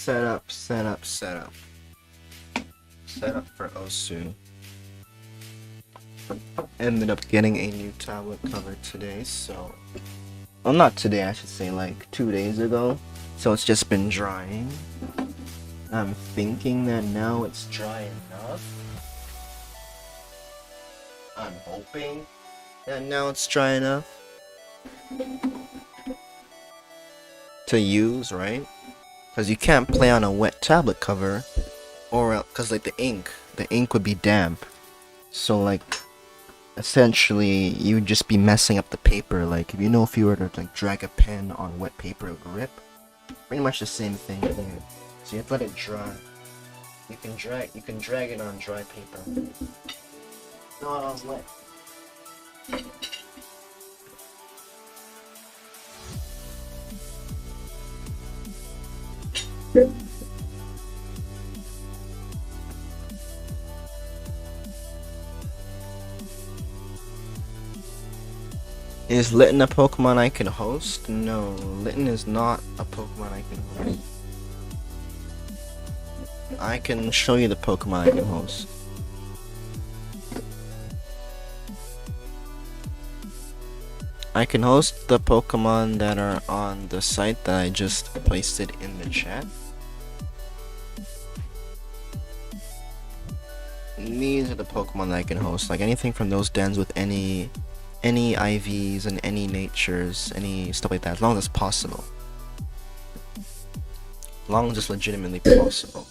Setup for Osu. Ended up getting a new tablet cover today, so... Well, not today, I should say, like 2 days ago. So it's just been drying. I'm thinking that now it's dry enough. I'm hoping that now it's dry enough to use, right? Because you can't play on a wet tablet cover, or because like the ink would be damp. So like, essentially, you'd just be messing up the paper. Like, if you were to like drag a pen on wet paper, it would rip. Pretty much the same thing here. So you have to let it dry. You can drag it on dry paper, not on wet. Is Litten a Pokemon I can host? No, Litten is not a Pokemon I can host. I can show you the Pokemon I can host. I can host the Pokemon that are on the site that I just pasted in the chat. These are the Pokemon that I can host, like anything from those dens with any IVs and any natures, any stuff like that, as long as it's possible. As long as it's legitimately possible.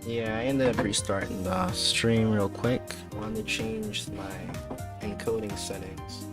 Yeah, I ended up restarting the stream real quick. I wanted to change my encoding settings.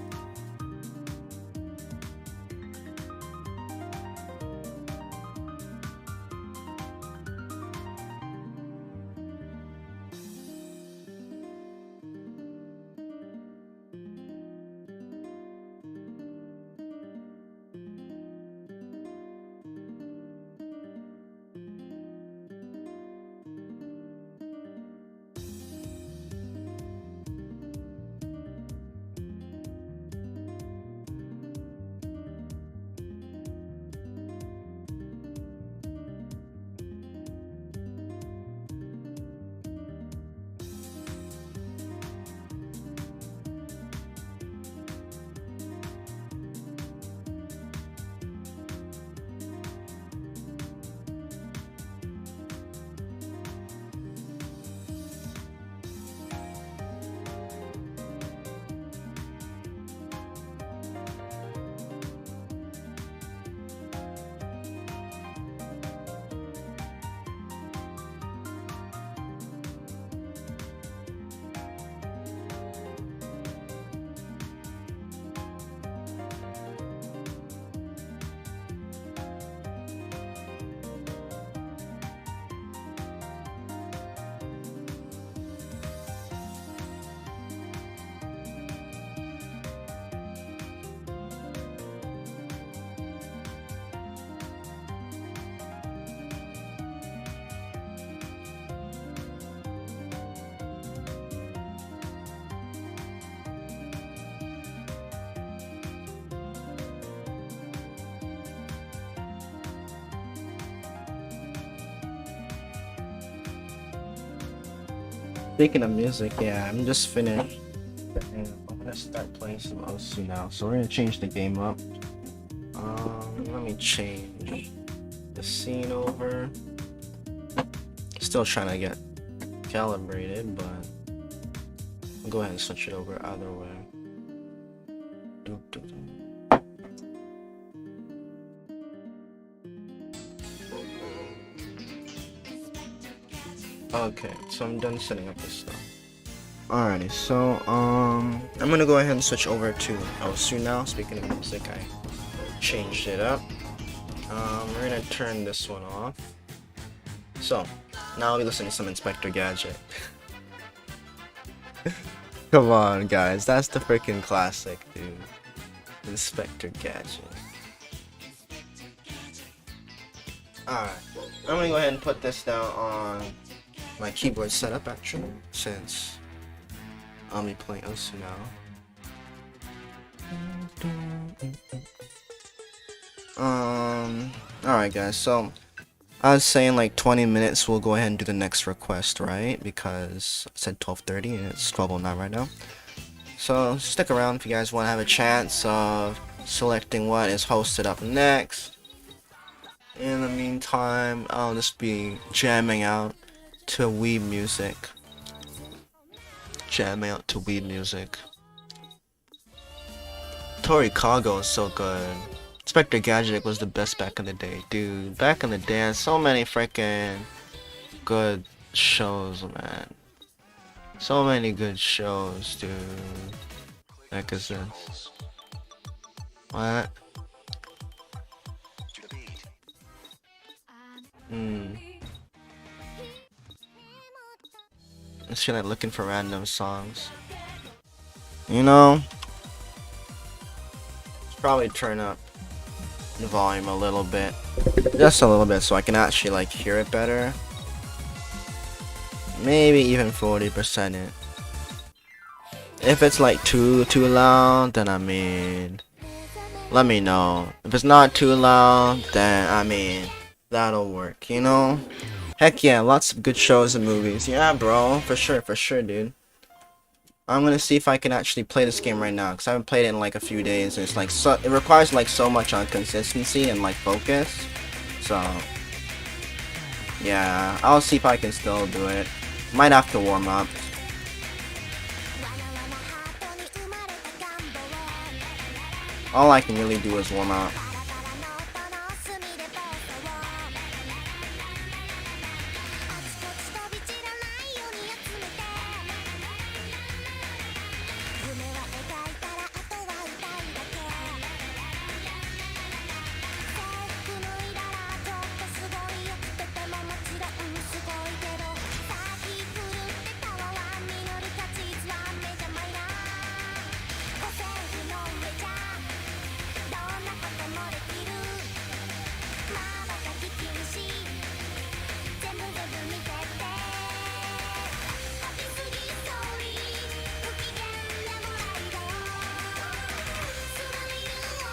Speaking of music, yeah, I'm just finished. And I'm gonna start playing some Osu now. So we're gonna change the game up. Let me change the scene over. Still trying to get calibrated, but I'll go ahead and switch it over either way. Okay, so I'm done setting up this stuff. Alrighty, so I'm gonna go ahead and switch over to Osu now. Speaking of music, I changed it up. We're gonna turn this one off. So now we listen to some Inspector Gadget. Come on, guys, that's the freaking classic, dude. Inspector Gadget. Alright, I'm gonna go ahead and put this down on my keyboard setup actually, since I'll be playing Osu now. Alright guys, so I was saying like 20 minutes we'll go ahead and do the next request, right? Because I said 12:30 and it's 12:09 right now. So stick around if you guys want to have a chance of selecting what is hosted up next. In the meantime, I'll just be jamming out to Weeb music. Jamming out to Weeb music. Torikago is so good. Inspector Gadget was the best back in the day, dude. Back in the day, so many freaking good shows, man. So many good shows, dude. Heck is this? What? It's like looking for random songs. You know, probably turn up the volume a little bit, just a little bit, so I can actually like hear it better. Maybe even 40% it. If it's like too loud, then I mean, let me know. If it's not too loud, then I mean, that'll work, you know? Heck yeah, lots of good shows and movies. Yeah, bro, for sure, dude. I'm gonna see if I can actually play this game right now, because I haven't played it in like a few days, and it's like it requires like so much on consistency and like focus. So yeah, I'll see if I can still do it. Might have to warm up. All I can really do is warm up.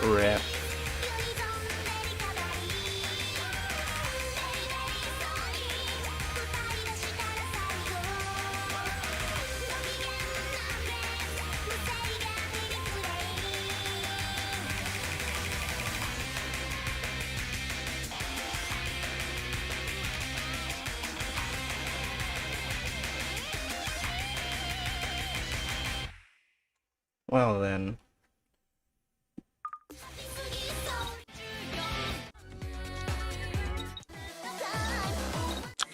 Rip. Well then.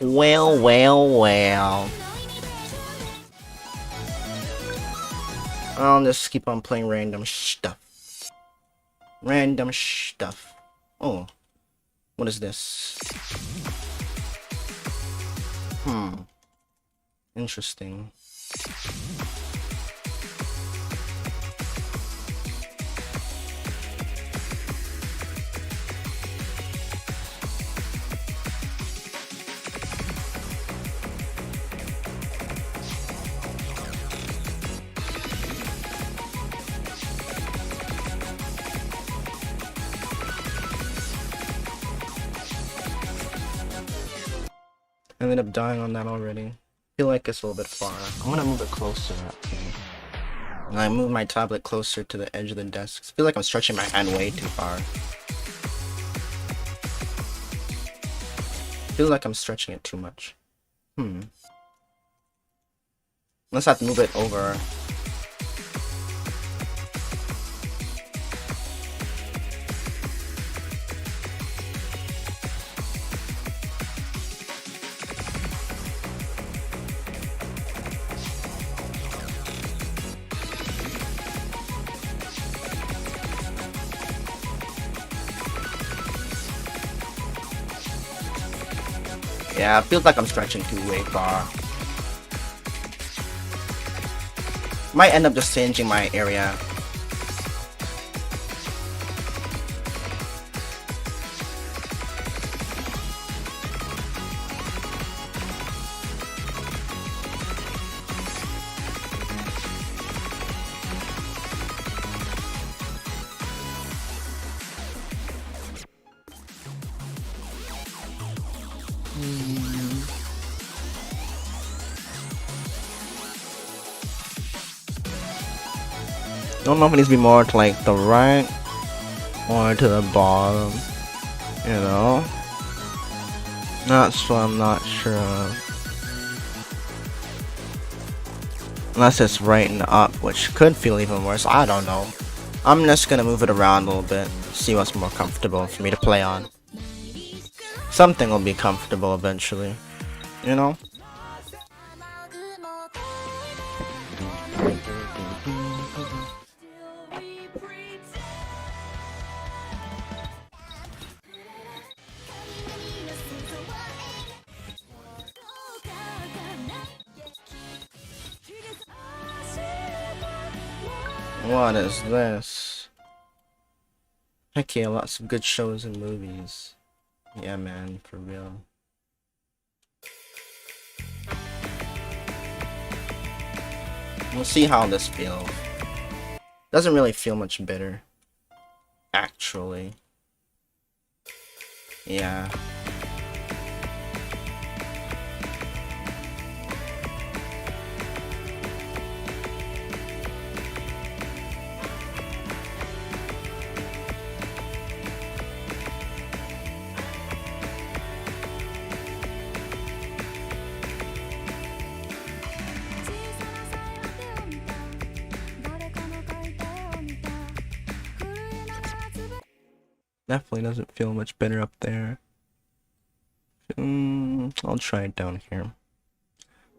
Well. I'll just keep on playing random stuff. Oh. What is this? Interesting. I ended up dying on that already. I feel like it's a little bit far. I'm gonna move it closer, actually. And I move my tablet closer to the edge of the desk. I feel like I'm stretching my hand way too far. I feel like I'm stretching it too much. Unless I have to move it over. Yeah, it feels like I'm stretching too way far. Might end up just changing my area. Don't know if it needs to be more to like the right or to the bottom, you know? That's what I'm not sure of. Unless it's right and up, which could feel even worse, I don't know. I'm just gonna move it around a little bit, see what's more comfortable for me to play on. Something will be comfortable eventually, you know? What is this? Heck yeah, lots of good shows and movies. Yeah man, for real. We'll see how this feels. Doesn't really feel much better. Actually. Yeah. Definitely doesn't feel much better up there. I'll try it down here.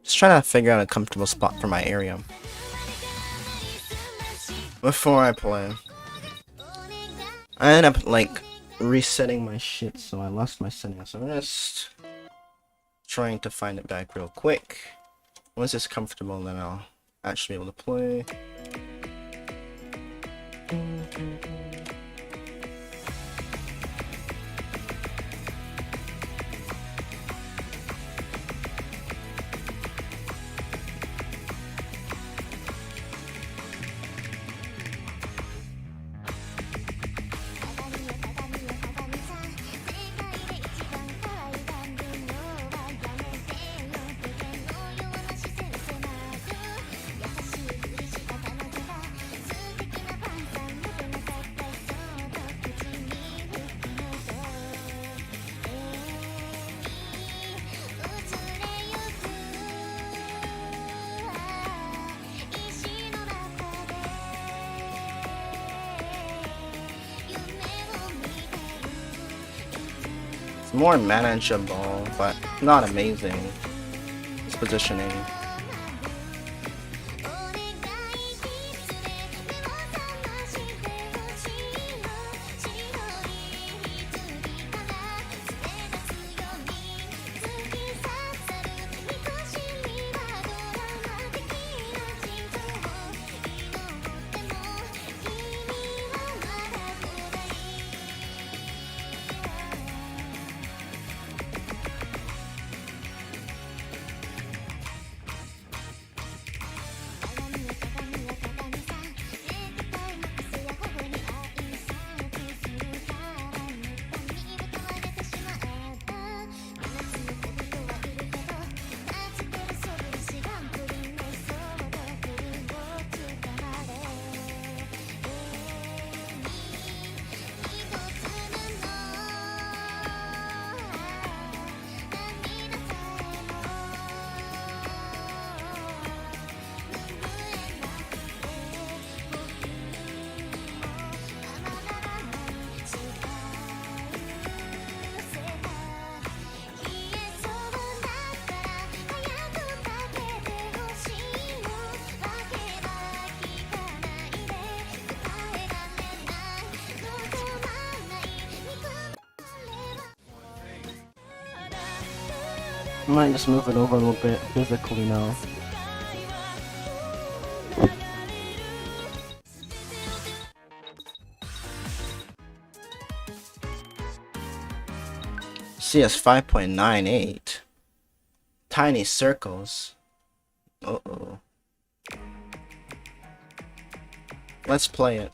Just trying to figure out a comfortable spot for my area before I play. I ended up like resetting my shit, so I lost my settings. So I'm just trying to find it back real quick. Once it's comfortable, then I'll actually be able to play. More manageable, but not amazing. It's positioning. I might just move it over a little bit physically now. CS 5.98. Tiny circles. Uh-oh. Let's play it.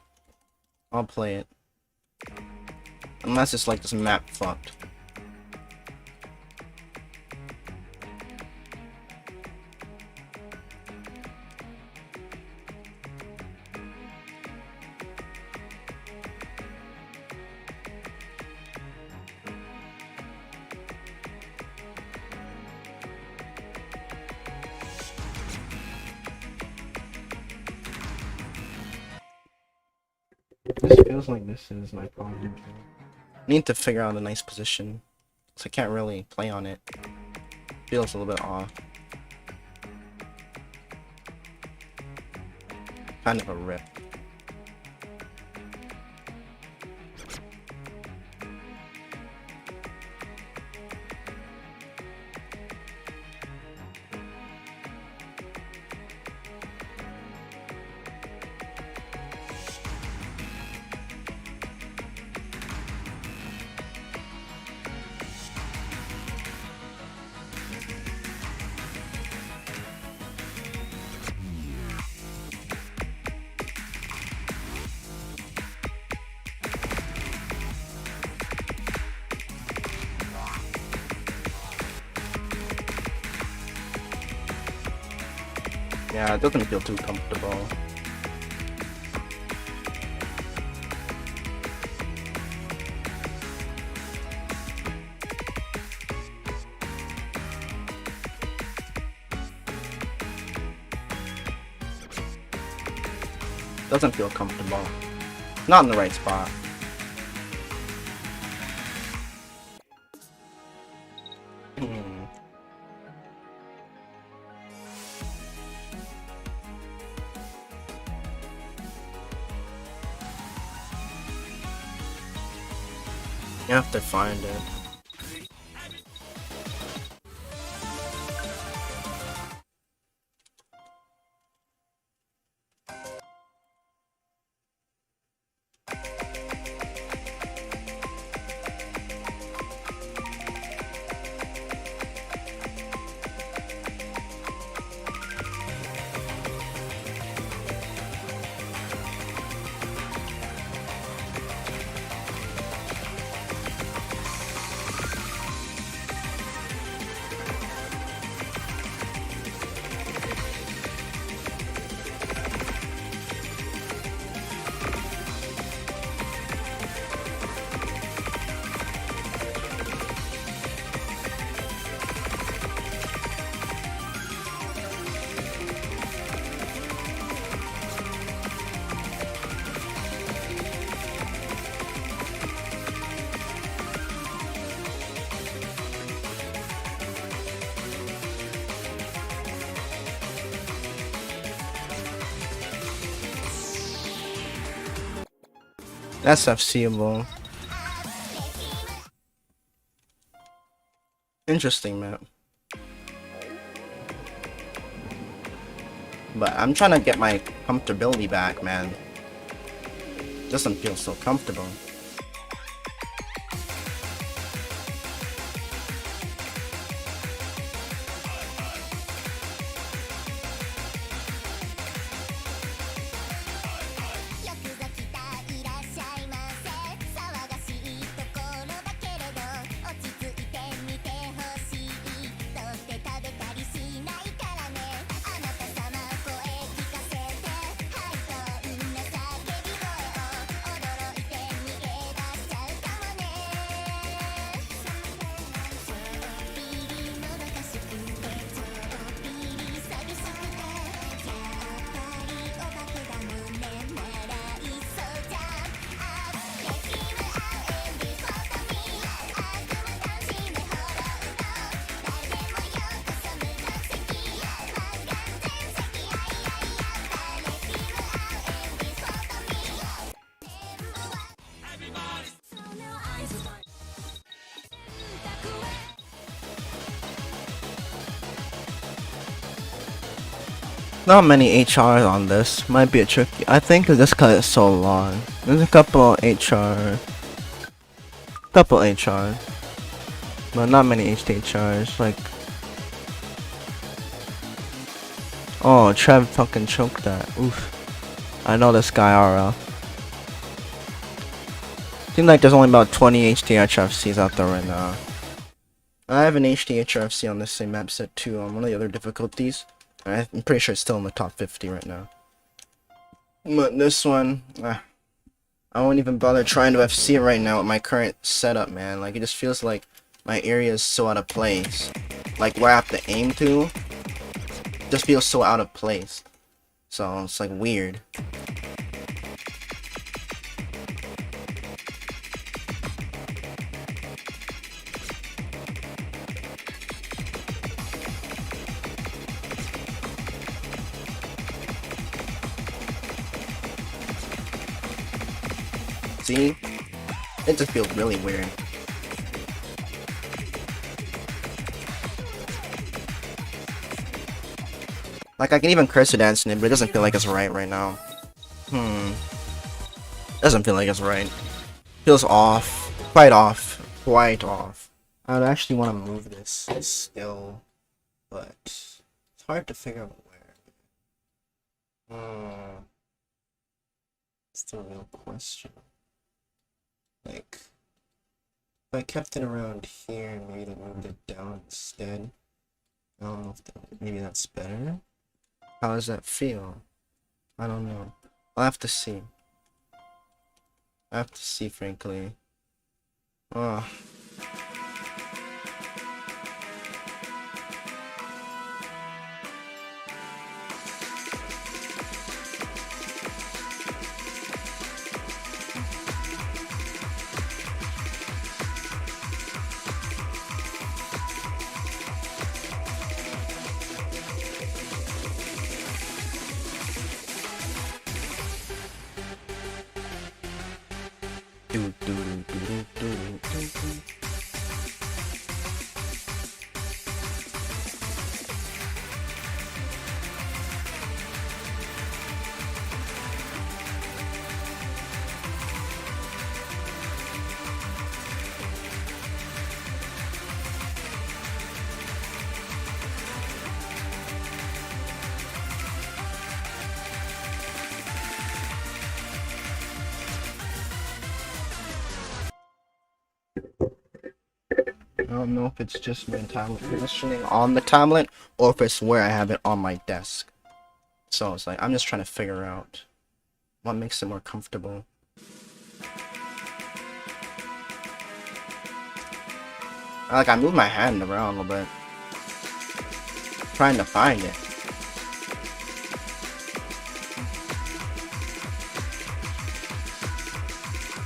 I'll play it. Unless it's like this map fucked. This feels like this is my problem. I need to figure out a nice position, so I can't really play on it. Feels a little bit off. Kind of a rip. Yeah, it doesn't feel too comfortable. Doesn't feel comfortable. Not in the right spot. You have to find it. That's FCable. Interesting map. But I'm trying to get my comfortability back, man. Doesn't feel so comfortable. Not many HRs on this. Might be a tricky. I think this cut is so long. There's a couple HRs, but not many HRs. Like, oh, Trev fucking choked that. Oof. I know this guy RL. Seems like there's only about 20 HDHFCs out there right now. I have an HDHFC on this same map set too on one of the other difficulties. I'm pretty sure it's still in the top 50 right now. But this one, I won't even bother trying to FC it right now with my current setup, man. Like, it just feels like my area is so out of place. Like, where I have to aim to just feels so out of place. So, it's like weird. See? It just feels really weird. Like, I can even cursor dance in it, but it doesn't feel like it's right now. Doesn't feel like it's right. Feels off. Quite off. Quite off. I would actually want to move this skill, but it's hard to figure out where. It's the real question. Like, if I kept it around here and maybe moved it down instead, I don't know if maybe that's better. How does that feel? I don't know. I'll have to see. I have to see, frankly. Oh. I don't know if it's just my tablet positioning on the tablet or if it's where I have it on my desk. So it's like I'm just trying to figure out what makes it more comfortable. Like, I move my hand around a little bit, trying to find it.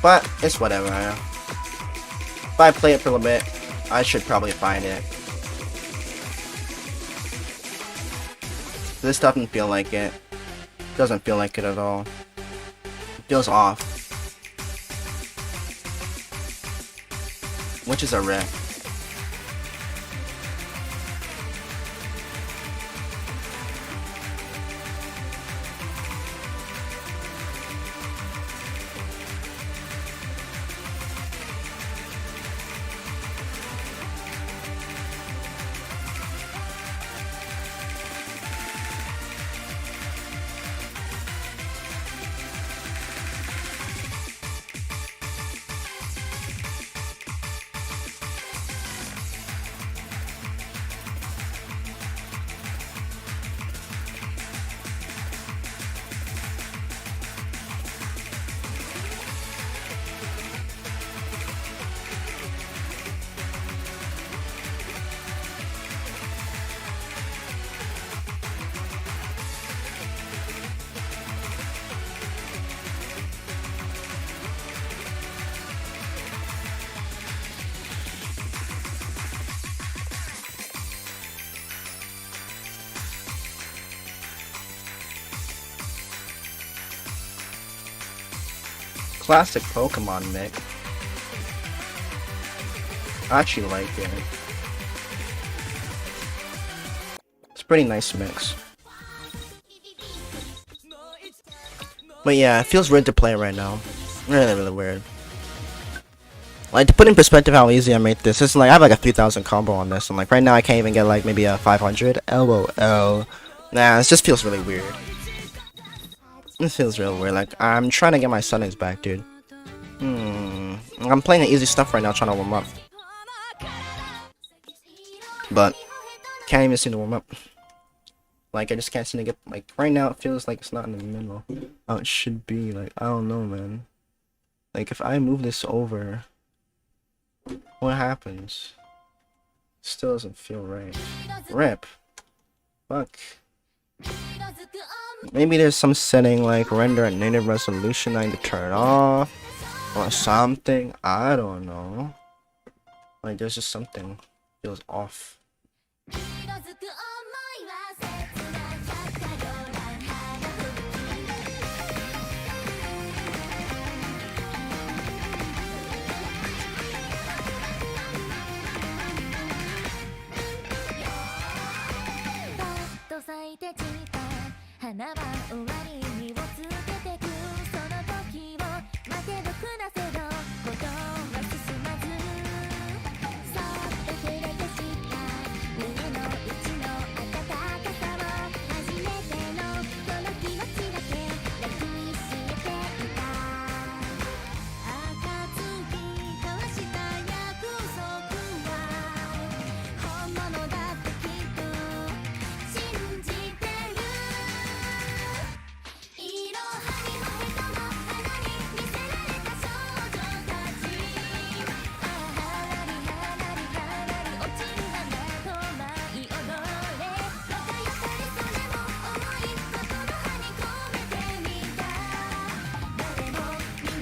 But it's whatever. If I play it for a little bit, I should probably find it. This doesn't feel like it. Doesn't feel like it at all. It feels off. which is a rare. Classic Pokemon mix. I actually like it. It's a pretty nice mix. But yeah, it feels weird to play right now. Really weird. Like, to put in perspective how easy I made this, it's like I have like a 3,000 combo on this, and like right now I can't even get like maybe a 500. LOL. Nah, it just feels really weird. This feels real weird. Like, I'm trying to get my settings back, dude. I'm playing the easy stuff right now, trying to warm up. But can't even seem to warm up. Like, I just can't seem to get, like, right now it feels like it's not in the middle. Oh, it should be. Like, I don't know, man. Like, if I move this over, what happens? Still doesn't feel right. Rip. Fuck. Maybe there's some setting like render at native resolution I need to turn off or something. I don't know. Like, there's just something feels off.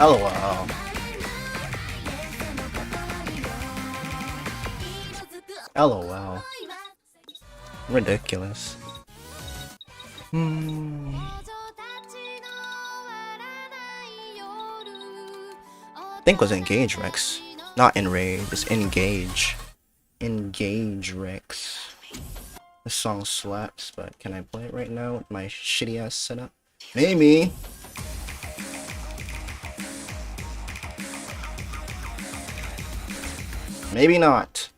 LOL. LOL. Ridiculous. I think it was Engage Rex. Not Enrage, it's Engage. Engage Rex. This song slaps, but can I play it right now with my shitty ass setup? Maybe. Maybe not.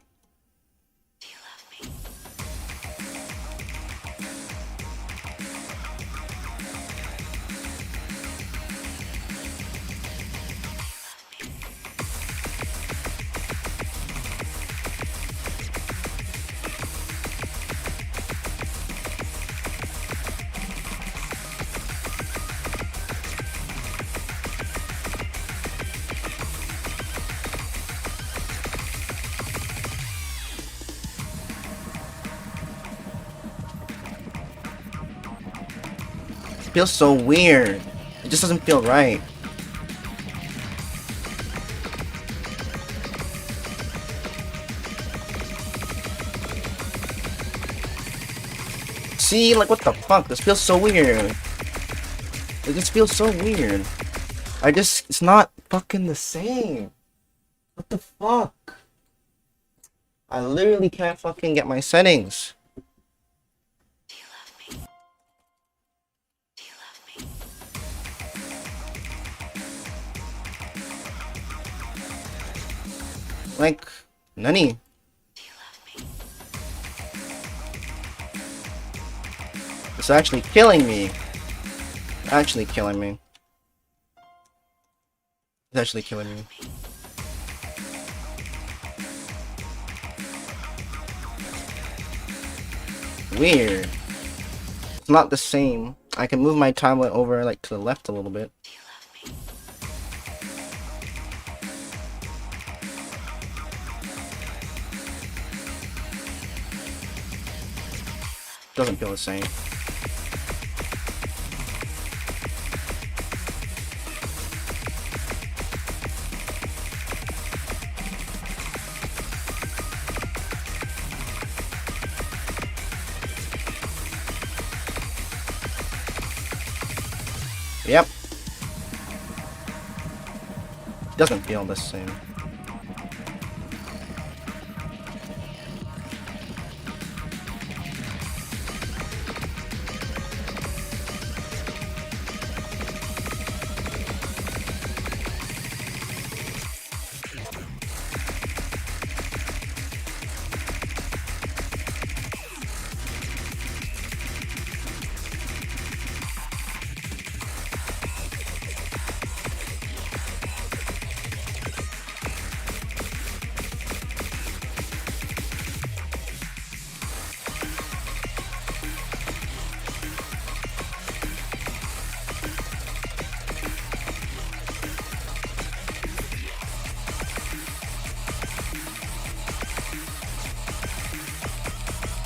Feels so weird. It just doesn't feel right. See, like, what the fuck? This feels so weird. It just feels so weird. It's not fucking the same. What the fuck? I literally can't fucking get my settings. Like, nani? It's actually killing me. Actually killing me. It's actually killing me. Weird. It's not the same. I can move my tablet over like to the left a little bit. Doesn't feel the same. Yep. Doesn't feel the same.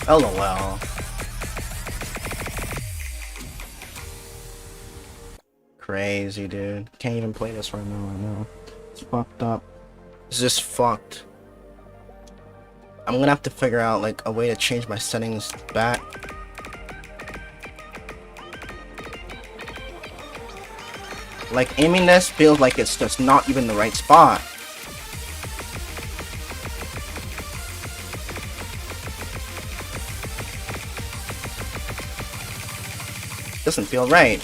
LOL. Crazy, dude. Can't even play this right now. I know. It's fucked up. It's just fucked. I'm gonna have to figure out like a way to change my settings back. Like aiming this feels like it's just not even the right spot. Doesn't feel right.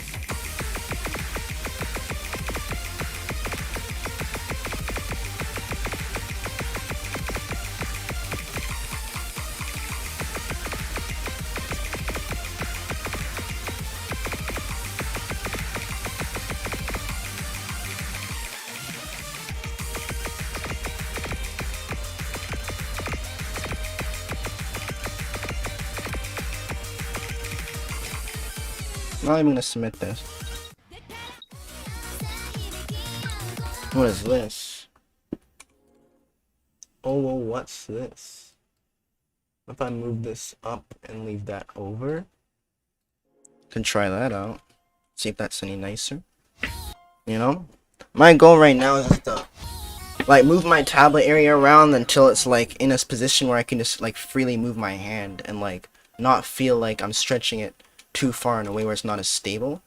I'm not even gonna submit this. What is this? Oh, well, what's this? If I move this up and leave that over, can try that out. See if that's any nicer. You know? My goal right now is just to like move my tablet area around until it's like in a position where I can just like freely move my hand and like not feel like I'm stretching it too far in a way where it's not as stable.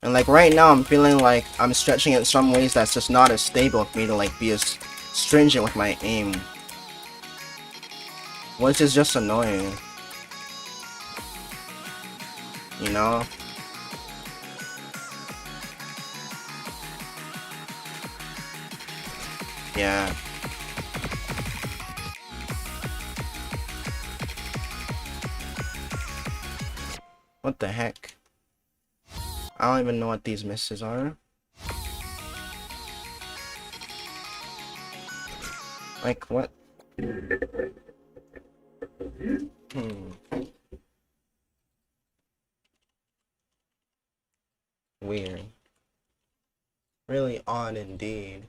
And like right now I'm feeling like I'm stretching it in some ways that's just not as stable for me to like be as stringent with my aim, which is just annoying, you know? Yeah. What the heck? I don't even know what these misses are. Like, what? Weird. Really odd indeed.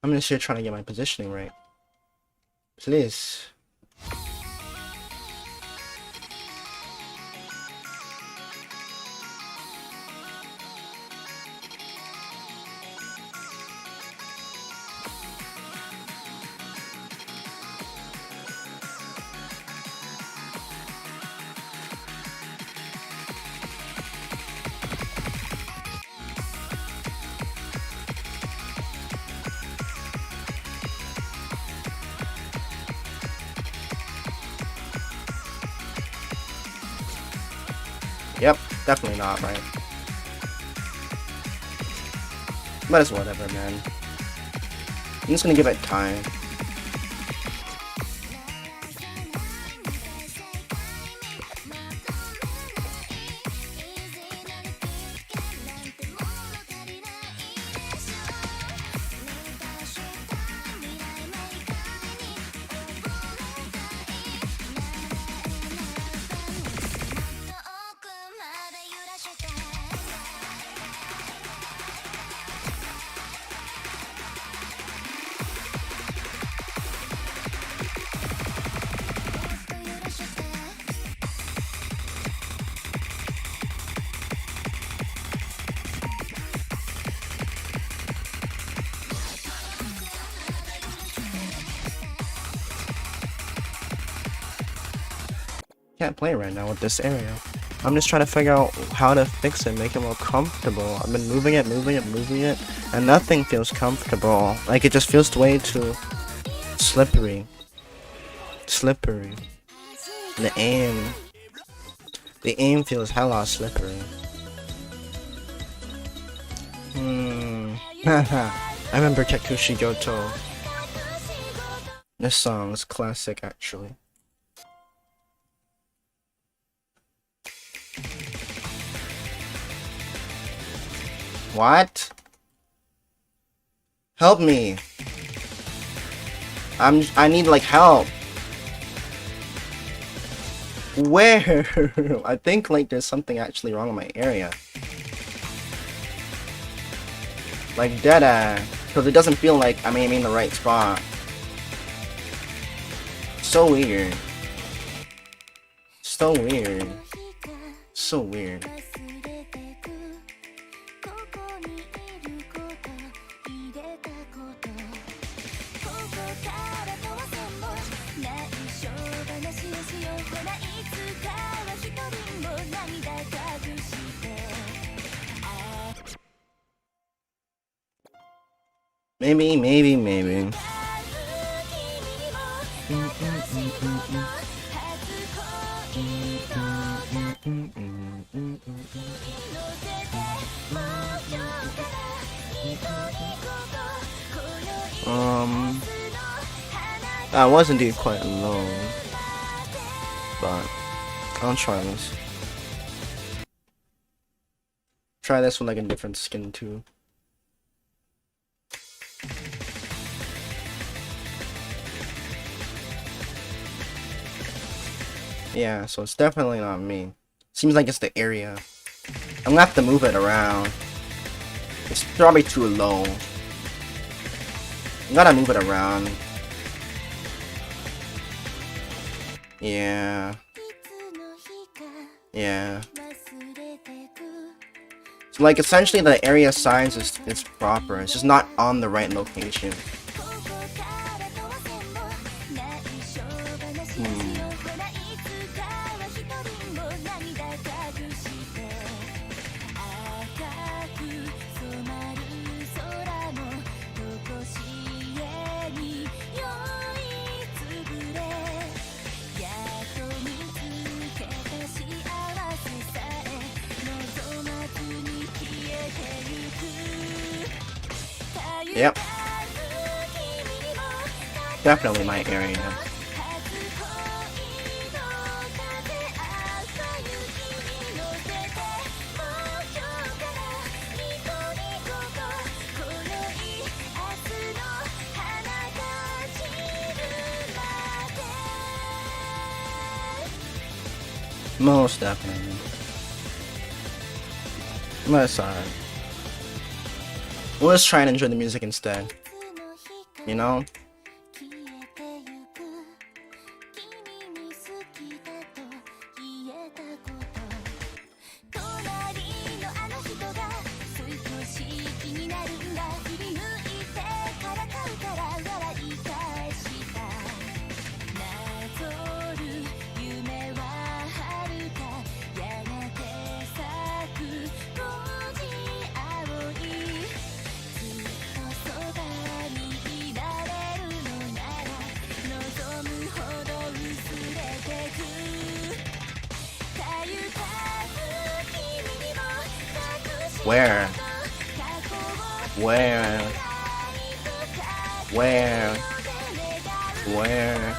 I'm just here trying to get my positioning right. Please. Yep, definitely not, right? But it's whatever, man. I'm just gonna give it time. Can't play right now with this area. I'm just trying to figure out how to fix it, make it more comfortable. I've been moving it, and nothing feels comfortable. Like, it just feels way too slippery. The aim feels hella slippery. I remember Kekushi Goto. This song is classic, actually. What? Help me. I need like help. Where? I think like there's something actually wrong in my area. Like deadass. Because it doesn't feel like I'm aiming the right spot. So weird. So weird. So weird. Maybe. I was indeed quite alone, but I'll try this. Try this with like a different skin too. Yeah, so it's definitely not me. Seems like it's the area. I'm gonna have to move it around. It's probably too low. I'm gonna move it around. Yeah. So like essentially the area size is proper. It's just not on the right location. Yep. Definitely my area. Most definitely. Let's let's try and enjoy the music instead. You know? Where? Where? Where? Where?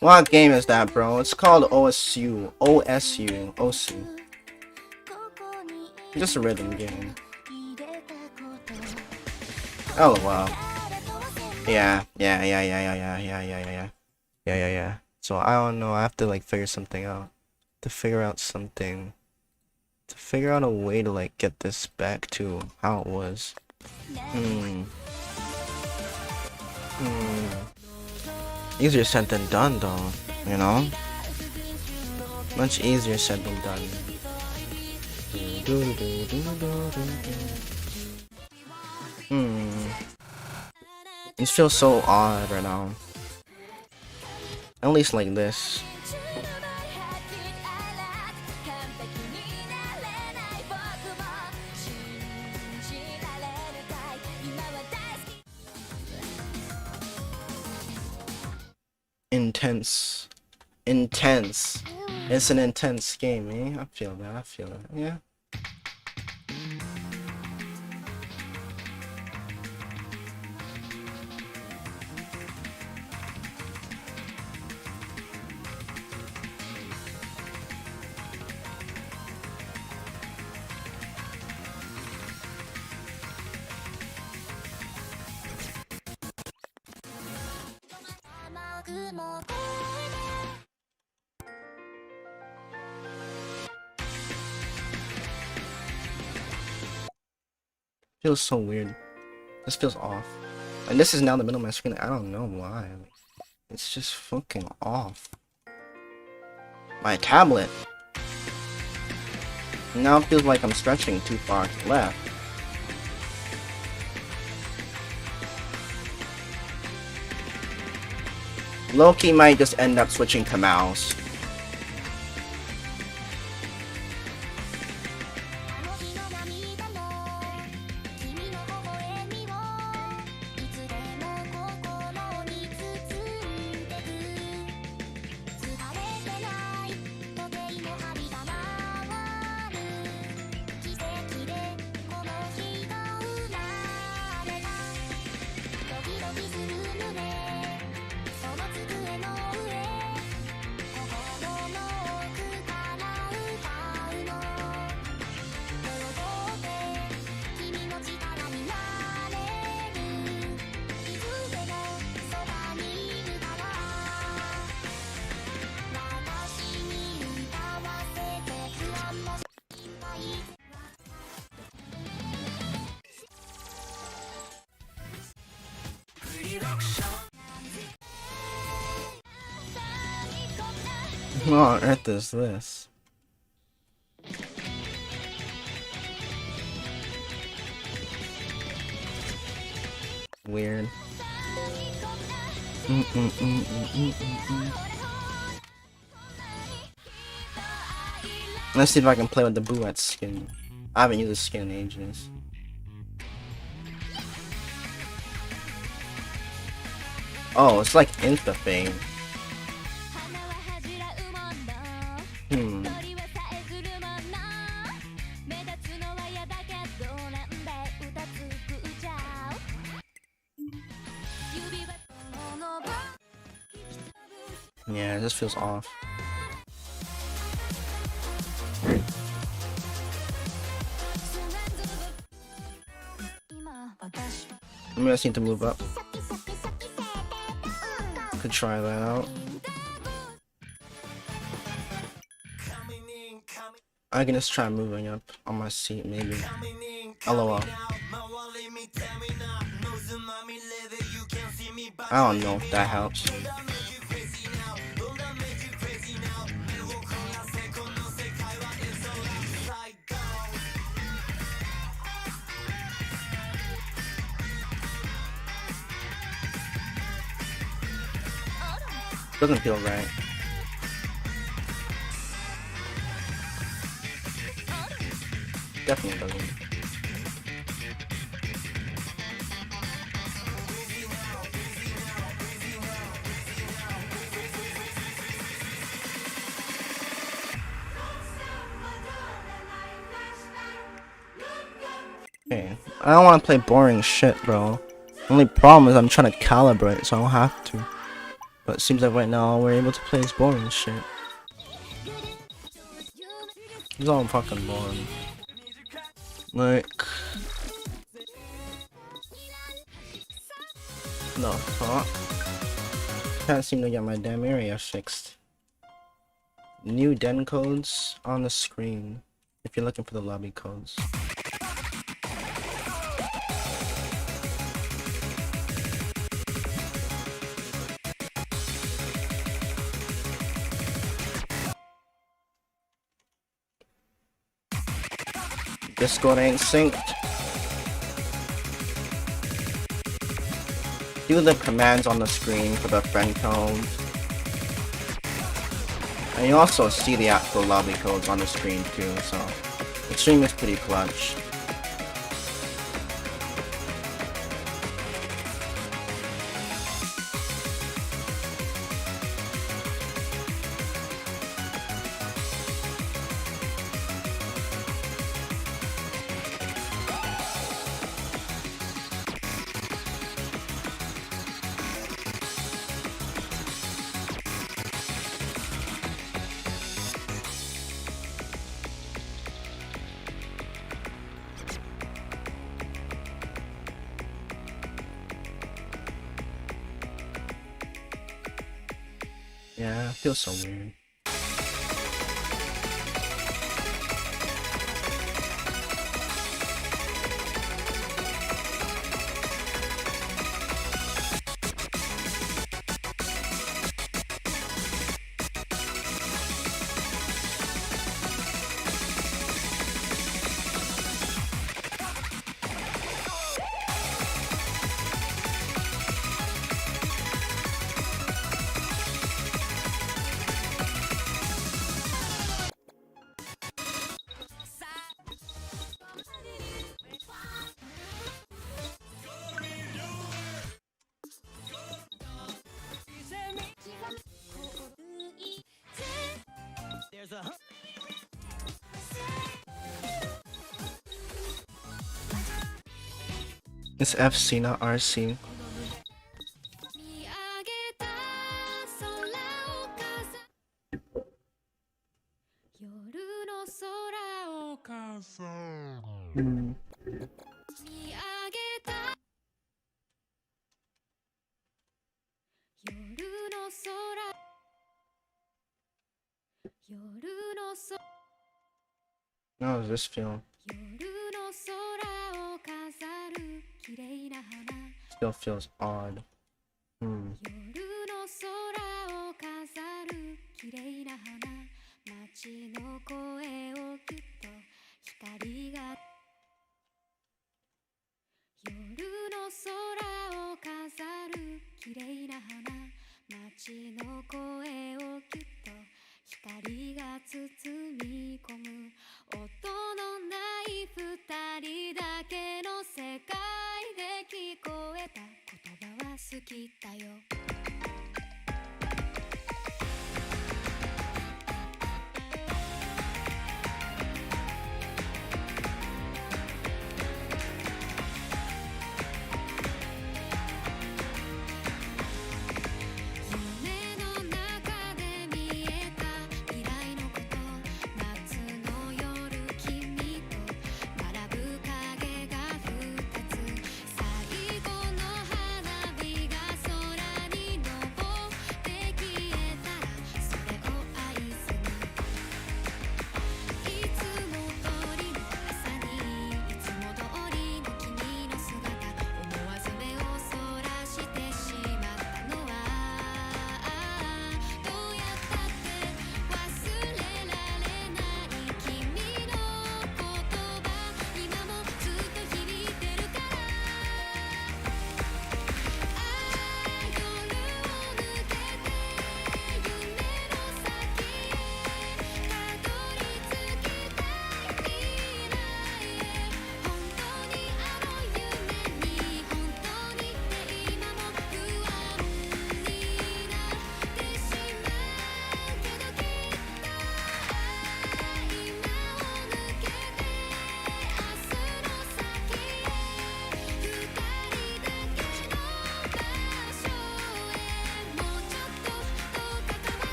What game is that, bro? It's called OSU. OSU. OSU. Just a rhythm game. Oh wow. Yeah. So I don't know. I have to like figure something out. To figure out something. To figure out a way to like get this back to how it was. Easier said than done, though. You know. Much easier said than done. It feels so odd right now. At least like this. Intense. Intense. It's an intense game, eh? I feel that. I feel it. Yeah. Feels so weird. This feels off. And this is now the middle of my screen. I don't know why. It's just fucking off. My tablet. Now it feels like I'm stretching too far to the left. Loki might just end up switching to mouse. What on earth is this? Weird. Let's see if I can play with the Buet skin. I haven't used the skin in ages. Oh, it's like Insta-Fame. Yeah, this feels off. Maybe I just need to move up. Could try that out. I can just try moving up on my seat, maybe. LOL. I don't know if that helps. Doesn't feel right. Definitely doesn't. Okay, I don't want to play boring shit, bro. Only problem is I'm trying to calibrate, so I don't have to. But it seems like right now all we're able to play is boring shit. It's all fucking boring. Like, the fuck? Can't seem to get my damn area fixed. New den codes on the screen if you're looking for the lobby codes. Discord ain't synced. Do the commands on the screen for the friend codes. And you also see the actual lobby codes on the screen too, so the stream is pretty clutch. Yeah, it feels so weird. It's FC, not RC. How does this feel? Still feels odd.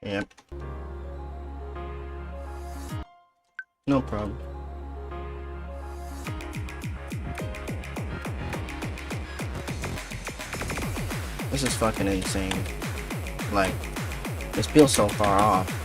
Yep. No problem. This is fucking insane. Like, this feels so far off.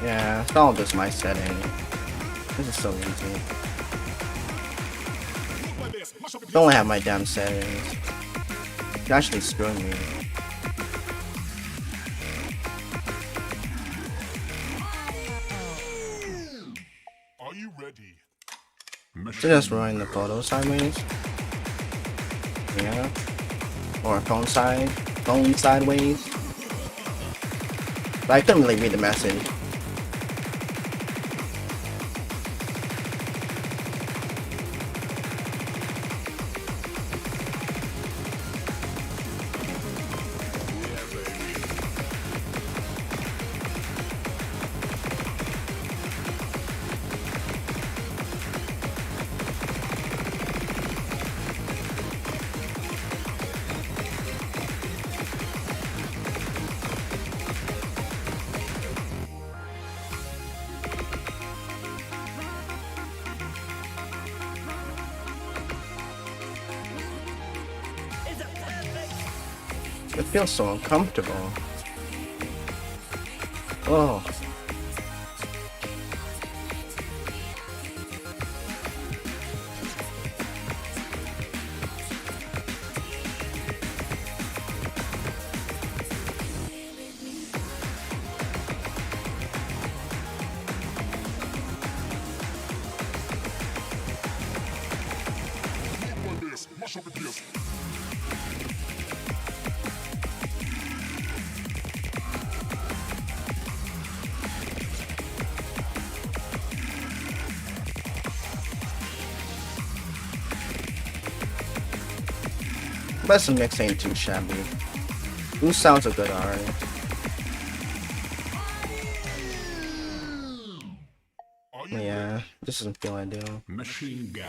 Yeah, it's all just my setting. This is so easy. Don't have my damn settings. It's actually screwing me. Are you ready? So just running the photo sideways. Yeah. Or phone sideways. But I couldn't really read the message. It feels so uncomfortable. Oh. But the mix ain't too shabby. Who sounds a good alright. Yeah, this doesn't feel ideal. Machine gun.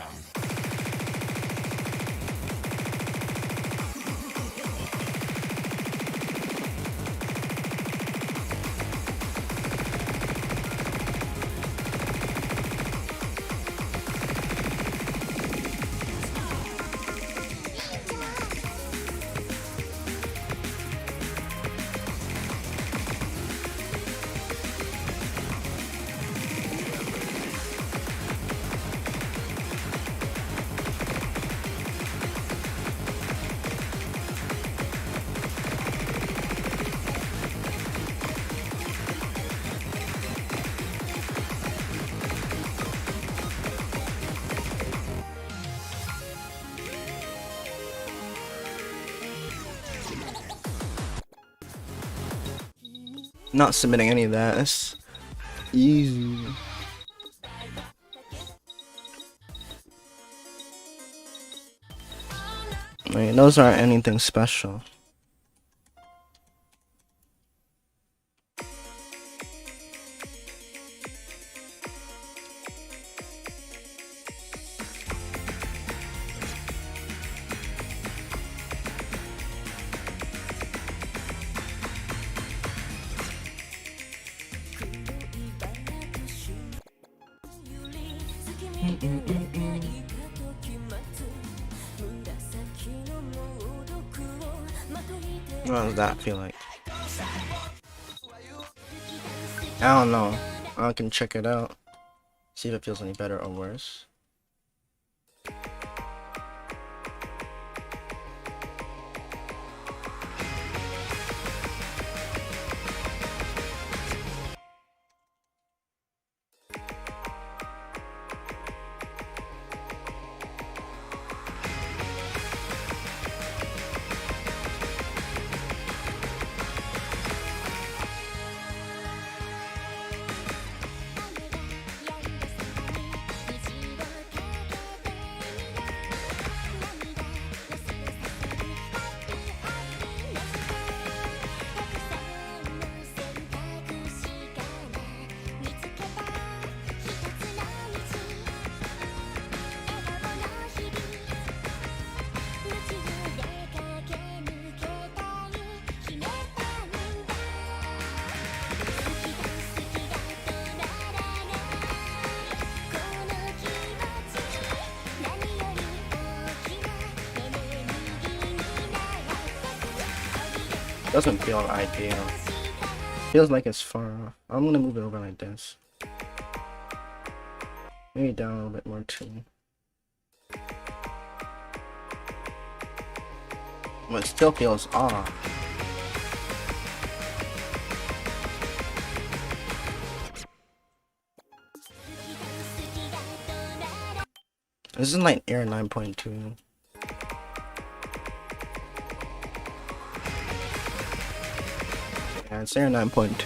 Not submitting any of that. That's easy. I mean, those aren't anything special. What does that feel like? I don't know. I can check it out. See if it feels any better or worse. Doesn't feel ideal. Feels like it's far off. I'm gonna move it over like this. Maybe down a little bit more too. But it still feels off. This is like Air 9.2. Yeah, it's Air 9.2.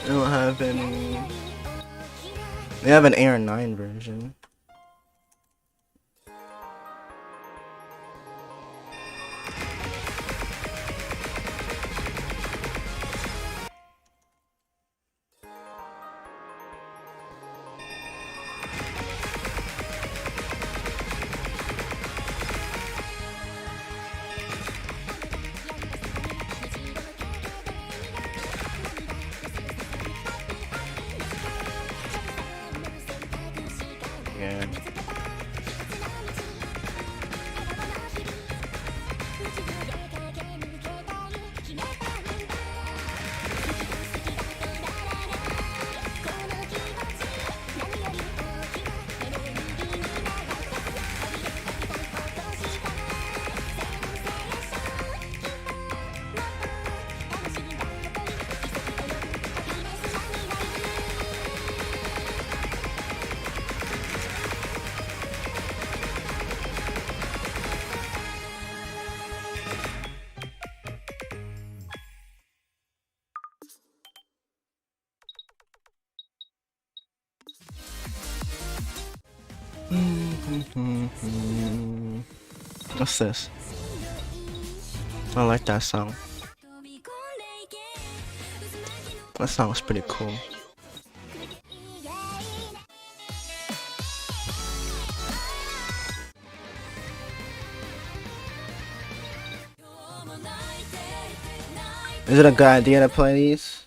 They don't have any. They have an Air 9 version. Yeah. What's this? I like that song. That song was pretty cool. Is it a good idea to play these?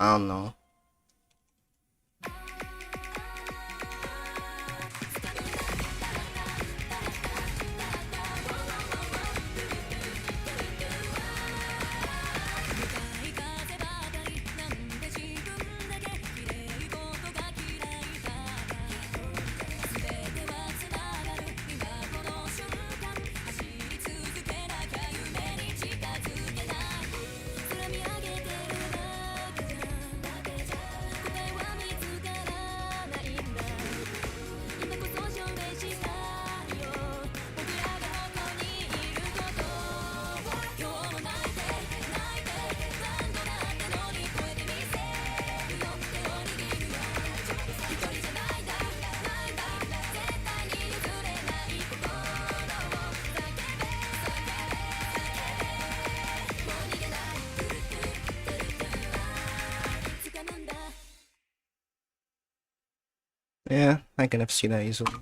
I don't know. Yeah, I can see that easily.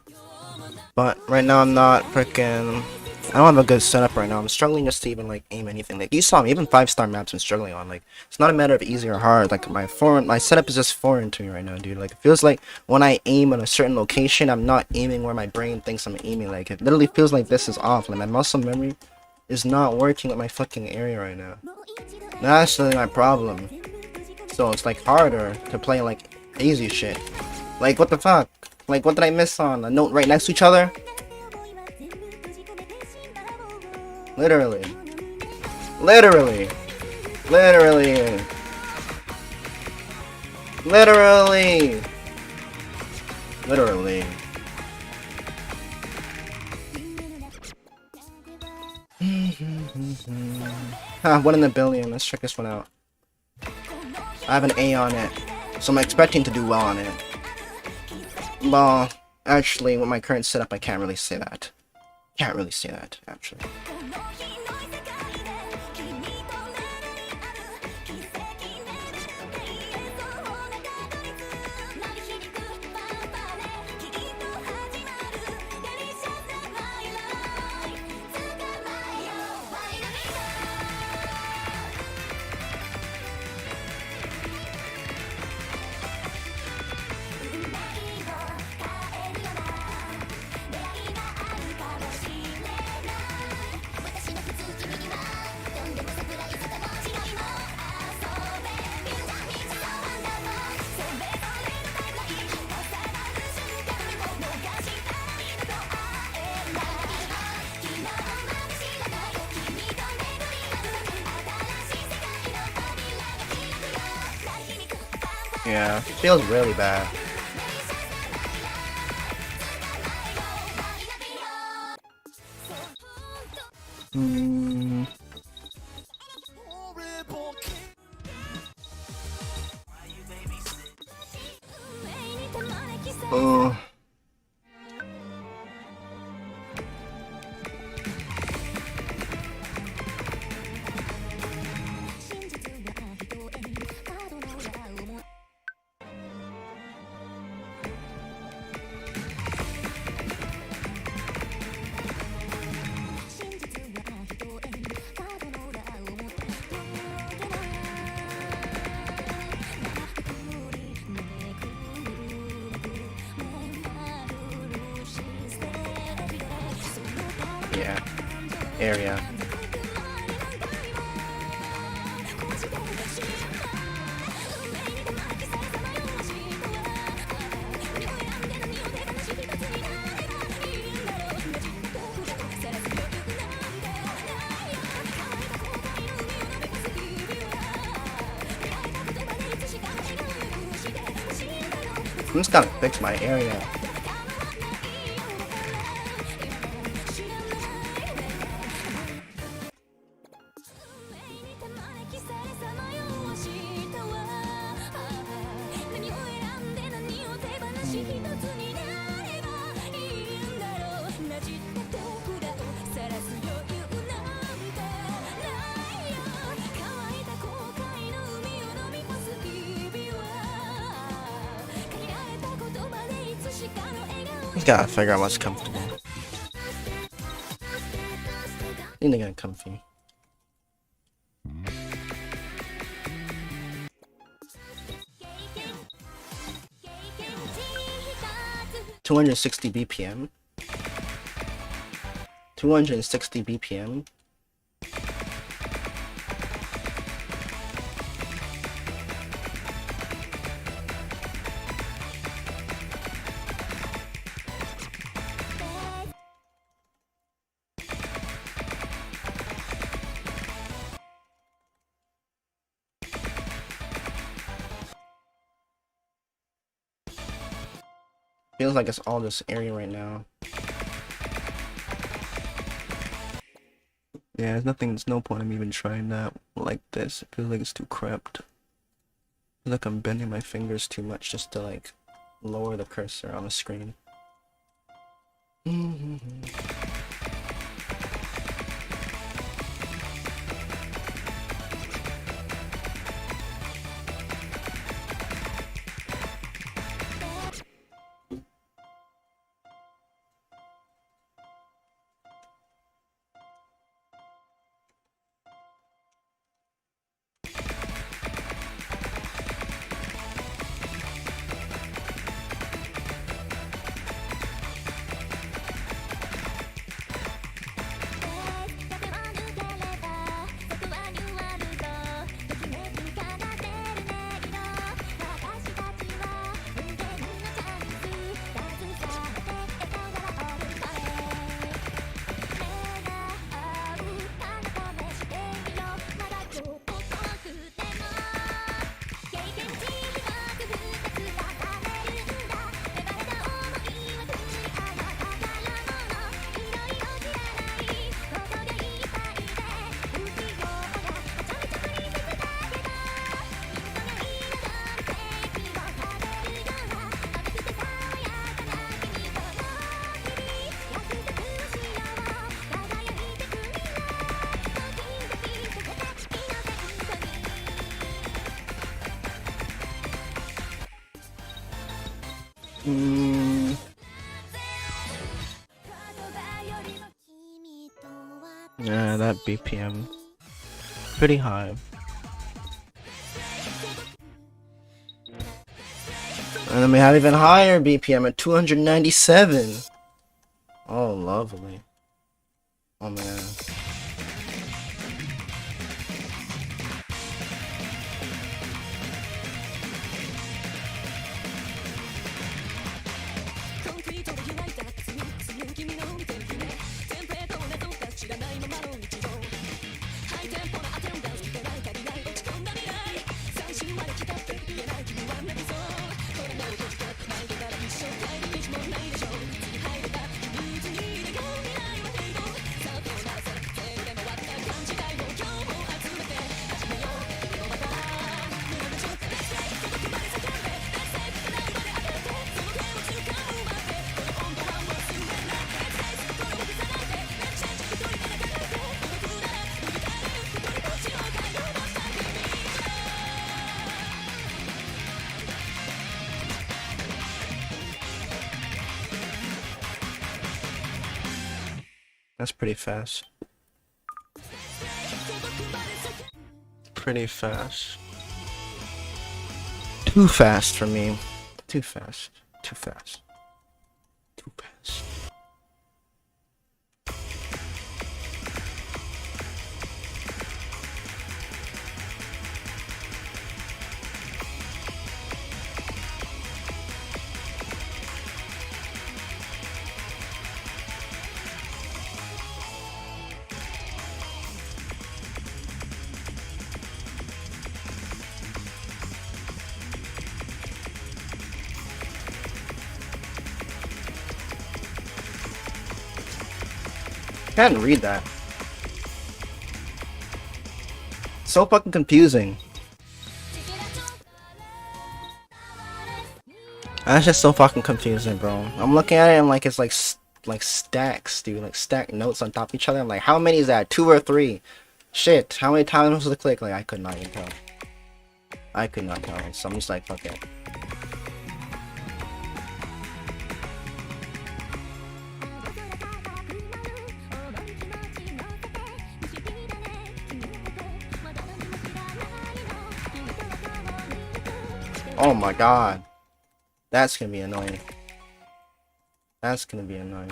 But right now I'm not freaking I don't have a good setup right now. I'm struggling just to even like aim anything. Like you saw me, even 5-star maps I'm struggling on. Like it's not a matter of easy or hard. Like my setup is just foreign to me right now, dude. Like it feels like when I aim at a certain location, I'm not aiming where my brain thinks I'm aiming. Like it literally feels like this is off. Like my muscle memory is not working with my fucking area right now. That's really my problem. So it's like harder to play like easy shit. Like what the fuck? Like what did I miss on? A note right next to each other? Literally. Literally. Literally. Literally. Literally. Huh, 1 in a billion. Let's check this one out. I have an A on it, so I'm expecting to do well on it. Well, actually, with my current setup, I can't really say that. Can't really say that, actually. Yeah, feels really bad. Oh. Yeah, area. I'm just gonna fix my area. Just gotta figure out what's comfortable. I think they got comfy. $260 BPM. 260 BPM. Feels like it's all this area right now. Yeah, there's no point in even trying that like this. It feels like it's too cramped. I feel like I'm bending my fingers too much just to like lower the cursor on the screen. Yeah, that BPM pretty high. And then we have even higher BPM at 297. Oh, lovely. Oh man. That's pretty fast. Pretty fast. Too fast for me. Too fast. Too fast. Too fast. Can't read that. So fucking confusing. That's just so fucking confusing, bro. I'm looking at it and like it's like stacks, dude. Like stacked notes on top of each other. I'm like, how many is that? 2 or 3? Shit. How many times was the click? Like I could not even tell. I could not tell. So I'm just like, fuck it. Oh my god. That's gonna be annoying. That's gonna be annoying.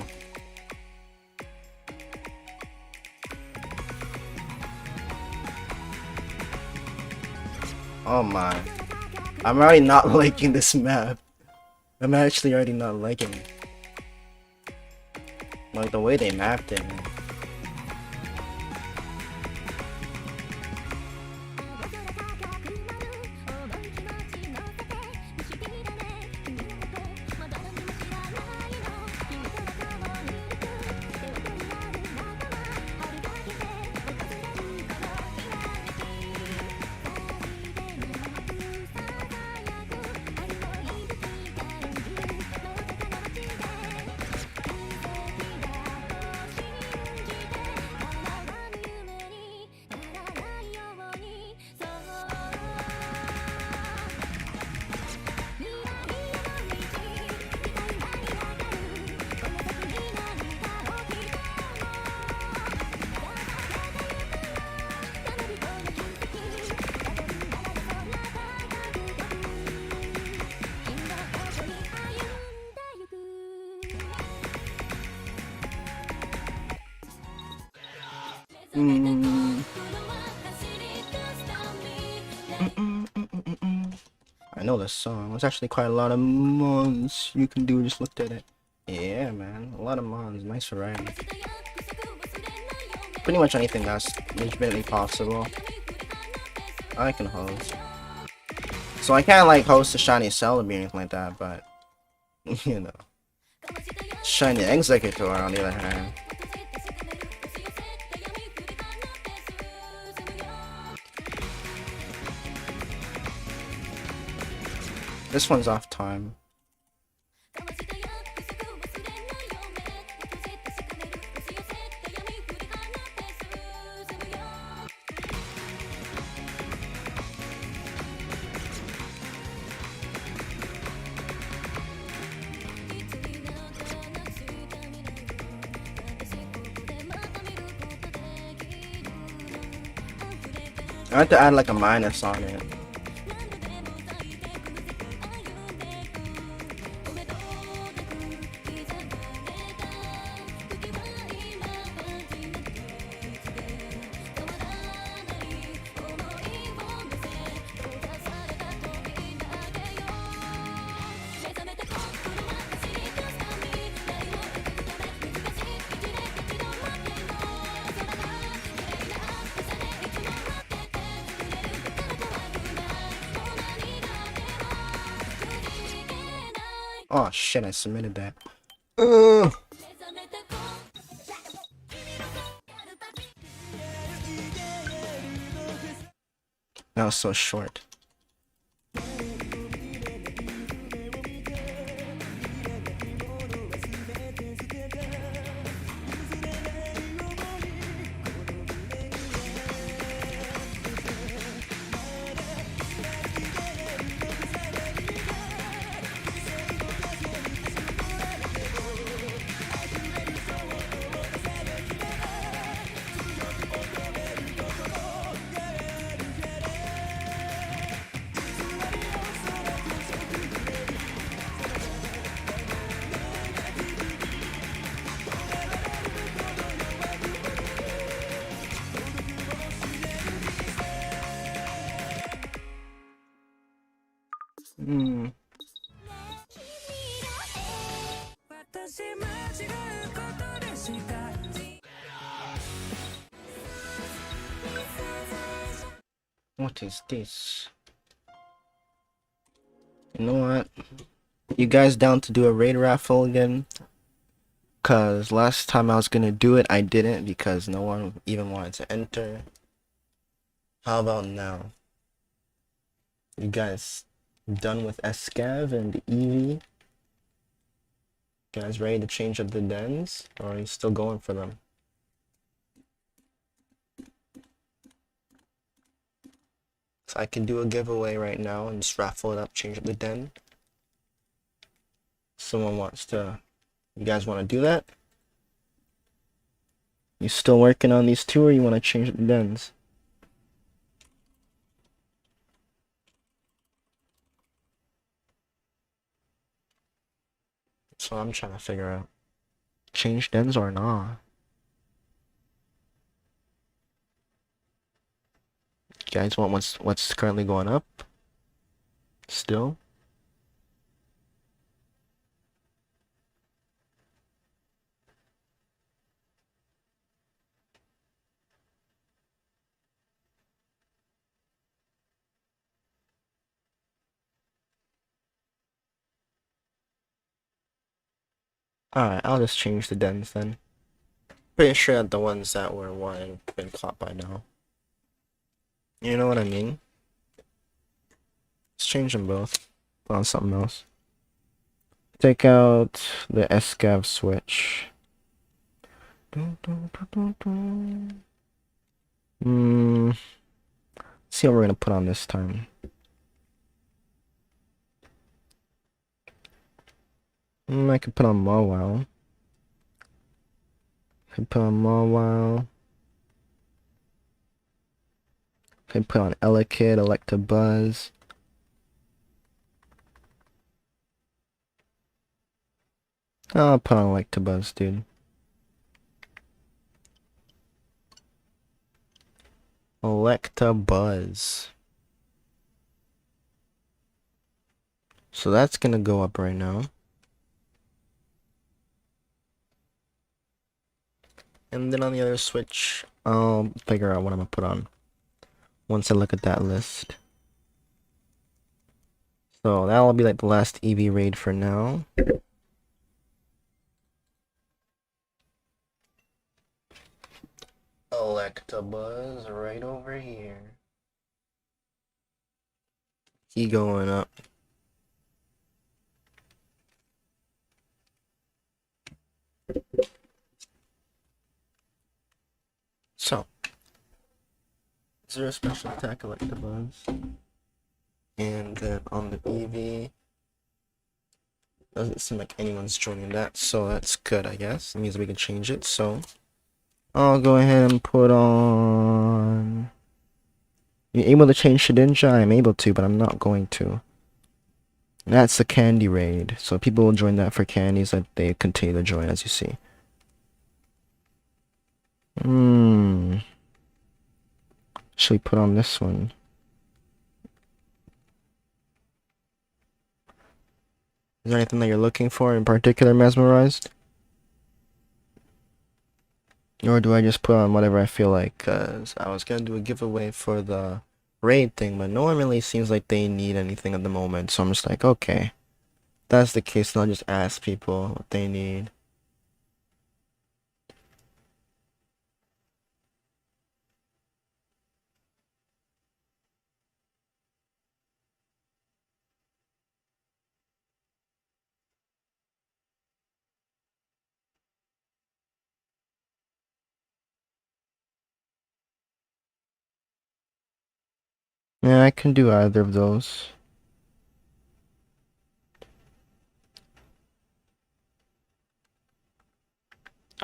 Oh my. I'm already not liking this map. I'm actually already not liking it. Like the way they mapped it, man. I know this song. There's actually quite a lot of mons you can do. Just looked at it. Yeah, man, a lot of mons. Nice variety. Pretty much anything that's legitimately possible, I can host. So I can't like host a shiny Celebi or anything like that, but you know, shiny Executor on the other hand. This one's off time. I have to add like a minus on it. Oh shit, I submitted that. That was so short. Hmm. What is this? You know what? You guys down to do a raid raffle again? Cause last time I was gonna do it, I didn't because no one even wanted to enter. How about now? You guys done with Escav and Eevee? You guys ready to change up the dens? Or are you still going for them? So I can do a giveaway right now and just raffle it up, change up the den. Someone wants to... You guys want to do that? You still working on these two or you want to change up the dens? That's what I'm trying to figure out. Change dens or not? You guys want what's currently going up? Still? Alright, I'll just change the dens then. Pretty sure that the ones that were wanted have been caught by now. You know what I mean? Let's change them both. Put on something else. Take out the Escav switch. See what we're gonna put on this time. I could put on Mawile. Could put on Mawile. Could put on Elekid, Electabuzz. I'll put on Electabuzz, dude. Electabuzz. So that's gonna go up right now. And then on the other switch, I'll figure out what I'm gonna put on once I look at that list. So that'll be like the last Eevee raid for now. Electabuzz right over here. He going up. So, is there a special attack Electabuzz? And then on the Eevee, doesn't seem like anyone's joining that, so that's good, I guess. It means we can change it, so I'll go ahead and put on You're able to change Shedinja? I'm able to, but I'm not going to. That's the candy raid, so people will join that for candies that they continue to join, as you see. Should we put on this one? Is there anything that you're looking for in particular, Mesmerized? Or do I just put on whatever I feel like? Because I was going to do a giveaway for the raid thing, but no one really seems like they need anything at the moment. So I'm just like, okay. If that's the case, then I'll just ask people what they need. Yeah, I can do either of those.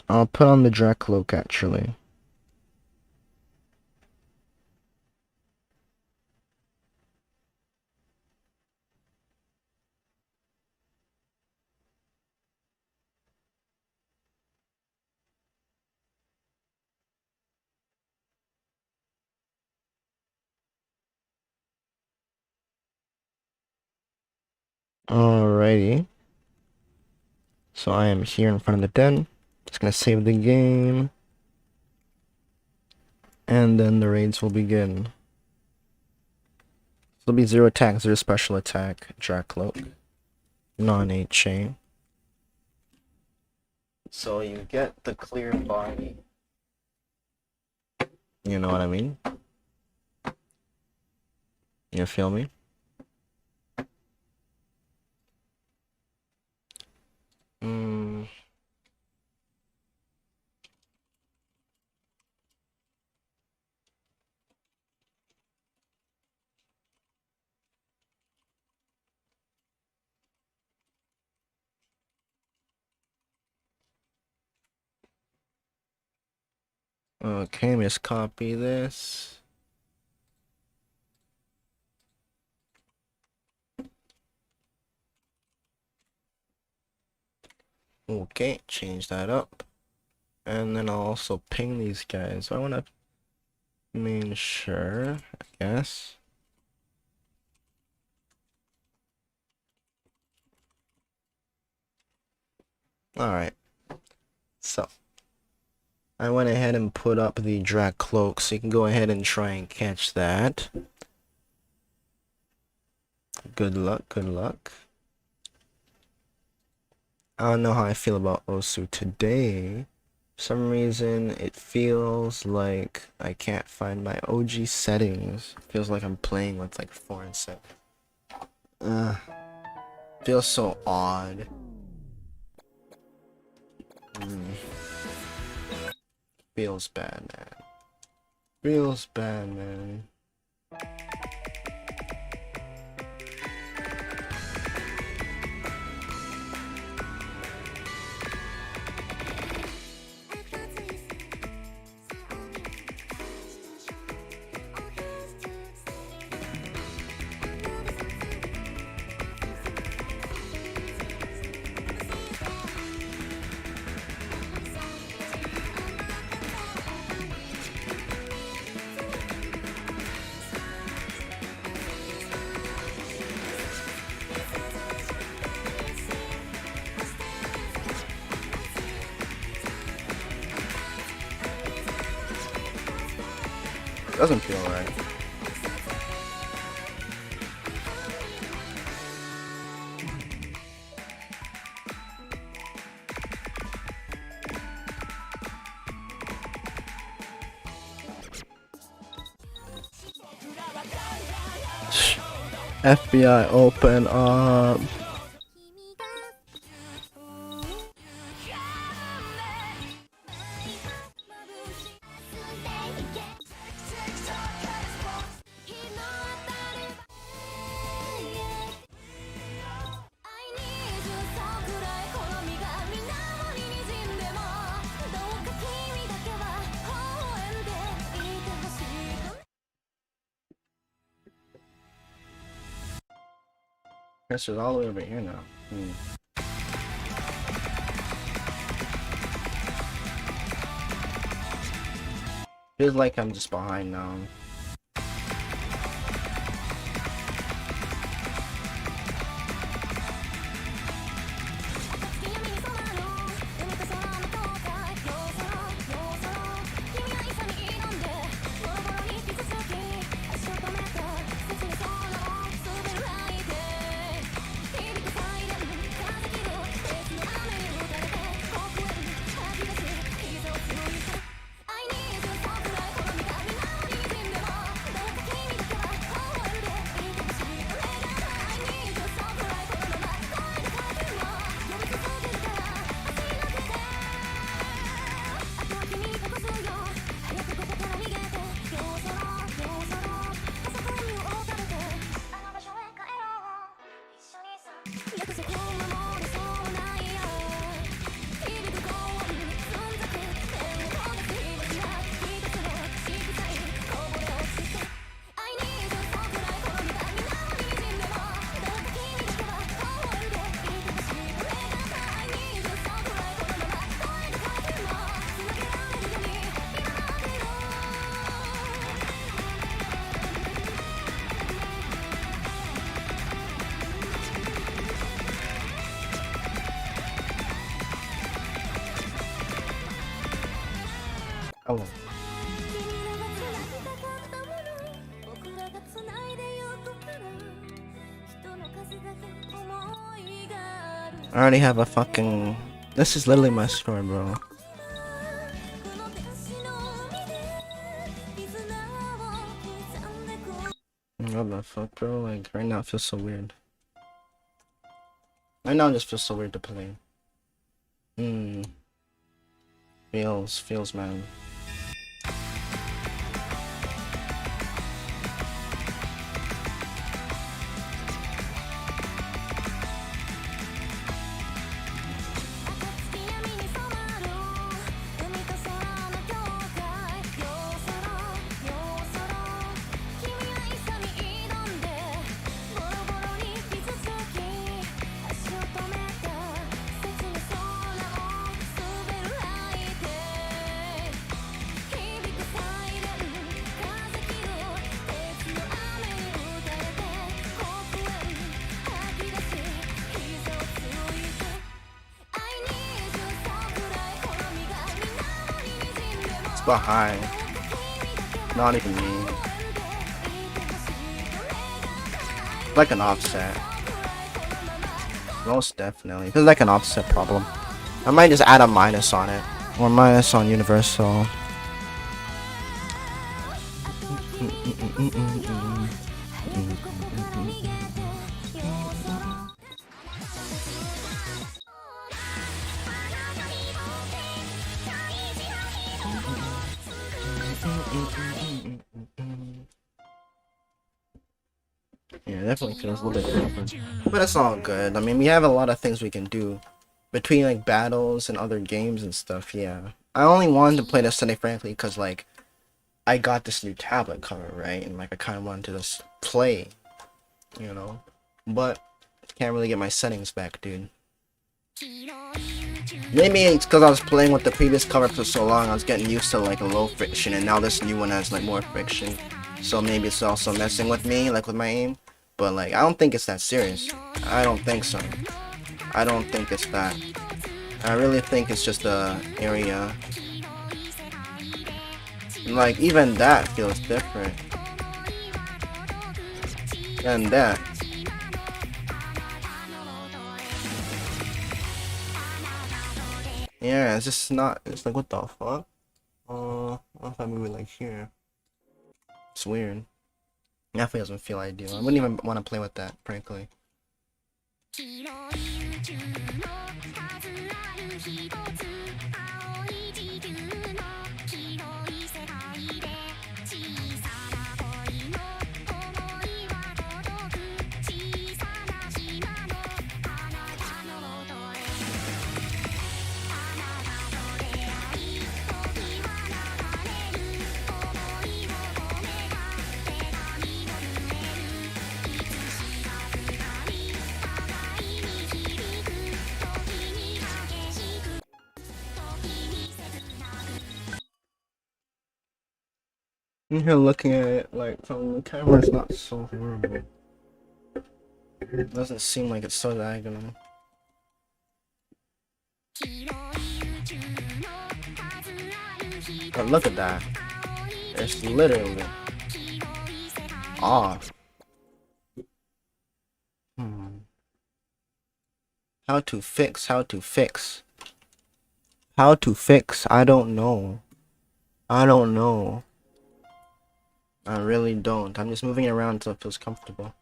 I'll put on the Dracloak, actually. Alrighty. So I am here in front of the den. Just gonna save the game. And then the raids will begin. There'll be 0 attack, 0 special attack, Dracloak. Non-NHA. So you get the clear body. You know what I mean? You feel me? Okay, let me just copy this. Okay, change that up. And then I'll also ping these guys. So I want to make sure, I guess. Alright. So, I went ahead and put up the Dracloak, so you can go ahead and try and catch that. Good luck, good luck. I don't know how I feel about Osu today. For some reason, it feels like I can't find my OG settings. It feels like I'm playing with like foreign settings. Feels so odd. Feels bad, man. Feels bad, man. Doesn't feel right. FBI, open up. Pressure's all the way over here now. Feels like I'm just behind now. Oh. I already have a fucking... This is literally my store, bro. What the fuck, bro? Like, right now it feels so weird. Right now it just feels so weird to play. Feels, man. Behind. Not even me. Like an offset. Most definitely. Feels like an offset problem. I might just add a minus on it. Or minus on universal. Yeah, definitely feels a little bit different. But it's all good. I mean, we have a lot of things we can do. Between, like, battles and other games and stuff, yeah. I only wanted to play this today, frankly, because, like, I got this new tablet cover, right? And, like, I kind of wanted to just play, you know? But, can't really get my settings back, dude. Maybe it's because I was playing with the previous cover for so long, I was getting used to, like, a low friction, and now this new one has, like, more friction. So maybe it's also messing with me, like, with my aim. But, like, I don't think it's that serious. I don't think so. I don't think it's that. I really think it's just the area. Like, even that feels different. And that. Yeah, it's just not, it's like, what the fuck? What if I move it like here? It's weird. Definitely doesn't feel ideal. I wouldn't even want to play with that, frankly. I'm here looking at it like from the camera, it's not so horrible. It doesn't seem like it's so diagonal. But look at that. It's literally off. How to fix? How to fix? How to fix? I don't know. I don't know. I really don't. I'm just moving it around until it feels comfortable.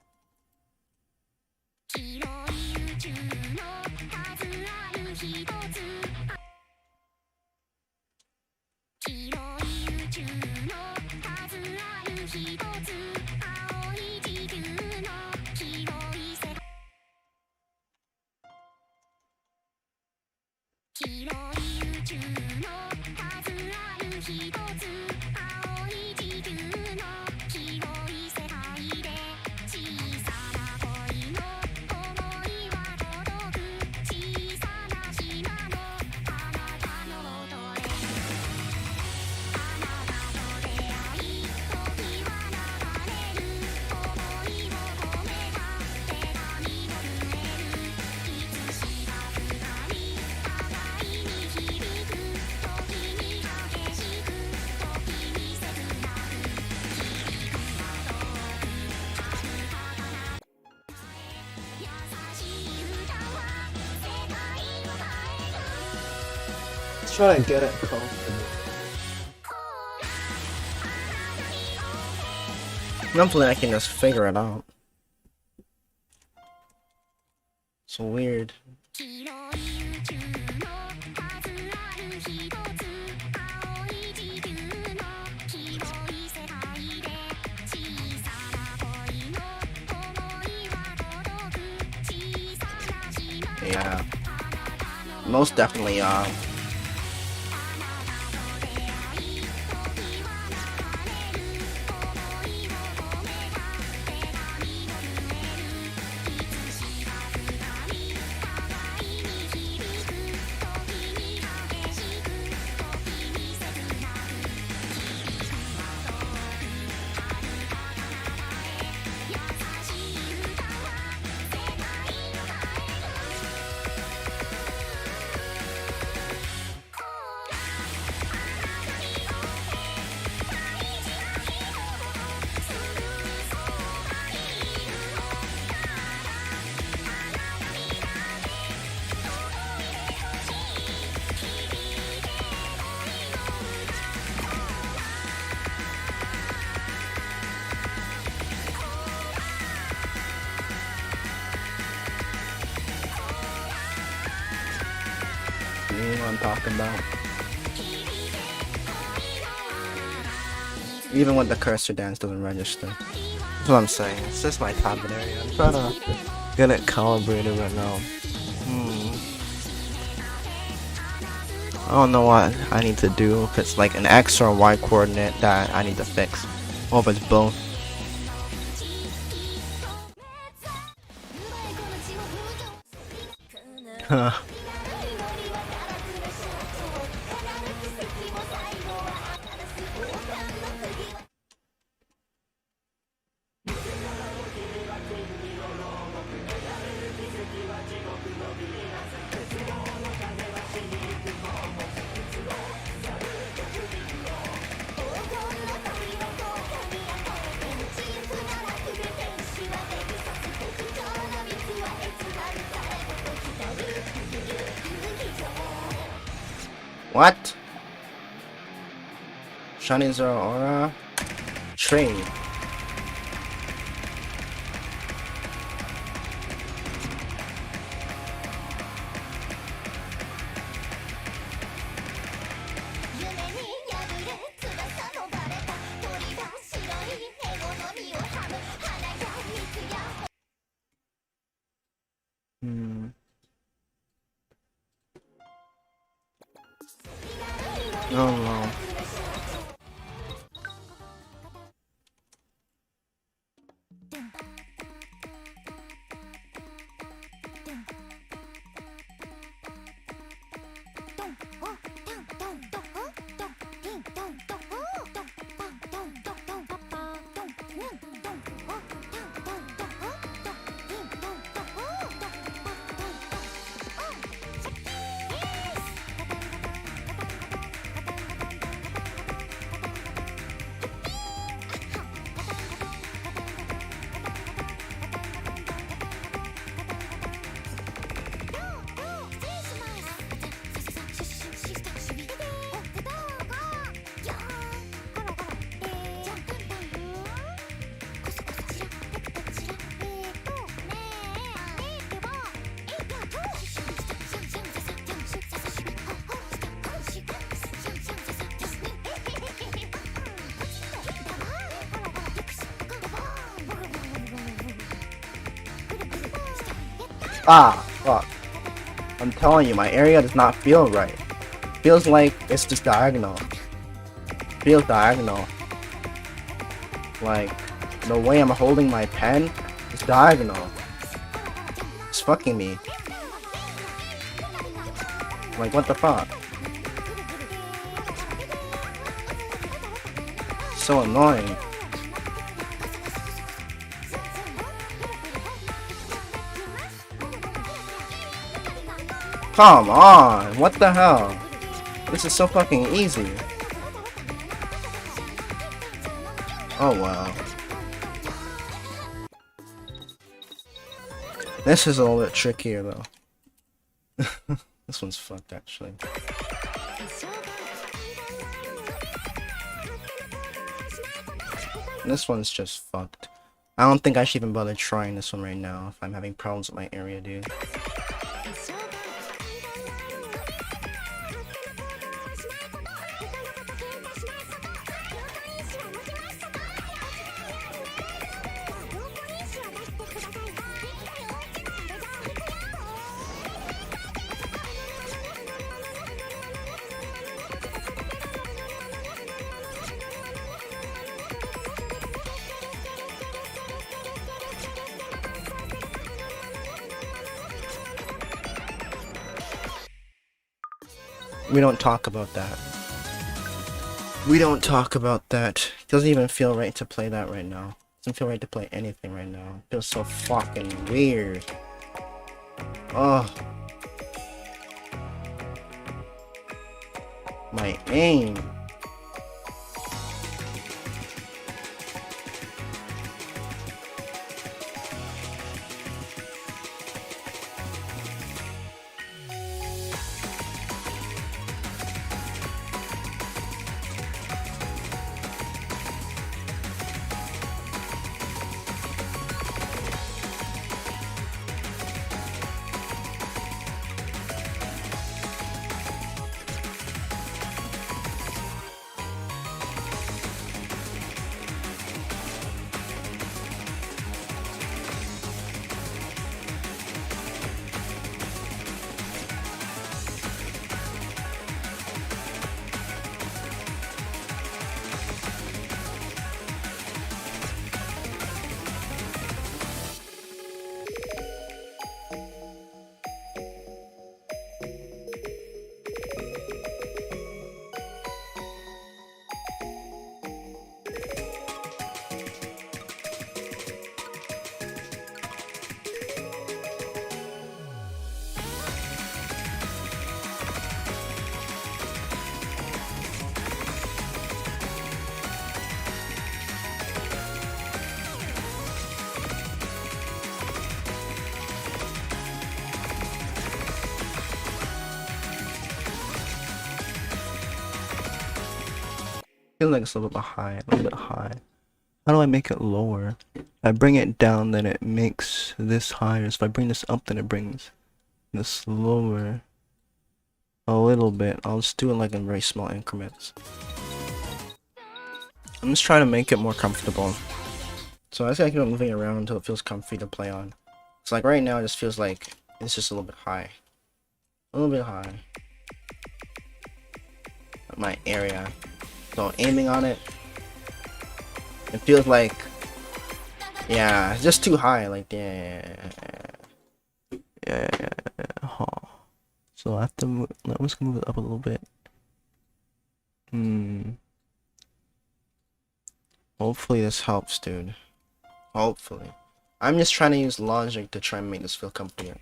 Try to get it comfortable. Hopefully I can just figure it out. It's weird. Yeah. Most definitely, you know what I'm talking about. Even with the cursor dance doesn't register. That's what I'm saying. It's just my tablet area. I'm trying to get it calibrated right now. I don't know what I need to do. If it's like an X or a Y coordinate that I need to fix. Or if it's both. Huh. What? Shining Zero Aura? Trade. Oh no. Ah, fuck. I'm telling you, my area does not feel right. Feels like it's just diagonal. Feels diagonal. Like, the way I'm holding my pen is diagonal. It's fucking me. Like, what the fuck? So annoying. Come on, what the hell? This is so fucking easy. Oh wow. This is a little bit trickier though. This one's fucked actually. This one's just fucked. I don't think I should even bother trying this one right now if I'm having problems with my area, dude. We don't talk about that. We don't talk about that. It doesn't even feel right to play that right now. It doesn't feel right to play anything right now. It feels so fucking weird. Oh. My aim. Feels like it's a little bit high, a little bit high. How do I make it lower? If I bring it down, then it makes this higher. So if I bring this up, then it brings this lower a little bit. I'll just do it like in very small increments. I'm just trying to make it more comfortable. So I just gotta keep on moving around until it feels comfy to play on. So like right now, it just feels like it's just a little bit high. A little bit high. My area. So aiming on it, it feels like, yeah, it's just too high. Like yeah. Huh. So I have to move. I'm just gonna move it up a little bit. Hopefully this helps, dude. Hopefully. I'm just trying to use logic to try and make this feel comfier.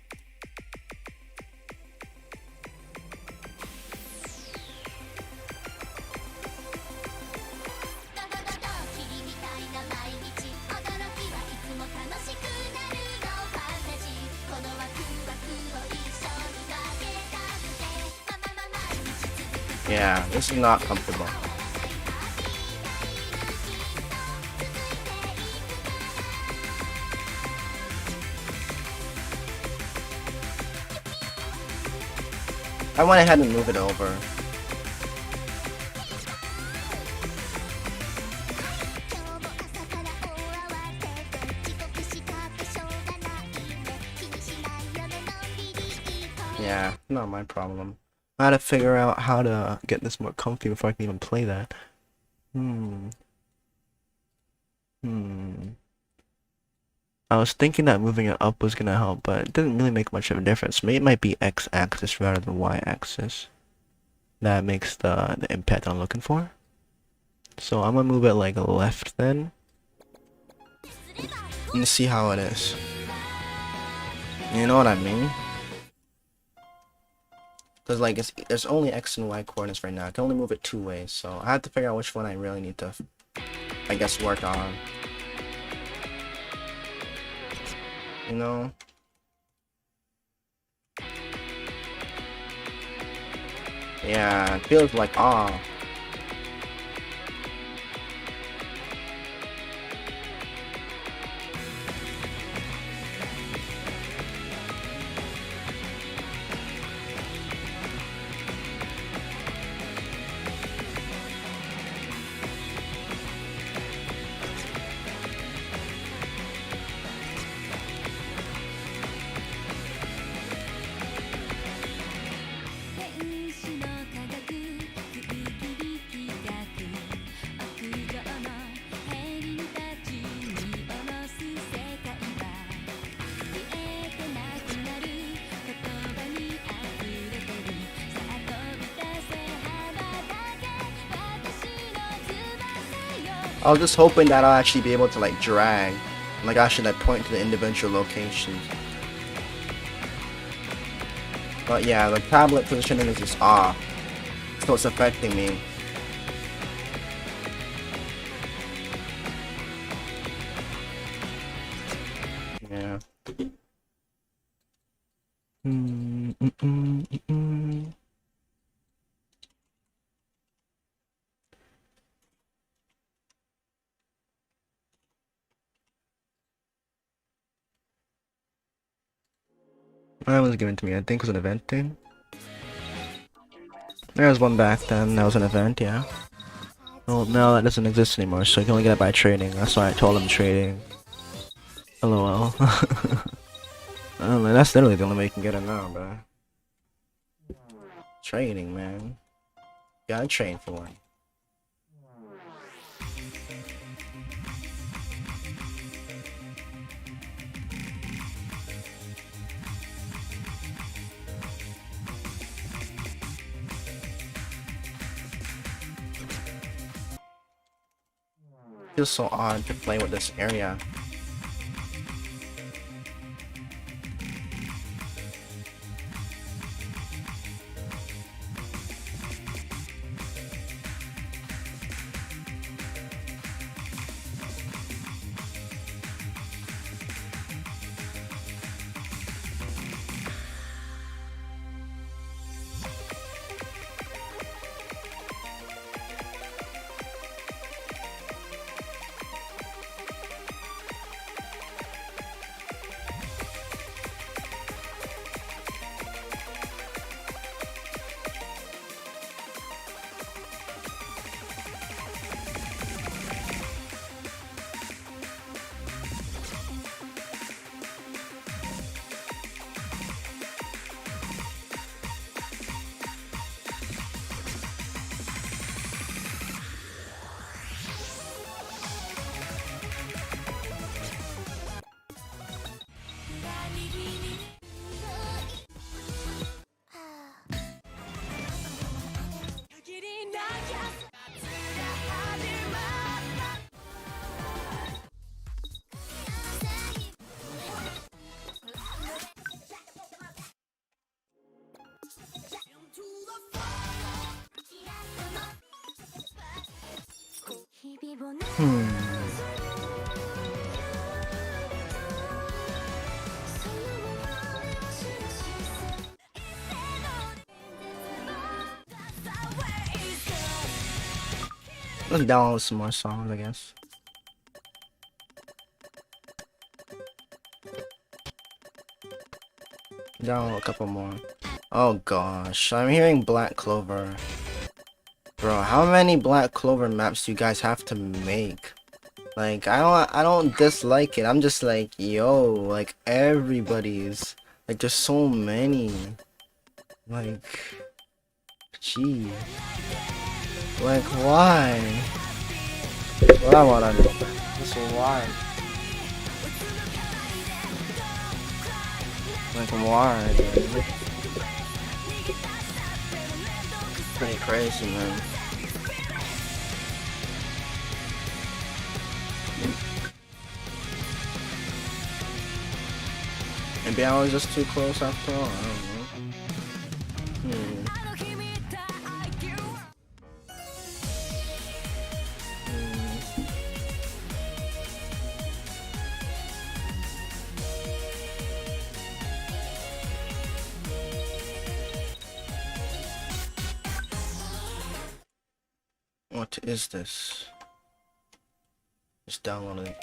Yeah, this is not comfortable. I went ahead and moved it over. Yeah, not my problem. I had to figure out how to get this more comfy before I can even play that. Hmm. I was thinking that moving it up was gonna help, but it didn't really make much of a difference. Maybe it might be X-axis rather than Y-axis. That makes the impact I'm looking for. So I'm gonna move it like left then. And see how it is. You know what I mean? Cause like there's only X and Y coordinates right now. I can only move it 2 ways, so I have to figure out which one I really need to, I guess, work on. You know? Yeah, it feels like I was just hoping that I'll actually be able to like drag. Like I should like point to the individual locations. But yeah, the tablet positioning is just off. So it's affecting me. Yeah. That was given to me. I think it was an event thing. There was one back then. That was an event, yeah. Well, no, that doesn't exist anymore, so you can only get it by trading. That's why I told him trading. LOL. That's literally the only way you can get it now, bro. Trading, man. Gotta train for one. Feels so odd to play with this area. Let's download some more songs, I guess. Download a couple more. Oh gosh, I'm hearing Black Clover. Bro, how many Black Clover maps do you guys have to make? Like, I don't dislike it. I'm just like, yo, like everybody's like there's so many. Like, gee. Like, why? What I wanna know. Just why? Like, why? Dude? Pretty crazy, man. Maybe I was just too close after all. I don't know. What is this? Just download it.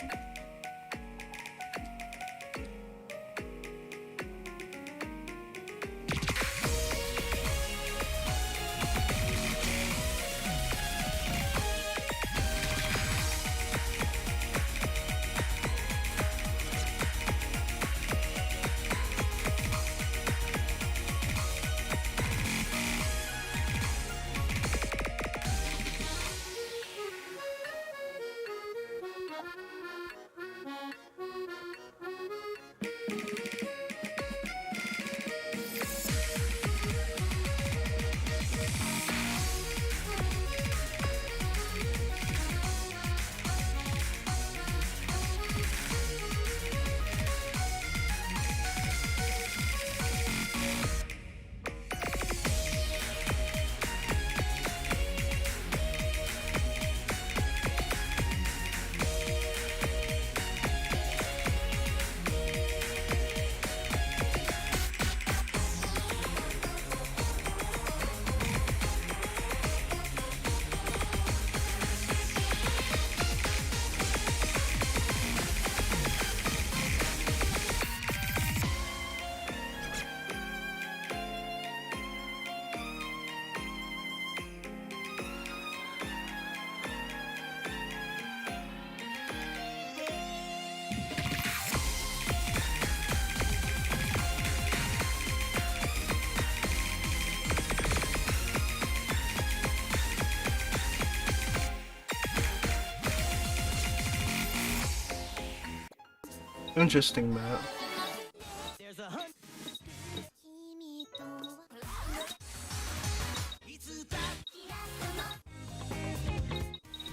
Interesting map.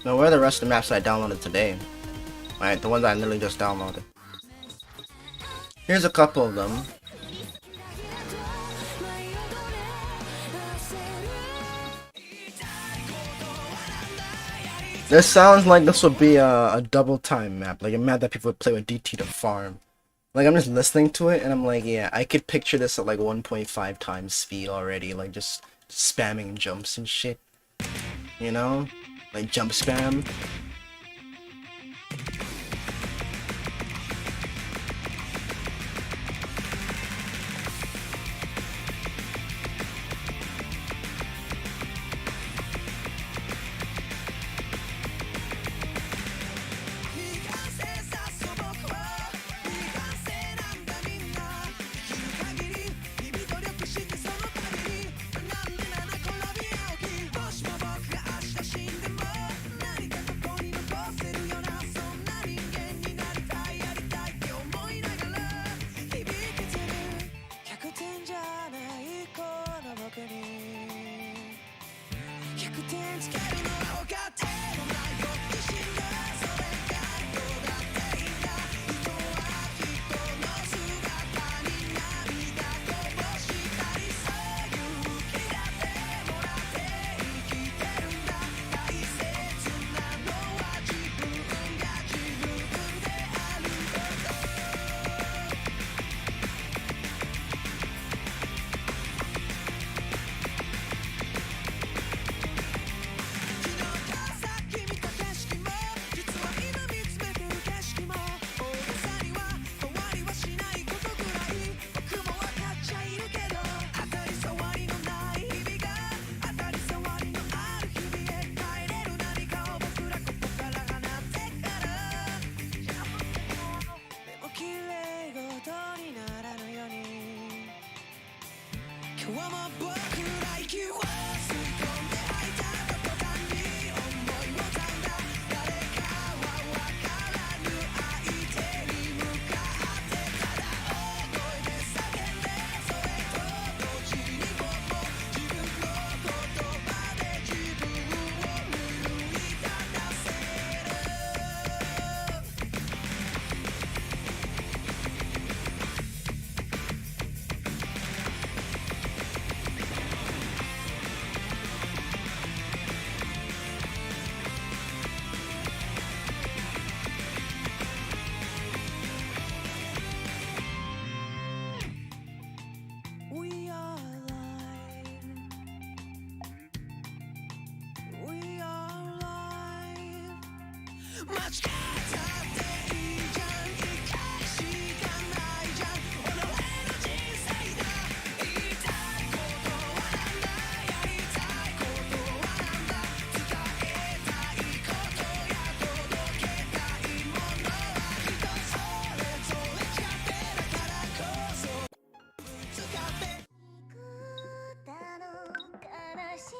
Now where are the rest of the maps I downloaded today? Alright, the ones I literally just downloaded. Here's a couple of them. This sounds like this would be a double time map, like a map that people would play with DT to farm. Like, I'm just listening to it and I'm like, yeah, I could picture this at like 1.5 times speed already, like just spamming jumps and shit. You know? Like jump spam. 今日も僕ら息を吸い込んで吐いたどこかに思いもたんだ誰かはわからぬ相手に向かってただ大声で叫んでそれと同時に僕も自分の言葉で自分を奮い立たせるWe are alive. We are alive. 間違ったっていいじゃん一回しかないじゃん己の人生だ言いたいことはなんだやりたいことはなんだ伝えたいことや届けたいものは人それぞれじゃってだからこそ使って幾多の悲しい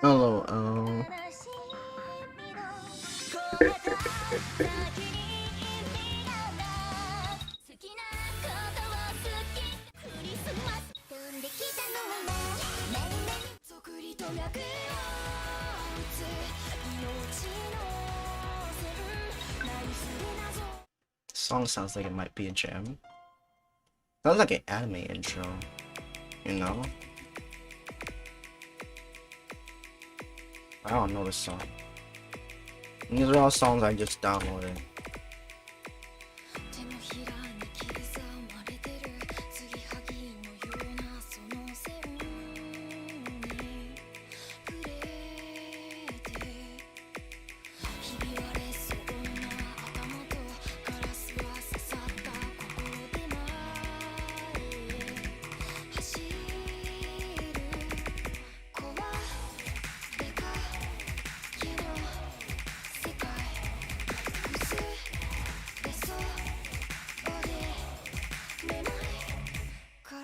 Hello, 作りと脈を打つ命の線なりすぎなぞ Song sounds like it might be a gem. Sounds like an anime intro, you know? I don't know this song. These are all songs I just downloaded. 手のひらに刻まれてる継ぎはぎのようなその線に触れてひび割れそうな頭とガラスは刺さった心で前へ走る怖でかけの世界崩れそうでめまいから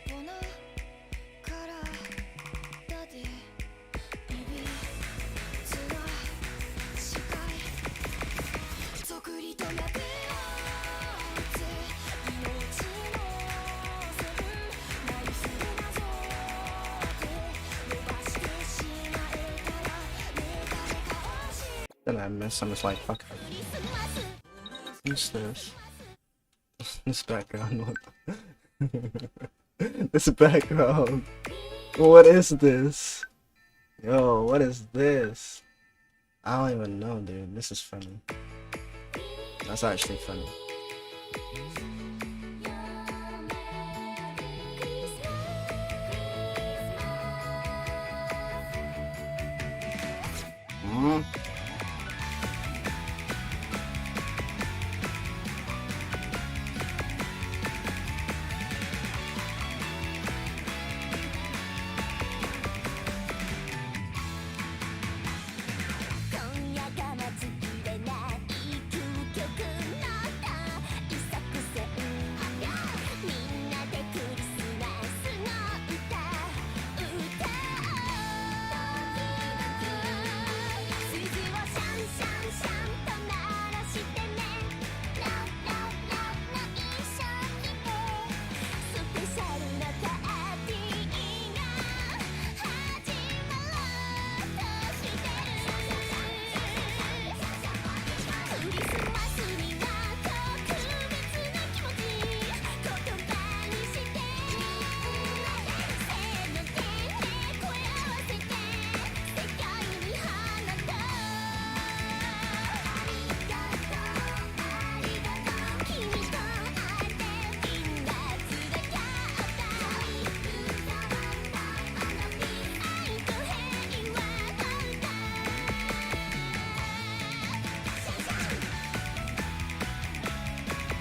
ぼな体でいびつな視界作りと脈を打つ命の線なりすぎなぞって伸ばしてしまえたらね誰かを知 Then I miss, I'm just like, fuck. りすます What's this? This background, what? This background. What is this? Yo, what is this? I don't even know, dude. This is funny. That's actually funny. Mm.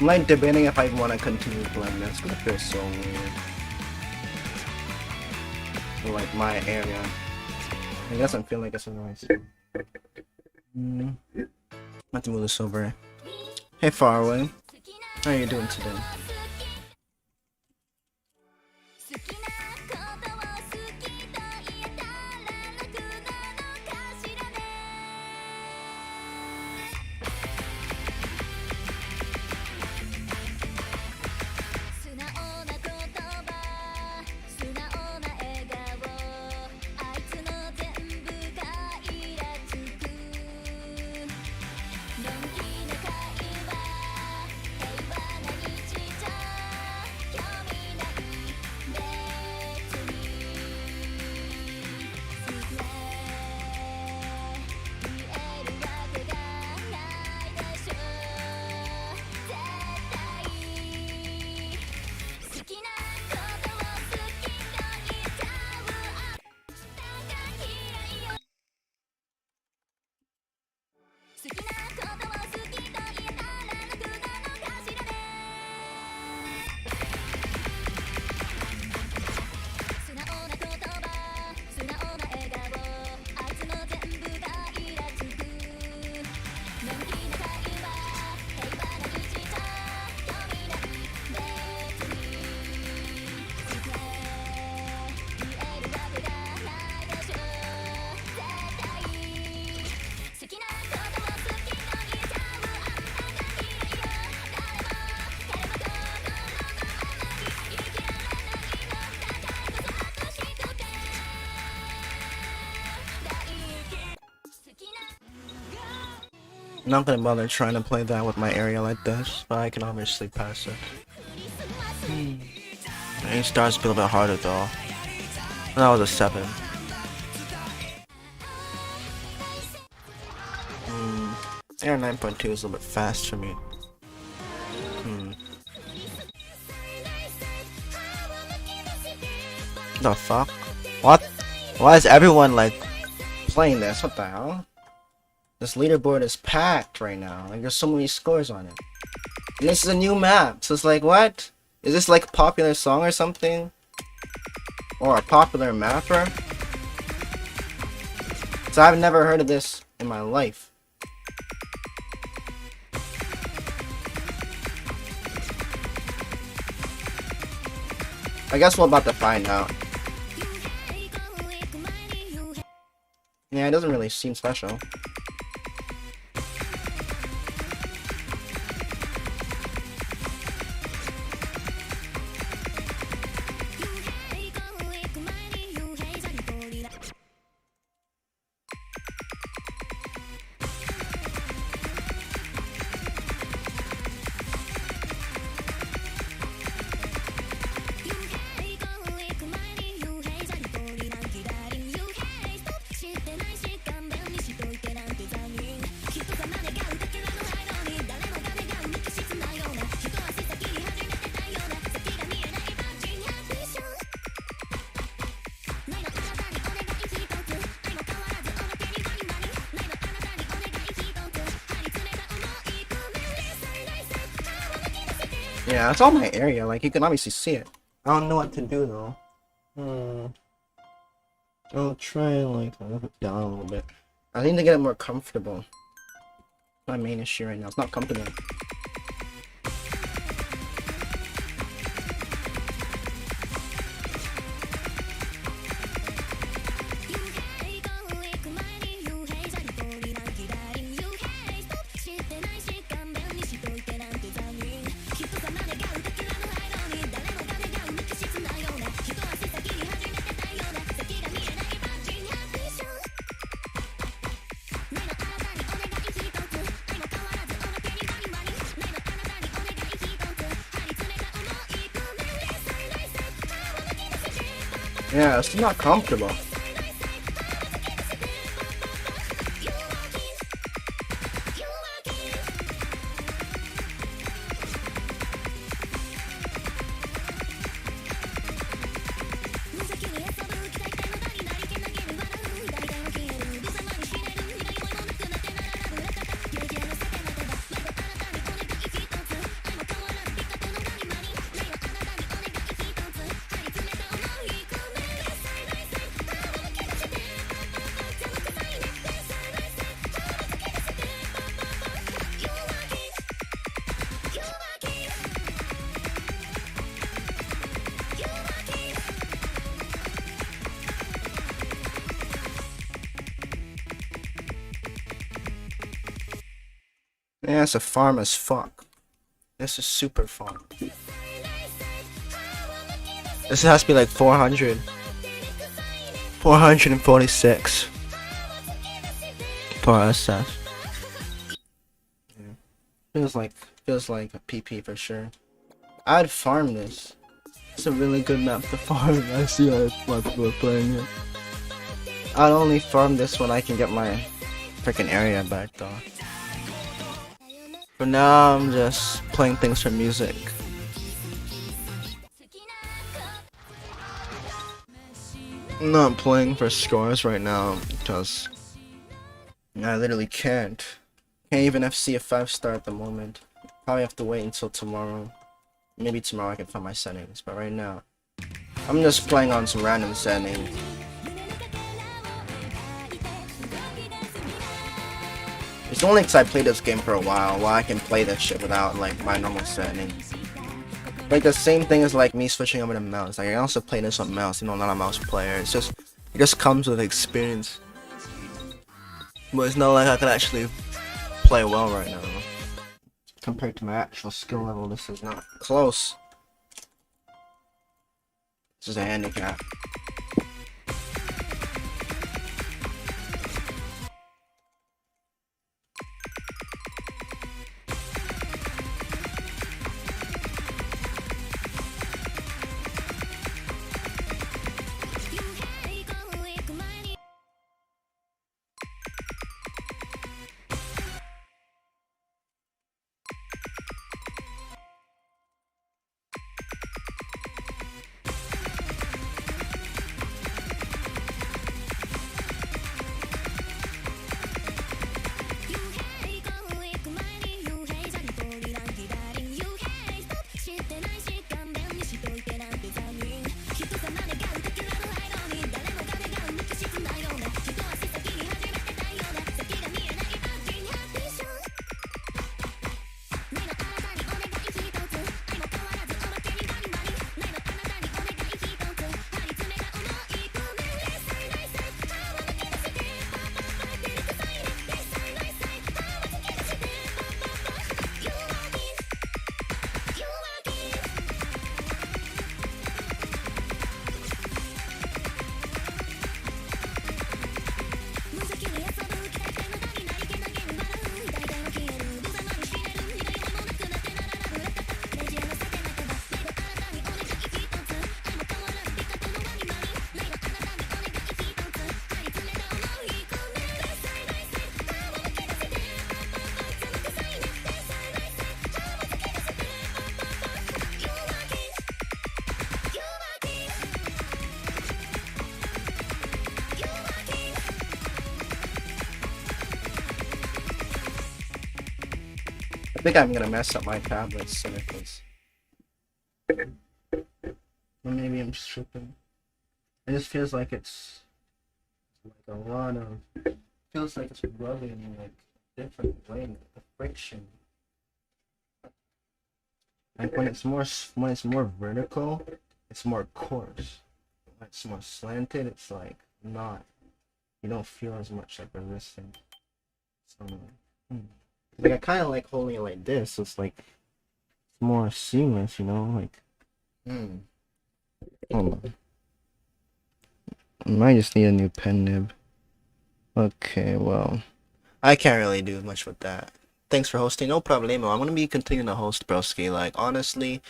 I'm like debating if I want to continue playing this because it feels so weird. For, like my area. It doesn't feel like it's a nice. I have to move this over. Hey Faraway. How are you doing today? 好きなことを好きと言えたら楽なのかしらね素直な言葉素直な笑顔あいつの全部がイラつくのんきな会話平和な日常 I'm not gonna bother trying to play that with my area like this, but I can obviously pass it. A star's a little bit harder though. That was a 7. Air 9.2 is a little bit fast for me. The fuck? What? Why is everyone like playing this? What the hell? This leaderboard is packed right now. Like there's so many scores on it. And this is a new map, so it's like what? Is this like a popular song or something? Or a popular mapper? So I've never heard of this in my life. I guess we're about to find out. Yeah, it doesn't really seem special. Yeah, it's all my area, like you can obviously see it. I don't know what to do though. I'll try and like move it down a little bit. I need to get it more comfortable. My main issue right now, it's not comfortable. Yeah, it's not comfortable. Yeah, it's a farm as fuck. This is super farm. This has to be like 400. 446 for SF. Yeah. Feels like a PP for sure. I'd farm this. It's a really good map to farm. I see a lot of people are playing it. I'd only farm this when I can get my freaking area back though. For now, I'm just playing things for music. I'm not playing for scores right now because I literally can't. Can't even FC a 5-star at the moment. Probably have to wait until tomorrow. Maybe tomorrow I can find my settings, but right now I'm just playing on some random settings. It's only because I played this game for a while I can play this shit without like my normal settings. Like the same thing as like me switching over to mouse. Like I can also play this on mouse, I'm not a mouse player. It just comes with experience. But it's not like I can actually play well right now. Compared to my actual skill level, this is not close. This is a handicap. I think I'm gonna mess up my tablet soon because or maybe I'm just tripping. It just feels like it's like a lot of feels like it's rubbing in like different way, like the friction. Like when it's more vertical, it's more coarse. When it's more slanted, it's like not. You don't feel as much like resistance. So, like I kind of like holding it like this. So it's like more seamless, you know. Like, hold on. I might just need a new pen nib. Okay, well, I can't really do much with that. Thanks for hosting. No problemo. I'm gonna be continuing to host, broski. Like honestly,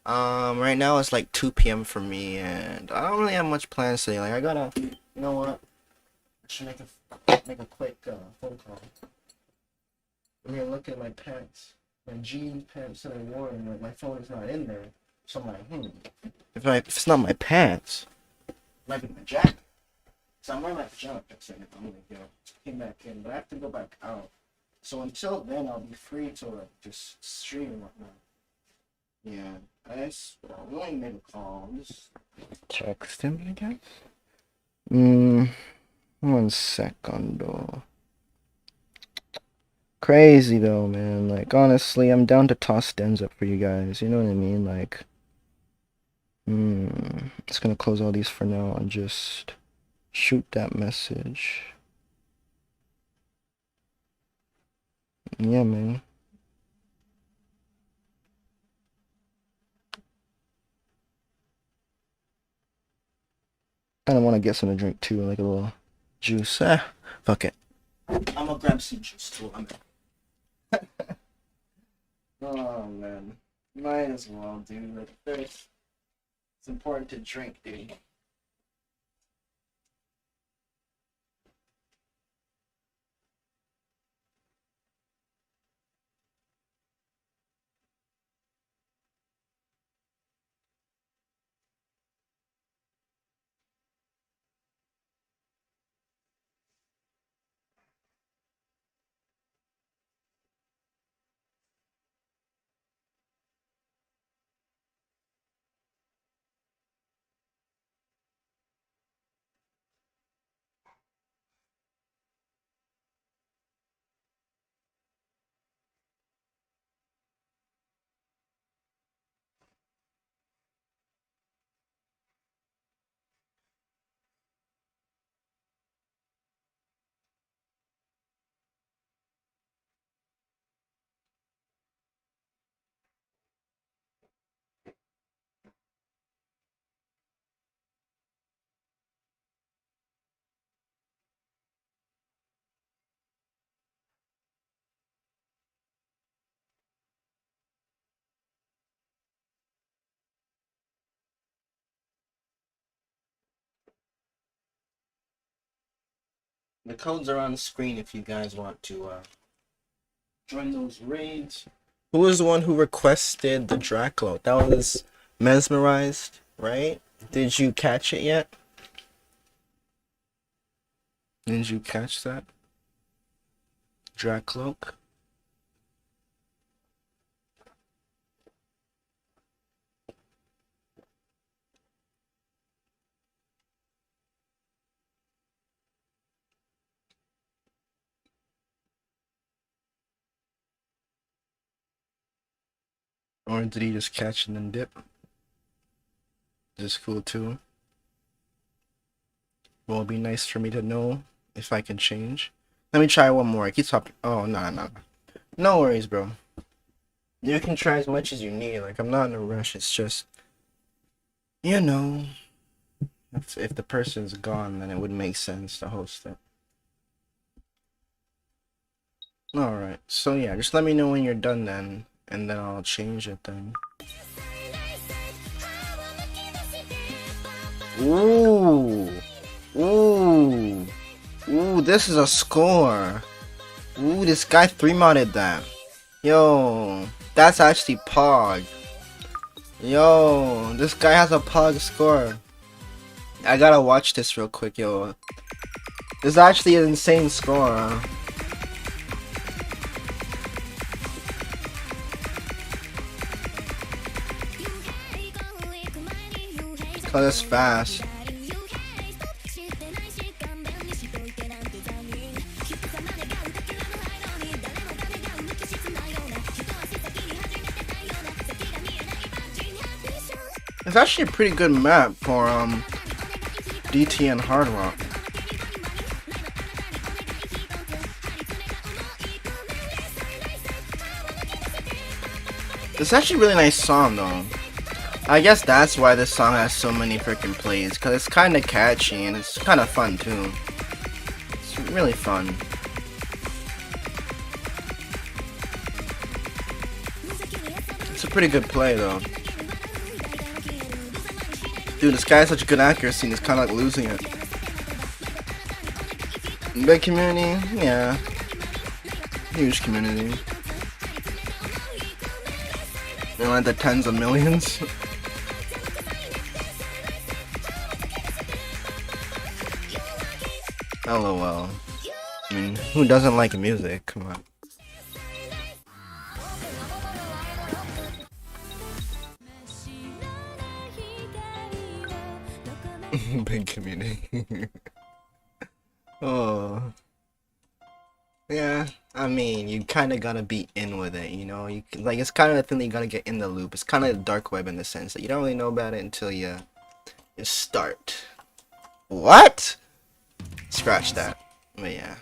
right now it's like 2 p.m. for me, and I don't really have much plans today. Like I gotta, you know what? I should make a quick phone call. I'm gonna look at my pants, my jeans pants that I wore, and like my phone is not in there. So I'm like, if it's not my pants, it might be my jacket. So I'm wearing my pajama pants right now. I'm gonna go came back in, but I have to go back out. So until then, I'll be free to like just stream and whatnot. Yeah, we only made a call. I'm just text him, I guess. 1 second though. Crazy though, man. Like honestly, I'm down to toss stems up for you guys. You know what I mean? Like, just gonna close all these for now and just shoot that message. Yeah, man. I don't want to get some to drink too, like a little juice. Fuck it. I'm gonna grab some juice too. Oh man, might as well, dude. Like, it's important to drink, dude. The codes are on the screen if you guys want to join those raids. Who was the one who requested the Draclo? That was Mesmerized, right? Did you catch it yet? Did you catch that? Dracloak? Or did he just catch and then dip? Just cool too. Well, it'd be nice for me to know if I can change. Let me try one more. I keep talking. Oh, no. No worries, bro. You can try as much as you need. Like, I'm not in a rush. It's just, you know, if the person's gone, then it would make sense to host it. Alright, so yeah, just let me know when you're done then, and then I'll change it then. Ooh! Ooh! Ooh, this is a score! Ooh, this guy 3-modded that. Yo, that's actually Pog. Yo, this guy has a Pog score. I gotta watch this real quick, yo. This is actually an insane score, huh? Cause it's fast. It's actually a pretty good map for DT and Hard Rock. It's actually a really nice song though. I guess that's why this song has so many freaking plays, cause it's kind of catchy and it's kind of fun too. It's really fun. It's a pretty good play though. Dude, this guy has such good accuracy and he's kind of like losing it. Big community, yeah. Huge community. They're like the tens of millions. LOL. I mean, who doesn't like music? Come on. Big community. Oh. Yeah, I mean, you kind of gotta be in with it, you know? Like, it's kind of the thing that you gotta get in the loop. It's kind of the dark web in the sense that you don't really know about it until you start. What? Scratch that. But yeah.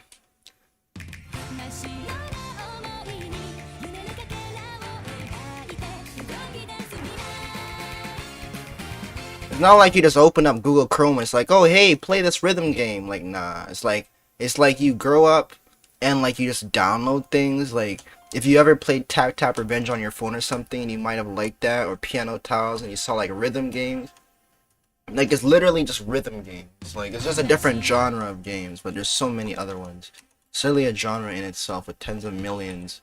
It's not like you just open up Google Chrome and it's like, oh hey, play this rhythm game. Like, nah. It's like you grow up and like you just download things. Like, if you ever played Tap Tap Revenge on your phone or something, you might have liked that, or Piano Tiles, and you saw like rhythm games. Like, it's literally just rhythm games. Like, it's just a different genre of games, but there's so many other ones. It's really a genre in itself with tens of millions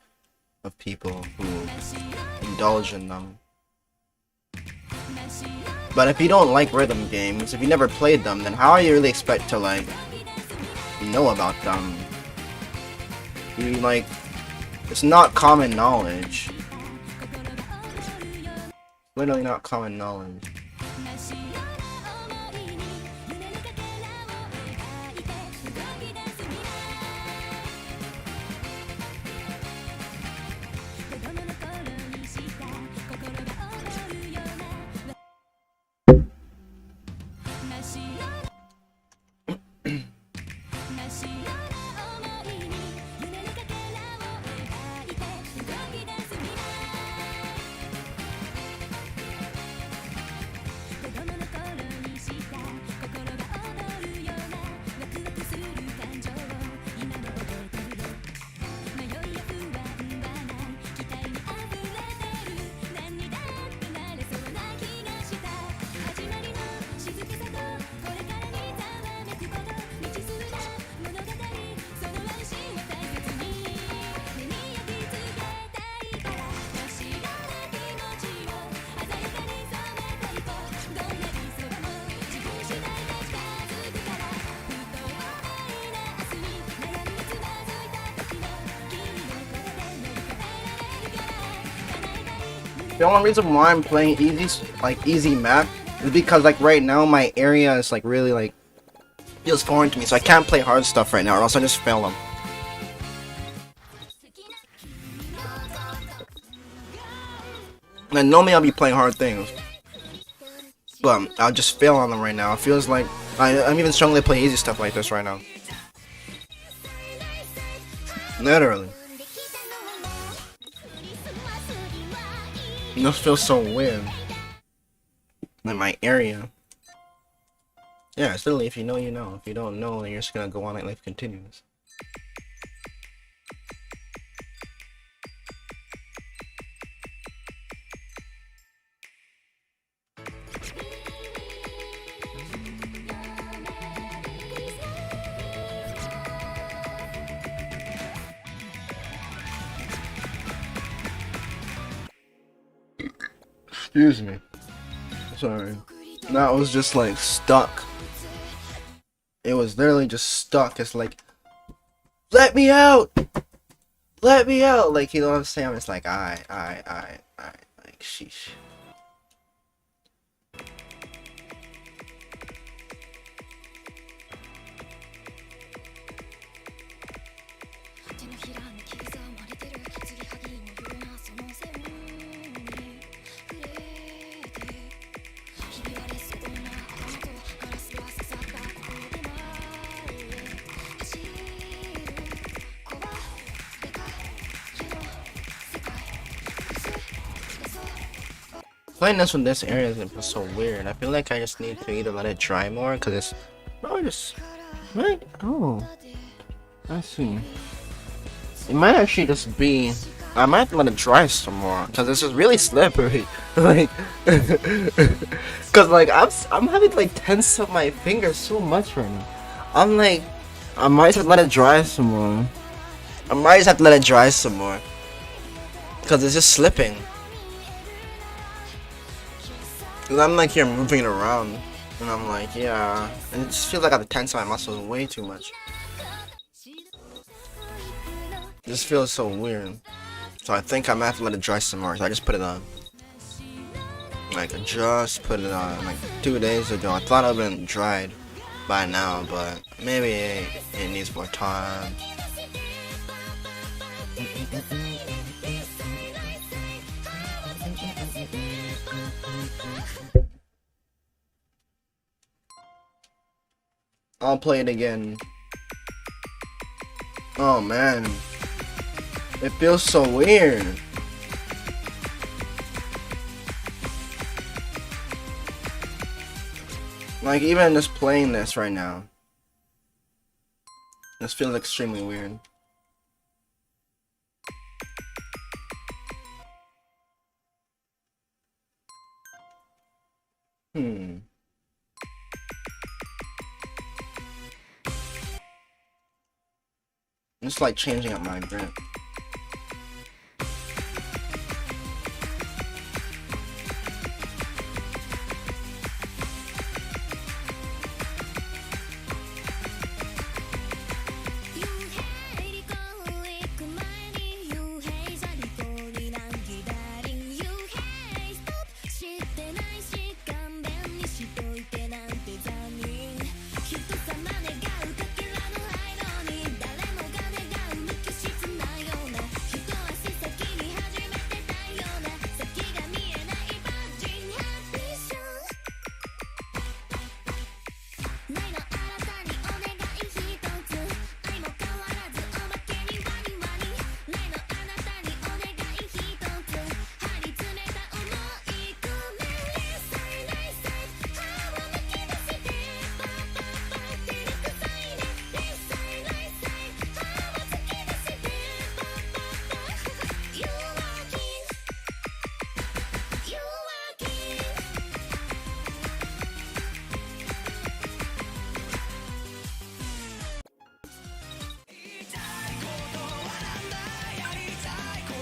of people who indulge in them. But if you don't like rhythm games, if you never played them, then how are you really expect to like know about them? You like, it's not common knowledge. Literally not common knowledge. The only reason why I'm playing easy map is because like right now my area is like really like feels foreign to me, so I can't play hard stuff right now or else I just fail them. And normally I'll be playing hard things, but I'll just fail on them right now. It feels like I'm even struggling to play easy stuff like this right now. Literally. It just feels so weird. In my area. Yeah, it's literally if you know, you know. If you don't know, then you're just gonna go on like life continues. Excuse me. Sorry. That was just like stuck. It was literally just stuck. It's like, let me out! Let me out! Like, you know what I'm saying? It's like, I, like, sheesh. Playing this with this area is so weird. I feel like I just need to either let it dry more, because it's probably just right. Oh, I see. It might actually just be. I might have to let it dry some more, because it's just really slippery. Like, because like I'm having to like tense up my fingers so much right now. I'm like, I might just let it dry some more. I might just have to let it dry some more, because it's just slipping. Cause I'm like here moving it around, and I'm like, yeah, and it just feels like I have to tense my muscles way too much. This feels so weird. So I think I might have to let it dry some more. So I just put it on. Like I just put it on like 2 days ago. I thought it would have been dried by now, but maybe it needs more time. I'll play it again. Oh man, it feels so weird. Like even just playing this right now, this feels extremely weird. It's like changing up my grip.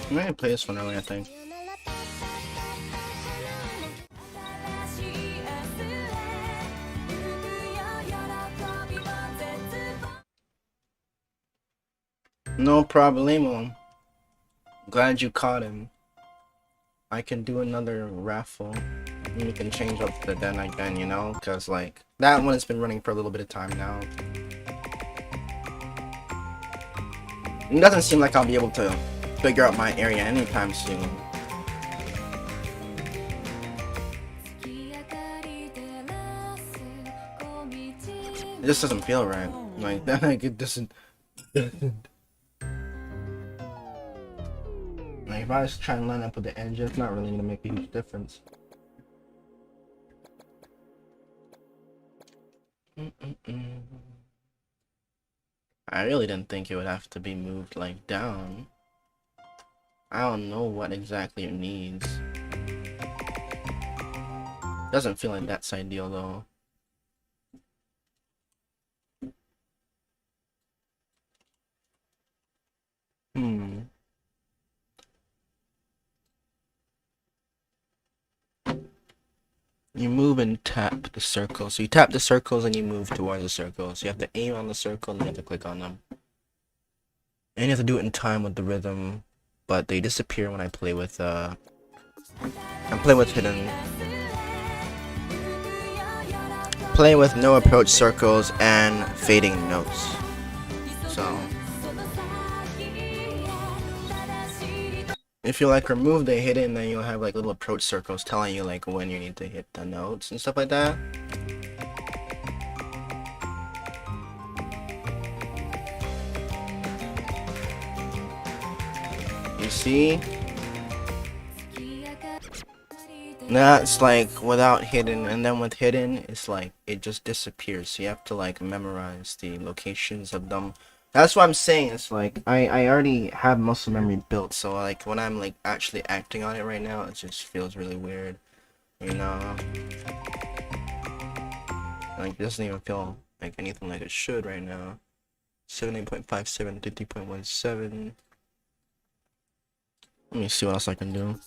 I'm gonna play this one early, I think. No problemo. Glad you caught him. I can do another raffle. And we can change up the den again, you know? Because, like, that one has been running for a little bit of time now. It doesn't seem like I'll be able to figure out my area anytime soon. It just doesn't feel right. Like, like it doesn't. Like, if I just try and line up with the edge, it's not really gonna make a huge difference. I really didn't think it would have to be moved like down. I don't know what exactly it needs. Doesn't feel like that's ideal though. You move and tap the circle. So you tap the circles and you move towards the circle. So you have to aim on the circle and you have to click on them. And you have to do it in time with the rhythm. But they disappear when I play with hidden. Play with no approach circles and fading notes. So if you like remove the hidden, then you'll have like little approach circles telling you like when you need to hit the notes and stuff like that. You see? That's like without hidden, and then with hidden, it's like it just disappears. So you have to like memorize the locations of them. That's what I'm saying. It's like I already have muscle memory built, so like when I'm like actually acting on it right now, it just feels really weird, you know. Like it doesn't even feel like anything like it should right now. 78.57, 50.17. Let me see what else I can do.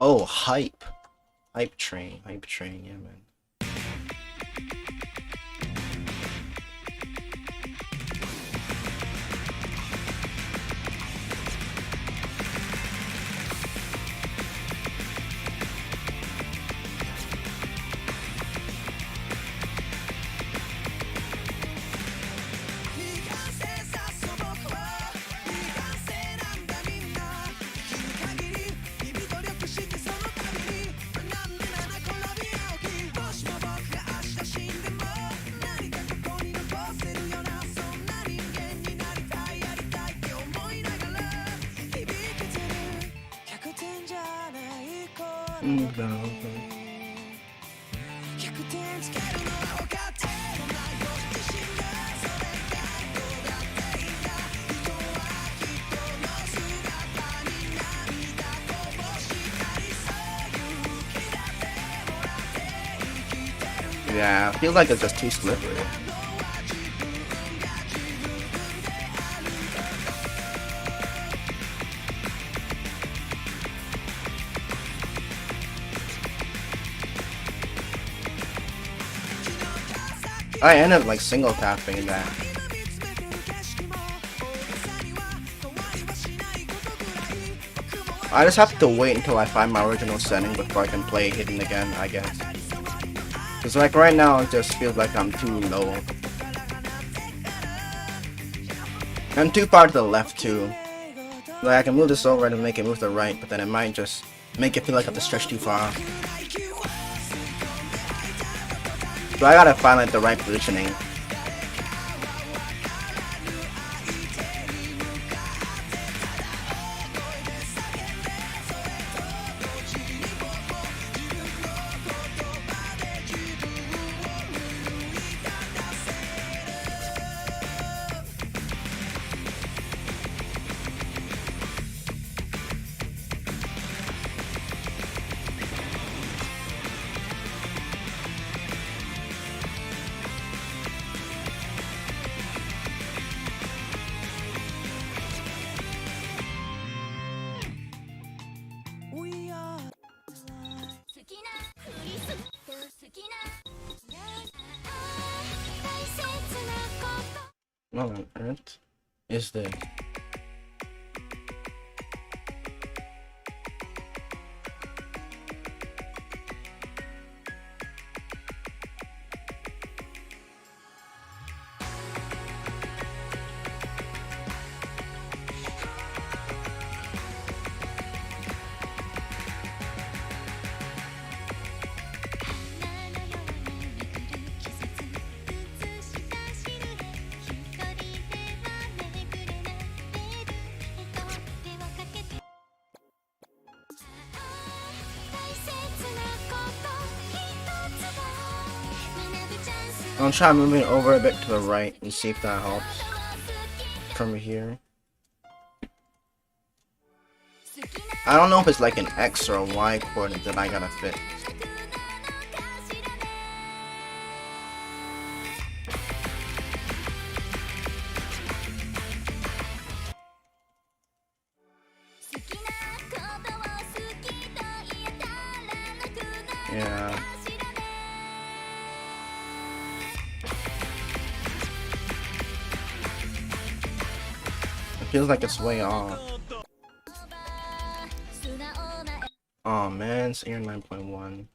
Oh, hype. Hype train, yeah, man. Yeah, I feel like it's just too slippery. I ended up like single tapping that. I just have to wait until I find my original setting before I can play hidden again, I guess. Cause like right now it just feels like I'm too low. I'm too far to the left too. Like I can move this over to make it move to the right, but then it might just make it feel like I have to stretch too far. So I gotta find like the right positioning. What on earth is this? I'll try moving over a bit to the right and see if that helps. From here. I don't know if it's like an X or a Y coordinate that I gotta fix. Yeah. It feels like it's way off. Oh man, it's ear 9.1.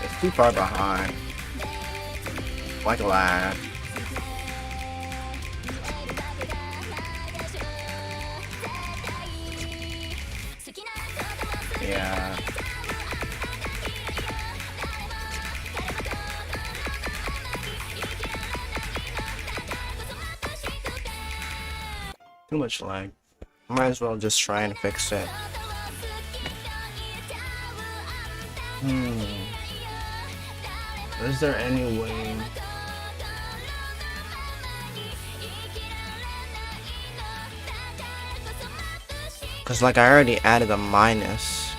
It's too far behind. Like a lag. Yeah. Too much lag. Might as well just try and fix it. Is there any way? Cause like I already added a minus.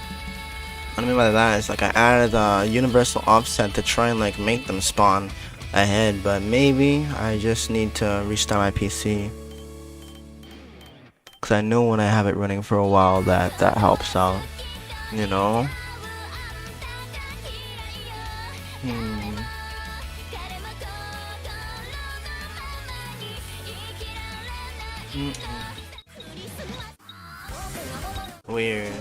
What I mean by that is like I added a universal offset to try and like make them spawn ahead, but maybe I just need to restart my PC. Cause I know when I have it running for a while that helps out, you know? Weird.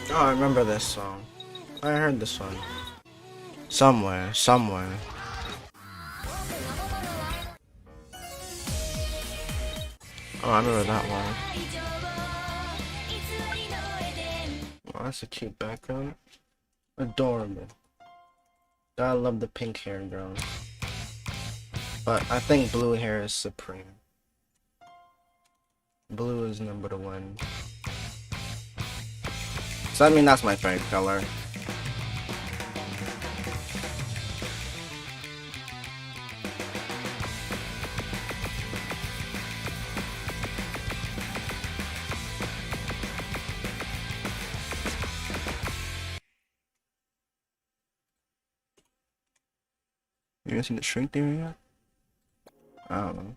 Oh, I remember this song. I heard this one. Somewhere. Oh, I remember that one. Oh, that's a cute background. Adorable. I love the pink hair girl. But I think blue hair is supreme. Blue is number one. So I mean that's my favorite color. You guys see the shrink theory yet? I don't know.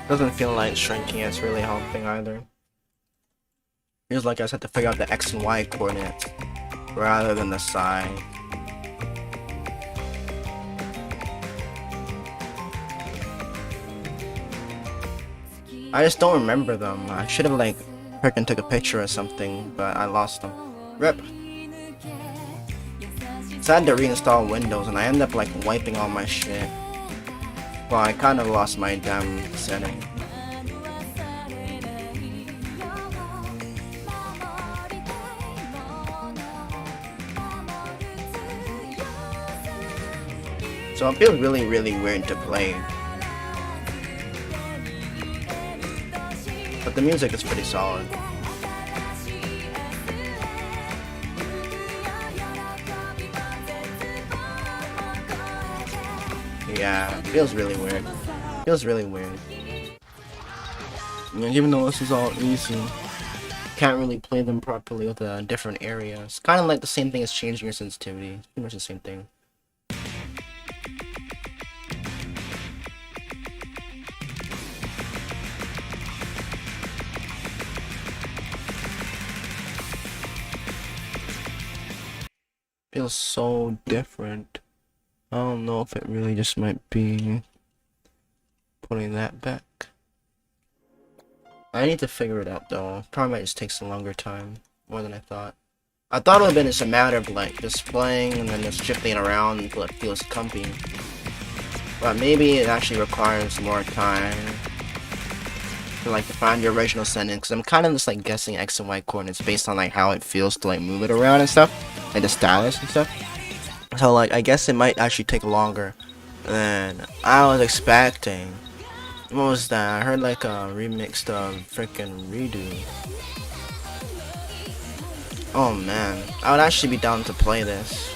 Doesn't feel like shrinking is really helping either. Feels like I just have to figure out the X and Y coordinates rather than the side. I just don't remember them. I should have like freaking took a picture or something, but I lost them. RIP. So I had to reinstall Windows and I ended up like wiping all my shit. Well, I kind of lost my damn setting. So it feels really weird to play. But the music is pretty solid. Yeah, it feels really weird. Feels really weird. And even though this is all easy, can't really play them properly with a different area. It's kind of like the same thing as changing your sensitivity. It's pretty much the same thing. Feels so different. I don't know if it really just might be putting that back. I need to figure it out though. Probably might just take some longer time, more than I thought. I thought it would have been just a matter of like just playing and then just shifting it around until it feels comfy. But maybe it actually requires more time to like to find your original setting, because I'm kind of just like guessing X and Y coordinates based on like how it feels to like move it around and stuff, like the stylus and stuff. So like I guess it might actually take longer than I was expecting. What was that? I heard like a remixed freaking redo. Oh man, I would actually be down to play this.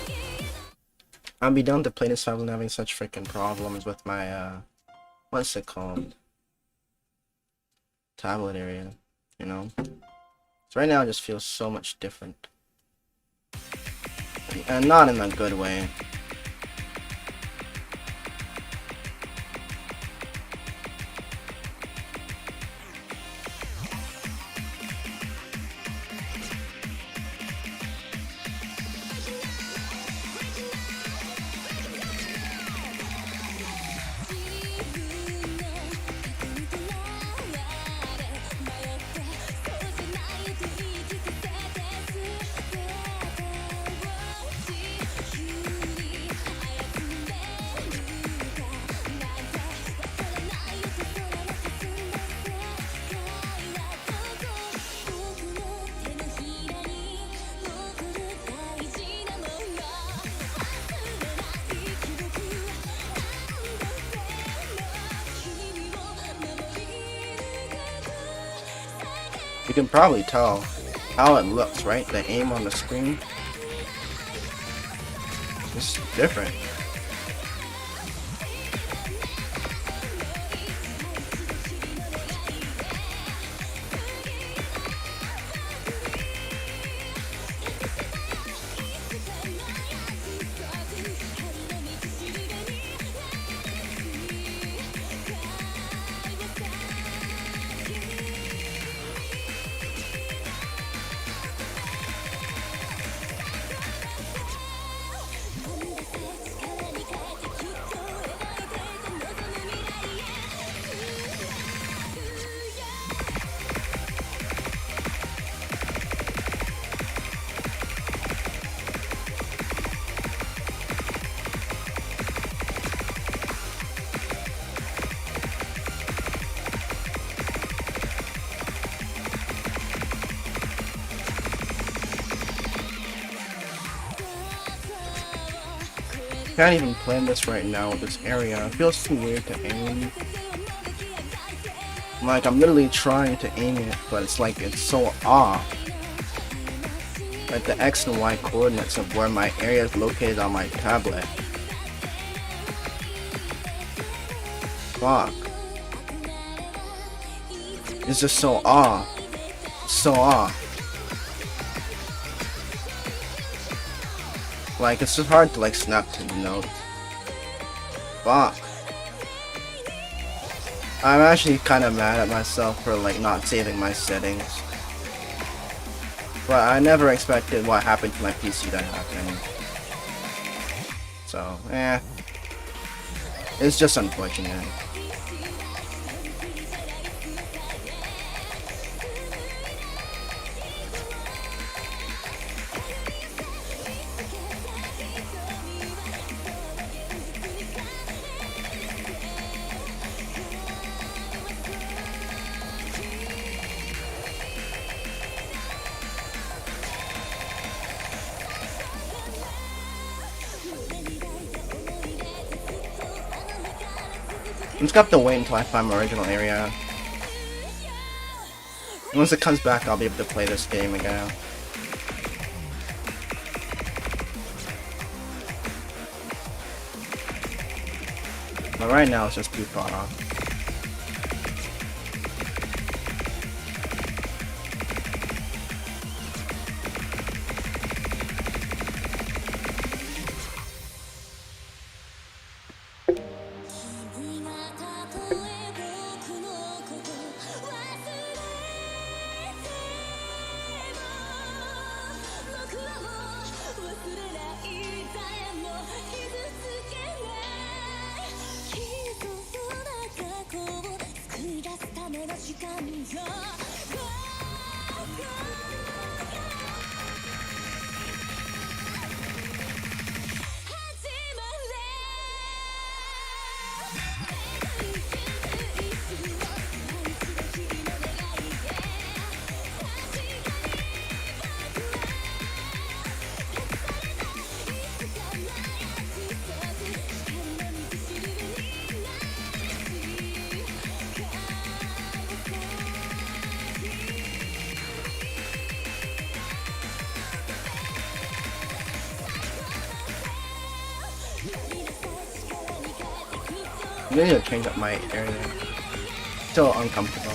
I'd be down to play this if I wasn't having such freaking problems with my what's it called? Tablet area, you know? So right now it just feels so much different. And not in a good way. You can probably tell how it looks, right? The aim on the screen is different. Can't even plan this right now with this area. It feels too weird to aim. Like I'm literally trying to aim it, but it's like it's so off. Like the X and Y coordinates of where my area is located on my tablet. Fuck. It's just so off. So off. Like, it's just hard to, like, snap to the notes. Fuck. I'm actually kind of mad at myself for, like, not saving my settings. But I never expected what happened to my PC to happen. So, it's just unfortunate. I'm just gonna have to wait until I find my original area. Once it comes back, I'll be able to play this game again. But right now, it's just too far off. I need to change up my area. Still uncomfortable.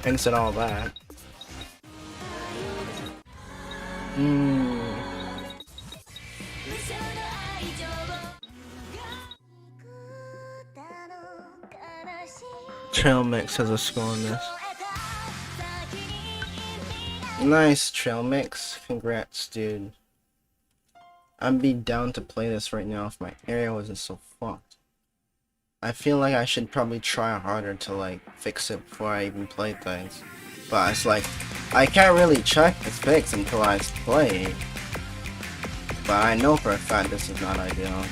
Thanks and all that. Trail Mix has a score on this. Nice, Trail Mix. Congrats, dude. I'd be down to play this right now if my area wasn't so fucked. I feel like I should probably try harder to like fix it before I even play things. But it's like, I can't really check the fix until I play. But I know for a fact this is not ideal.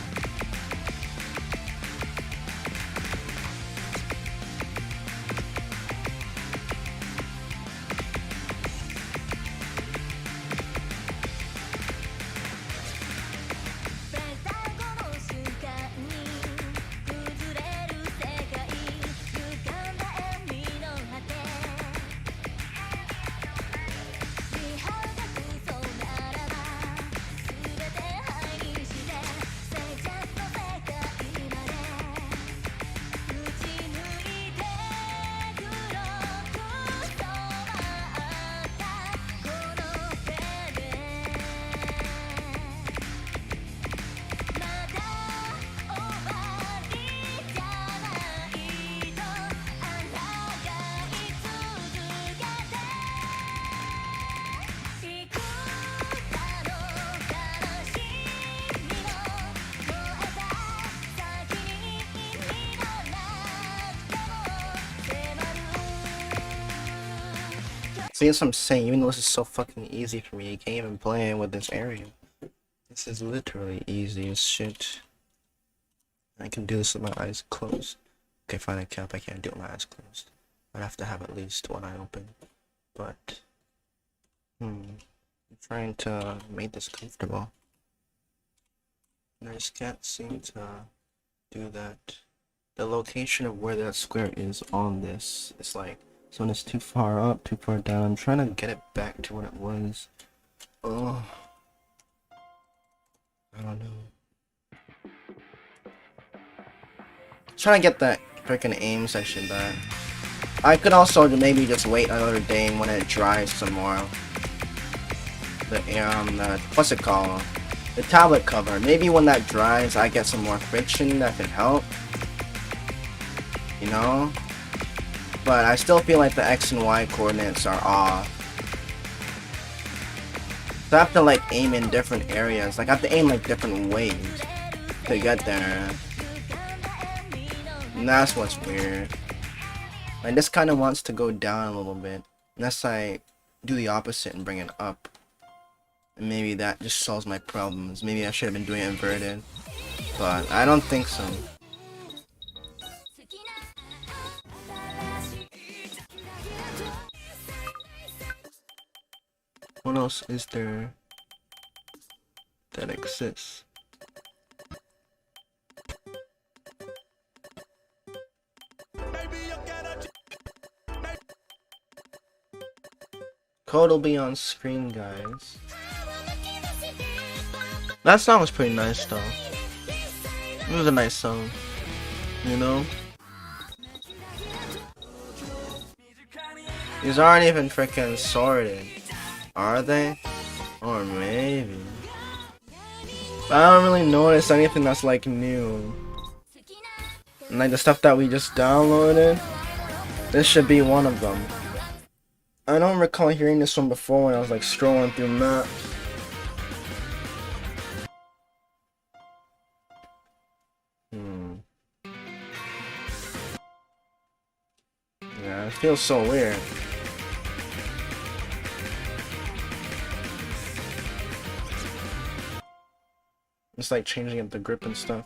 See, that's what I'm saying, even though this is so fucking easy for me, I can't even play with this area. This is literally easy as shit. I can do this with my eyes closed. Okay, fine, I can't do it with my eyes closed. I'd have to have at least one eye open. But, I'm trying to make this comfortable. And I just can't seem to do that. The location of where that square is on this is like, so when it's too far up, too far down, I'm trying to get it back to what it was. Oh, I don't know. Trying to get that freaking aim section back. I could also maybe just wait another day when it dries some more. What's it called? The tablet cover. Maybe when that dries, I get some more friction that can help. You know? But I still feel like the X and Y coordinates are off. So I have to like aim in different areas. Like I have to aim like different ways to get there. And that's what's weird. Like this kind of wants to go down a little bit. Unless I do the opposite and bring it up. And maybe that just solves my problems. Maybe I should have been doing it inverted. But I don't think so. What else is there that exists? Code will be on screen, guys. That song was pretty nice though. It was a nice song, you know? These aren't even freaking sorted. Are they? Or maybe. But I don't really notice anything that's like new. And like the stuff that we just downloaded, this should be one of them. I don't recall hearing this one before when I was like scrolling through maps. Yeah, it feels so weird. It's like changing up the grip and stuff.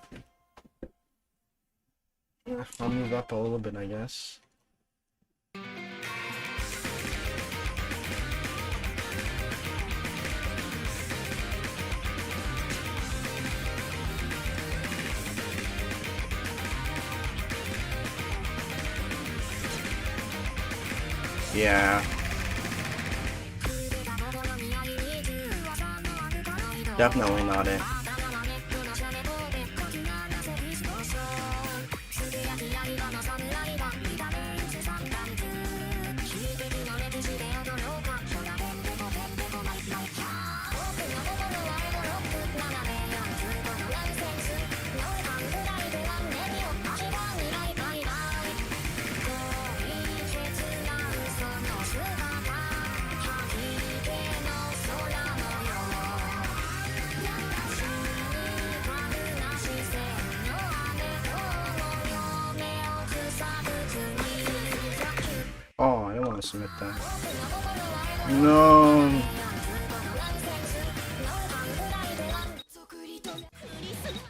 Yeah, I'll move up a little bit, I guess. Yeah. Definitely not it. Oh, I don't want to submit that. No.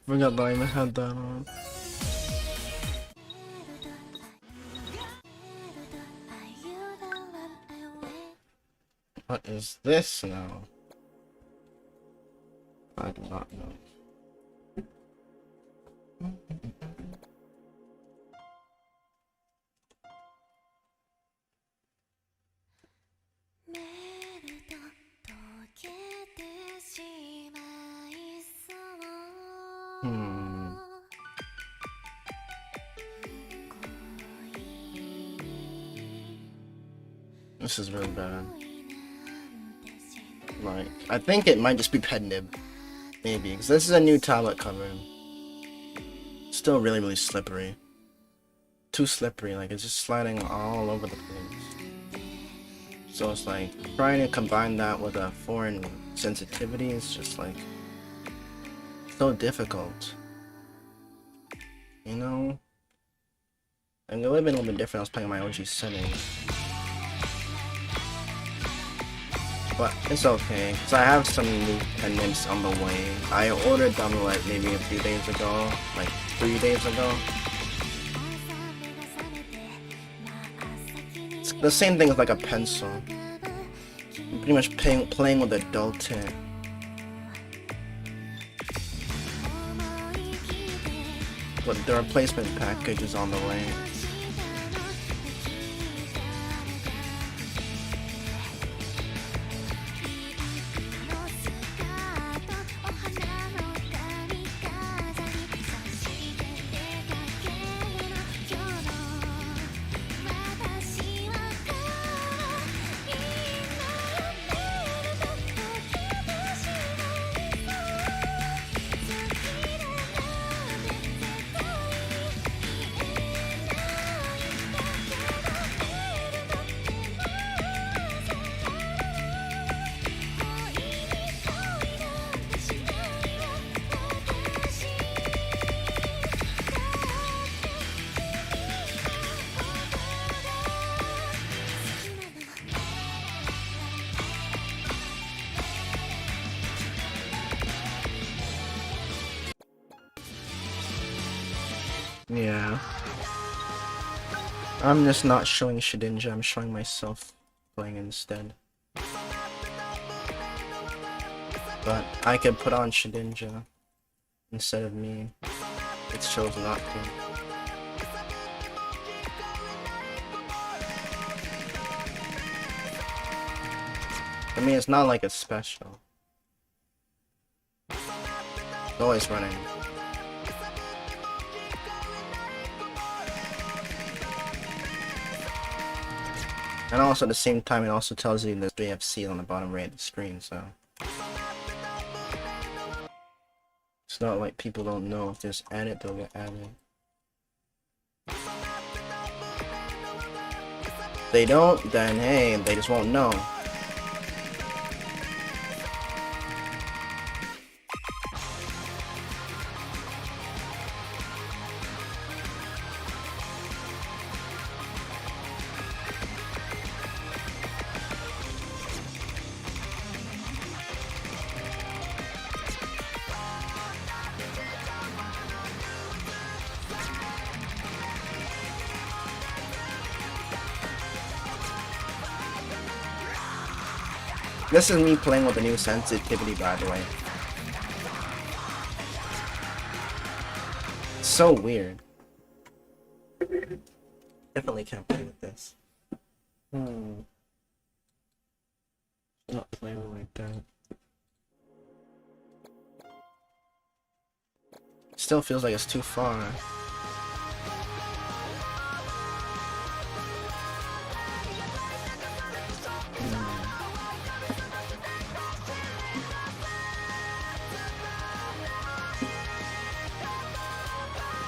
Forgot that I even had that on. What is this now? I do not know. This is really bad. Like, I think it might just be pet nib. Maybe, because this is a new tablet cover. Still really, really slippery. Too slippery, like it's just sliding all over the place. So it's like, trying to combine that with a foreign sensitivity is just like, so difficult. You know? And it would have been a little bit different. I was playing my OG settings. But it's okay, because I have some new pen nibs on the way. I ordered them like maybe a few days ago, like 3 days ago. It's the same thing as like a pencil. I'm pretty much playing with a dull tint. But the replacement package is on the way. Yeah. I'm just not showing Shedinja, I'm showing myself playing instead. But I could put on Shedinja instead of me. It chose not to. I mean, it's not like it's special. It's always running. And also at the same time, it also tells you there's 3 FC on the bottom right of the screen, so it's not like people don't know. If there's added, they'll get added. If they don't, then hey, they just won't know. This is me playing with the new sensitivity, by the way. It's so weird. Definitely can't play with this. Not playing like that. Still feels like it's too far.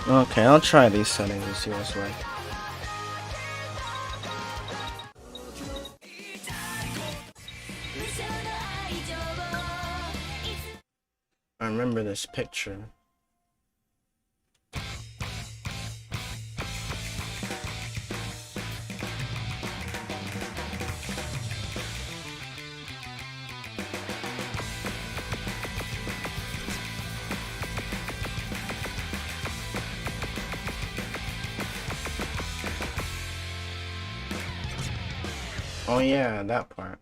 Okay, I'll try these settings and see what's like. I remember this picture. Oh yeah, that part.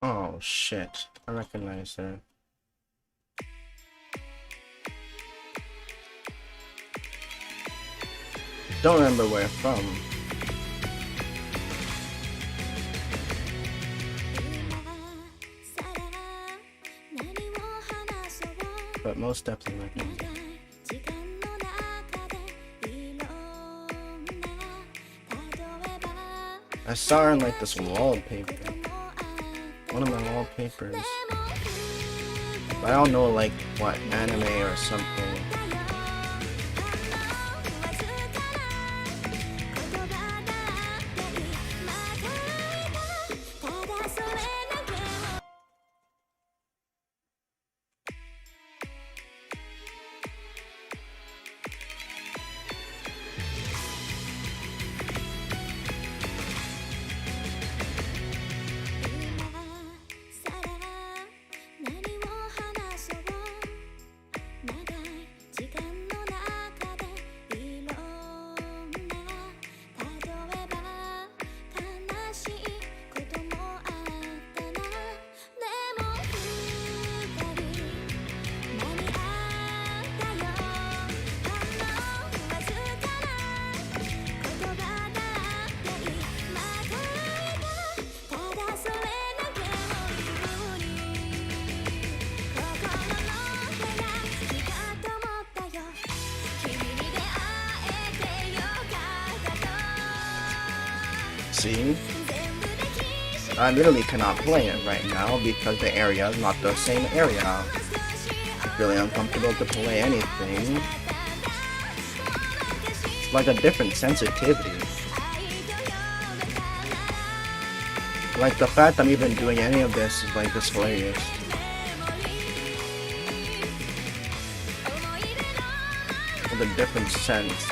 Oh shit, I recognize her. Don't remember where from. But most definitely recognize. I saw her in like this wallpaper. One of my wallpapers. But I don't know like what anime or something. See? I literally cannot play it right now because the area is not the same area. It's really uncomfortable to play anything. It's like a different sensitivity. Like the fact I'm even doing any of this is like just hilarious. With a different sense.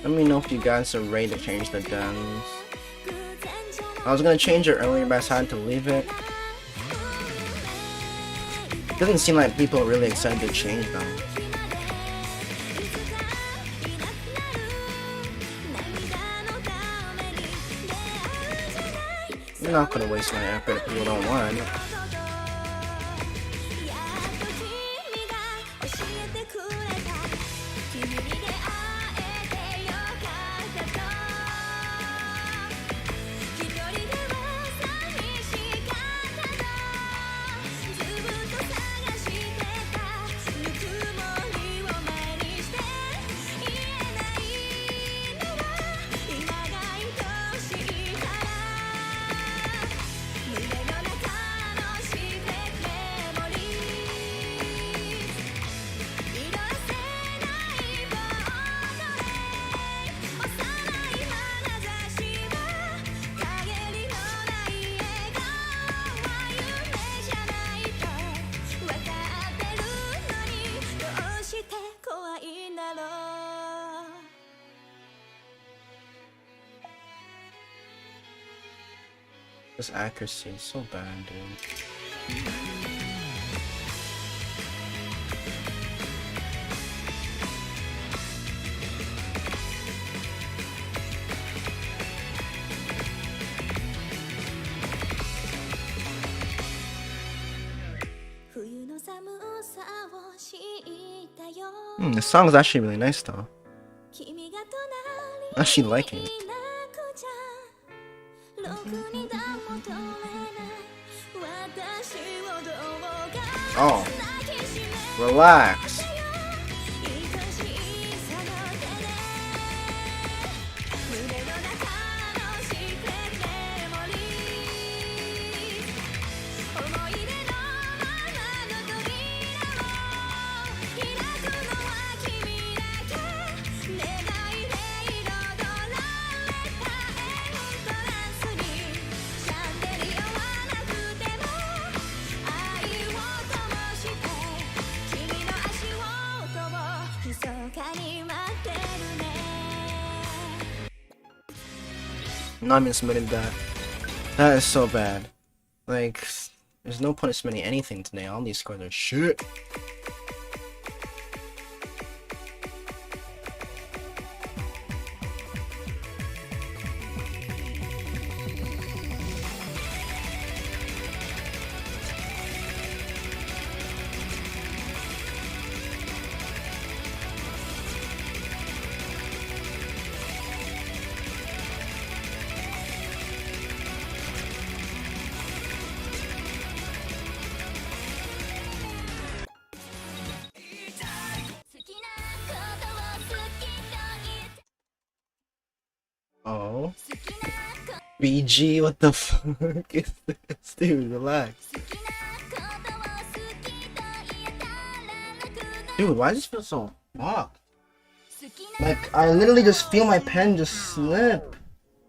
Let me know if you guys are ready to change the dance. I was gonna change it earlier, but I decided to leave it. Doesn't seem like people are really excited to change them. I'm not gonna waste my effort if people don't want it. This accuracy is so bad, dude. The song is actually really nice though. I'm actually liking it. Oh, relax. Not even submitted that. That is so bad. Like, there's no point in submitting anything today. All these scores are shit. Oh. BG, what the fuck is this? Dude, relax. Dude, why does this feel so fucked? Like, I literally just feel my pen just slip.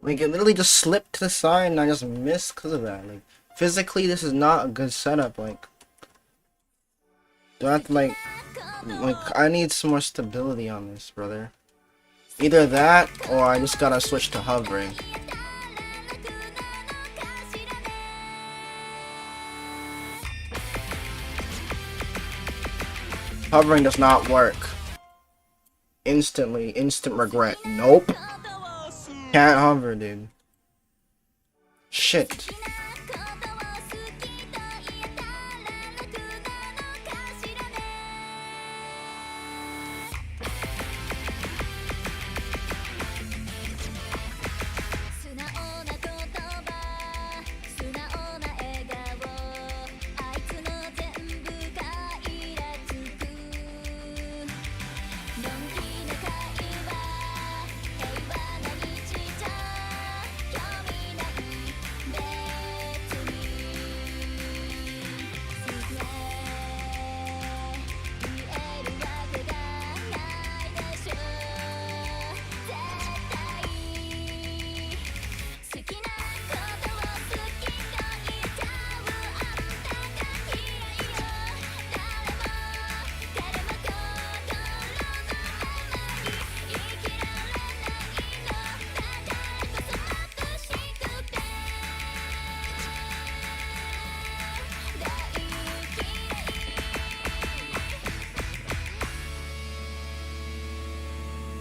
Like, it literally just slipped to the side and I just missed because of that. Like, physically, this is not a good setup. Like, do I have to, like, I need some more stability on this, brother. Either that, or I just gotta switch to hovering. Hovering does not work. instant regret. Nope. Can't hover, dude. Shit.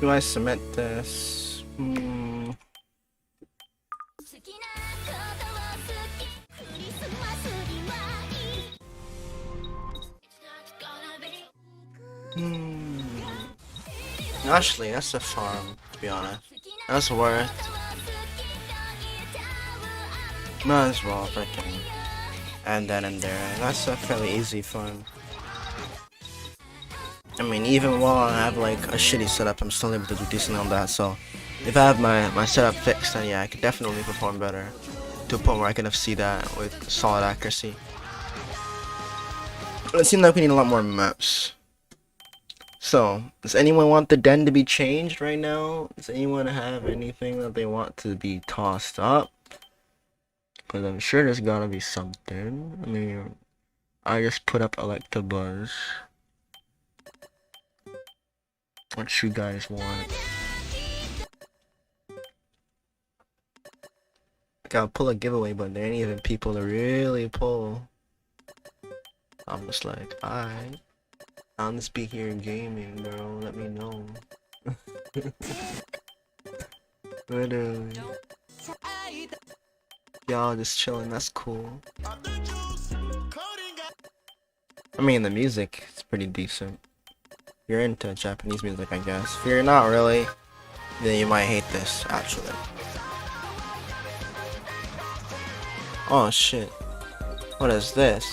Do I submit this? Actually, that's a farm, to be honest. That's worth. Might as well freaking add that in there. That's a fairly easy farm. I mean, even while I have like a shitty setup, I'm still able to do decent on that. So, if I have my setup fixed, then yeah, I could definitely perform better to a point where I can FC that with solid accuracy. But it seems like we need a lot more maps. So, does anyone want the den to be changed right now? Does anyone have anything that they want to be tossed up? Because I'm sure there's gotta be something. I mean, I just put up Electabuzz. What you guys want? Like, I'll pull a giveaway, but there ain't even people to really pull. I'm just like, alright. I'm just be here gaming, bro. Let me know. Literally. Y'all just chilling, that's cool. I mean, the music is pretty decent. You're into Japanese music, I guess. If you're not really, then you might hate this, actually. Oh shit. What is this?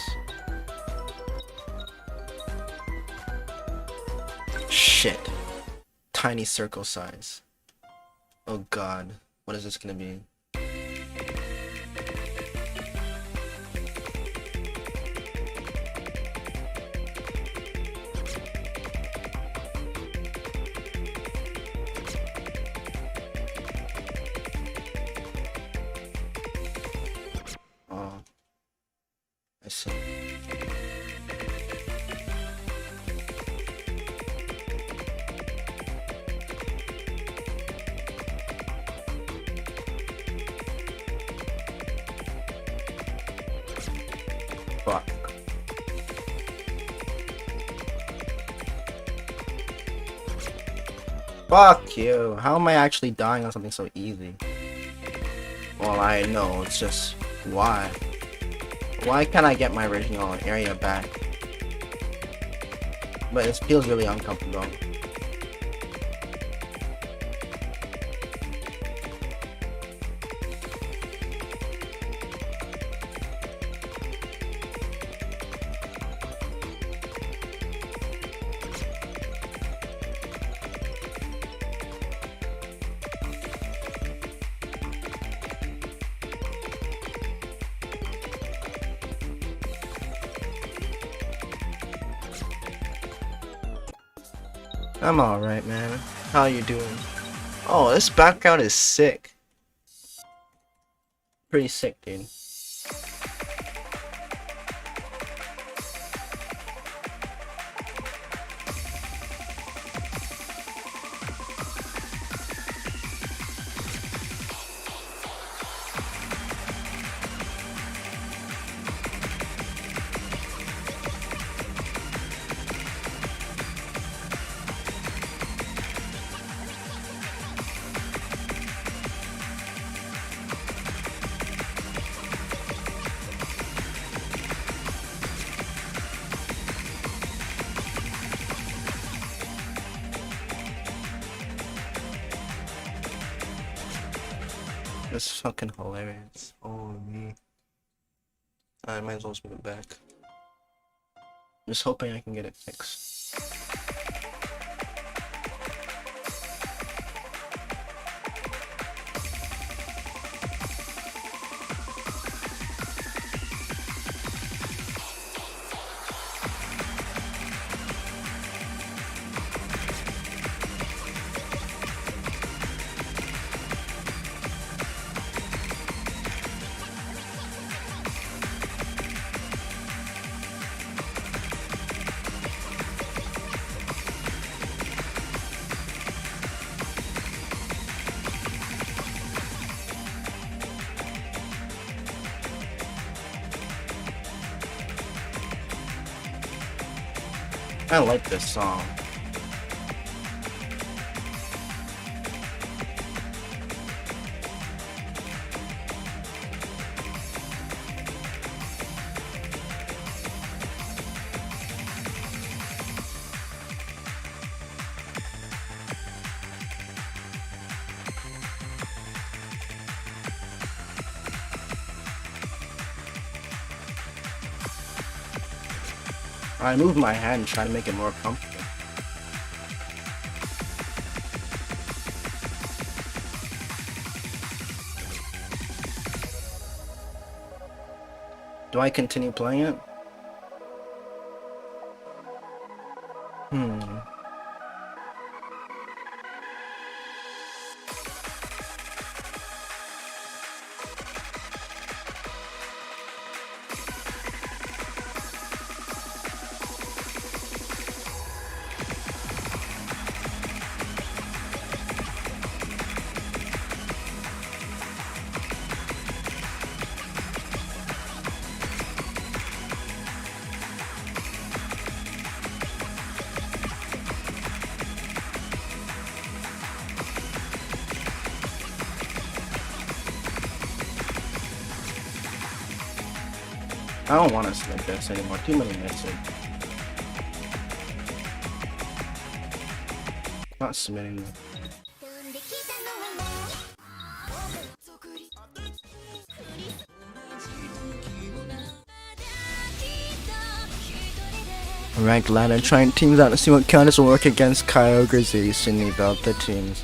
Shit. Tiny circle size. Oh god. What is this gonna be? I see. Fuck. Fuck you. How am I actually dying on something so easy? Well, I know, it's just why? Why can't I get my original area back? But it feels really uncomfortable. I'm alright, man. How you doing? Oh, this background is sick. Pretty sick, dude. This is fucking hilarious. Holy. I might as well just move it back. Just hoping I can get it fixed. I like this song. I moved my hand trying to make it more comfortable. Do I continue playing it? I don't want to submit this anymore. Too many misses. Not submitting them. Ranked ladder, trying teams out to see what counters will work against Kyogreization and Yveltal teams.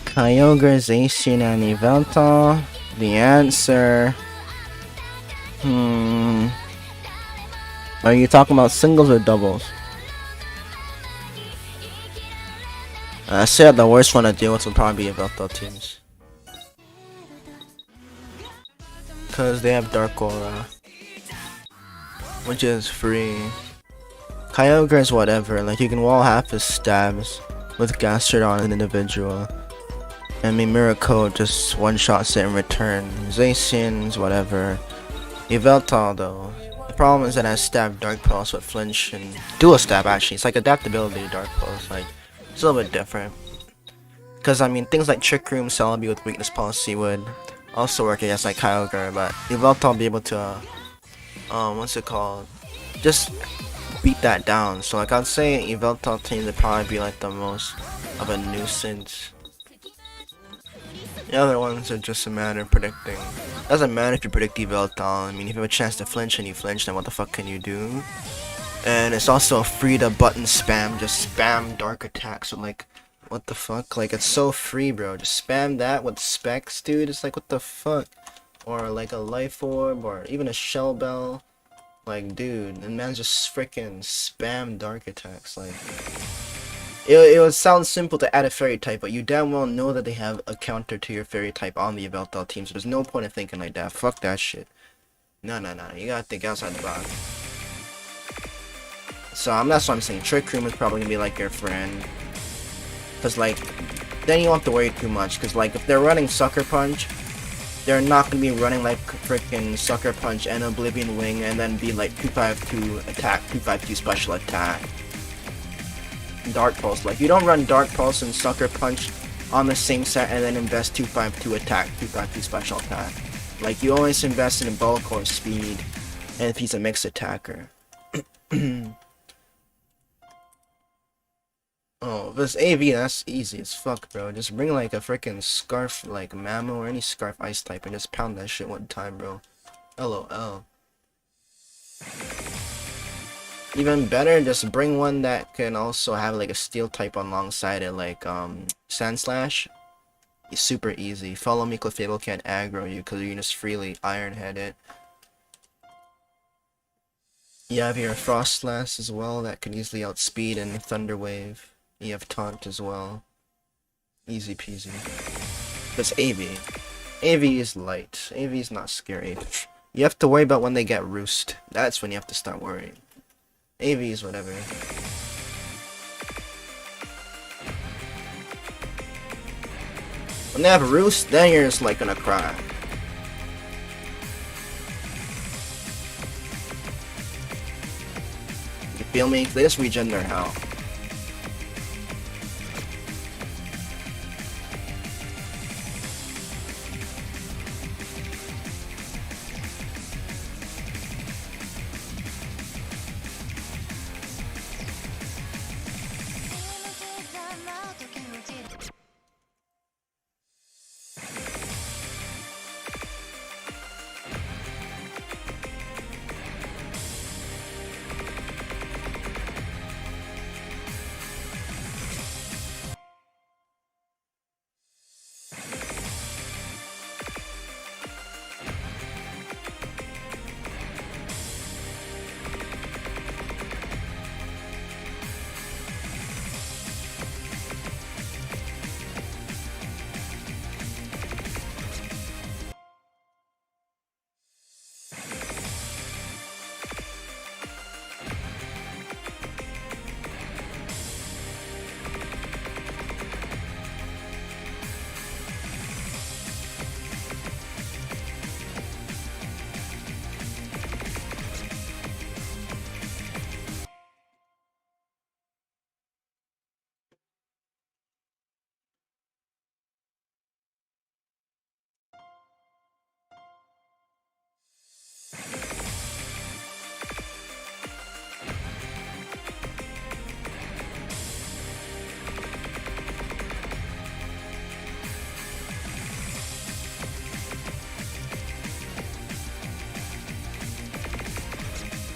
Kyogreization and Yveltal. The answer. Are you talking about singles or doubles? I said the worst one to deal with would probably be Yveltal teams. Cause they have Dark Aura, which is free. Kyogre is whatever, like you can wall half his stabs with Gastrodon an individual. And Mimirico just one-shots it in return. Zacian's whatever. Yveltal though, the problem is that I stab Dark Pulse with flinch and dual stab actually. It's like adaptability Dark Pulse, like it's a little bit different. Cause I mean things like Trick Room, Celebi with weakness policy would also work against like Kyogre, but Yveltal will be able to what's it called? Just beat that down. So like I'd say Yveltal team would probably be like the most of a nuisance. The other ones are just a matter of predicting. Doesn't matter if you predict Yveltal. I mean, if you have a chance to flinch and you flinch, then what the fuck can you do? And it's also a free to button spam. Just spam dark attacks. So like, what the fuck? Like, it's so free, bro. Just spam that with specs, dude. It's like, what the fuck? Or like a life orb, or even a shell bell. Like, dude, and man just freaking spam dark attacks. Like, it would sound simple to add a fairy type, but you damn well know that they have a counter to your fairy type on the Yveltal team, so there's no point in thinking like that. Fuck that shit. No, you gotta think outside the box. So that's what I'm saying. Trick Room is probably gonna be like your friend, cause like then you don't have to worry too much. Cause like if they're running Sucker Punch, they're not gonna be running like freaking Sucker Punch and Oblivion Wing and then be like 252 attack, 252 special attack. Dark Pulse. Like you don't run Dark Pulse and Sucker Punch on the same set and then invest 252 attack, 252 special attack. Like you always invest in bulk or speed, and if he's a mixed attacker. Oh, this AV, that's easy as fuck, bro. Just bring like a freaking scarf, like Mamo or any scarf ice type, and just pound that shit one time, bro. LOL. Even better, just bring one that can also have like a steel type alongside it, like Sand Slash. It's super easy. Follow me, Clefable can't aggro you because you can just freely Iron Head it. You have your Frost Slash as well that can easily outspeed and Thunder Wave. You have Taunt as well. Easy peasy. That's Eevee. Eevee is light. Eevee is not scary. You have to worry about when they get Roost. That's when you have to start worrying. Eevee is whatever. When they have Roost, then you're just like gonna cry. You feel me? They just regen their health.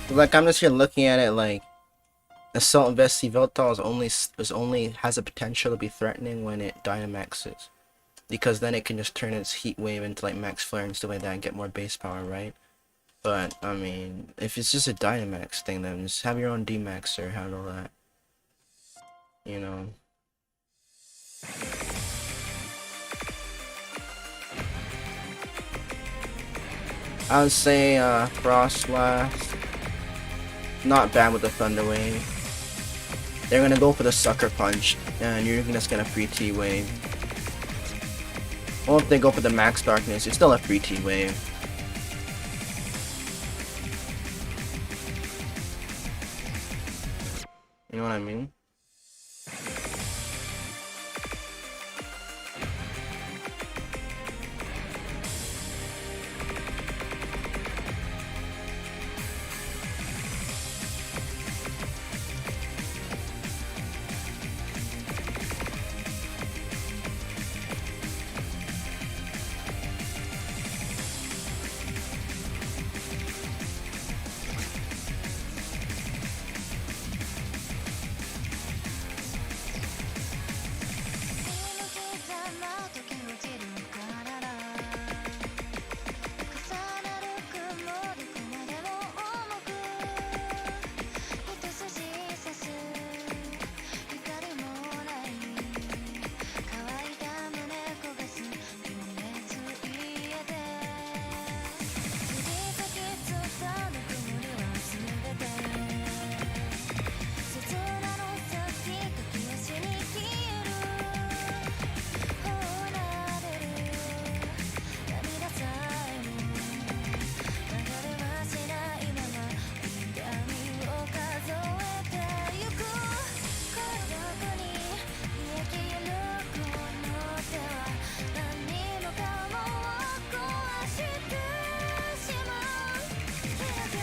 Like, I'm just here looking at it like Assault Vest Veltal only has a potential to be threatening when it Dynamaxes. Because then it can just turn its Heat Wave into like Max Flare and stuff like that and get more base power, right? But I mean, if it's just a Dynamax thing, then just have your own D-Maxer, handle that. You know. I would say Frost Blast. Not bad with the Thunder Wave. They're gonna go for the Sucker Punch, and you're just gonna free T-Wave. Or if they go for the Max Darkness, it's still a free T-Wave. You know what I mean?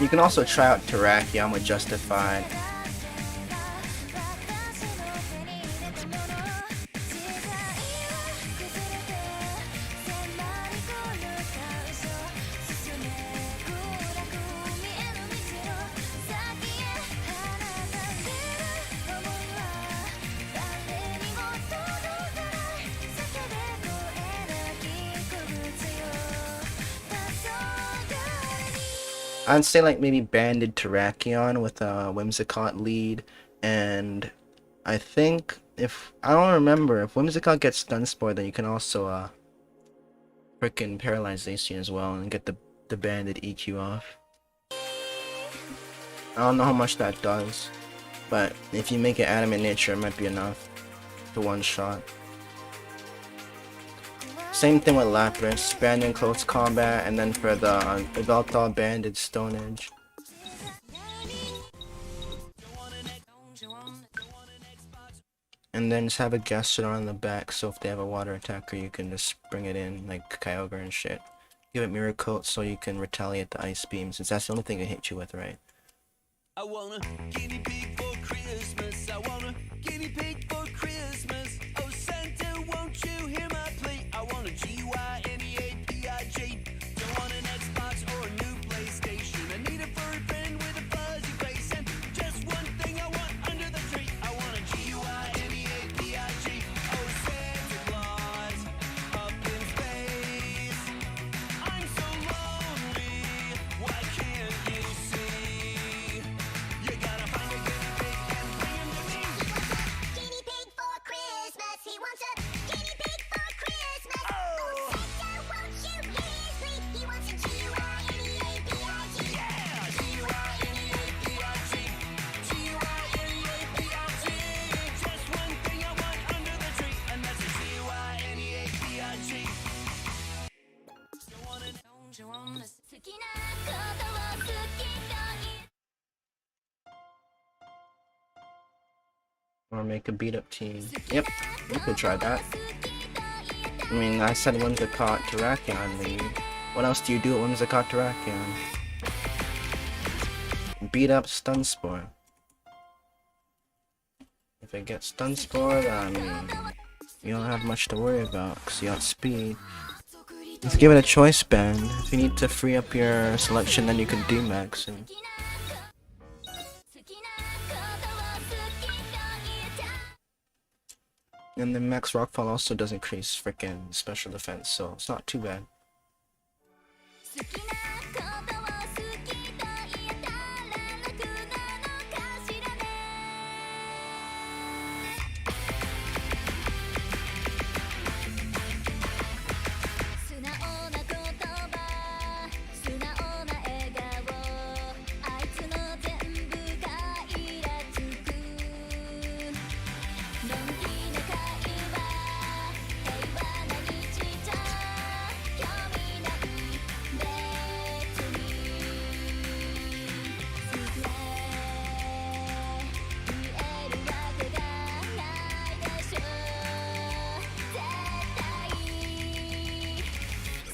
You can also try out Terrakion with Justified. I'd say like maybe Banded Terrakion with a Whimsicott lead, and I think if I don't remember if Whimsicott gets Stun Spore, then you can also frickin' Paralyzation as well and get the Banded EQ off. I don't know how much that does, but if you make it Adamant Nature, it might be enough to one shot. Same thing with Lapras, Banded Close Combat, and then for the Yveltal Banded Stone Edge. And then just have a Gastrodon on the back, so if they have a water attacker, you can just bring it in, like Kyogre and shit. Give it Mirror Coat so you can retaliate the Ice Beam, since that's the only thing it hit you with, right? I want a guinea pig for Christmas. I want a guinea pig for Christmas. Oh Santa, won't you hear my plea? I want a GYNEAPIG. Don't want an Xbox or a new PlayStation. I need a furry friend with a fuzzy face. And just one thing I want under the tree. I want a GYNEAPIG. Oh Santa Claus, up in space. I'm so lonely, why can't you see? You gotta find a guinea pig and bring him to me. Guinea pig for Christmas. He wants a guinea pig for Christmas. Oh! Santa, won't you please, please? He wants a GYNEAPIG. Yeah! GYNEAPIG. GYNEAPIG. Just one thing I want under the tree, and that's a GYNEAPIG. Don't want an 好きなことを好きと言う Or make a beat up team. Yep, you could try that. I mean, I said Whimsicott Terrakion lead. What else do you do with Whimsicott Terrakion? Beat up Stun Spore. If it gets Stun Spore, then I mean, you don't have much to worry about because you outspeed. Let's give it a choice band. If you need to free up your selection, then you can do max. And 好きなことを好きと言うた And then Max Rockfall also does increase freaking special defense, so it's not too bad. 好きなことを好きと言えたら楽なのかしらね素直な言葉素直な笑顔あいつの全部がイラつくのんきな会話平和な日常興味ない別にすぐれ言えるわけがないでしょ絶対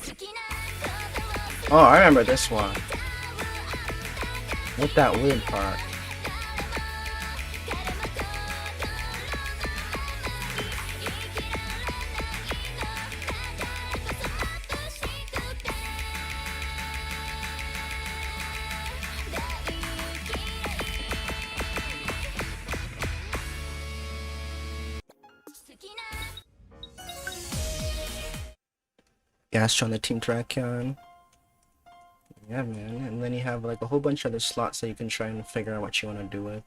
好きなことを Oh, I remember this one. With that weird part. Gastron the Team Terrakion. Yeah, man. And then you have like a whole bunch of other slots that you can try and figure out what you want to do with.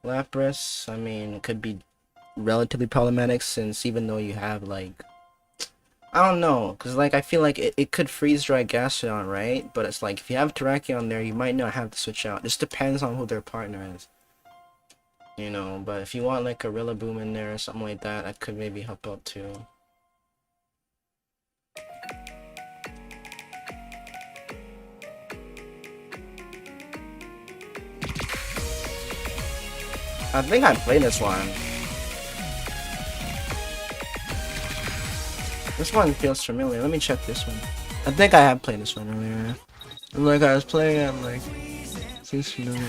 Lapras, I mean, it could be relatively problematic since even though you have like, I don't know, because like I feel like it could freeze dry Gastrodon, right? But it's like if you have Terrakion there, you might not have to switch out. Just depends on who their partner is. You know, but if you want like a Rillaboom in there or something like that, that could maybe help out too. I think I played this one. This one feels familiar. Let me check this one. I think I have played this one earlier. Like I was playing it, like, seems familiar.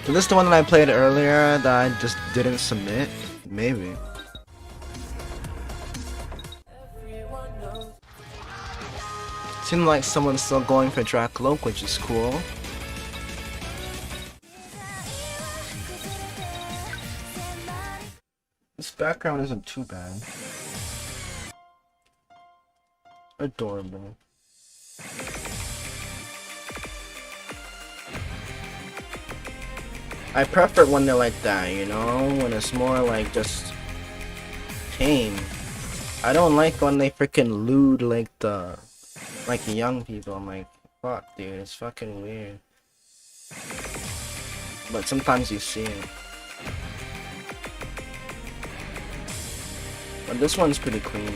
Is this the one that I played earlier that I just didn't submit? Maybe. Seems like someone's still going for Dracloak, which is cool. This background isn't too bad. Adorable. I prefer when they're like that, you know? When it's more like just tame. I don't like when they freaking lewd like the young people. I'm like, fuck dude, it's fucking weird. But sometimes you see it. But this one's pretty clean.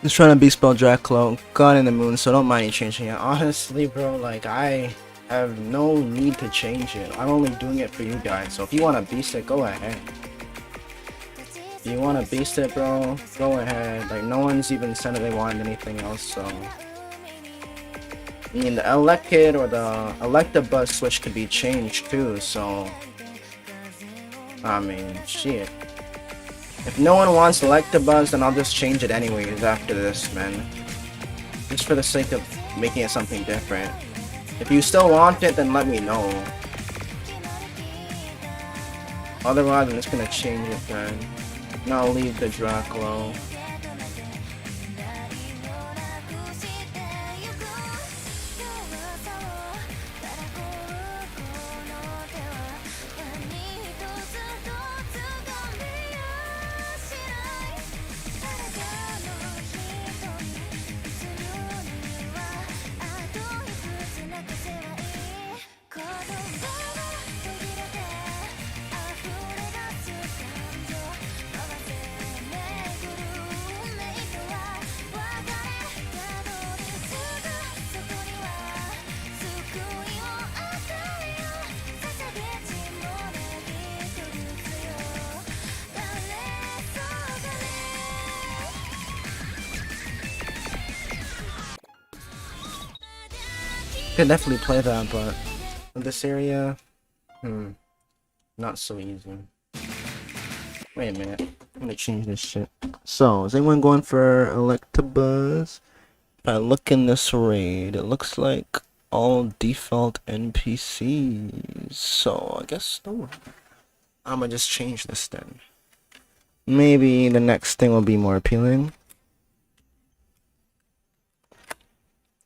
Just trying to be spell Draclo, God in the Moon, so don't mind you changing it. Honestly, bro, like, I have no need to change it. I'm only doing it for you guys, so if you want to beast it, go ahead. If you want to beast it, bro, go ahead. Like, no one's even said that they wanted anything else, so... I mean, the Elekid or the Electabuzz switch could be changed too, so... I mean, shit. If no one wants Electabuzz, then I'll just change it anyways after this, man. Just for the sake of making it something different. If you still want it, then let me know. Otherwise, I'm just gonna change it, man. And I'll leave the Draclo. Could definitely play that, but in this area, not so easy. Wait a minute, I'm gonna change this shit. So, is anyone going for Electabuzz? If I look in this raid, it looks like all default NPCs. So, I guess no one. I'm gonna just change this then. Maybe the next thing will be more appealing.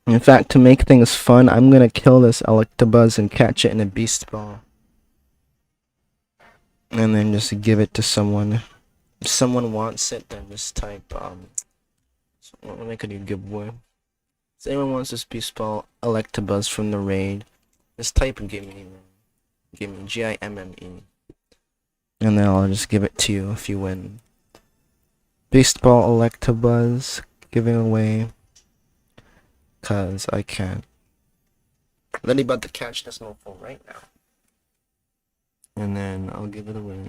In fact, to make things fun, I'm gonna kill this Electabuzz and catch it in a Beast Ball. And then just give it to someone. If someone wants it, then just type, what make a new giveaway? If anyone wants this Beast Ball Electabuzz from the raid, just type and give me GIMME. And then I'll just give it to you if you win. Beast Ball Electabuzz giving away. Cause I can't. Literally about to catch this mofo right now. and then I'll give it away.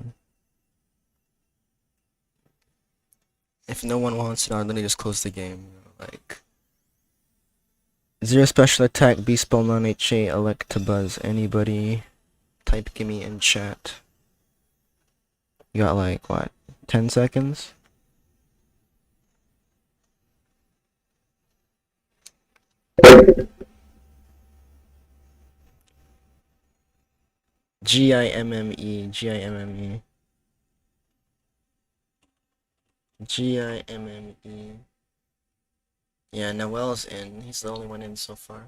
If no one wants it on, then I just close the game. Like, zero special attack, beast spell, non-HA, Electabuzz. Anybody? Type gimme in chat. You got like what? 10 seconds? Gimme, Gimme. Gimme. Yeah, Noel's in. He's the only one in so far.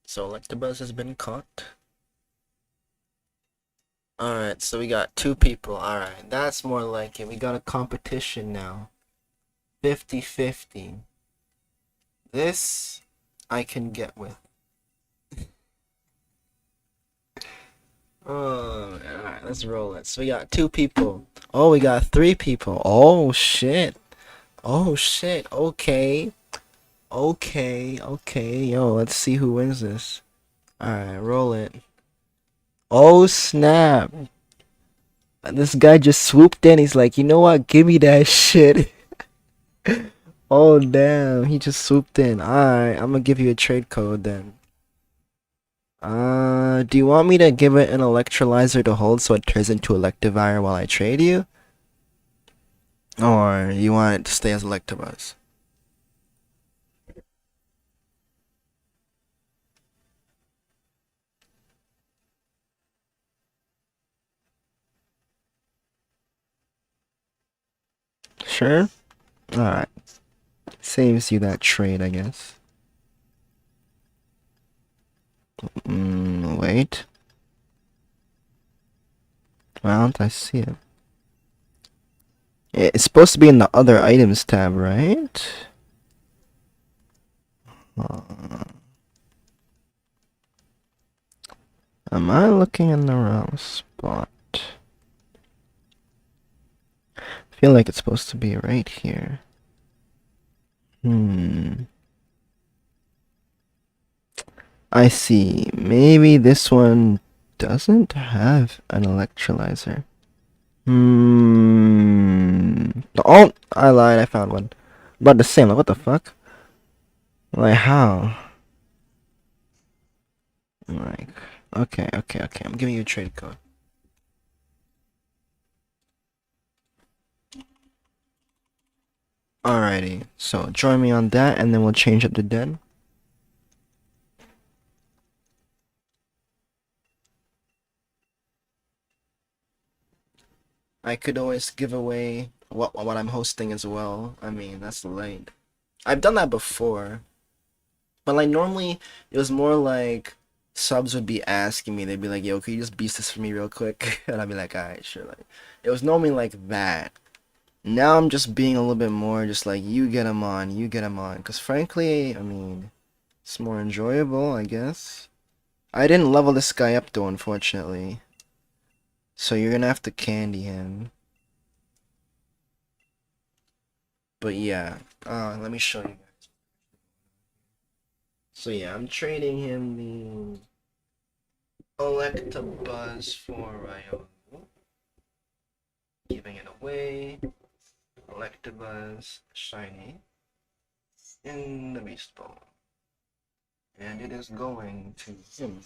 So Electabuzz has been caught. Alright, so we got 2 people. Alright, that's more like it. We got a competition now. 50-50. This I can get with. Oh, alright, let's roll it. So we got 2 people. Oh, we got 3 people. Oh, shit. Oh, shit. Okay. Okay. Yo, let's see who wins this. Alright, roll it. Oh, snap. This guy just swooped in. He's like, you know what? Give me that shit. Oh, damn. He just swooped in. Alright, I'm gonna give you a trade code then. Do you want me to give it an electrolyzer to hold so it turns into Electivire while I trade you? Or you want it to stay as Electabuzz? Sure? Alright. Saves you that trade, I guess. Wait. Why don't I see it? It's supposed to be in the other items tab, right? Am I looking in the wrong spot? I feel like it's supposed to be right here. I see. Maybe this one doesn't have an electrolyzer. Oh, I lied. I found one. About the same. Like, what the fuck? Like, how? Like, okay. I'm giving you a trade code. Alrighty. So, join me on that, and then we'll change up the den. I could always give away what I'm hosting as well. I mean, that's late. I've done that before. But like normally it was more like subs would be asking me, they'd be like, yo, can you just beast this for me real quick? And I'd be like, alright, sure. Like it was normally like that. Now I'm just being a little bit more just like you get them on. Cause frankly, I mean, it's more enjoyable, I guess. I didn't level this guy up though, unfortunately. So you're gonna have to candy him. But yeah, let me show you guys. So yeah, I'm trading him the Electabuzz for Ryo. Giving it away. Electabuzz shiny in the Beast Ball. And it is going to him.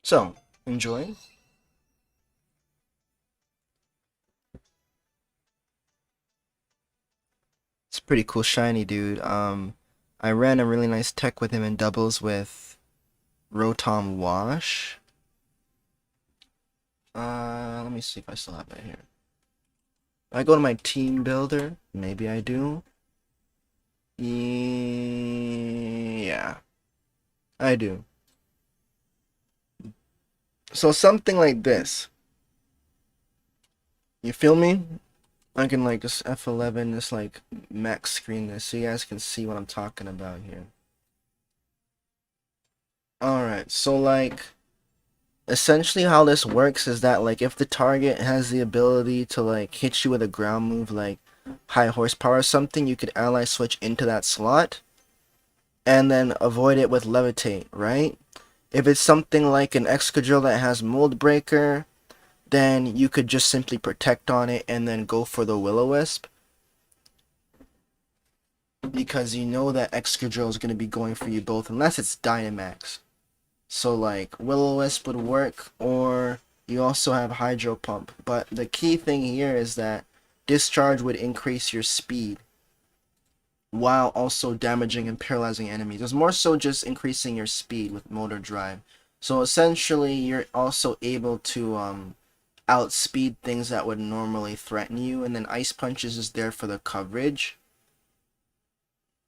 So, enjoy. It's a pretty cool shiny, dude. I ran a really nice tech with him in doubles with Rotom Wash. Let me see if I still have it here. I go to my team builder. Maybe I do. Yeah, I do. So something like this. You feel me? I can like just F11, just like max screen this so you guys can see what I'm talking about here. Alright, so like essentially how this works is that like if the target has the ability to like hit you with a ground move like high horsepower or something, you could ally switch into that slot and then avoid it with levitate, right? If it's something like an Excadrill that has Mold Breaker, then you could just simply protect on it and then go for the Will-O-Wisp. Because you know that Excadrill is going to be going for you both, unless it's Dynamax. So like, Will-O-Wisp would work, or you also have Hydro Pump. But the key thing here is that Discharge would increase your speed, while also damaging and paralyzing enemies. It's more so just increasing your speed with Motor Drive. So essentially, you're also able to outspeed things that would normally threaten you, and then Ice Punches is there for the coverage.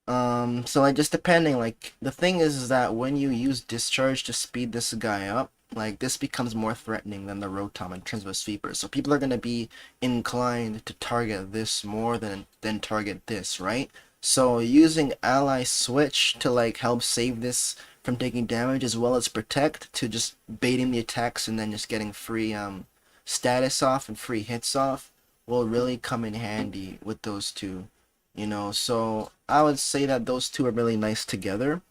So like, just depending, like, the thing is that when you use Discharge to speed this guy up, like, this becomes more threatening than the Rotom in terms of a sweeper. So people are gonna be inclined to target this more than target this, right? So using Ally Switch to like help save this from taking damage, as well as Protect to just baiting the attacks and then just getting free status off and free hits off, will really come in handy with those two. You know, so I would say that those two are really nice together,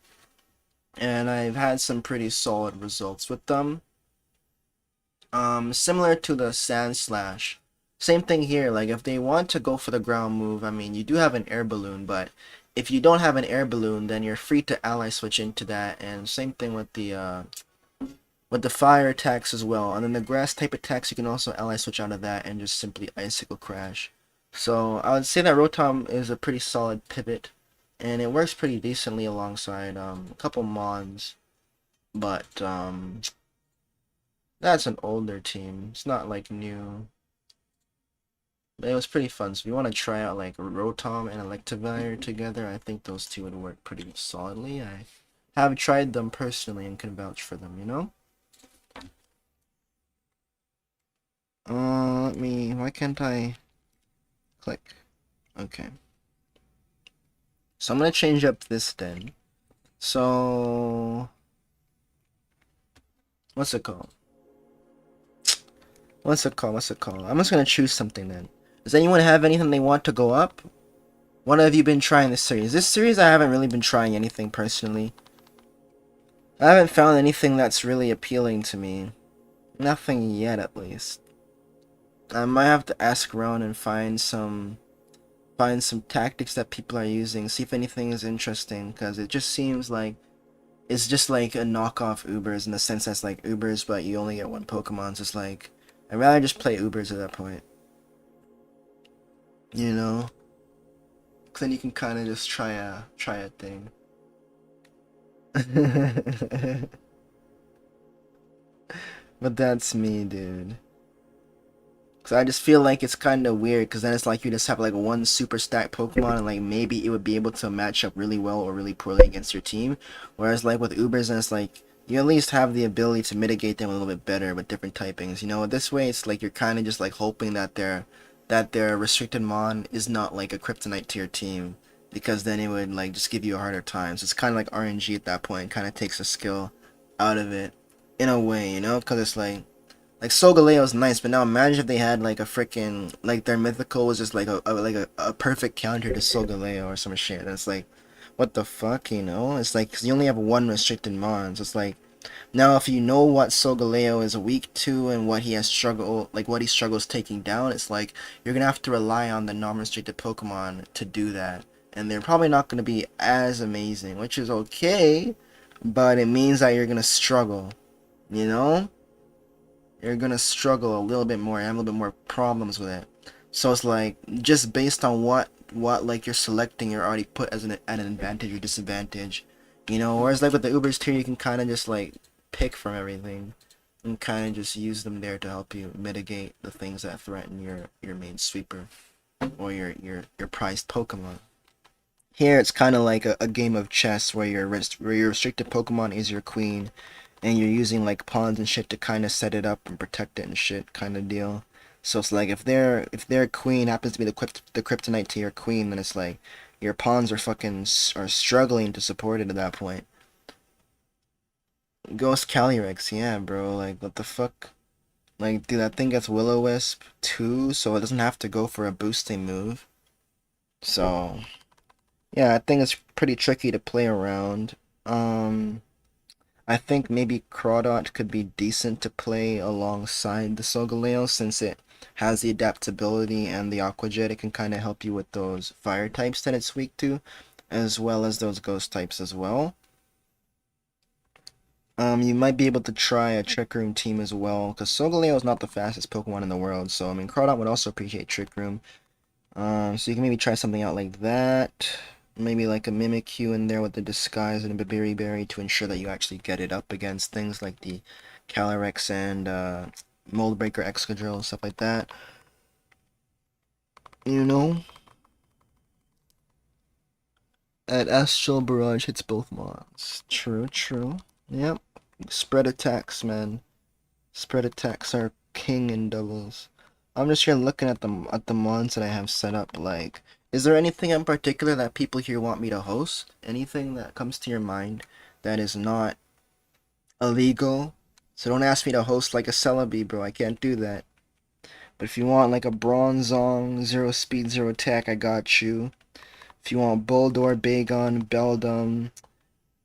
and I've had some pretty solid results with them. Similar to the Sand Slash, same thing here. Like, if they want to go for the ground move, I mean, you do have an air balloon, but if you don't have an air balloon, then you're free to ally switch into that. And same thing with the fire attacks as well. And then the grass type attacks, you can also ally switch out of that and just simply icicle crash. So I would say that Rotom is a pretty solid pivot, and it works pretty decently alongside a couple Mons, but that's an older team. It's not like new. But it was pretty fun. So if you want to try out like Rotom and Electivire together, I think those two would work pretty solidly. I have tried them personally and can vouch for them, you know? Why can't I click? Okay. So I'm gonna change up this then. So, what's it called? I'm just gonna choose something then. Does anyone have anything they want to go up? What have you been trying this series? This series I haven't really been trying anything personally. I haven't found anything that's really appealing to me. Nothing yet, at least. I might have to ask around and find some tactics that people are using, see if anything is interesting, because it just seems like it's just like a knockoff Ubers, in the sense that's like Ubers but you only get one Pokemon. So it's like, I'd rather just play Ubers at that point, you know, because then you can kind of just try a thing. But that's me, dude. Cause I just feel like it's kind of weird, cause then it's like you just have like one super stack Pokemon, and like maybe it would be able to match up really well or really poorly against your team. Whereas like with Ubers, and it's like you at least have the ability to mitigate them a little bit better with different typings. You know, this way it's like you're kind of just like hoping that their restricted Mon is not like a Kryptonite to your team, because then it would like just give you a harder time. So it's kind of like RNG at that point. Kind of takes a skill out of it in a way, you know, cause it's like Solgaleo is nice, but now imagine if they had like a freaking, like their mythical was just like a perfect counter to Solgaleo or some shit. And it's like, what the fuck, you know? It's like, cause you only have one restricted Mon, so it's like, now if you know what Solgaleo is weak to and what he struggles taking down, it's like you're gonna have to rely on the non-restricted Pokemon to do that, and they're probably not gonna be as amazing, which is okay, but it means that you're gonna struggle, you know? You're gonna struggle a little bit more and have a little bit more problems with it. So it's like, just based on what like you're selecting, you're already put as at an advantage or disadvantage, you know. Whereas like with the Ubers tier, you can kind of just like pick from everything and kind of just use them there to help you mitigate the things that threaten your main sweeper or your prized Pokemon. Here it's kind of like a game of chess where your restricted Pokemon is your queen, and you're using like pawns and shit to kind of set it up and protect it and shit kind of deal. So it's like if their queen happens to be the Kryptonite to your queen, then it's like your pawns are struggling to support it at that point. Ghost Calyrex, yeah, bro, like what the fuck? Like, dude, that thing gets Will-O-Wisp too, so it doesn't have to go for a boosting move. So yeah, I think it's pretty tricky to play around. I think maybe Crawdot could be decent to play alongside the Solgaleo since it has the adaptability and the Aqua Jet. It can kind of help you with those fire types that it's weak to, as well as those ghost types as well. You might be able to try a Trick Room team as well, because Solgaleo is not the fastest Pokemon in the world, so I mean Crawdot would also appreciate Trick Room. So you can maybe try something out like that. Maybe like a Mimikyu in there with the Disguise and a Babiri Berry to ensure that you actually get it up against things like the Calyrex and Moldbreaker Excadrill, stuff like that. You know? At Astral Barrage hits both mons. True, true. Yep. Spread attacks, man. Spread attacks are king in doubles. I'm just here looking at the mons that I have set up. Like, is there anything in particular that people here want me to host? Anything that comes to your mind that is not illegal? So don't ask me to host like a Celebi, bro. I can't do that. But if you want like a Bronzong, 0 speed, 0 attack, I got you. If you want Boldor, Bagon, Beldum,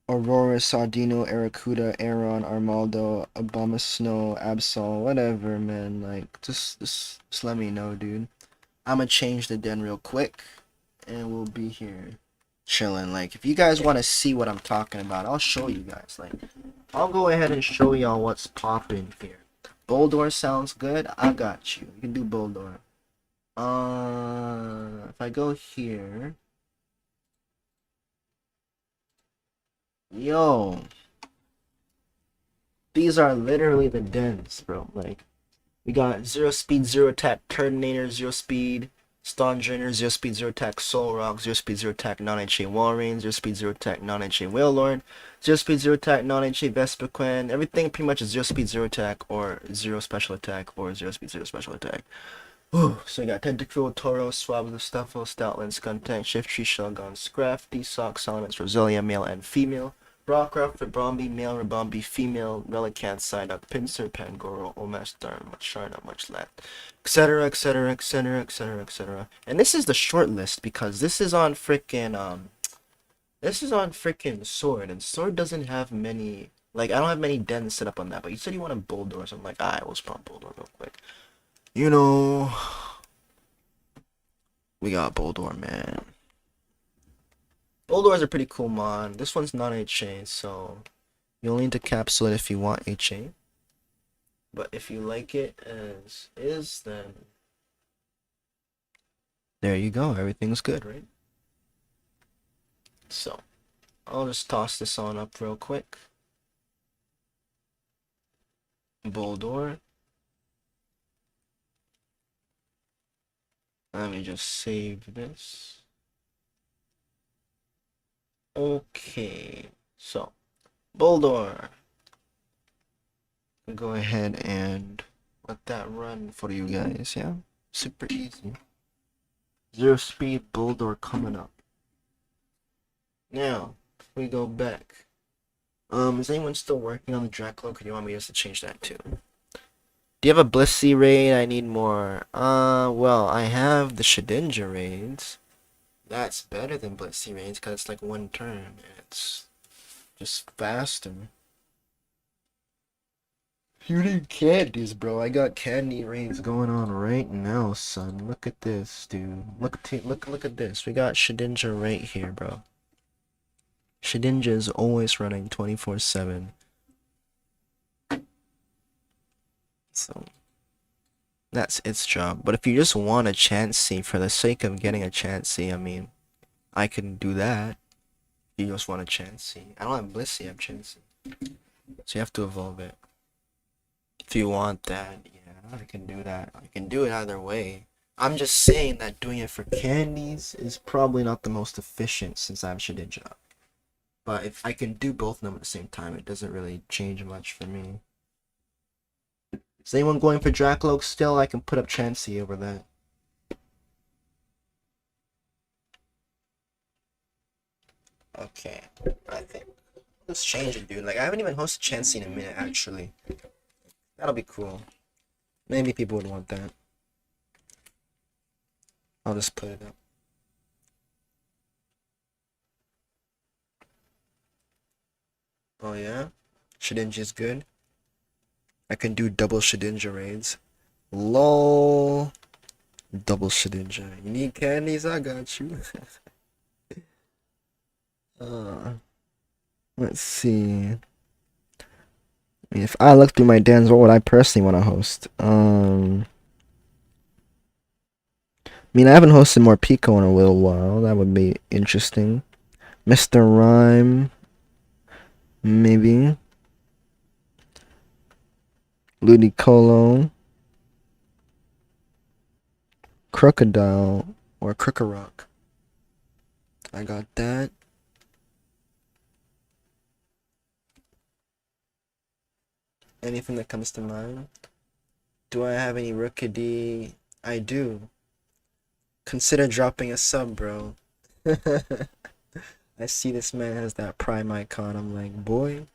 Aurora, Sardino, Aracuda, Aeron, Armaldo, Abomasnow, Absol, whatever, man. Like, just let me know, dude. I'ma change the den real quick, and we'll be here chilling. Like, if you guys want to see what I'm talking about, I'll show you guys. Like, I'll go ahead and show y'all what's popping here. Boldor sounds good. I got you. You can do Boldor. If I go here. Yo, these are literally the dens, bro. Like, we got 0 speed, 0 attack Turtonator, 0 speed Stun Drainer, 0 speed, 0 attack Soul Rock, 0 speed, 0 attack non-NHA Walrein, 0 speed, 0 attack non-NHA Wailord, 0 speed, 0 attack non-NHA Vespiquen. Everything pretty much is 0 speed, 0 attack, or 0 special attack, or 0 speed, 0 special attack. Whew. So we got Tentacruel, Tauros, Swablu, Stuffle, Stoutland, Skuntank, Shiftry, Shogun, Scrafty, Sock, Salamence, Roselia, male and female, Rockruff, Rabombi, male, Rabombi, female, Relicanth, Psyduck, Pinsir, Pangoro, Omastar, Macharna, Muchlat, etc., etc., etc., etc., etc. And this is the short list because this is on frickin' Sword, and Sword doesn't have many, like, I don't have many dens set up on that, but you said you wanted Boldor, so I'm like, alright, we'll spawn Boldor real quick. You know, we got Boldor, man. Boldor is a pretty cool mon. This one's not HA, so you'll need to capsule it if you want HA. But if you like it as is, then there you go. Everything's good, right? So, I'll just toss this on up real quick. Boldor. Let me just save this. Okay, so Boldor. Go ahead and let that run for you guys, yeah? Super easy. 0 speed Boldor coming up. Now, if we go back. Is anyone still working on the DaPlug? Or do you want me just to change that too? Do you have a Blissey raid? I need more. Well, I have the Shedinja raids. That's better than Blissey raids because it's like one turn. And it's just faster. You need candies, bro. I got candy raids going on right now, son. Look at this, dude. Look at this. We got Shedinja right here, bro. Shedinja is always running 24/7. So that's its job. But if you just want a Chansey for the sake of getting a Chansey, I mean, I can do that. You just want a Chansey. I don't have Blissey, I have Chansey. So you have to evolve it. If you want that, yeah, I can do that. I can do it either way. I'm just saying that doing it for candies is probably not the most efficient since I have Shedinja. But if I can do both of them at the same time, it doesn't really change much for me. Is anyone going for Dracloak still? I can put up Chansey over that. Okay, I think. Let's change it, dude. Like, I haven't even hosted Chansey in a minute, actually. That'll be cool. Maybe people would want that. I'll just put it up. Oh, yeah? Shedinja is good. I can do double Shedinja raids. LOL. Double Shedinja. You need candies? I got you. Let's see. If I look through my dens, what would I personally want to host? I mean, I haven't hosted more Pico in a little while. That would be interesting. Mr. Rhyme. Maybe. Ludicolo. Crocodile. Or Crookerock. I got that. Anything that comes to mind? Do I have any Rookidee? I do. Consider dropping a sub, bro. I see this man has that Prime icon. I'm like, boy,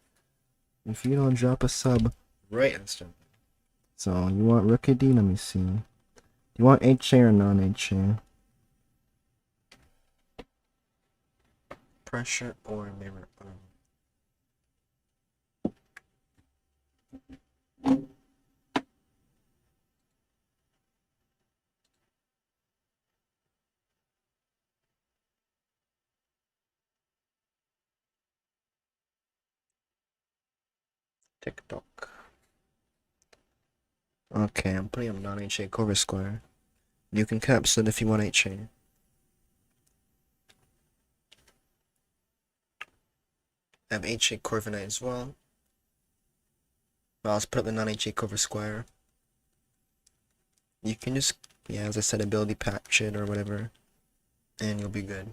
if you don't drop a sub right instant. So, you want Rookidee? Let me see. You want HA or non-HA? Pressure or mirror? TikTok. Okay, I'm putting up non-HA cover square. You can capsule it if you want HA. I have HA Corviknight as well. But I'll put up the non-HA cover square. You can just, yeah, as I said, ability patch it or whatever, and you'll be good.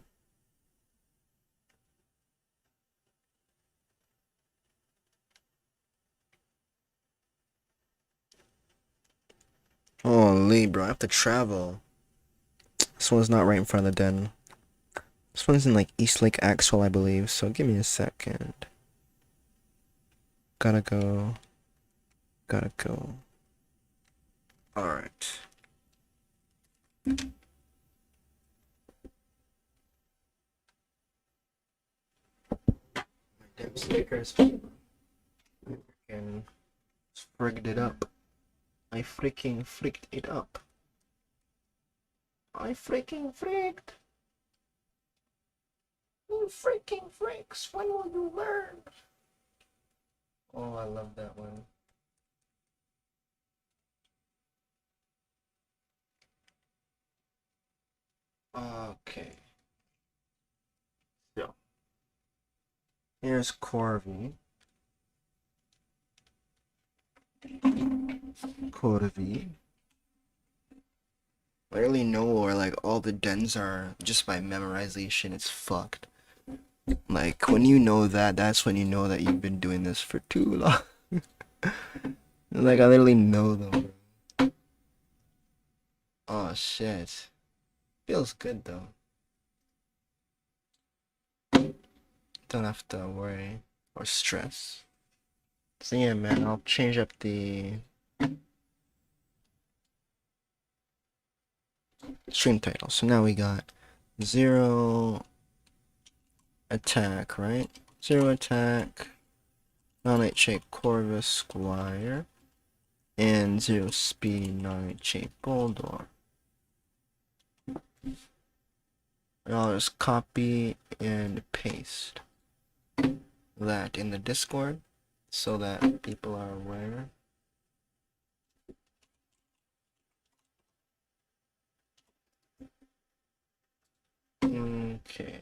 Holy, bro, I have to travel. This one's not right in front of the den. This one's in like East Lake Axwell, I believe, so give me a second. Gotta go. Gotta go. Alright. Damn stickers. I freaking frigged it up. I freaking fricked it up. I freaking fricked. You freaking fricks, when will you learn? Oh, I love that one. Okay. So, here's Corvi. I really know where like all the dens are just by memorization. It's fucked. Like when you know that, that's when you know that you've been doing this for too long. Like I literally know them. Oh shit. Feels good though. Don't have to worry or stress. So yeah, man, I'll change up the stream title. So now we got 0 attack, right? 0 attack, non-HA Corvus Squire, and 0 speed, non-HA Bulldor. And I'll just copy and paste that in the Discord so that people are aware. Okay.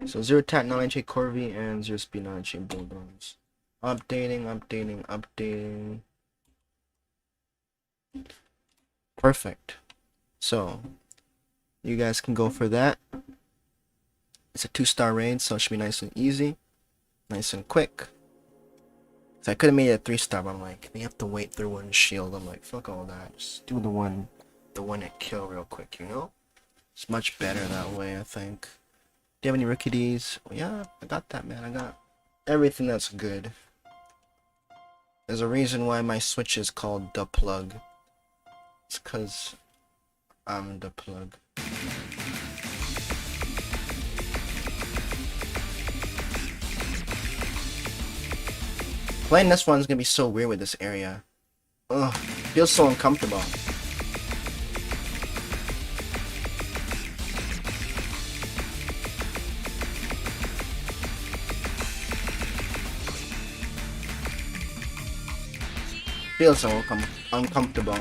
So 0 attack, non-HA Corvi, and 0 speed, non-HA Bulldogs. Updating. Perfect. So, you guys can go for that. It's a 2-star raid, so it should be nice and easy. Nice and quick. So I could have made it a 3-star, but I'm like, they have to wait through one shield. I'm like, fuck all that. Just do the one at kill real quick, you know? It's much better that way, I think. Do you have any Rookidees? Well, yeah, I got that, man. I got everything that's good. There's a reason why my Switch is called DaPlug. It's cause I'm DaPlug. Playing this one's gonna be so weird with this area. Ugh, feels so uncomfortable. Feels so uncomfortable.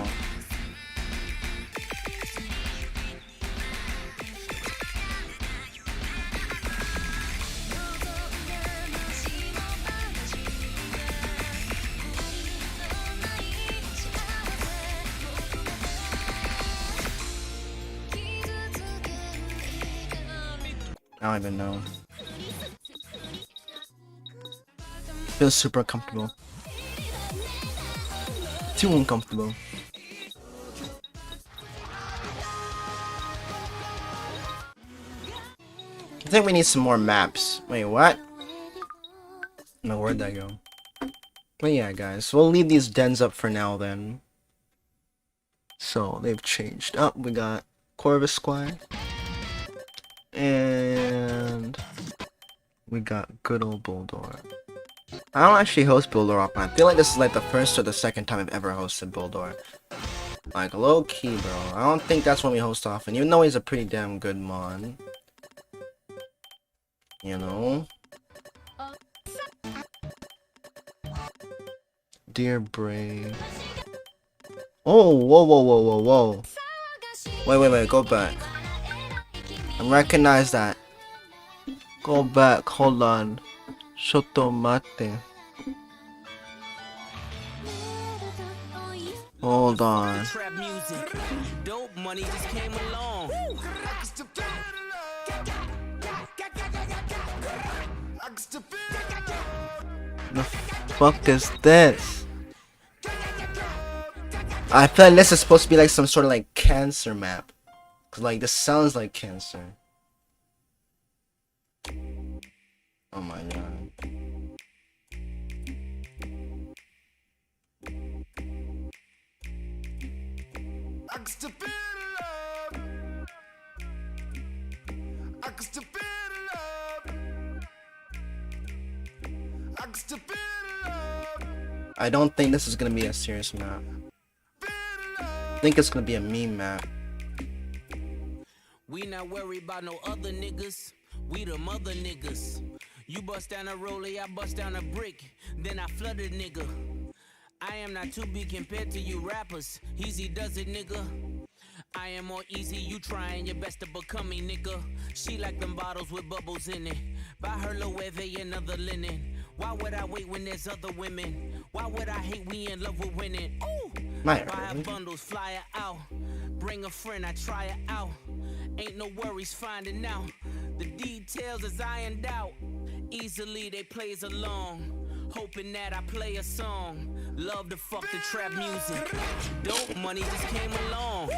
I don't even know. Feels super comfortable. Too uncomfortable. I think we need some more maps. Wait, what? No, where'd that go? But yeah, guys, we'll leave these dens up for now then. So, they've changed. Oh, we got Corvus Squad. And we got good old Bulldor. I don't actually host Bulldor often. I feel like this is like the first or the second time I've ever hosted Bulldor. Like, low key, bro. I don't think that's when we host often, even though he's a pretty damn good mon. You know? Dear Brave. Oh, whoa, whoa, whoa, whoa, whoa. Wait, go back. I recognize that. Go back, hold on. Shotto mate. Hold on. Dope money just came along. The fuck is this? I feel like this is supposed to be like some sort of like cancer map. Cause like this sounds like cancer. Oh my god. I don't think this is gonna be a serious map. I think it's gonna be a meme map. We not worried about no other niggas. We the mother niggas. You bust down a rollie, I bust down a brick. Then I flood a nigga. I am not too big compared to you rappers. Easy does it, nigga. I am more easy, you trying your best to become me, nigga. She like them bottles with bubbles in it. Buy her Loewe and other linen. Why would I wait when there's other women? Why would I hate we in love with winning? Ooh! Buy bundles, fly her out. Bring a friend, I try her out. Ain't no worries finding out. The details is ironed out. Easily they plays along. Hoping that I play a song. Love to fuck the trap music. Dope money just came along.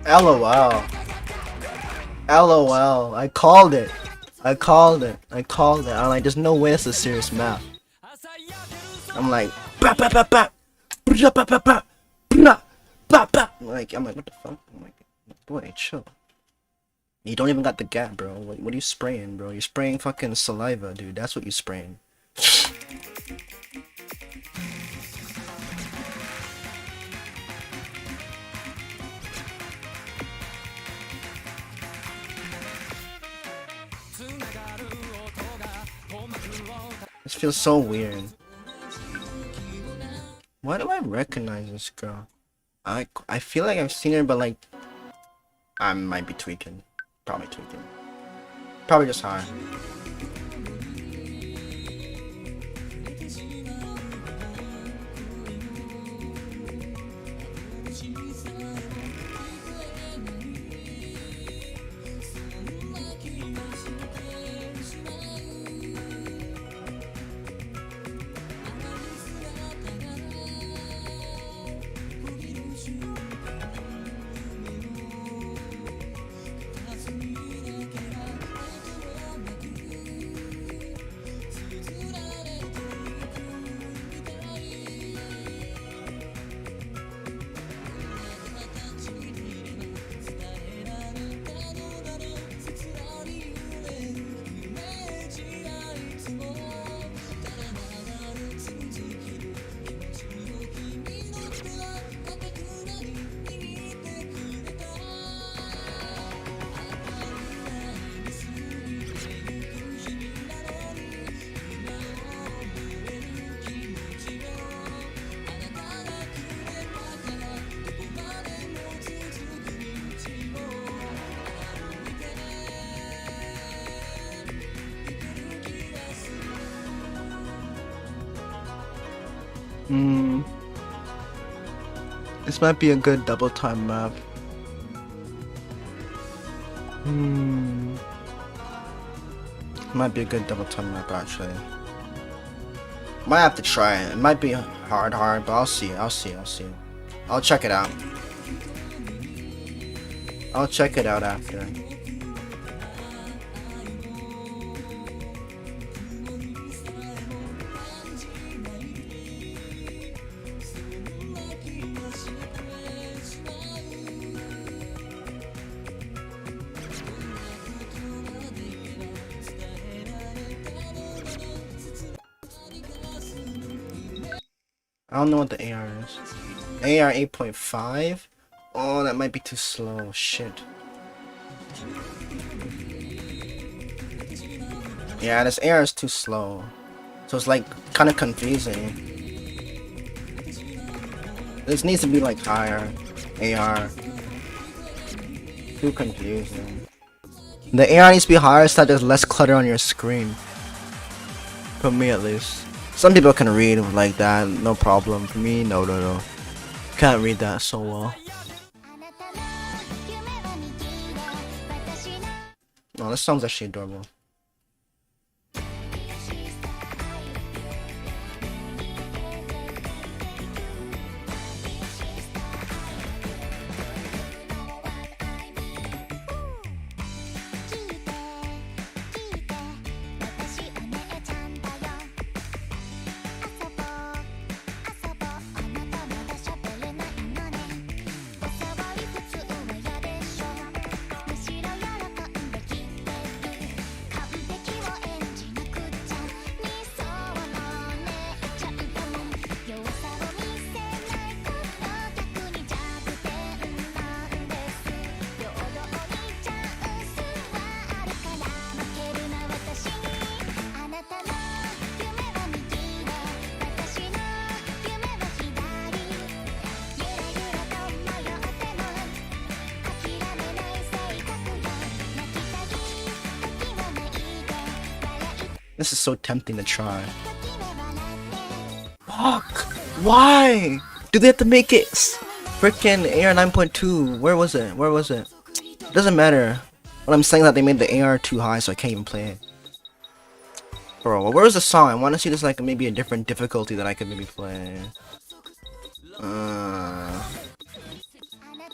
LOL. LOL. I called it. I'm like, there's no way that's a serious map. I'm like, I'm like, what the fuck? I'm like, boy, chill. You don't even got the gap, bro. What are you spraying, bro? You're spraying fucking saliva, dude. That's what you're spraying. This feels so weird. Why do I recognize this girl? I feel like I've seen her, but like, I might be tweaking. Probably tweaking. Probably just high. This might be a good double time map. Might be a good double time map actually. Might have to try it. It might be hard, but I'll see. I'll check it out. I'll check it out after. I don't know what the AR is. AR 8.5? Oh, that might be too slow. Shit. Yeah, this AR is too slow. So it's like kind of confusing. This needs to be like higher. AR. Too confusing. The AR needs to be higher so that there's less clutter on your screen. For me at least. Some people can read like that, no problem. For me, no. Can't read that so well. Oh, this song's actually adorable. This is so tempting to try. Fuck! Why? Do they have to make it freaking AR 9.2? Where was it? It doesn't matter. What I'm saying is that they made the AR too high, so I can't even play it. Bro, where's the song? I want to see this like maybe a different difficulty that I could maybe play.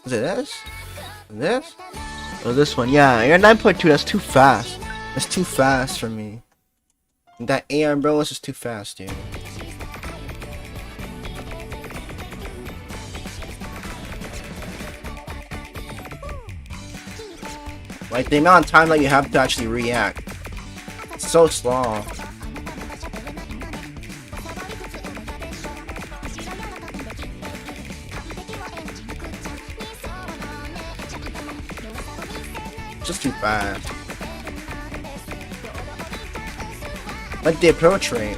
Is it this? This? Or this one? Yeah, AR 9.2. That's too fast. That's too fast for me. That AR, bro, is just too fast, dude. Like, the amount of time that you have to actually react. It's so slow. Just too fast. Like the approach rate.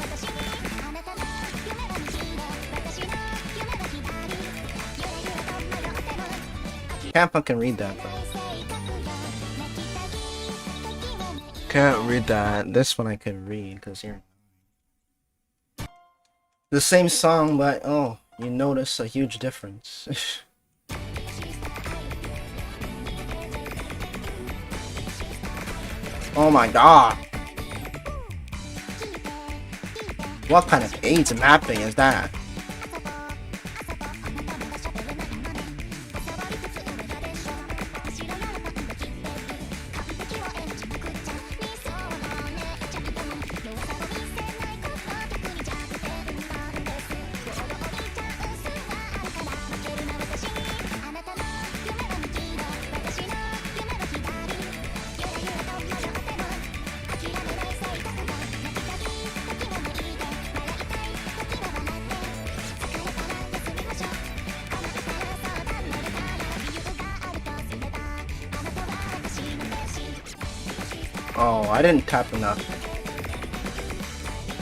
Can't fucking read that, bro. Can't read that. This one I could read because you're the same song, but oh, you notice a huge difference. Oh my god. What kind of AIDS mapping is that? Oh, I didn't tap enough.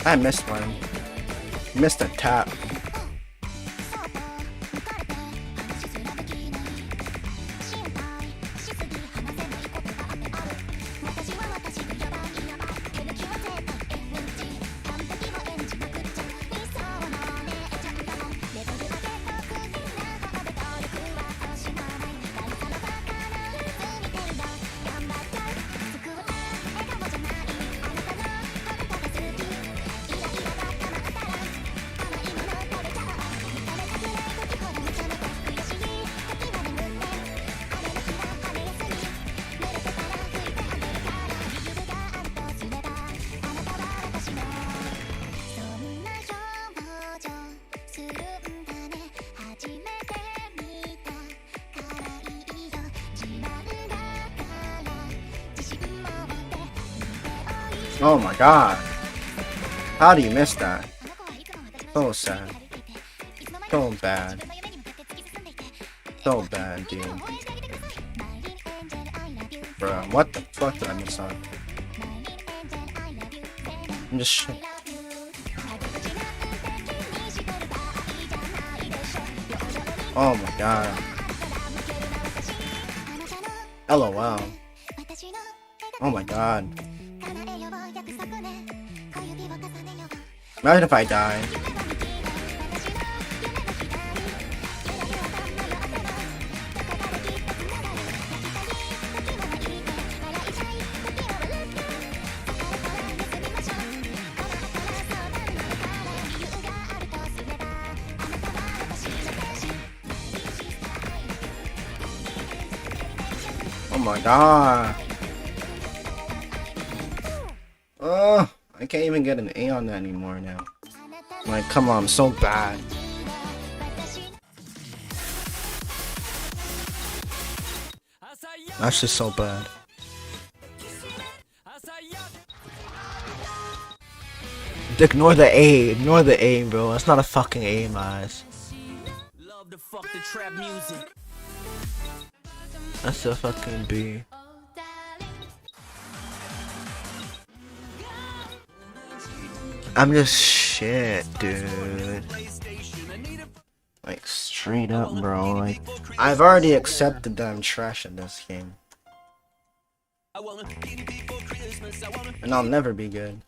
I missed one. Missed a tap. Oh my god. How do you miss that? So sad. So bad. So bad, dude. Bruh, what the fuck did I miss on? I'm just shit. Oh my god. LOL. Oh my god. Imagine if I die. Oh my god. Oh, I can't even get an A on that anymore now. Like, come on, I'm so bad. That's just so bad. Ignore the A, ignore the A, bro. That's not a fucking A, my eyes. Love to fuck the trap music. That's a fucking B. I'm just shit, dude. Like, straight up, bro. Like, I've already accepted that I'm trash at this game. And I'll never be good.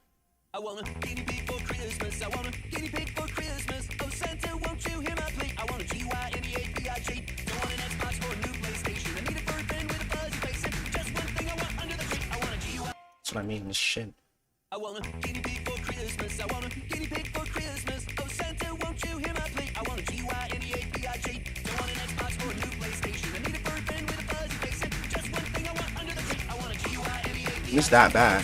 That's what I mean, this shit. I want a guinea pig for Christmas. I want a guinea pig for Christmas. Oh Santa, won't you hear my plea? I want a GYNEAPIG. Don't want an Xbox or a new PlayStation. I need a bird pen with a fuzzy face. And just one thing I want under the tree. I want a GYNEAPIG. It's that bad.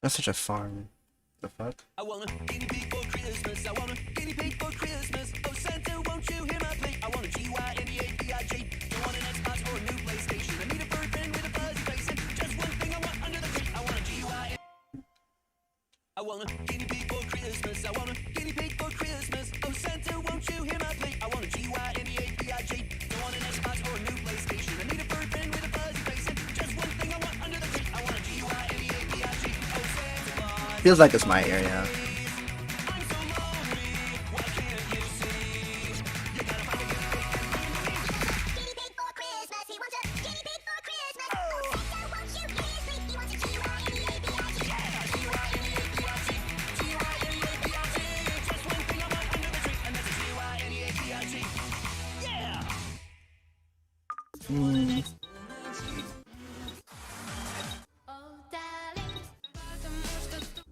That's such a farm. The fuck? I want a guinea pig for Christmas. I want a guinea pig for Christmas. Oh Santa, won't you hear my plea? I want a GYNEAPIG. Don't want an Xbox or a new PlayStation. I need a bird pen with a fuzzy face. And just one thing I want under the tree. I want a GYN. I want a guinea pig for Christmas. I want a guinea pig for Christmas. Oh Santa, won't you hear my plea? I want a GYNEAPIG. Don't want an Xbox or a new PlayStation. I need a bird pen with a fuzzy face. And just one thing I want under the tree. I want a GYNEAPIG. Oh Santa. Feels like it's my area.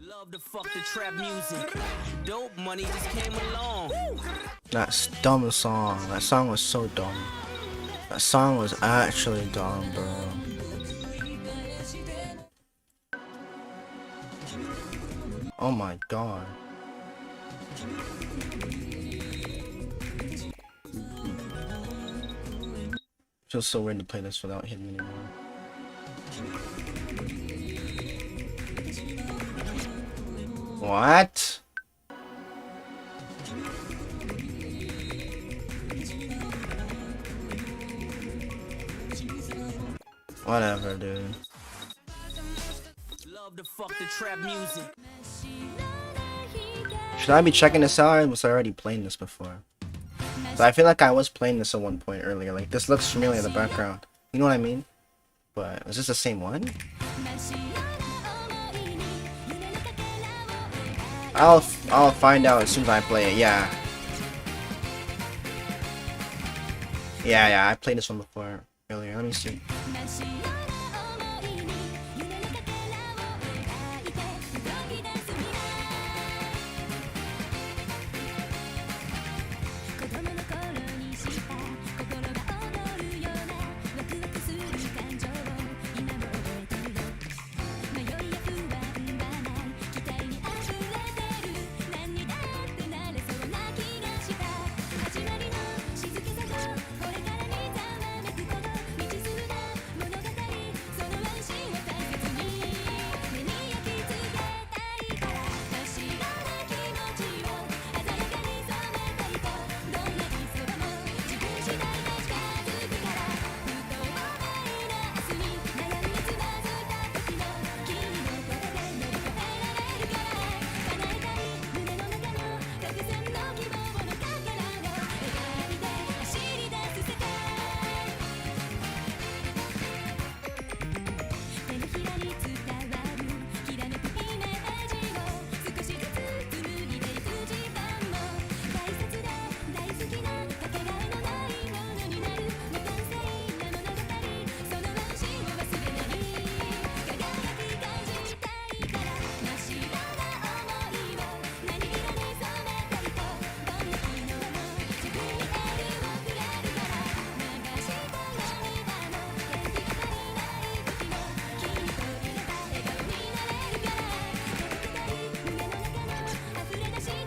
Love to fuck the trap music. Dope money just came along. That dumb song. That song was so dumb. That song was actually dumb, bro. Oh my god. Feels so weird to play this without hitting anymore. What? Whatever, dude. Love to fuck the trap music. Should I be checking this out, or was I already playing this before? So I feel like I was playing this at one point earlier. Like, this looks familiar in the background. You know what I mean? But is this the same one? I'll find out as soon as I play it. Yeah. Yeah, I played this one before earlier. Let me see.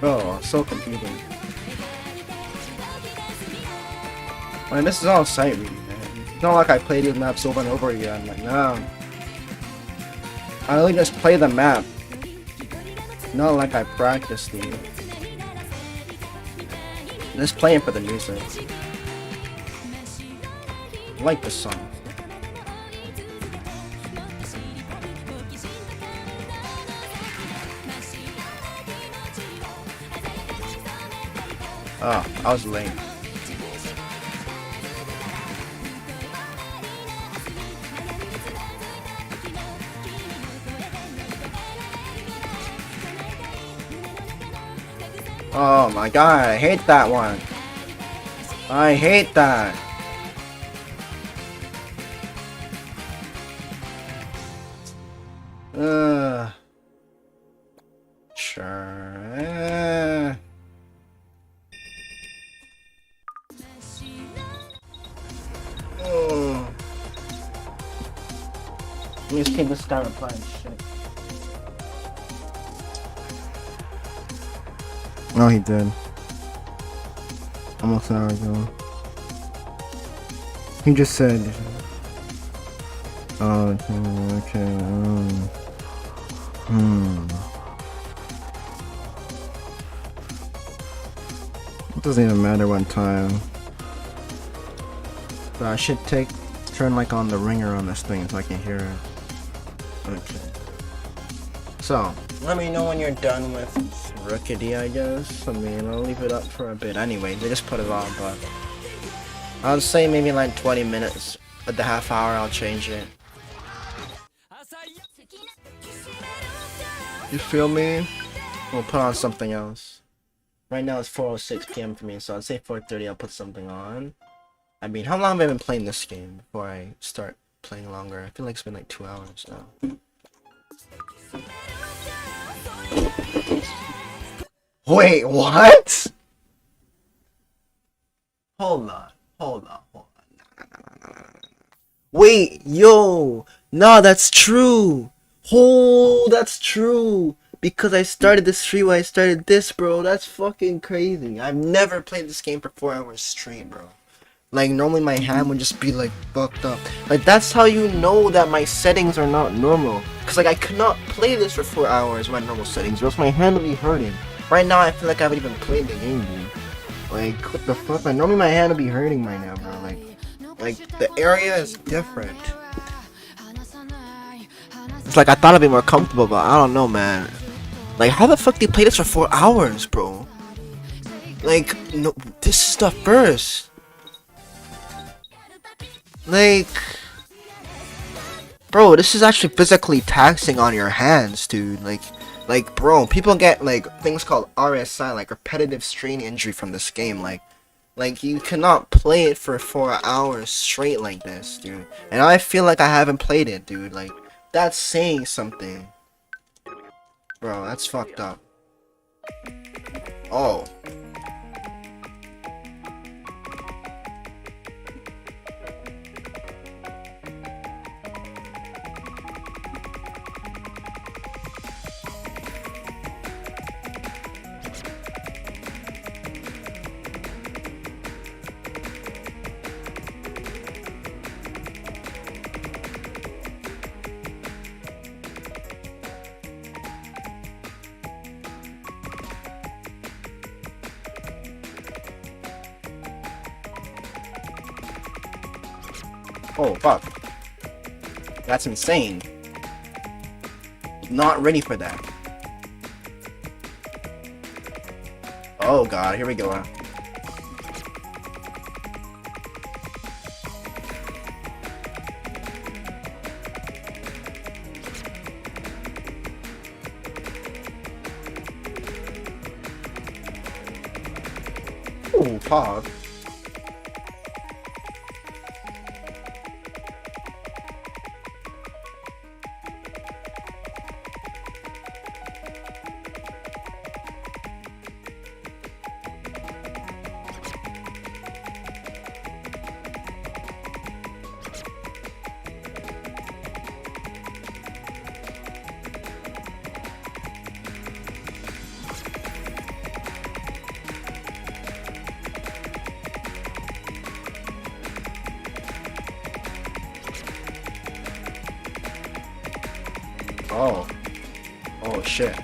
Oh, so confusing. I mean, this is all sight reading, man. It's not like I play these maps over and over again. Like, no. I only just play the map. Not like I practice these. Just playing for the music. I like the song. Oh, I was late. Oh my god, I hate that one. I hate that. Sure. Oh. Let me just keep this guy replying shit. Oh, he did. Almost an hour ago. He just said, oh, okay, It doesn't even matter what time. But I should turn like on the ringer on this thing so I can hear it. Okay. So, let me know when you're done with Rickety, I guess. I mean, I'll leave it up for a bit anyway. They just put it on, but I'll say maybe like 20 minutes. At the half hour, I'll change it. You feel me? We'll put on something else. Right now it's 4:06 p.m. for me, so I'd say 4:30 I'll put something on. I mean, how long have I been playing this game before I start playing longer? I feel like it's been like 2 hours now. Wait, what? Hold on. Wait, yo, nah, that's true. Oh, that's true. Because I started this stream when I started this, bro. That's fucking crazy. I've never played this game for 4 hours straight, bro. Like, normally my hand would just be, like, fucked up. Like, that's how you know that my settings are not normal. Because, like, I could not play this for 4 hours with my normal settings, or else my hand would be hurting. Right now, I feel like I haven't even played the game, dude. Like, what the fuck? Like, normally my hand would be hurting right now, bro. Like, the area is different. It's like, I thought I'd be more comfortable, but I don't know, man. Like, how the fuck do you play this for 4 hours, bro? Like, no, this is the first. Like, bro, this is actually physically taxing on your hands, dude. Like, bro, people get, like, things called RSI, like, repetitive strain injury from this game. Like, you cannot play it for 4 hours straight like this, dude. And I feel like I haven't played it, dude. Like, that's saying something. Bro, that's fucked up. Oh. Oh, fuck. That's insane. Not ready for that. Oh god, here we go. Ooh, pog. Oh. Oh shit.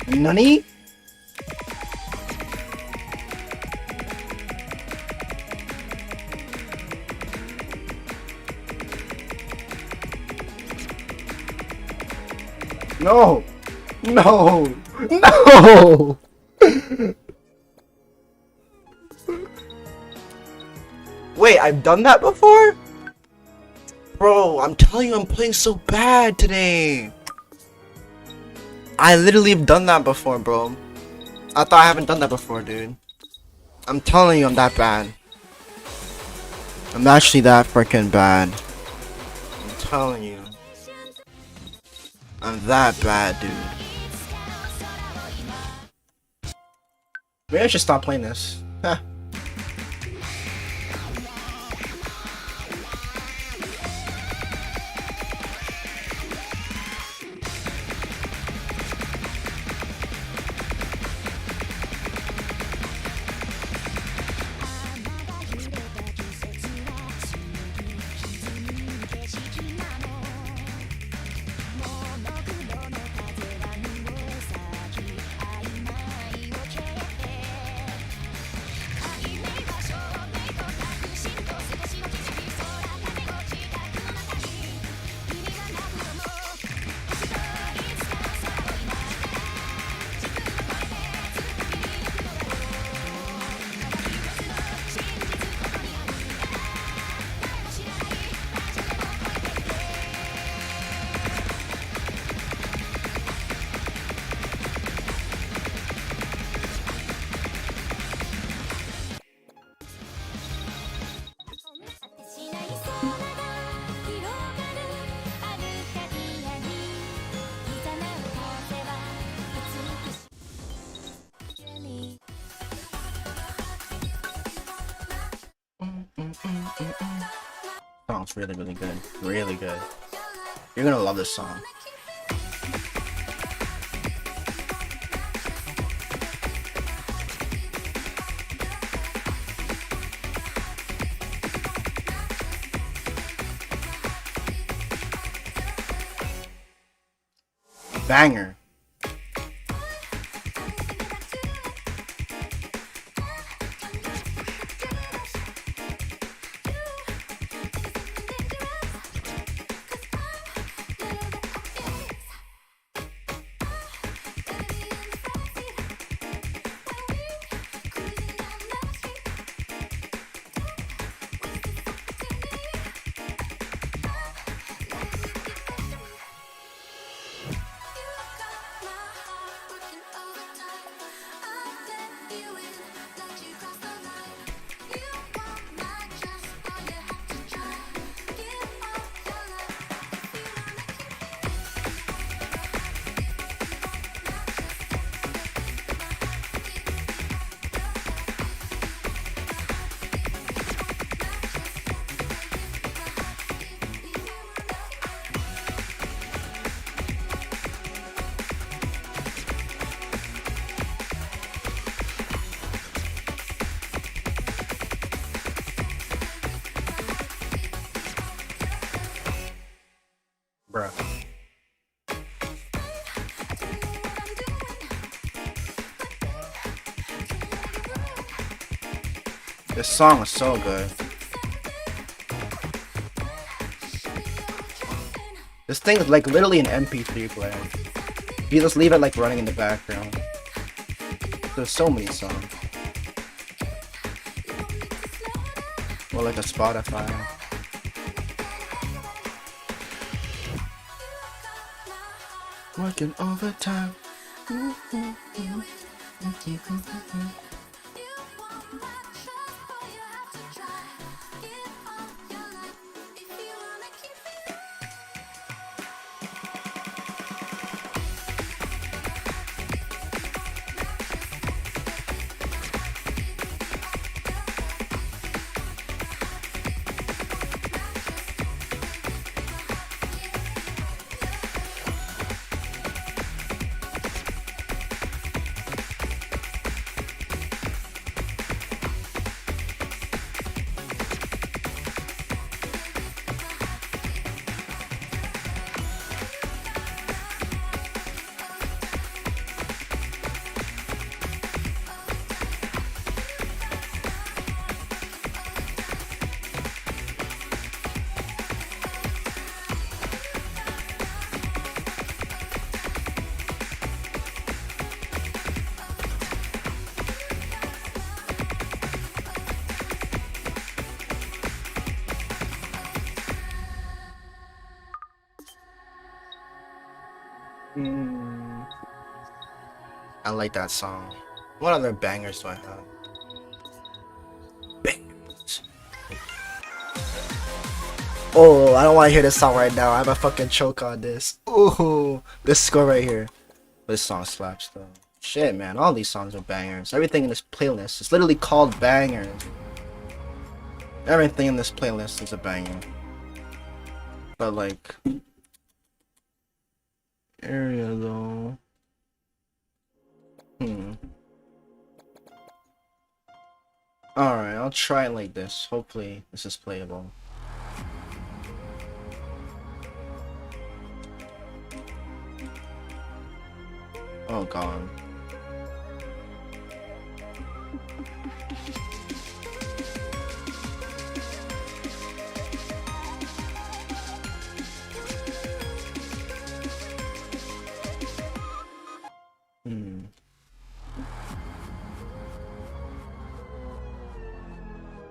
Nani? No! No! No! Wait, I've done that before? Bro, I'm telling you, I'm playing so bad today. I literally have done that before, bro. I thought I haven't done that before, dude. I'm telling you, I'm that bad. I'm actually that freaking bad. I'm telling you. I'm that bad, dude. Maybe I should stop playing this. Huh. Song's really, really good. Really good. You're gonna love this song. Banger. Bruh. This song is so good. This thing is like literally an MP3 player. You just leave it like running in the background. There's so many songs. Or like a Spotify. Working overtime. Mm. I like that song. What other bangers do I have? Bangers. Oh, I don't want to hear this song right now. I have a fucking choke on this. Ooh, this score right here. This song slaps though. Shit, man, all these songs are bangers. Everything in this playlist is literally called bangers. Everything in this playlist is a banger. But like, area though. Alright, I'll try it like this. Hopefully this is playable. Oh god.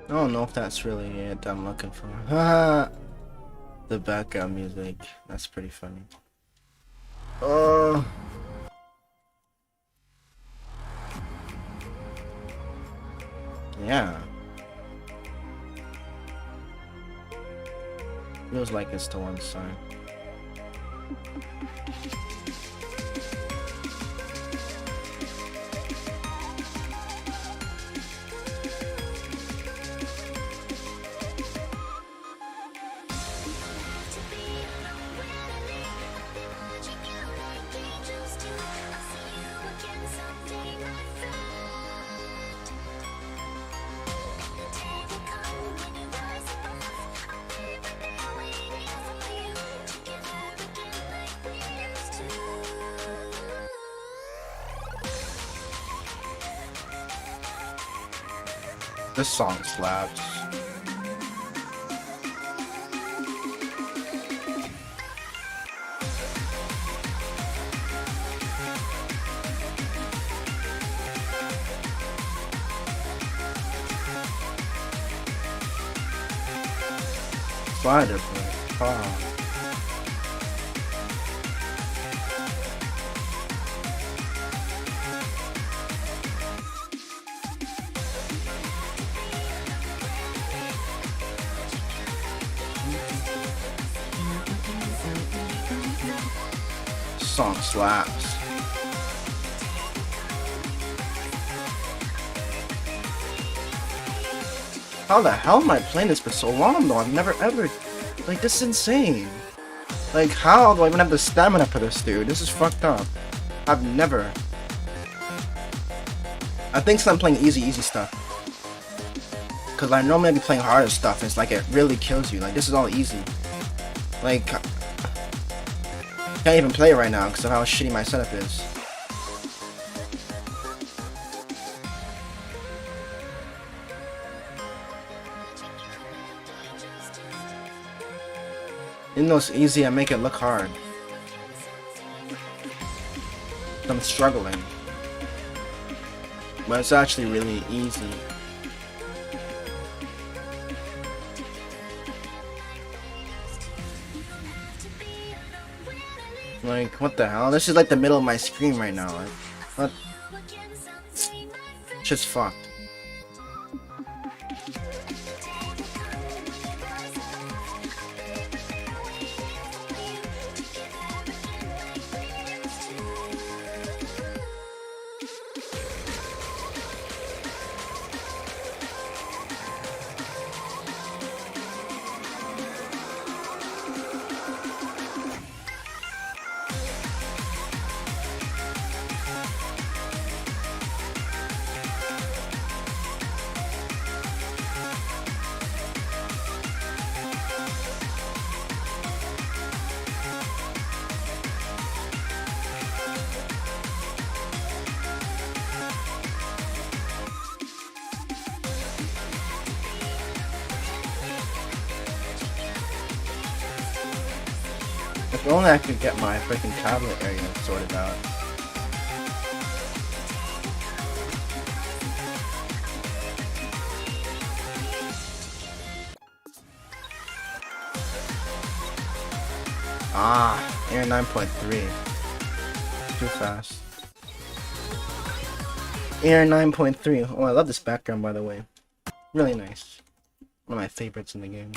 I don't know if that's really it I'm looking for. The background music. That's pretty funny. Yeah. Feels like it's to one side. This song slaps. Spider play. Song slaps. How the hell am I playing this for so long though? I've never ever, like, this is insane. Like, how do I even have the stamina for this dude? This is fucked up. I've never. I think so I'm playing easy stuff. Cause I normally be playing harder stuff and it's like it really kills you. Like, this is all easy. Like, can't even play it right now because of how shitty my setup is. Even though it's easy, I make it look hard. I'm struggling. But it's actually really easy. Like, what the hell? This is like the middle of my screen right now. Like, what? Shit's fucked. If only I could get my freaking tablet area sorted out. Ah, Air 9.3. too fast. Air 9.3. Oh, I love this background, by the way. Really nice. One of my favorites in the game.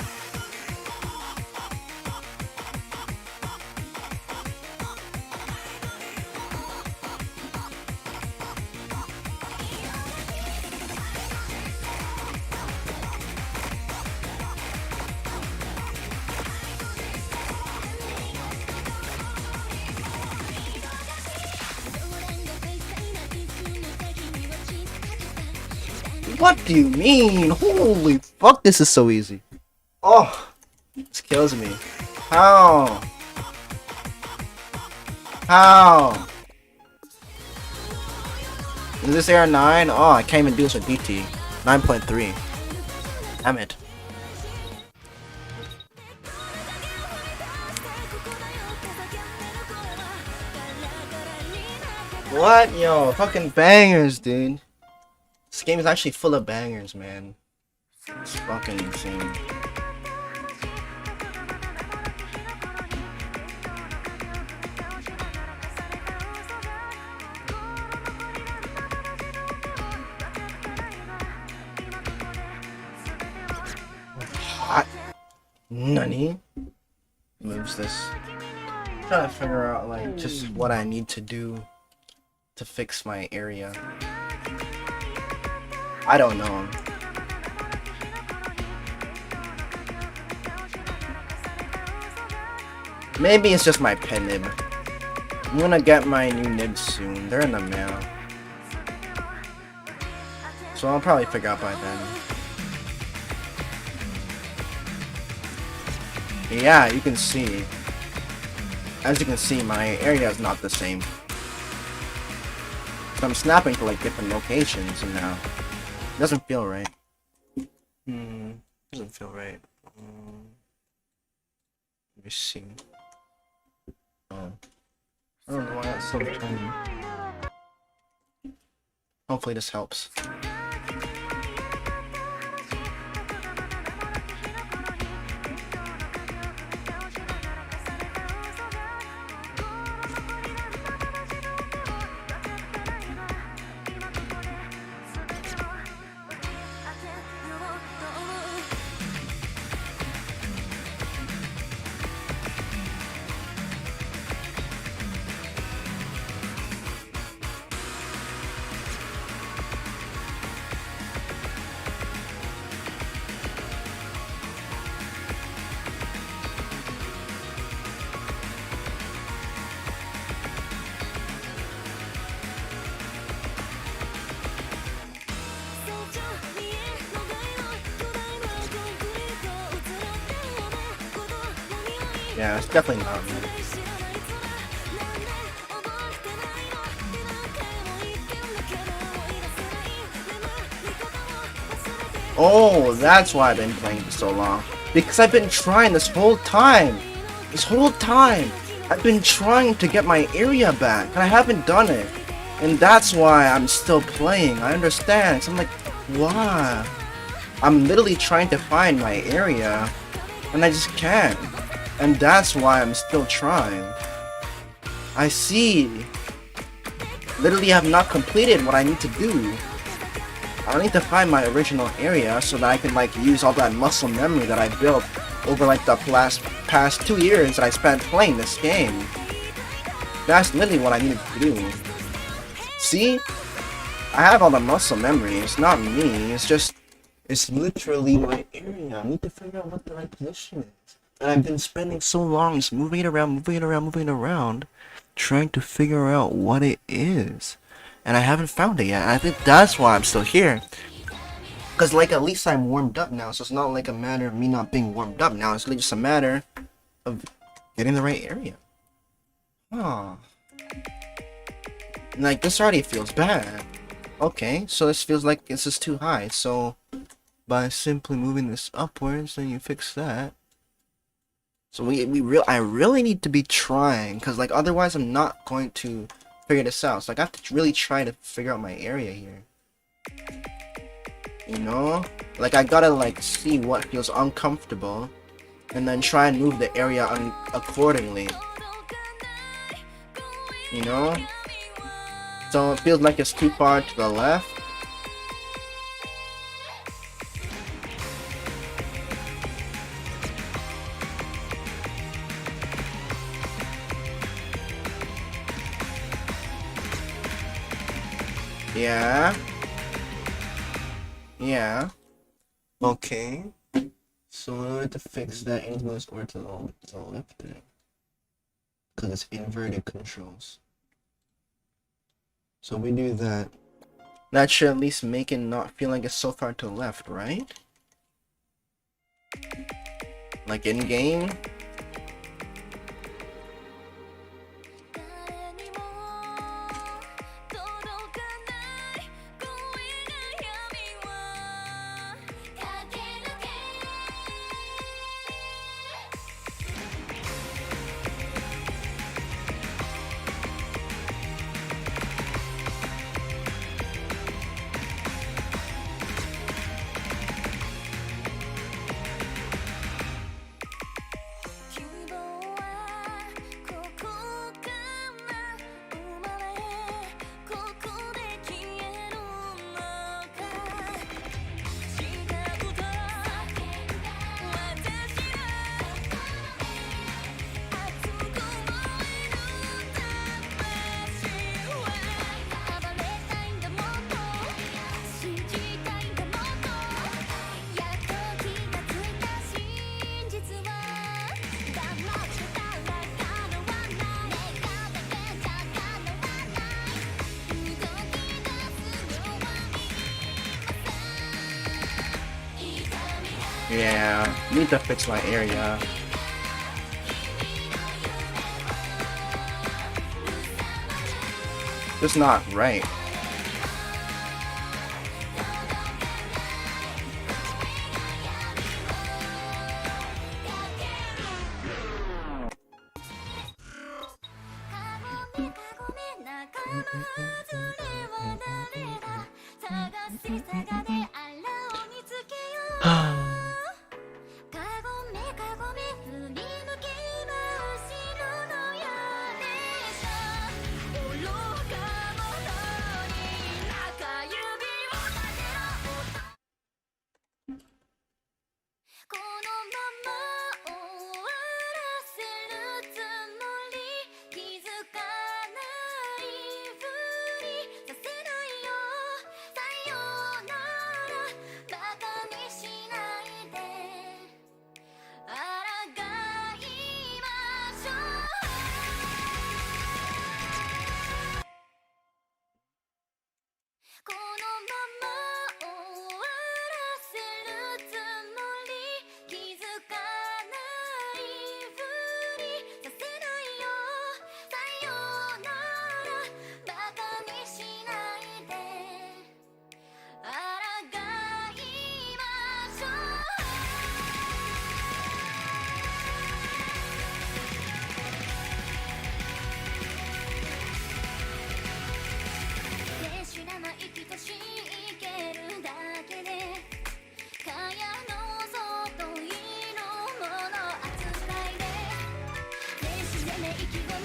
What do you mean? Holy fuck, this is so easy. Oh, this kills me. How? How? Is this Air 9? Oh, I can't even do this with DT. 9.3. Damn it. What? Yo, fucking bangers, dude. This game is actually full of bangers, man. It's fucking insane. Hot. Nani? Moves this. I'm trying to figure out, like, just what I need to do to fix my area. I don't know. Maybe it's just my pen nib. I'm gonna get my new nibs soon. They're in the mail. So I'll probably figure out by then. Yeah, you can see. As you can see, my area is not the same. So I'm snapping to like different locations now. Doesn't feel right. Doesn't feel right. Let me see. Oh. I don't know why that's so tiny. Hopefully this helps. Yeah, it's definitely not me. Oh, that's why I've been playing for so long. Because I've been trying this whole time. This whole time. I've been trying to get my area back, and I haven't done it. And that's why I'm still playing. I understand. So I'm like, why? I'm literally trying to find my area, and I just can't. And that's why I'm still trying. I see. Literally have not completed what I need to do. I need to find my original area so that I can like use all that muscle memory that I built over like the past 2 years that I spent playing this game. That's literally what I needed to do. See? I have all the muscle memory. It's not me. It's literally my area. I need to figure out what the right position is. And I've been spending so long just moving it around, trying to figure out what it is. And I haven't found it yet. And I think that's why I'm still here. Because, like, at least I'm warmed up now. So it's not like a matter of me not being warmed up now. It's really just a matter of getting the right area. Oh. Like, this already feels bad. Okay, so this feels like this is too high. So, by simply moving this upwards, then you fix that. So I really need to be trying, because like otherwise I'm not going to figure this out. So like, I have to really try to figure out my area here. You know? Like I gotta like see what feels uncomfortable and then try and move the area accordingly. You know? So it feels like it's too far to the left. Yeah. Yeah. Okay. So in order to fix that influence or to the left there. Because it's inverted controls. So we do that. That should at least make it not feel like it's so far to the left, right? Like in game. 誰にも届かない声が闇を駆け抜け 希望はここから生まれここで消えるのか違うと私は熱く燃える魂は暴れたいんだもっと信じたいんだもっとやっと気がついた真実は黙ってたら叶わない願だけじゃ叶わない動き出すのは今さ痛みが Yeah. Need to fix my area. Just not right.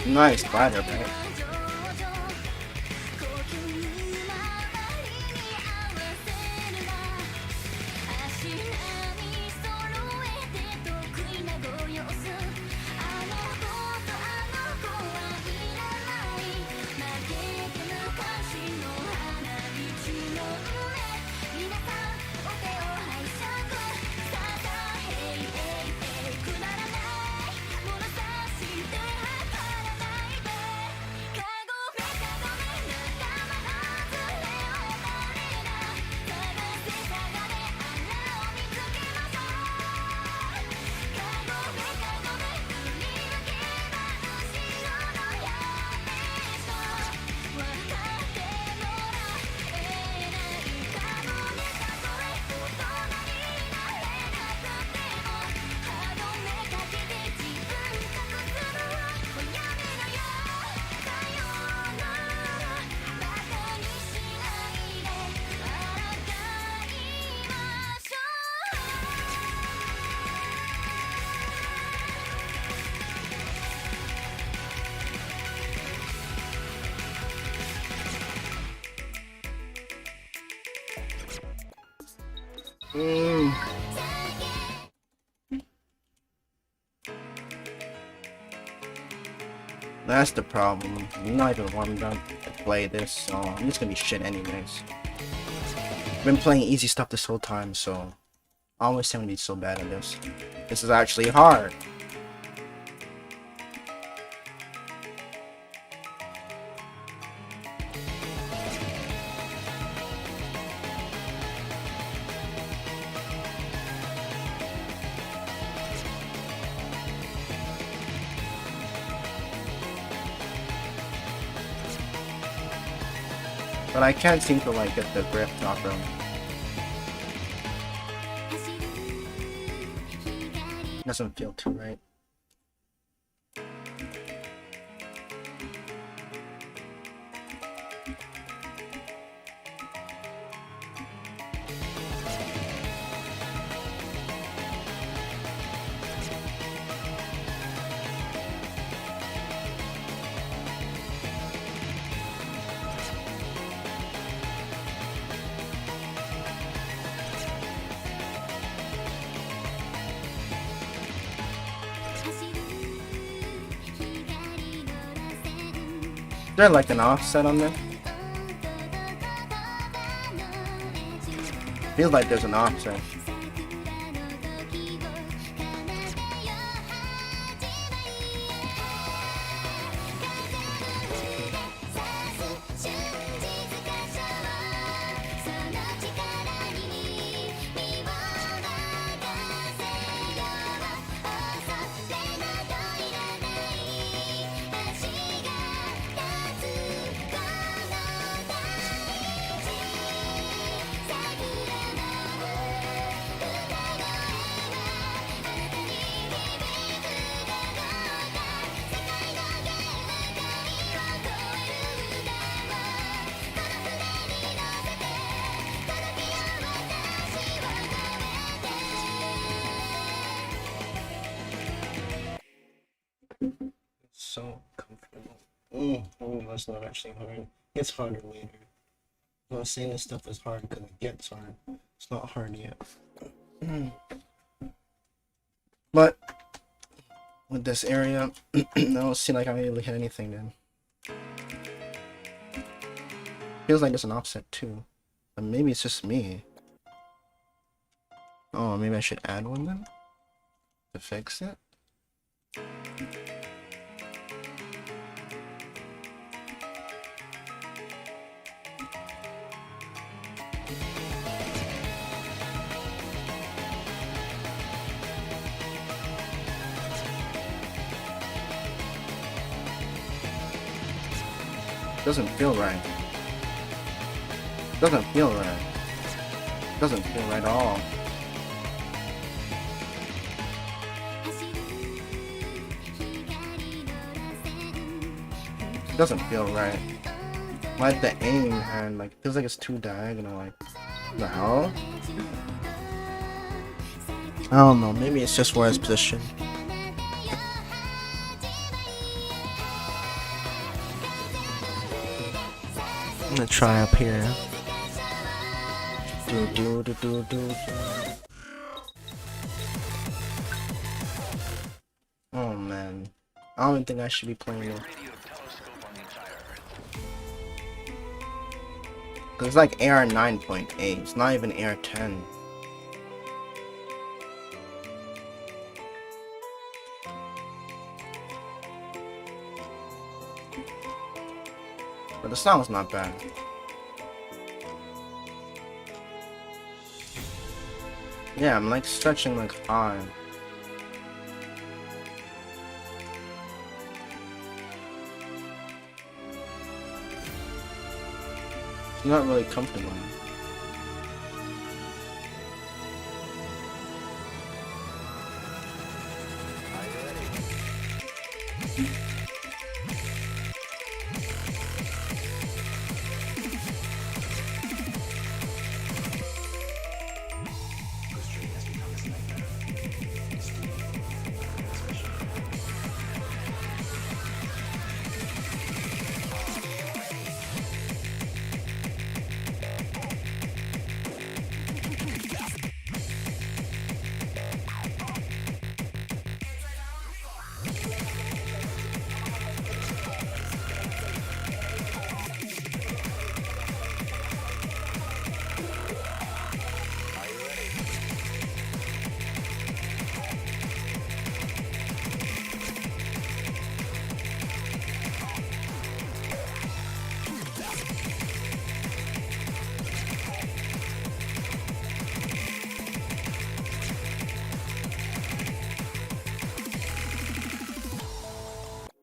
Nice spider, man. Mm. That's the problem. I'm not even warmed up to play this, so I'm just gonna be shit anyways. I've been playing easy stuff this whole time, so I always seem to be so bad at this. This is actually hard. But I can't seem to like get the grip off them. Doesn't feel too right. Is there like an offset on there? Feels like there's an offset. So comfortable. Oh, that's not actually hard. It's harder later. I'm not saying this stuff is hard because it gets hard. It's not hard yet. But with this area, I don't see like I'm able to hit anything then. Feels like it's an offset too. But maybe it's just me. Oh, maybe I should add one then? To fix it? Doesn't feel right. Doesn't feel right. Doesn't feel right at all. Doesn't feel right. Like the aim and like feels like it's too diagonal. Like the hell? I don't know. Maybe it's just where it's positioned. I'm gonna try up here. Oh man, I don't think I should be playing it. Cause it's like AR 9.8. It's not even AR 10. But the sound's not bad. Yeah, I'm like stretching like high. It's not really comfortable.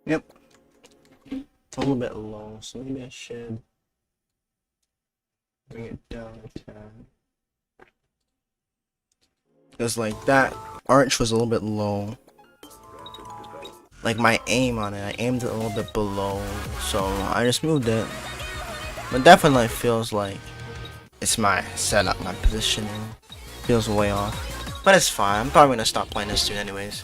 Yep. It's a little bit low, so maybe I should bring it down a tad. Because like that arch was a little bit low. Like my aim on it, I aimed it a little bit below, so I just moved it. But definitely feels like it's my setup, my positioning. Feels way off. But it's fine, I'm probably gonna stop playing this soon anyways.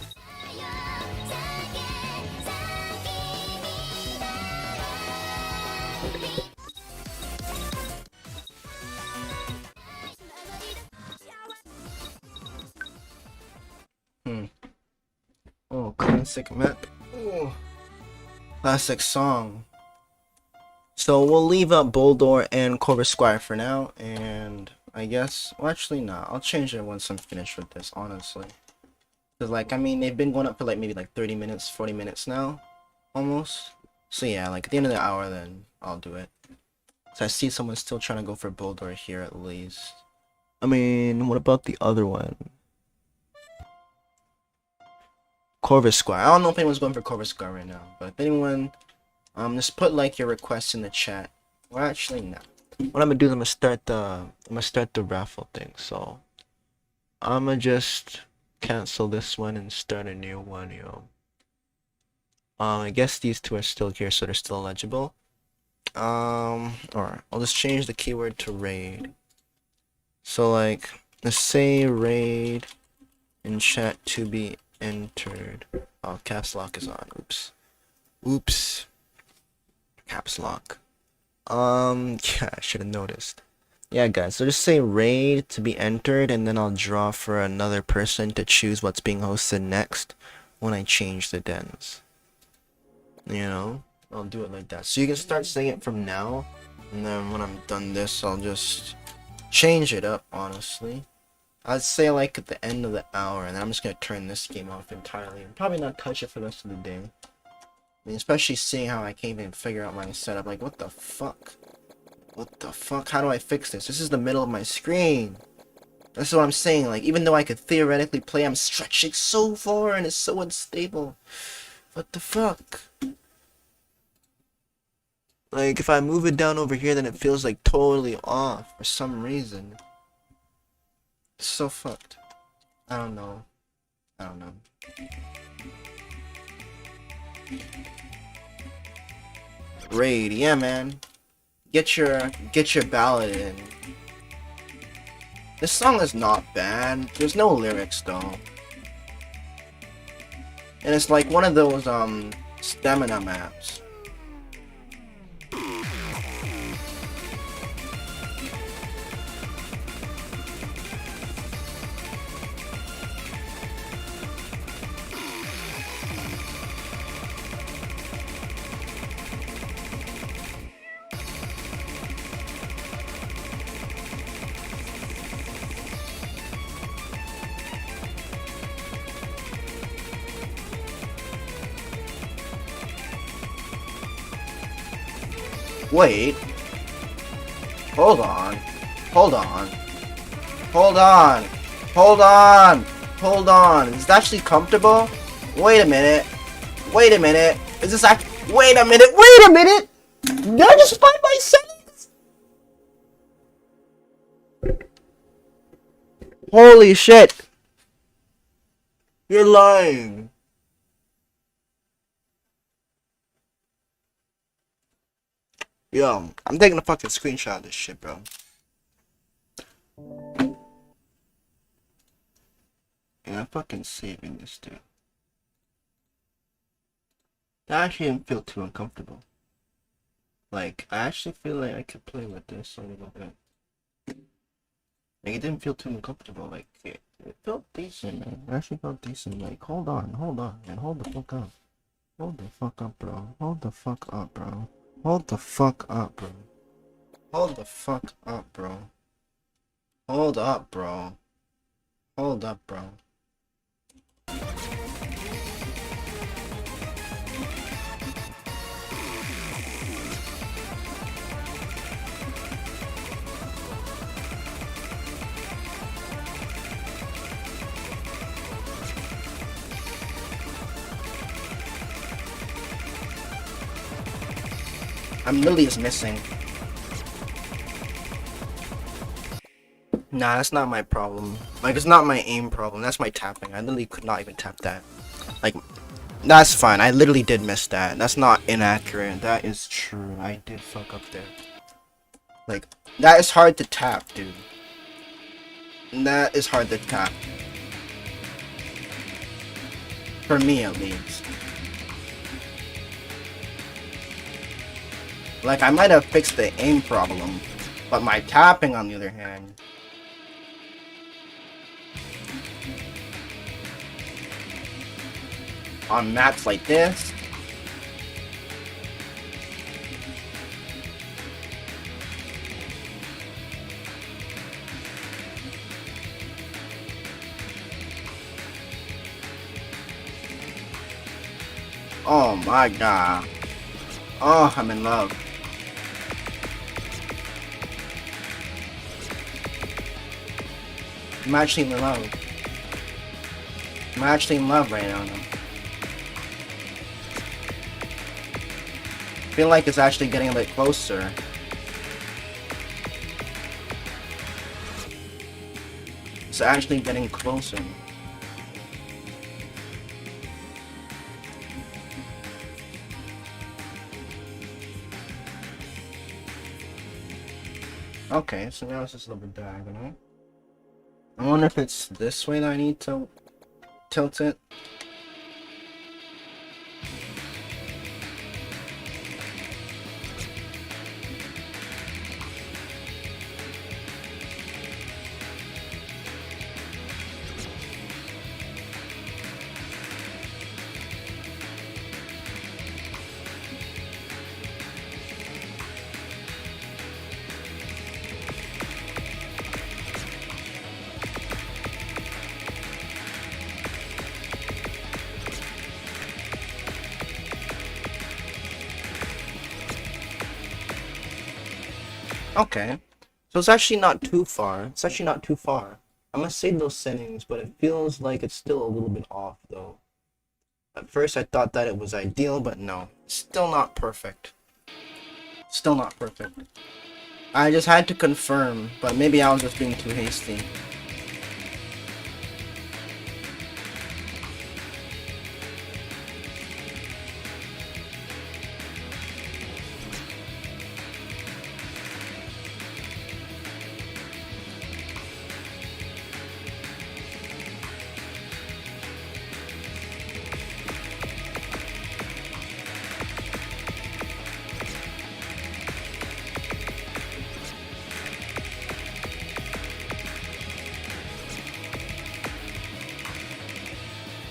Oh, classic map. Ooh. Classic song. So we'll leave up Boldor and Corvus Squire for now, and I guess, well actually nah, I'll change it once I'm finished with this, honestly. Cause like, I mean, they've been going up for like maybe like 30 minutes, 40 minutes now, almost. So yeah, like at the end of the hour then, I'll do it. So I see someone still trying to go for Boldor here at least. I mean, what about the other one? Corvus Squire. I don't know if anyone's going for Corvus Squire right now, but if anyone, just put like your requests in the chat. Well, actually, no. What I'm gonna do is I'm gonna start the raffle thing. So I'm gonna just cancel this one and start a new one, yo. I guess these two are still here, so they're still eligible. Alright, I'll just change the keyword to raid. So like, let's say raid in chat to be entered. Oh, caps lock is on. Oops. Caps lock. Yeah, I should have noticed. Yeah, guys, so just say raid to be entered, and then I'll draw for another person to choose what's being hosted next when I change the dens. You know, I'll do it like that. So you can start saying it from now, and then when I'm done this, I'll just change it up, honestly. I'd say like at the end of the hour, and then I'm just gonna turn this game off entirely and probably not touch it for the rest of the day. I mean, especially seeing how I can't even figure out my setup. Like, what the fuck? What the fuck? How do I fix this? This is the middle of my screen. That's what I'm saying. Like, even though I could theoretically play, I'm stretching so far and it's so unstable. What the fuck? Like, if I move it down over here, then it feels like totally off for some reason. It's so fucked. I don't know. Raid, yeah, man. Get your ballad in. This song is not bad. There's no lyrics though. And it's like one of those stamina maps. Wait. Hold on. Is it actually comfortable? Wait a minute. Is this actually... Wait a minute! Did I just find my settings? Holy shit! You're lying. Yo, I'm taking a fucking screenshot of this shit, bro. Yeah, I'm fucking saving this, dude. That actually didn't feel too uncomfortable. Like, I actually feel like I could play with this a little bit. Like, it didn't feel too uncomfortable. Like, it felt decent, man. It actually felt decent. Like, hold on, man. Hold the fuck up. Hold the fuck up, bro. Hold the fuck up, bro. Hold the fuck up, bro. Hold the fuck up, bro. Hold up, bro. Hold up, bro. I'm literally just missing. Nah, that's not my problem. Like, it's not my aim problem. That's my tapping. I literally could not even tap that. Like, that's fine. I literally did miss that. That's not inaccurate. That is true. I did fuck up there. Like, that is hard to tap, dude. That is hard to tap. For me, at least. Like, I might have fixed the aim problem, but my tapping, on the other hand... on maps like this... oh my god. Oh, I'm in love. I'm actually in love. I'm actually in love right now. I feel like it's actually getting a bit closer. It's actually getting closer. Okay, so now it's just a little bit diagonal. I wonder if it's this way that I need to tilt it. Okay, so it's actually not too far. It's actually not too far. I'm gonna save those settings, but it feels like it's still a little bit off though. At first I thought that it was ideal, but no. Still not perfect. Still not perfect. I just had to confirm, but maybe I was just being too hasty.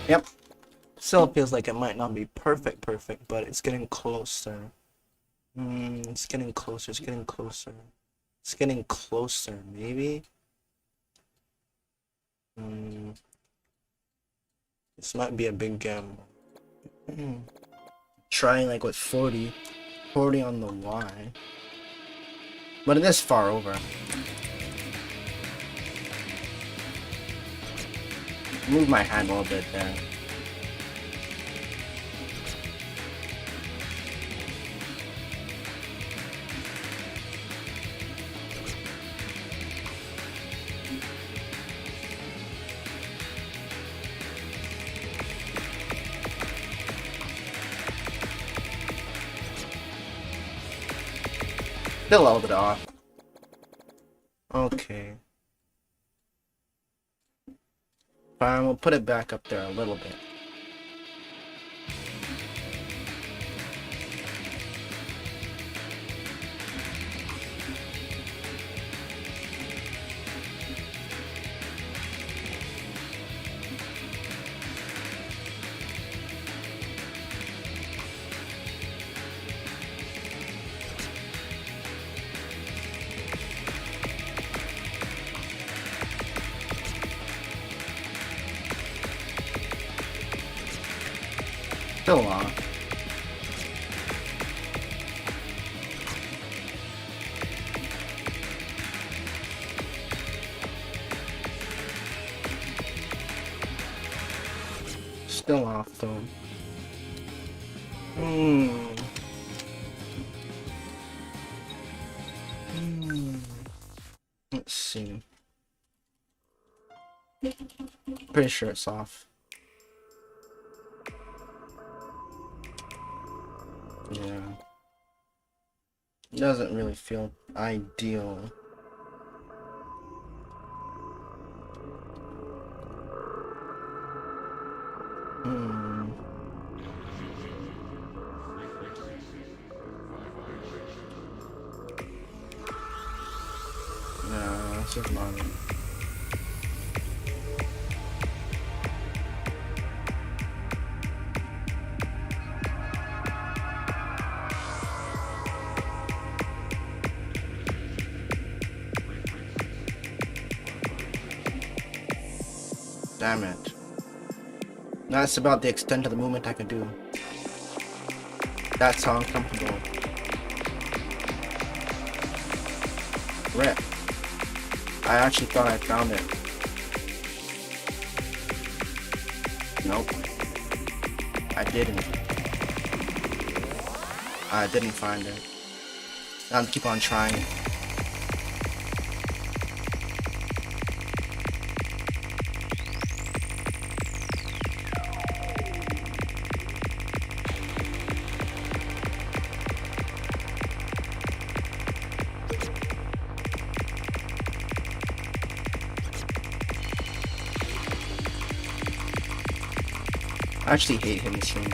Yep. Still feels like it might not be perfect, but it's getting closer. It's getting closer, it's getting closer. It's getting closer, maybe? This might be a big gamble. Trying like with 40 on the Y. But it is far over. Move my hand a little bit there. Still a little bit off. Okay. Fine, we'll put it back up there a little bit. Still on. Still off though. Let's see. Pretty sure it's off. Yeah. It doesn't really feel ideal. No, it's just not. Damn it. That's about the extent of the movement I can do. That's how uncomfortable. Rip. I actually thought I found it. Nope. I didn't. I didn't find it. I'll keep on trying. I actually hate him stream.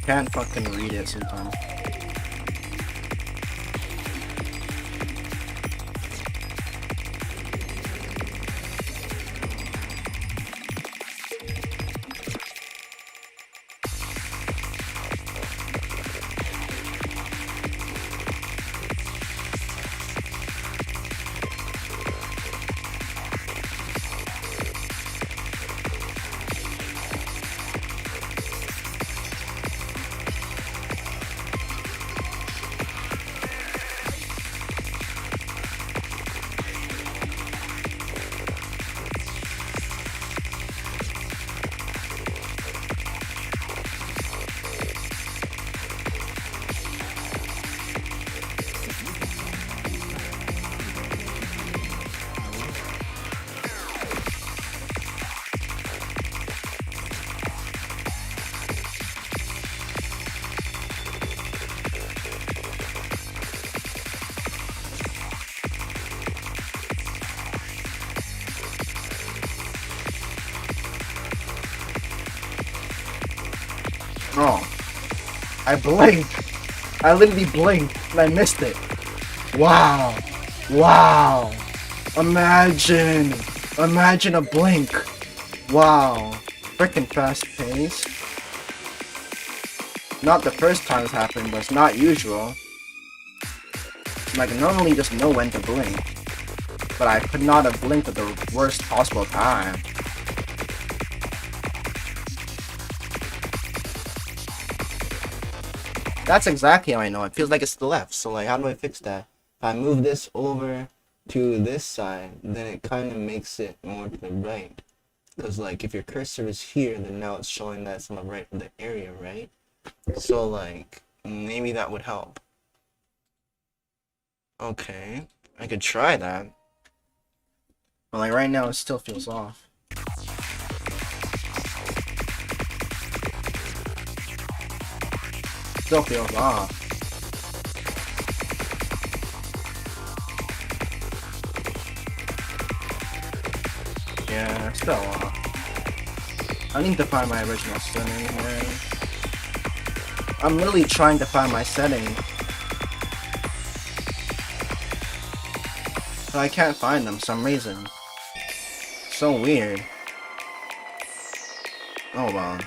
Can't fucking read it sometimes. Oh, I blinked. I literally blinked and I missed it. Wow. Wow. Imagine a blink. Wow. Freaking fast pace. Not the first time it's happened, but it's not usual. Like, I normally just know when to blink. But I could not have blinked at the worst possible time. That's exactly how I know. It feels like it's to the left. So like, how do I fix that? If I move this over to this side, then it kind of makes it more to the right. Because like, if your cursor is here, then now it's showing that it's on the right of the area, right? So like, maybe that would help. Okay, I could try that. But like right now, it still feels off. Still feels off. Yeah, still off. I need to find my original setting, man. I'm really trying to find my setting. But I can't find them for some reason. So weird. Oh well.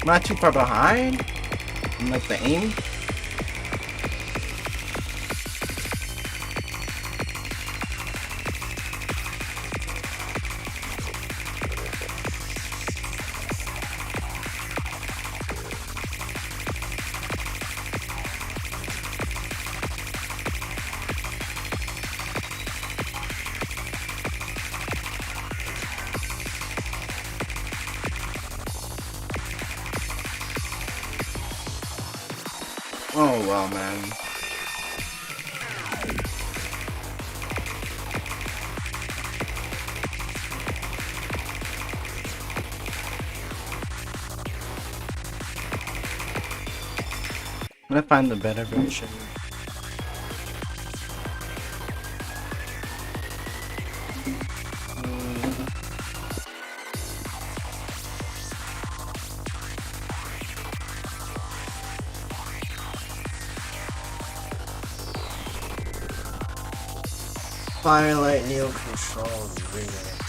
Am I too far behind? Like the aim? well, man. I'm gonna find the better version. Firelight Neo Control Remix.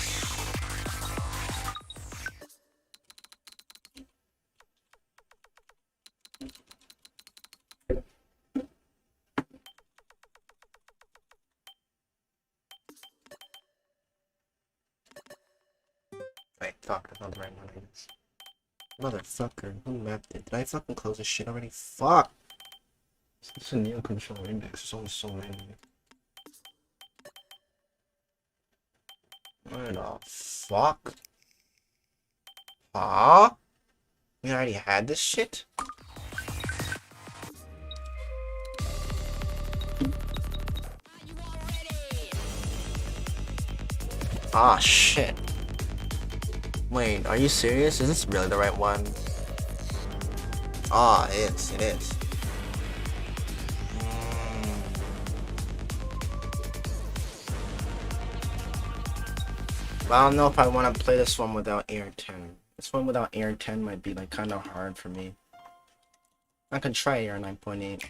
Wait, fuck, that's not the right one, I guess. Motherfucker, who mapped it? Did I fucking close this shit already? Fuck! It's a Neo Control Remix, there's only so many. What the fuck? Huh? We already had this shit? Ah, shit. Wait, are you serious? Is this really the right one? Ah, it is. It is. But I don't know if I want to play this one without Air 10. This one without Air 10 might be like kind of hard for me. I can try Air 9.8.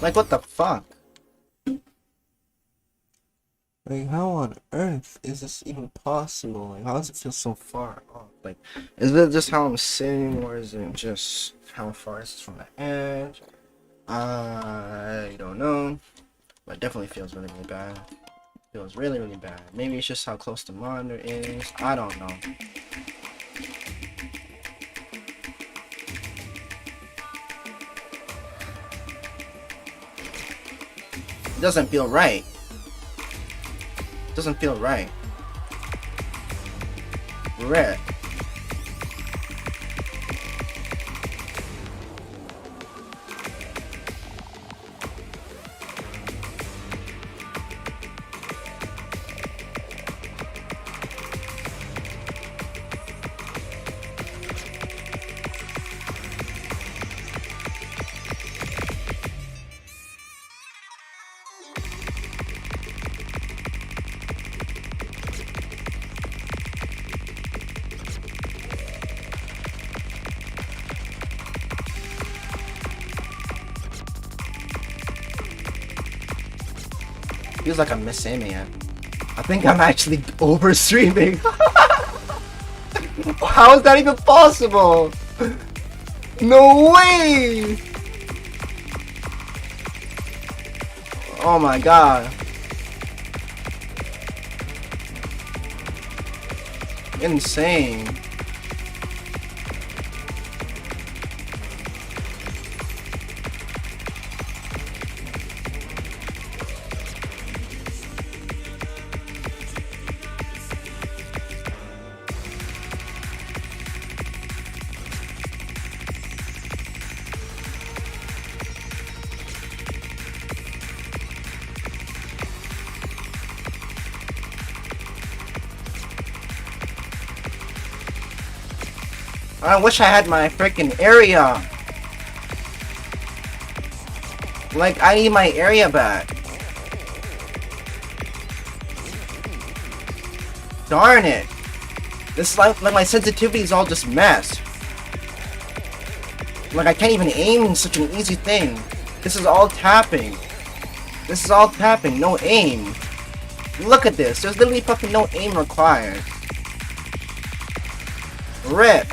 Like, what the fuck? Like, how on earth is this even possible? Like, how does it feel so far off? Like, is it just how I'm sitting, or is it just how far is it from the edge? I don't know. But it definitely feels really, really bad. Feels really, really bad. Maybe it's just how close the monitor is. I don't know. It doesn't feel right. Doesn't feel right. Red. Feels like I'm misaiming it. I think I'm actually over streaming. How is that even possible? No way! Oh my god. Insane. I wish I had my freaking area. Like, I need my area back. Darn it. This is like my sensitivity is all just messed. Like, I can't even aim such an easy thing. This is all tapping. This is all tapping, no aim. Look at this. There's literally fucking no aim required. RIP.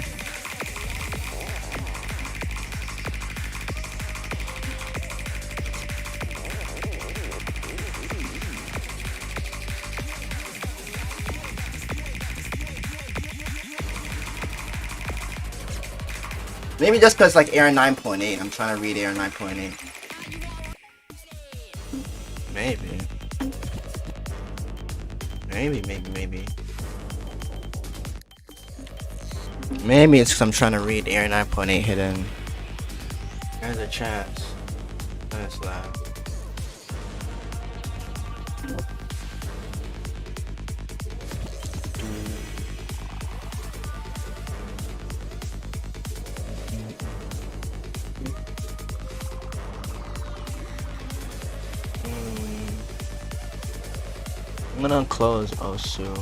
Maybe just because like Air 9.8, I'm trying to read Air 9.8. Maybe. Maybe. Maybe it's because I'm trying to read Air 9.8 hidden. There's a chance. That's loud. I'm gonna close Osu.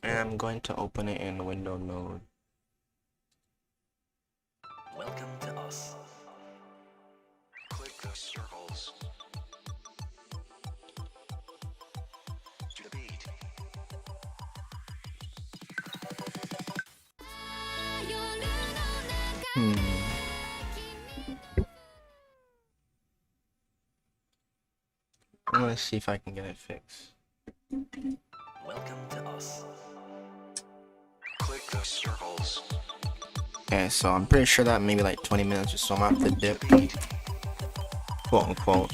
And I'm going to open it in window mode. Welcome to us. Click the circles. To the beat. I'm gonna see if I can get it fixed. Welcome to us. Click the circles. Okay, so I'm pretty sure that maybe like 20 minutes or so I'm gonna have to dip. Quote unquote.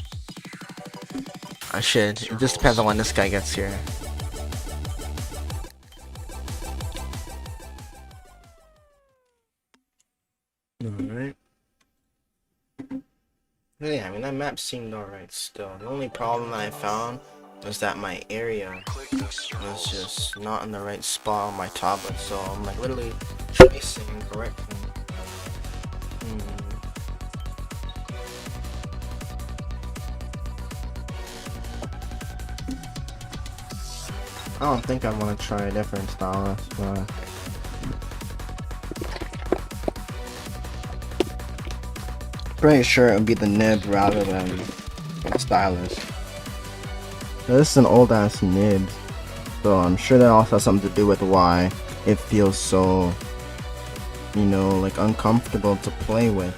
I should. It just depends on when this guy gets here. Alright. Yeah, I mean that map seemed alright still. The only problem that I found was that my area was just not in the right spot on my tablet, so I'm like literally tracing incorrectly. I don't think I want to try a different stylus, but pretty sure it would be the nib rather than the stylus. This is an old ass nib, so I'm sure that also has something to do with why it feels so, you know, like uncomfortable to play with.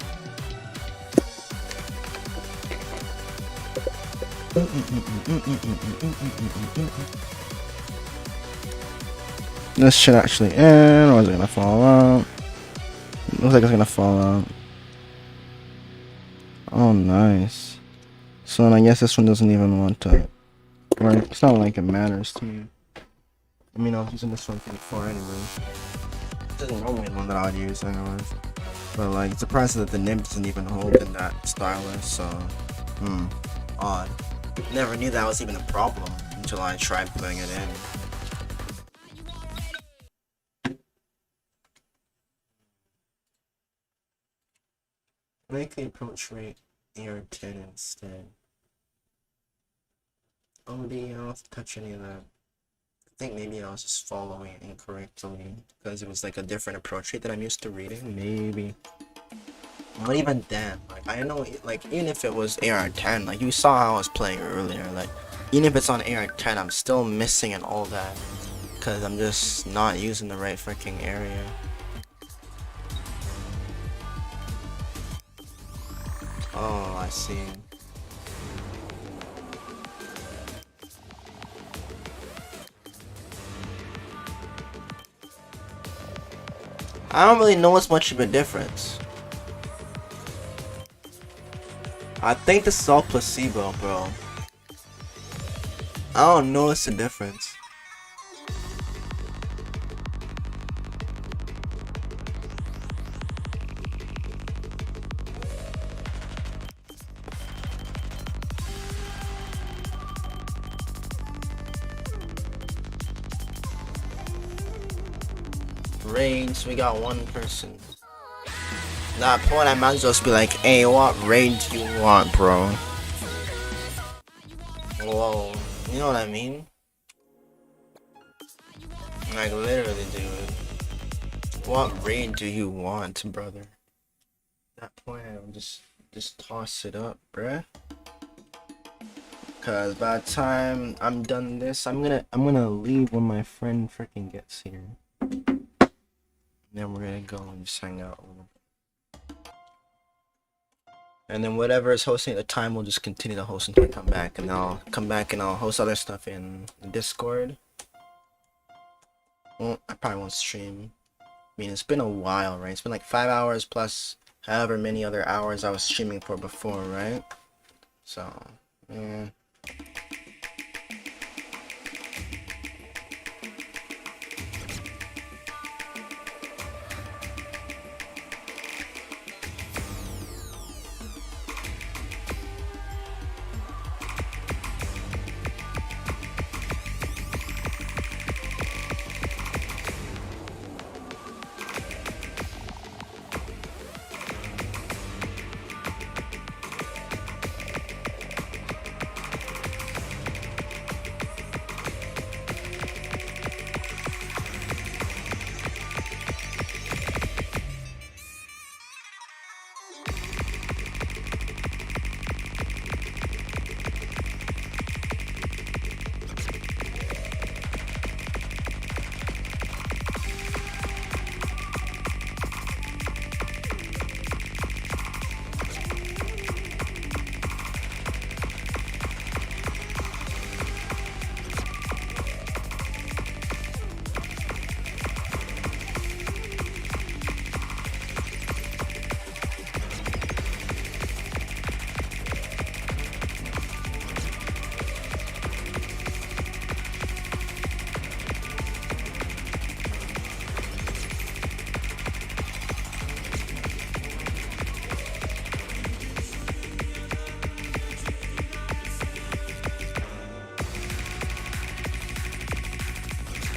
This should actually end, or is it gonna fall out? Looks like it's gonna fall out. Oh, nice. So then I guess this one doesn't even want to work. It's not like it matters to me. I mean, I was using this one before anyways. This isn't normally the one that I would use anyways. But like, it's surprising that the nib doesn't even hold in that stylus, so... odd. Never knew that was even a problem until I tried putting it in. Make the approach rate AR10 instead. Oh, I don't have to touch any of that. I think maybe I was just following it incorrectly because it was like a different approach rate that I'm used to reading. Maybe. Not even then. Like, I know, like, even if it was AR10, like, you saw how I was playing earlier. Like, even if it's on AR10, I'm still missing and all that because I'm just not using the right freaking area. Oh, I see. I don't really notice much of a difference. I think this is all placebo, bro. I don't notice a difference. Range, we got one person. At that point, I might as well just be like, hey, what range do you want, bro? Whoa, you know what I mean? Like, literally, dude. What raid do you want, brother? At that point, I'll just toss it up, bruh. Cause by the time I'm done this, I'm gonna leave when my friend freaking gets here. Then we're gonna go and just hang out. And then whatever is hosting at the time, we'll just continue to host until I come back, and I'll come back and I'll host other stuff in Discord. Well, I probably won't stream. I mean, it's been a while, right? It's been like 5 hours plus however many other hours I was streaming for before, right? So, yeah.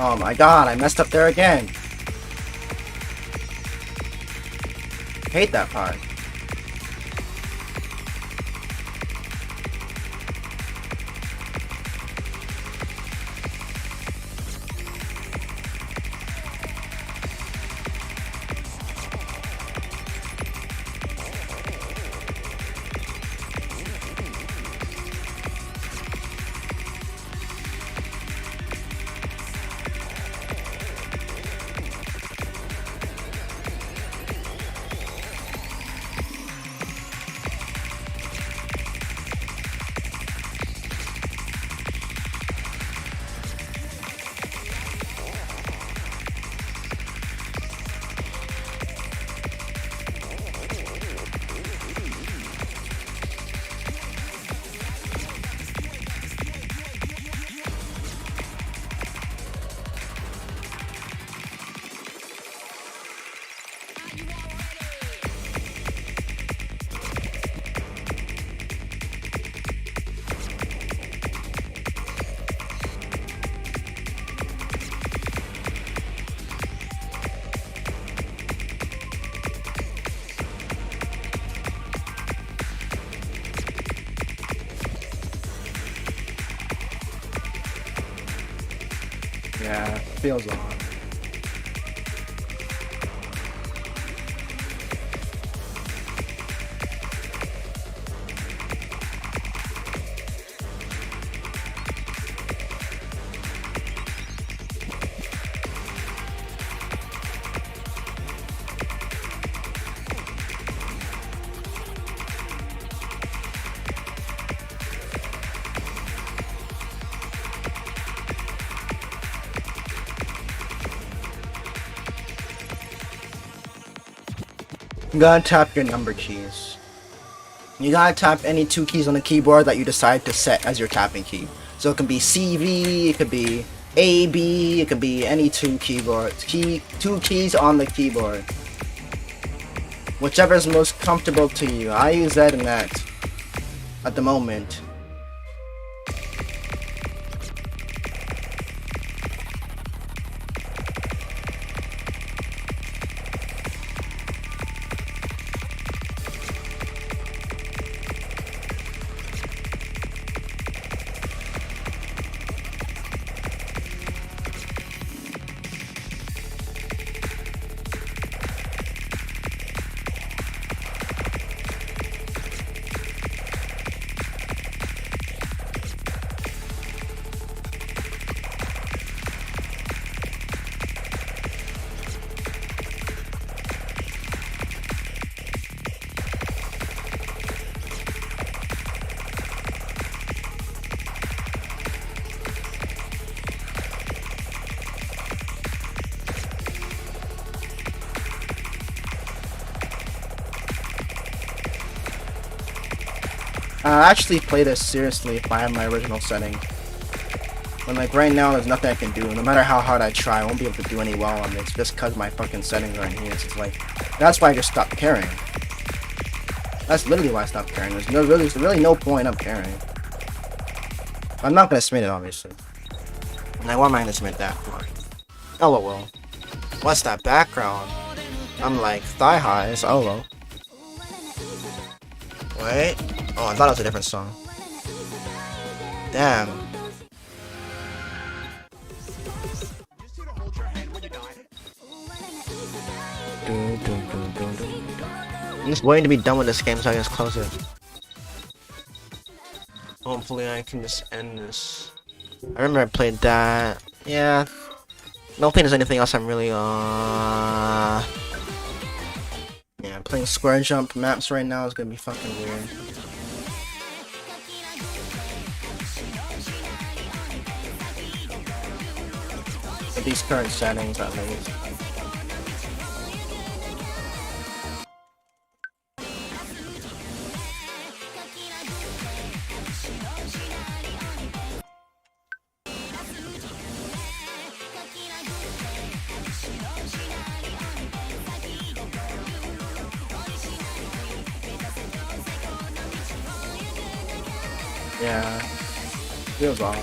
Oh my god, I messed up there again. Hate that part. Yeah, feels odd. You gotta tap your number keys. You gotta tap any two keys on the keyboard that you decide to set as your tapping key. So it can be CV, it could be AB, it could be any two keys on the keyboard. Whichever is most comfortable to you. I use that and that at the moment. I actually play this seriously if I have my original setting. But like right now there's nothing I can do. No matter how hard I try, I won't be able to do any well on this just cause my fucking settings are in here. So it's like, that's why I just stopped caring. That's literally why I stopped caring. There's really no point of caring. I'm not gonna submit it obviously. Like why am I gonna submit that for? LOL. What's that background? I'm like thigh highs, LOL. Wait. Oh, I thought it was a different song. Damn. I'm just waiting to be done with this game so I can just close it. Hopefully I can just end this. I remember I played that. Yeah. Don't think there's anything else I'm really yeah, playing square jump maps right now is gonna be fucking weird. With these current settings at least. Yeah, feels off.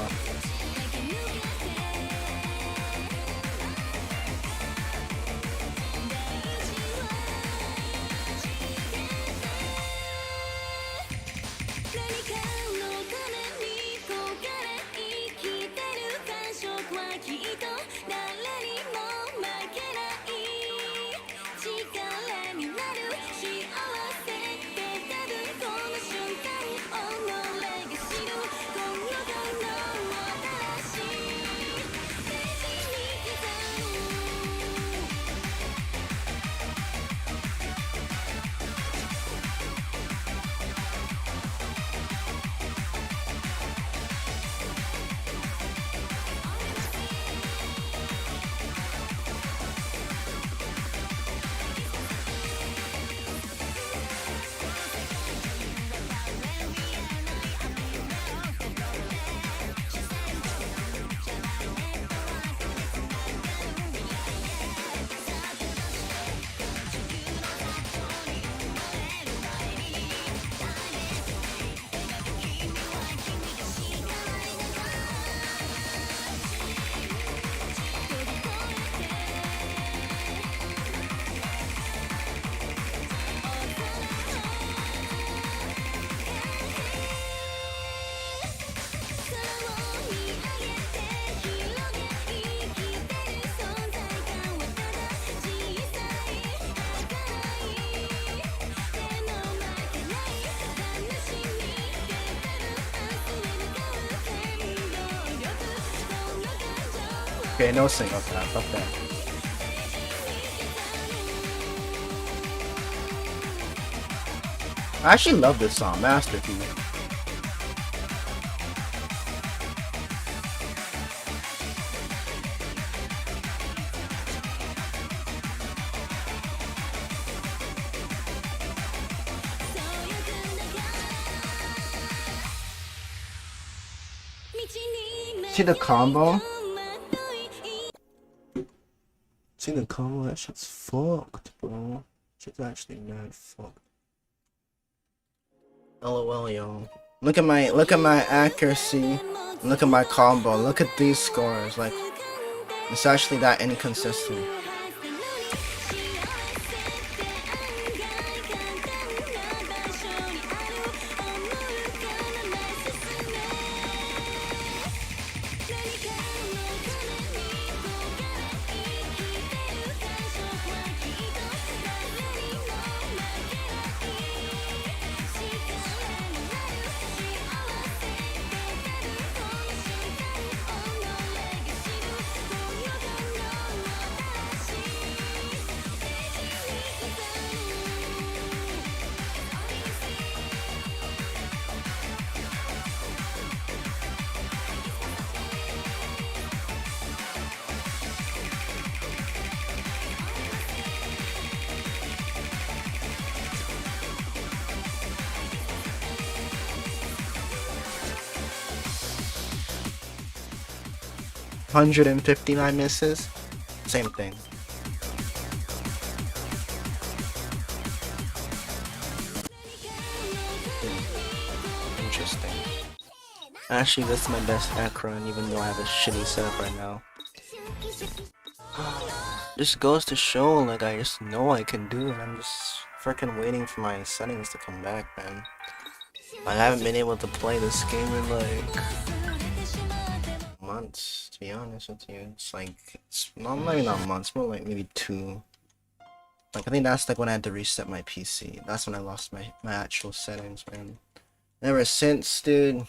Okay, no sing. Okay, fuck that. I actually love this song, Masterpiece. See the combo? See the combo? That shit's fucked, bro. Shit's actually mad fucked. LOL, yo. Look at my accuracy. Look at my combo. Look at these scores. Like, it's actually that inconsistent. $159 misses, same thing. Interesting. Actually, this is my best Akron, even though I have a shitty setup right now. Just goes to show, like, I just know I can do it. I'm just freaking waiting for my settings to come back, man. I haven't been able to play this game in like months, to be honest with you. It's like, it's not, maybe not months, more like maybe 2. Like, I think that's like when I had to reset my PC. That's when I lost my actual settings, man. Ever since, dude,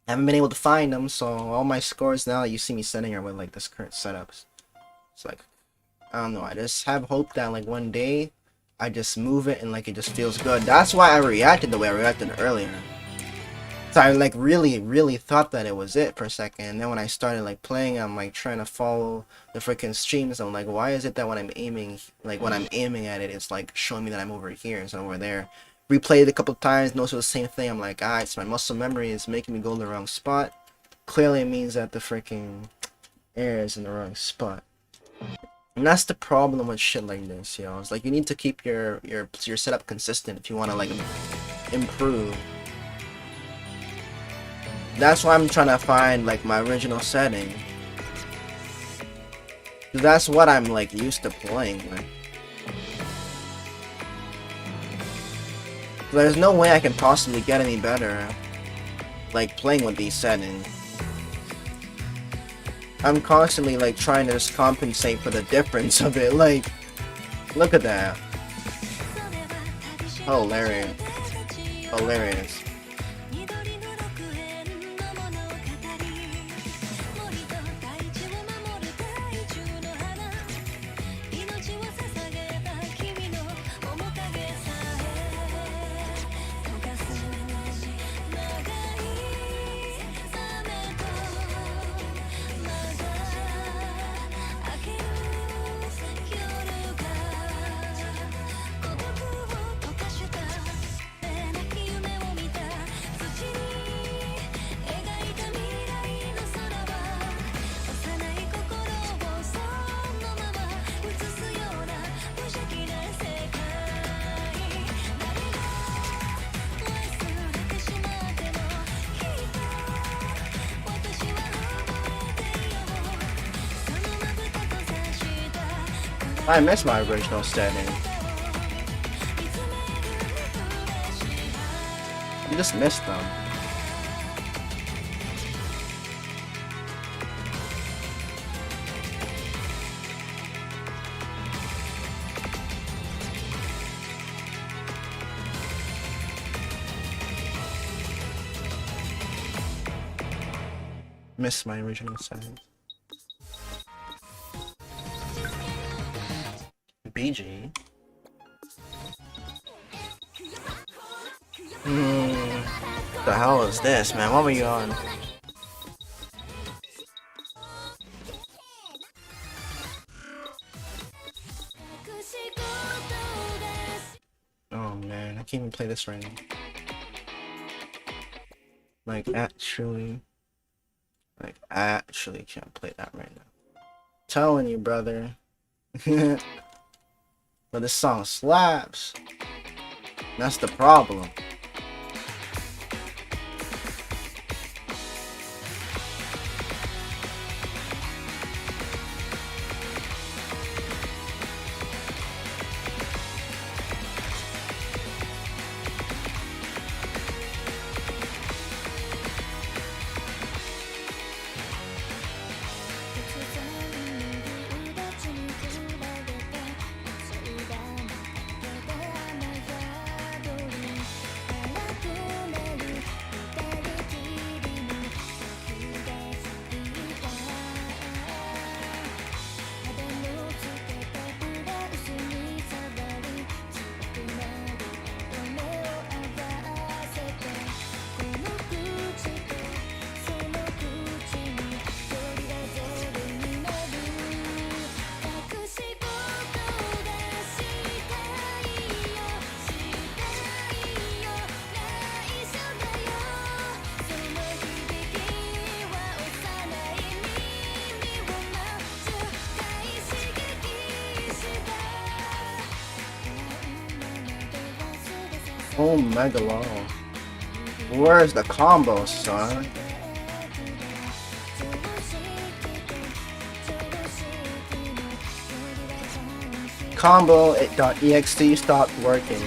I haven't been able to find them, so all my scores now that you see me setting are with like this current setups. It's like, I don't know, I just have hope that like one day I just move it and like it just feels good. That's why I reacted the way I reacted earlier. So I like really thought that it was it for a second, and then when I started like playing, I'm like trying to follow the freaking streams. I'm like, why is it that when I'm aiming, like when I'm aiming at it, it's like showing me that I'm over here instead of over there? Replayed it a couple of times, noticed it was the same thing. I'm like, it's my muscle memory is making me go to the wrong spot. Clearly it means that the freaking air is in the wrong spot. And that's the problem with shit like this, yo. It's like you need to keep your setup consistent if you want to like improve. That's why I'm trying to find like my original setting. That's what I'm like used to playing with. There's no way I can possibly get any better like playing with these settings. I'm constantly like trying to just compensate for the difference of it. Like, look at that. Hilarious. Hilarious. I missed my original setting. You just missed them. Missed my original settings. BG. The hell is this, man? What were you on? Oh man, I can't even play this right now. Like actually can't play that right now. Telling you, brother. But this song slaps. That's the problem. Oh, mega low. Where's the combo, son? Combo.ext stopped working.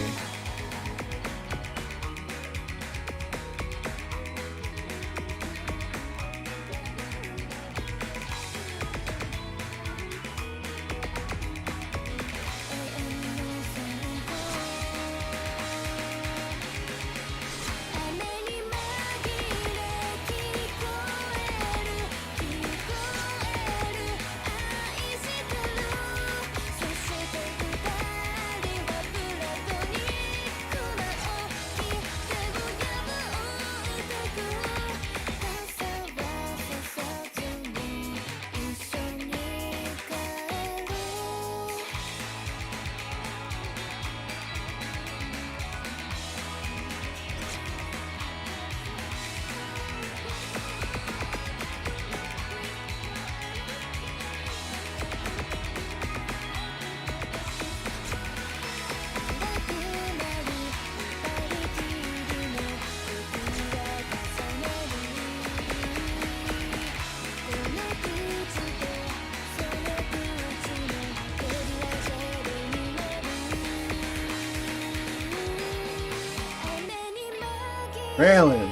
Really?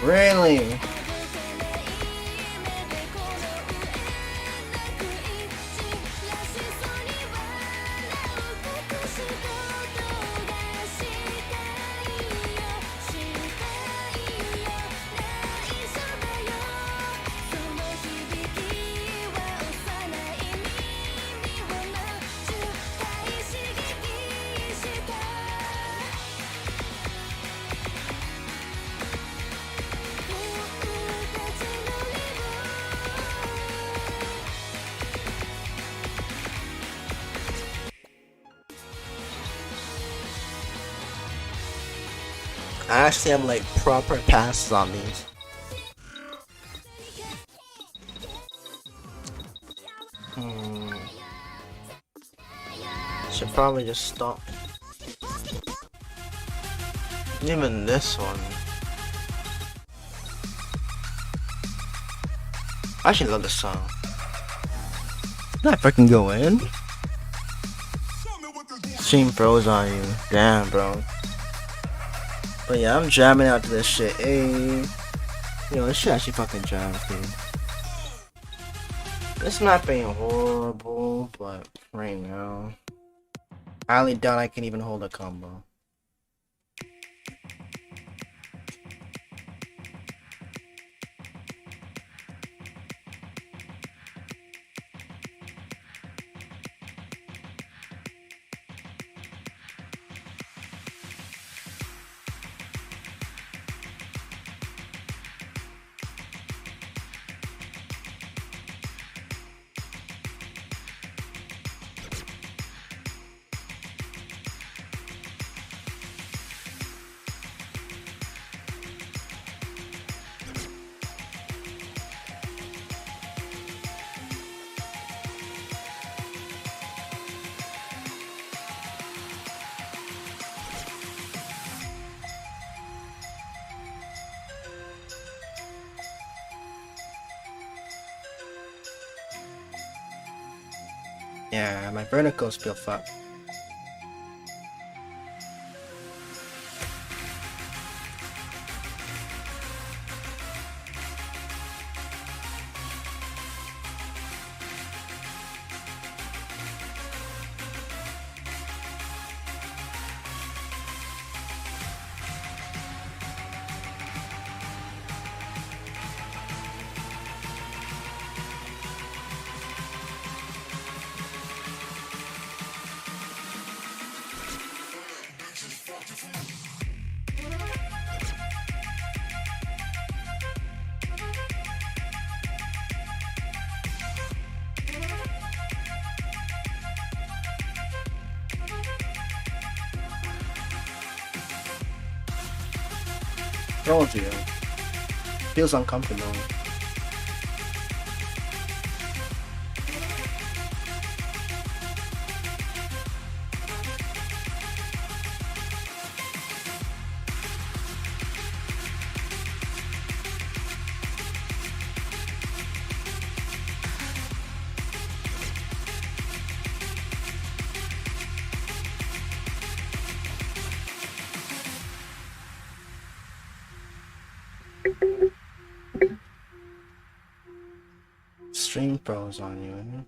Really? I actually have like proper passes on these. Should probably just stop. Even this one. I actually love this song. Did I freaking go in? Stream froze on you. Damn, bro. But yeah, I'm jamming out to this shit. Hey, yo, this shit actually fucking jams, dude. It's not being horrible, but right now, I highly doubt I can even hold a combo. Yeah, my verticals feel fucked. Told you. Feels uncomfortable. Stream pros on you, eh?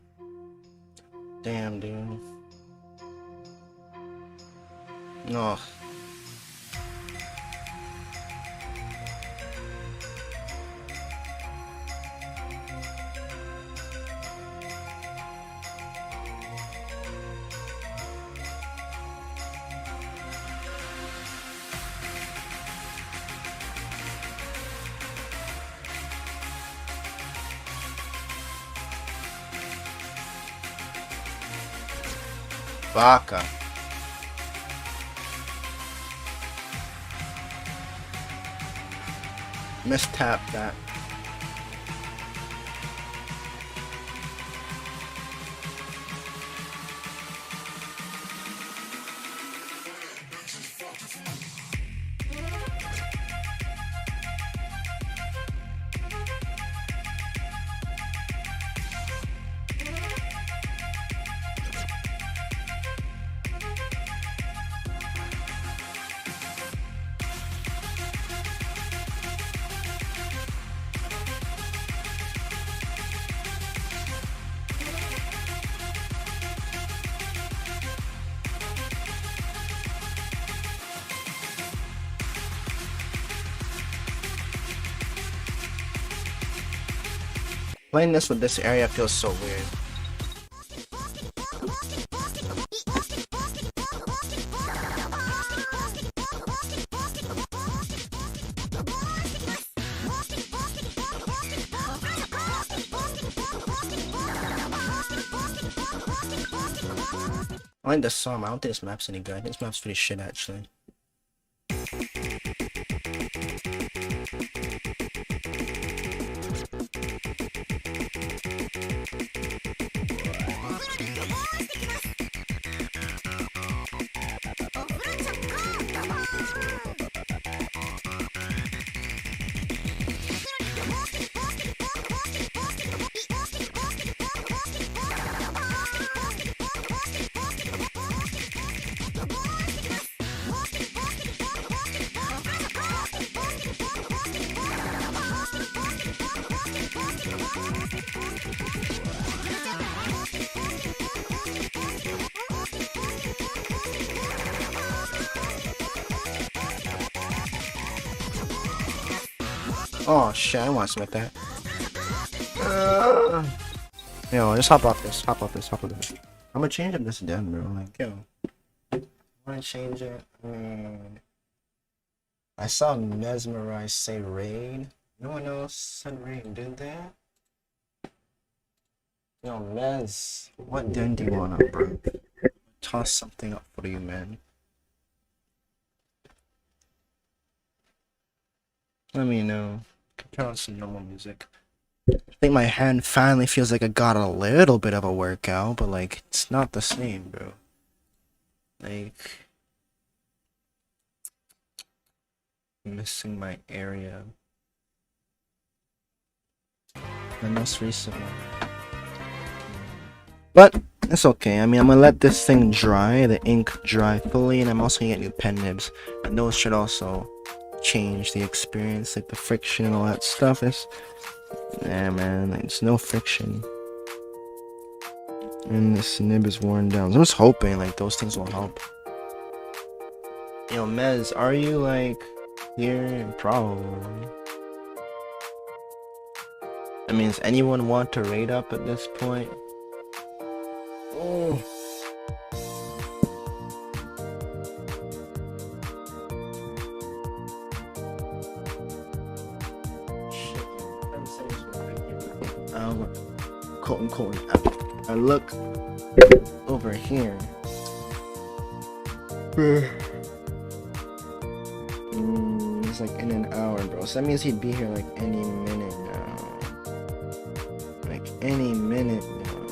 Damn, dude. No. Vaca. Mistap that. Playing this with this area feels so weird. I like this song. I don't think this map's any good. I think this map's pretty shit actually. Oh shit, I want to smack that. Yo, just hop off this, hop off this, hop off this. I'm gonna change up this den, bro. Like, yo. Wanna change it? I saw Mesmerize say raid. No one else said raid, did they? Yo, Mez, what den do you want up, bro? Toss something up for you, man. Let me know. Turn on some normal music. I think my hand finally feels like I got a little bit of a workout, but like, it's not the same, bro. Like, I'm missing my area. The most recent one. But It's okay. I mean, I'm gonna let this thing dry, the ink dry fully, and I'm also gonna get new pen nibs. And those should also change the experience, like the friction and all that stuff. Yeah, man, it's no friction. And this nib is worn down. So I'm just hoping, like, those things will help. Yo, Mez, are you, like, here? Probably. I mean, does anyone want to raid up at this point? Oh. Quote unquote. I look over here. He's like in an hour, bro. So that means he'd be here like any minute now. Like any minute now.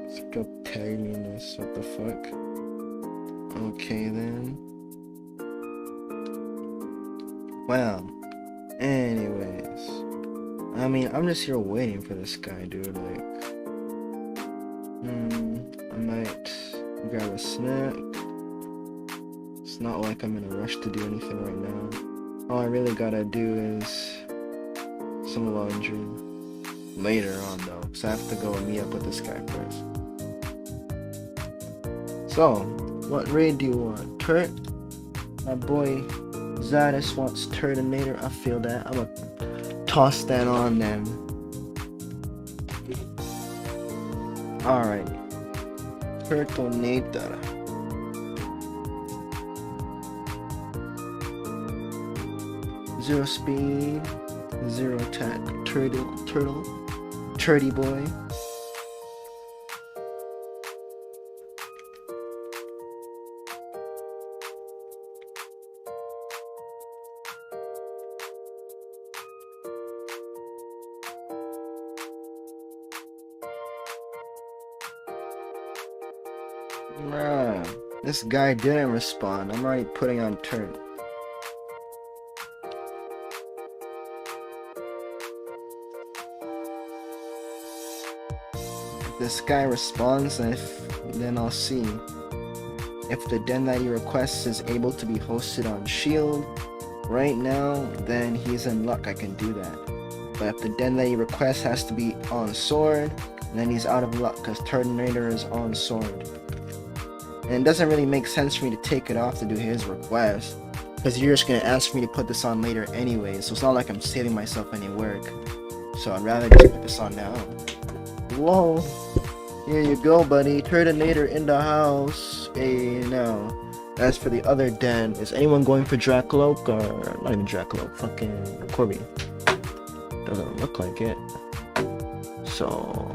Let's go tag me in this. What the fuck? Okay then. Well. Anyways, I mean, I'm just here waiting for this guy, dude. Like, I might grab a snack. It's not like I'm in a rush to do anything right now. All I really gotta do is some laundry later on, though, because I have to go meet up with this guy first. So, what raid do you want? Turt? My boy Zadis wants Turtonator. I feel that. I'm gonna toss that on then. Alright. Turtonator. Zero speed, zero attack. Turdy boy. This guy didn't respond. I'm already putting on turn. If this guy responds, then I'll see. If the den that he requests is able to be hosted on Shield right now, then he's in luck. I can do that. But if the den that he requests has to be on Sword, then he's out of luck because Turtonator is on Sword. And it doesn't really make sense for me to take it off to do his request, because you're just going to ask me to put this on later anyway, so it's not like I'm saving myself any work. So I'd rather just put this on now. Whoa, here you go, buddy. Turtonator in the house. Hey, now, as for the other den, is anyone going for Dracloak, or not even Dracloak, fucking Corby? Doesn't look like it. So,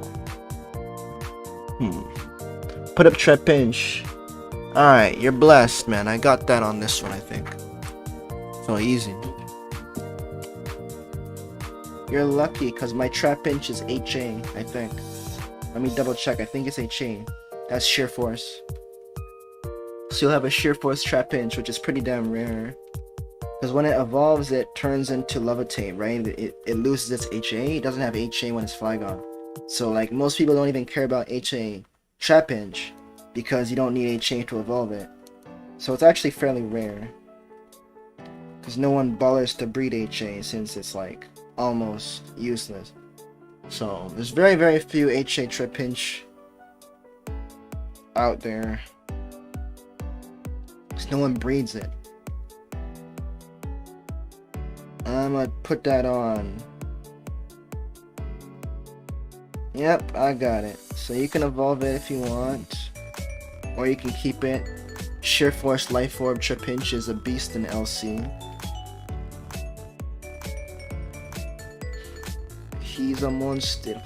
put up Trepinch. Alright, you're blessed, man. I got that on this one, I think. So easy. You're lucky, because my Trapinch is HA, I think. Let me double check. I think it's HA. That's Sheer Force. So you'll have a Sheer Force Trapinch, which is pretty damn rare. Because when it evolves, it turns into Levitate, right? It loses its HA. It doesn't have HA when it's Flygon. So, like, most people don't even care about HA Trapinch, because you don't need HA to evolve it. So it's actually fairly rare, because no one bothers to breed HA since it's like almost useless. So there's very, very few HA Trapinch out there, because no one breeds it. I'm gonna put that on. Yep, I got it. So you can evolve it if you want, or you can keep it. Sheer Force Life Orb Trapinch is a beast in LC. He's a monster.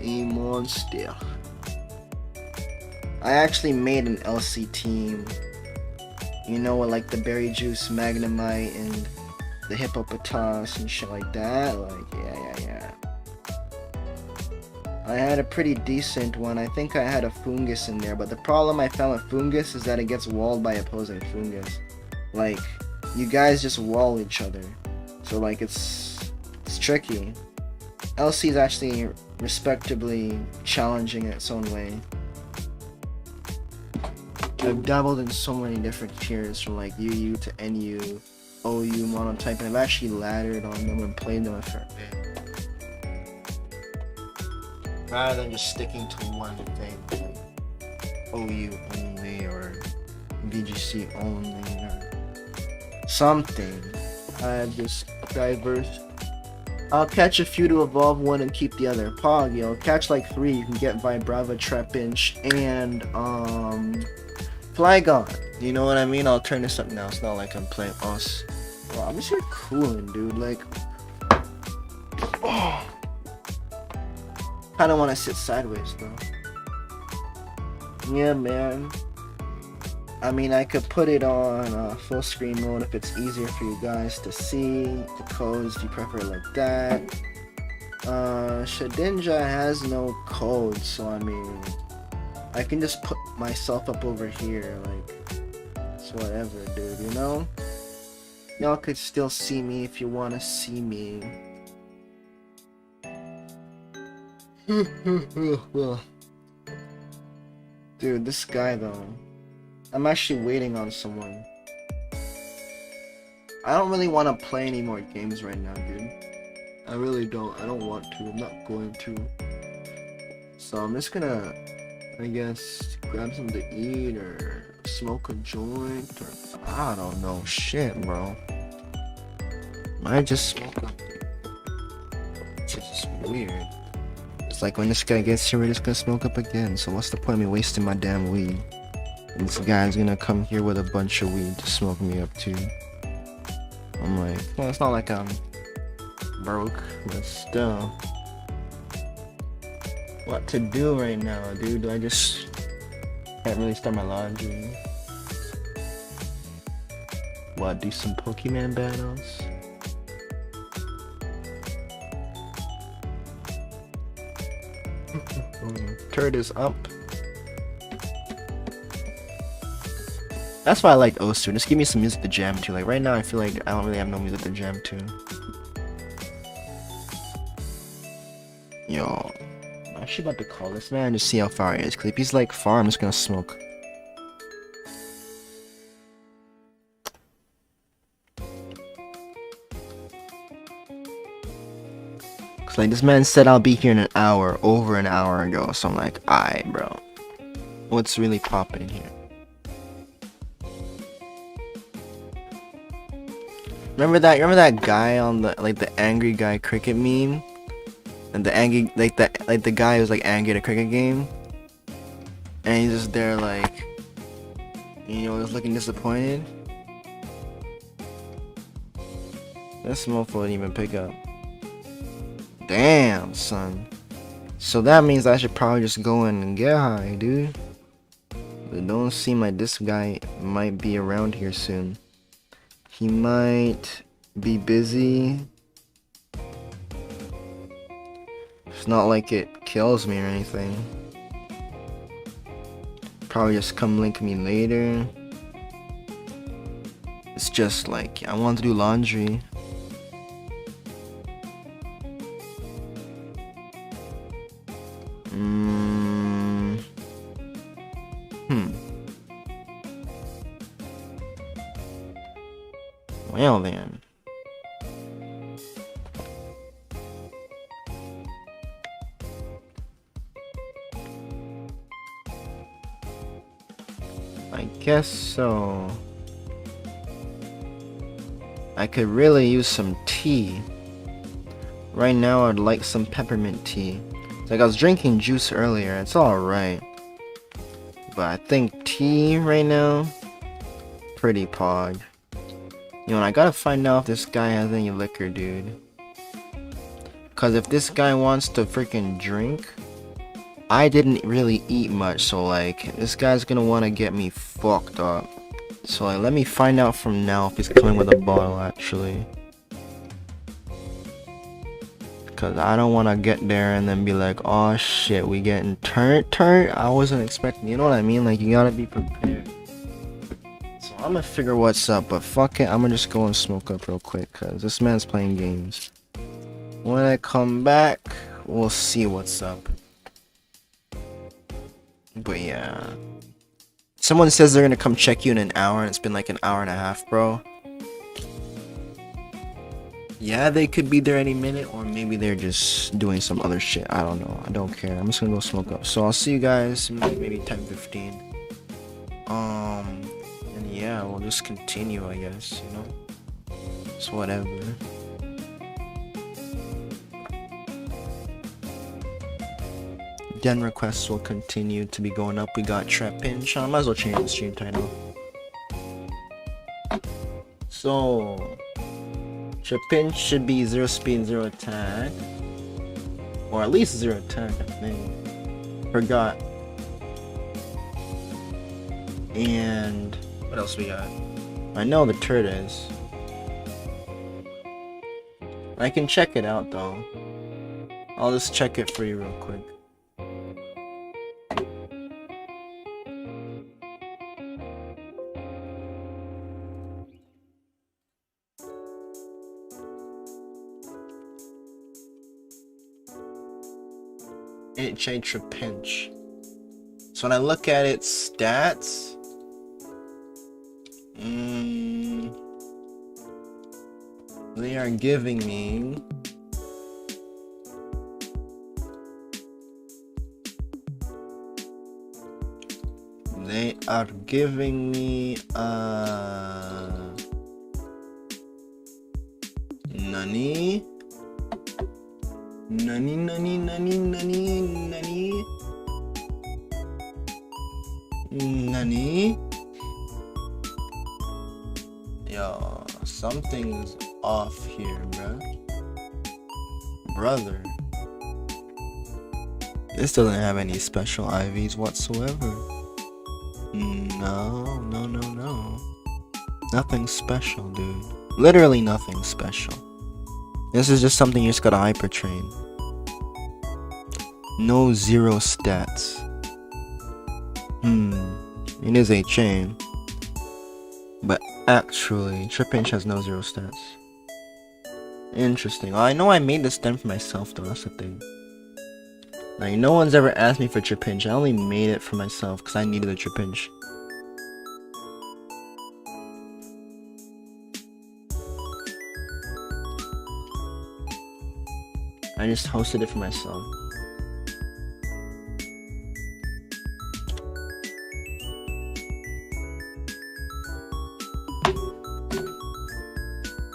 A monster. I actually made an LC team. You know, with like the Berry Juice, Magnemite, and the Hippopotas and shit like that. Like, yeah. I had a pretty decent one. I think I had a fungus in there, but the problem I found with fungus is that it gets walled by opposing fungus. Like, you guys just wall each other. So like it's tricky. LC is actually respectably challenging in its own way. I've dabbled in so many different tiers from like UU to NU, OU monotype, and I've actually laddered on them and played them a fair bit. Rather than just sticking to one thing, like OU only or VGC only or something. I just diverse. I'll catch a few to evolve one and keep the other. Pog, yo, catch like 3, you can get Vibrava, Trapinch, and Flygon. You know what I mean? I'll turn this up now. It's not like I'm playing us. Well, I'm just here cooling, dude. Like, oh. Kinda wanna sit sideways though. Yeah, man. I mean, I could put it on full screen mode if it's easier for you guys to see. The codes, do you prefer it like that? Shedinja has no code, so I mean, I can just put myself up over here, like, it's whatever, dude, you know? Y'all could still see me if you want to see me. Dude, this guy though, I'm actually waiting on someone. I don't really want to play any more games right now, dude. I really don't. I don't want to. I'm not going to. So I'm just gonna, I guess, grab something to eat or smoke a joint or I don't know. Shit, bro. Might just smoke a... It's just weird. It's like when this guy gets here, we're just gonna smoke up again. So what's the point of me wasting my damn weed? And this guy's gonna come here with a bunch of weed to smoke me up too. I'm like, well, it's not like I'm broke, but still. What to do right now, dude? I just can't really start my laundry. What, do some Pokemon battles? Turd is up. That's why I like Osu. Just give me some music to jam to. Like right now, I feel like I don't really have no music to jam to. Yo, I'm actually about to call this man to see how far he is. Cause if he's like far, I'm just gonna smoke. Cause like this man said I'll be here in an hour, over an hour ago. So I'm like, aight, bro. What's really popping here? Remember that guy on the like the angry guy cricket meme? And the angry like the guy who's like angry at a cricket game? And he's just there like, you know, just looking disappointed. This mofo didn't even pick up. Damn, son. So that means I should probably just go in and get high, dude. But it don't seem like this guy might be around here soon. He might be busy. It's not like it kills me or anything. Probably just come link me later. It's just like, I want to do laundry. Well then. I guess so. I could really use some tea. Right now I'd like some peppermint tea. It's like I was drinking juice earlier, it's alright. But I think tea right now, pretty pog. You know, I gotta find out if this guy has any liquor, dude. Cause if this guy wants to freaking drink, I didn't really eat much, so like, this guy's gonna wanna get me fucked up. So like, let me find out from now if he's coming with a bottle, actually. Cause I don't want to get there and then be like, oh shit, we getting turned. I wasn't expecting, you know what I mean? Like, you gotta be prepared. So I'm gonna figure what's up, but fuck it, I'm gonna just go and smoke up real quick, cause this man's playing games. When I come back, we'll see what's up. But yeah. Someone says they're gonna come check you in an hour, and it's been like an hour and a half, bro. Yeah, they could be there any minute, or maybe they're just doing some other shit. I don't know. I don't care. I'm just gonna go smoke up. So I'll see you guys maybe 10:15. And yeah, we'll just continue, I guess, you know? It's whatever. Den requests will continue to be going up. We got Trap Pinch. I might as well change the stream title. So Trapinch should be 0 speed, 0 attack. Or at least 0 attack, I think. Forgot. And what else we got? I know the turret is. I can check it out though. I'll just check it for you real quick. NHA Trapinch. So when I look at its stats, they are giving me Nani? Yo, something's off here, brother. This doesn't have any special IVs whatsoever. No. Nothing special, dude. Literally nothing special. This is just something you just gotta hyper train. No 0 stats. It is a chain. But actually, Trapinch has no 0 stats. Interesting. I know I made this den for myself though, that's the thing. Like, no one's ever asked me for Trapinch. I only made it for myself because I needed a Trapinch. I just hosted it for myself.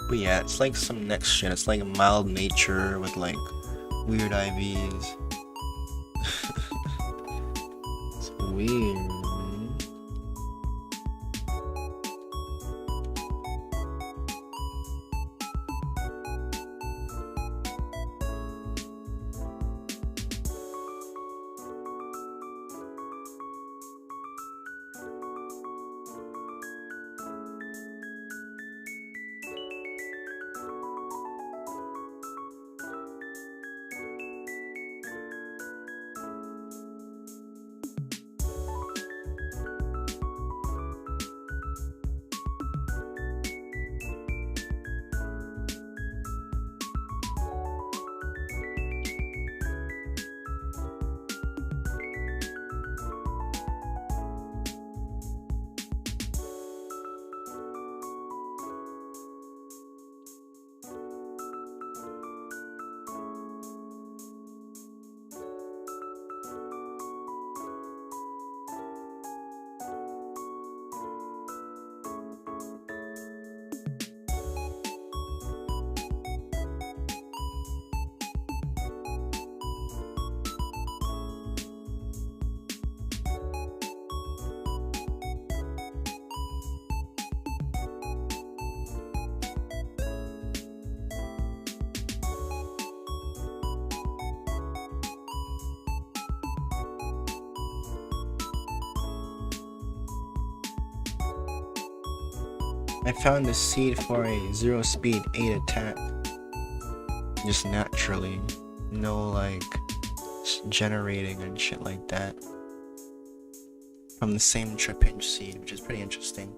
But yeah, it's like some next shit. It's like a mild nature with like weird IVs. It's weird, man. I found the seed for a 0 speed 8 attack. just naturally. No like generating and shit like that. From the same trip-hinge seed, which is pretty interesting.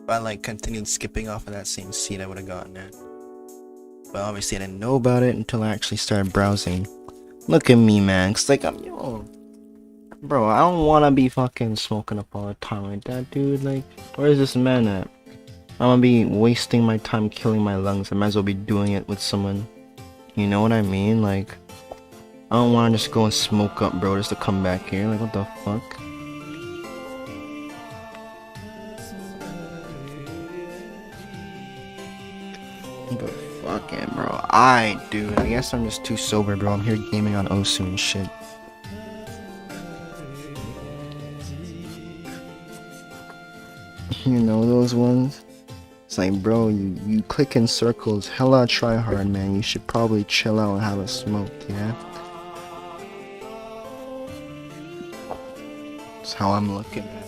If I like continued skipping off of that same seed, I would have gotten it. But obviously I didn't know about it until I actually started browsing. Look at me, man. It's like yo, bro, I don't wanna be fucking smoking up all the time like that, dude. Like, where's this man at? I'm gonna be wasting my time killing my lungs. I might as well be doing it with someone. You know what I mean? Like, I don't wanna just go and smoke up, bro, just to come back here. Like, what the fuck? But fucking, bro. Dude, I guess I'm just too sober, bro. I'm here gaming on Osu and shit. You know those ones? It's like, bro, you click in circles, hella try hard, man. You should probably chill out and have a smoke, yeah? That's how I'm looking at it.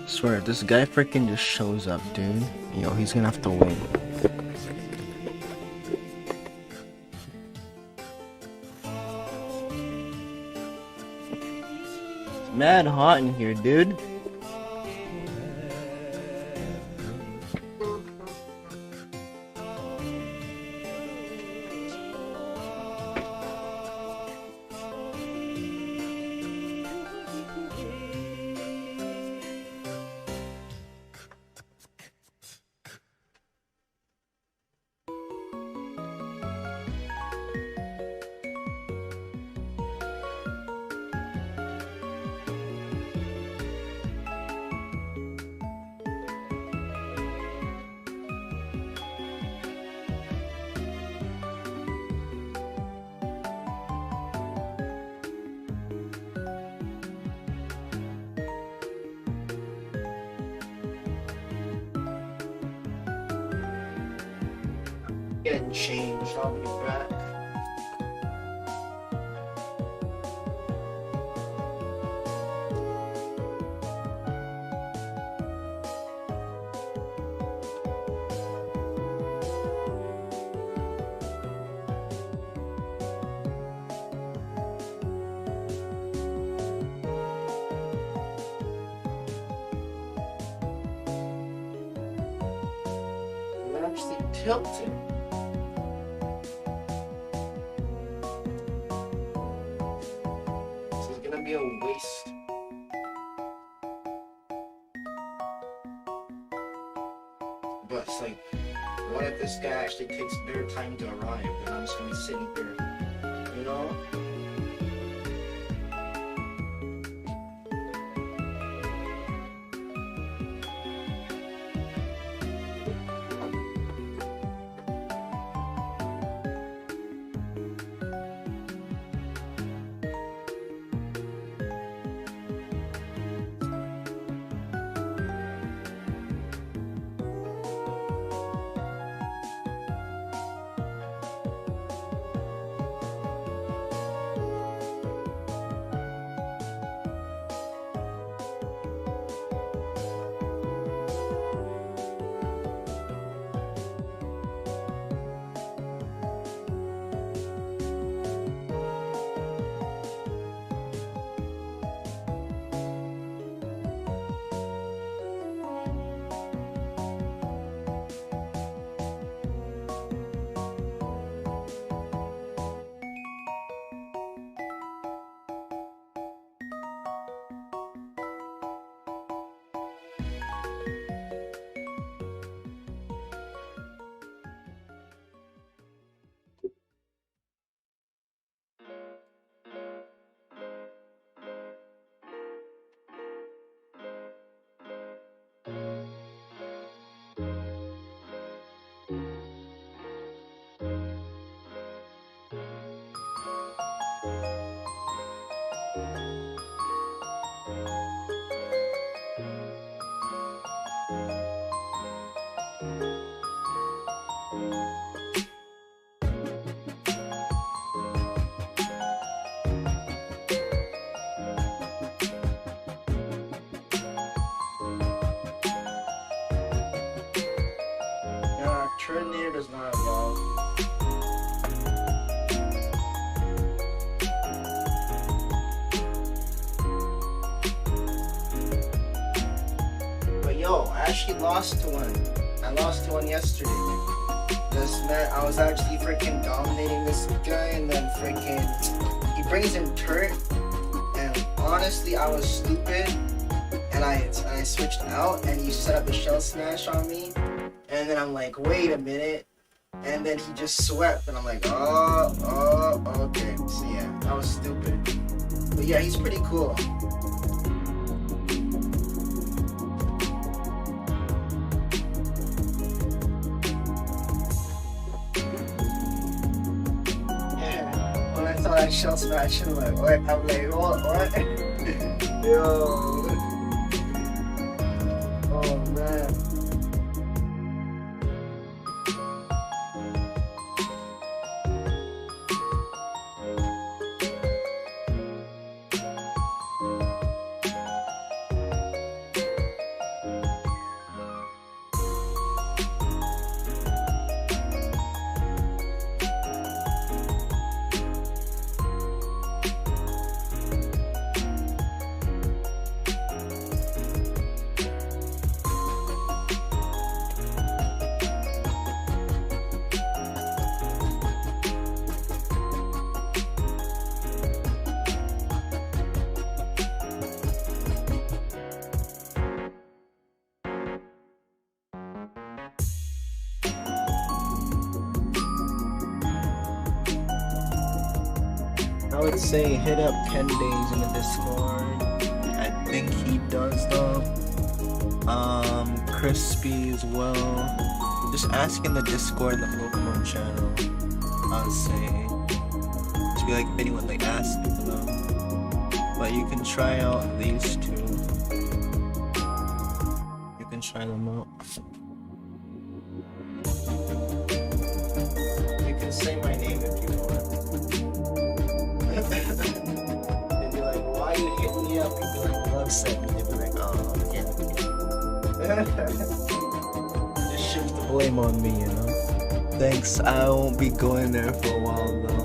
Swear, if this guy freaking just shows up, dude, yo, he's gonna have to wait. It's mad hot in here, dude. Getting changed, I'll be back. I'm actually tilted. Be a waste. But it's like, what if this guy actually takes their time to arrive and I'm just gonna be sitting here, you know? actually lost to one. I lost to one yesterday. This man, I was actually freaking dominating this guy, and then freaking he brings in turret, and honestly, I was stupid, and I switched out, and he set up a shell smash on me, and then I'm like, wait a minute, and then he just swept, and I'm like, okay. So yeah, I was stupid, but yeah, he's pretty cool. That shell smash, and I'm like, what? Yo. Oh man. I would say hit up Ken Days in the Discord. I think he does though. Crispy as well. Just ask in the Discord in the Pokemon channel. I would say. Just be like if anyone like asks people though. But you can try out these two. You can try them out. You can say my name if you want. They'd be like, why you hit me up? You'd be like, love sent me. They'd be like, oh, yeah. Just shift the blame on me, you know? Thanks, I won't be going there for a while though.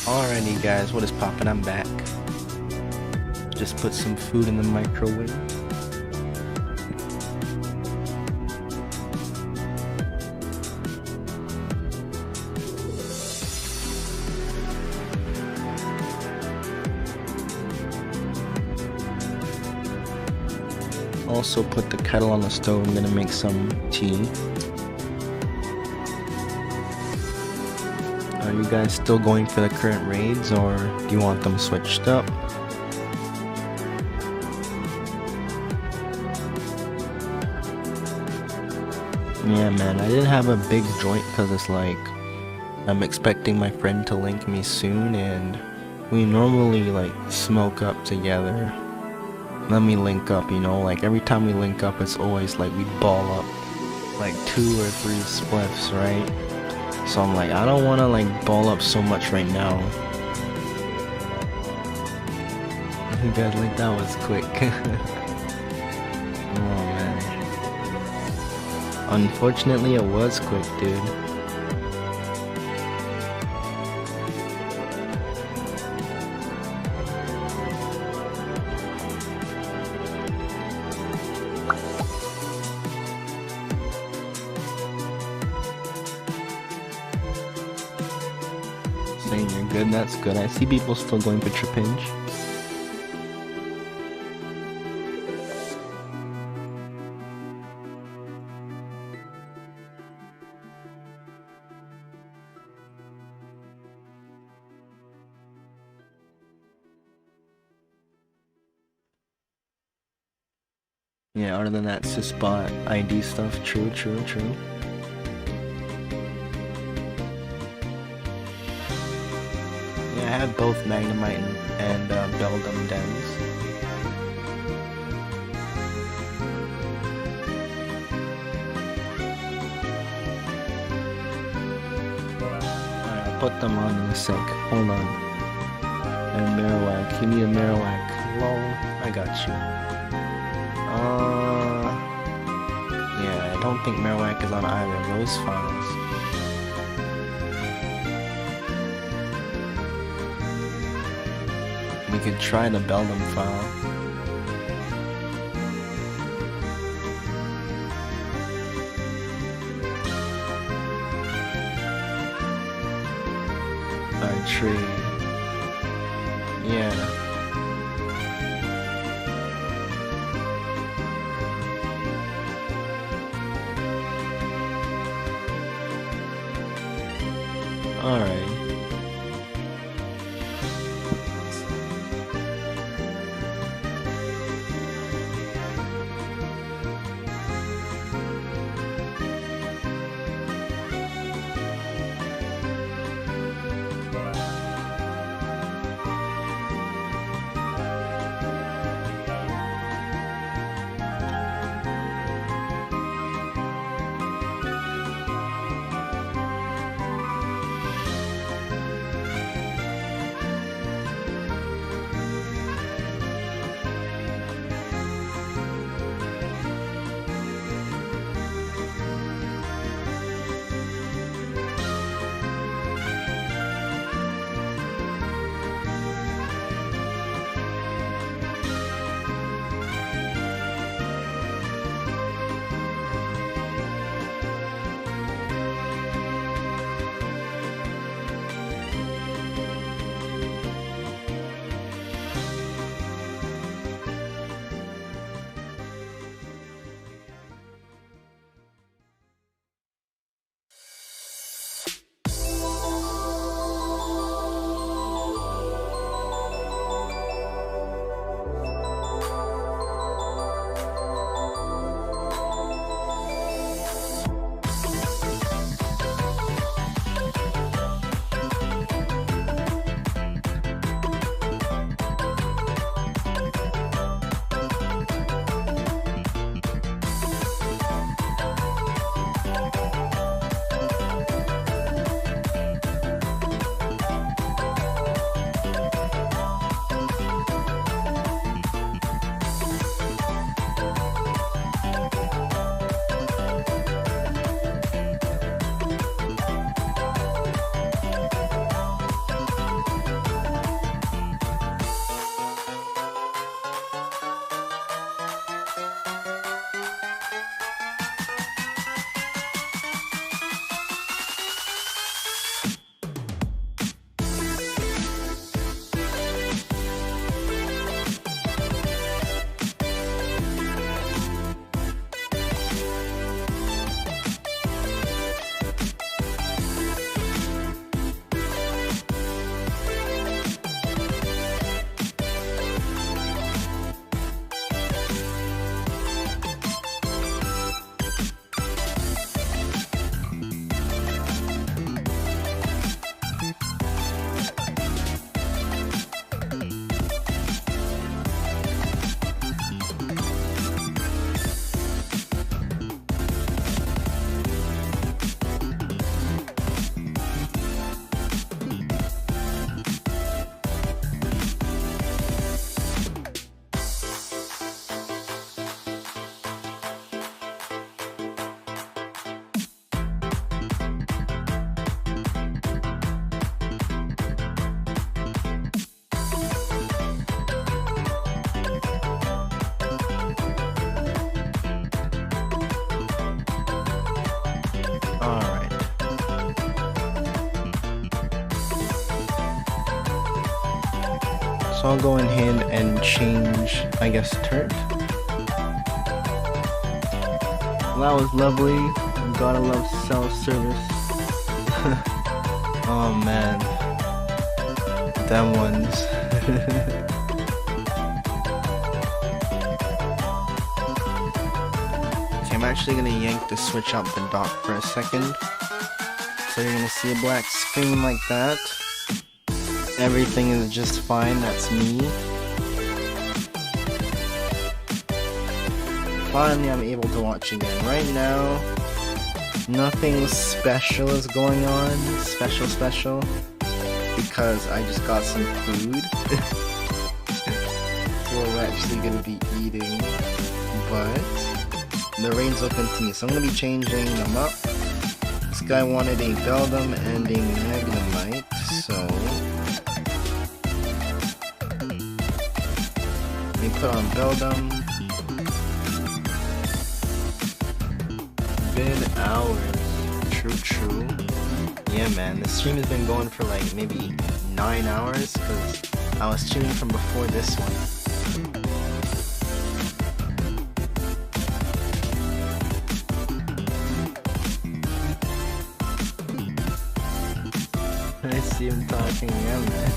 Alrighty guys, what is poppin'? I'm back. Just put some food in the microwave. Also put the kettle on the stove. I'm gonna make some tea. Are you guys still going for the current raids, or do you want them switched up? Yeah man, I didn't have a big joint because it's like I'm expecting my friend to link me soon, and we normally like smoke up together. Let me link up, you know, like every time we link up it's always like we ball up like 2 or 3 spliffs, right? So I'm like, I don't want to like ball up so much right now. You guys, like, that was quick. Oh man. Unfortunately it was quick, dude. Saying you're good, that's good. I see people still going for Tripinge. Yeah, other than that Syspot ID stuff, true. Yeah, I had both Magnemite and Beldum Dens. Alright, I'll put them on in a sec. Hold on. And Marowak. You need a Marowak. Lol, I got you. Yeah, I don't think Marowak is on either of those files. We could try the Beldum file. By tree. Yeah. Alright. So I'll go ahead and change, I guess, turret. That was lovely. Gotta love self-service. Oh man. Them ones. Okay, I'm actually gonna yank the switch out the dock for a second. So you're gonna see a black screen like that. Everything is just fine, that's me. Finally I'm able to watch again. Right now, nothing special is going on. Special. Because I just got some food. So we're actually gonna be eating. But the rains will continue. So I'm gonna be changing them up. This guy wanted a Beldum and a Magnemite, so let me put on Beldum. Been hours. True. Yeah man, the stream has been going for like maybe 9 hours because I was tuning from before this one. I see him talking, yeah man.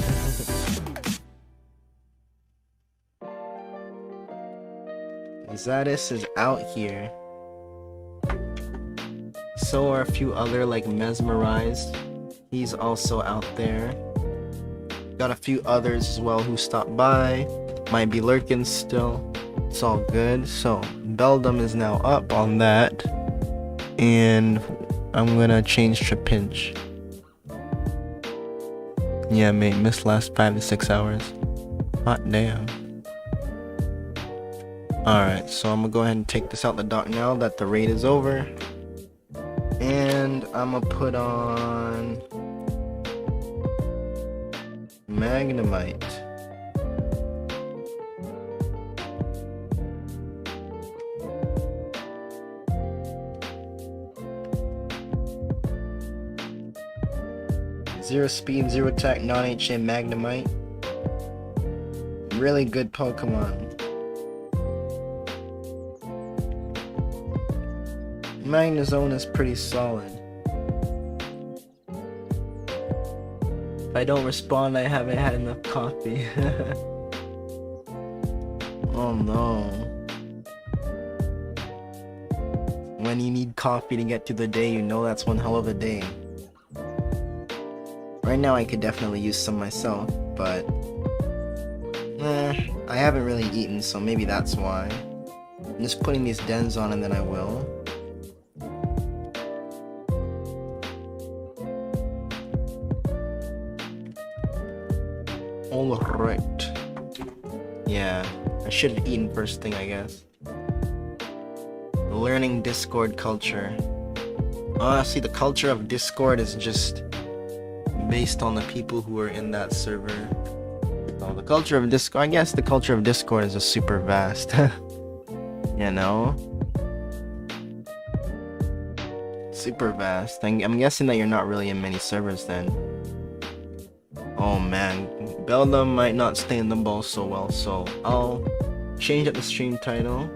Zadis is out here. So are a few other like Mesmerized. He's also out there. Got a few others as well who stopped by. Might be lurking still. It's all good. So Beldum is now up on that. And I'm gonna change to Pinch. Yeah mate, missed last 5 to 6 hours. Hot damn. Alright, so I'm gonna go ahead and take this out the dock now that the raid is over. And I'm gonna put on Magnemite. Zero speed, zero attack, non-HA Magnemite. Really good Pokemon. Magnezone is pretty solid. If I don't respond, I haven't had enough coffee. Oh no. When you need coffee to get through the day, you know that's one hell of a day. Right now I could definitely use some myself, but I haven't really eaten, so maybe that's why. I'm just putting these dens on and then I will. Alright. Yeah, I should have eaten first thing, I guess. Learning Discord culture. See, the culture of Discord is just based on the people who are in that server. Oh, the culture of Discord, I guess the culture of Discord is just super vast. You know? Super vast. I'm guessing that you're not really in many servers then. Oh man, Beldum might not stay in the ball so well, so I'll change up the stream title.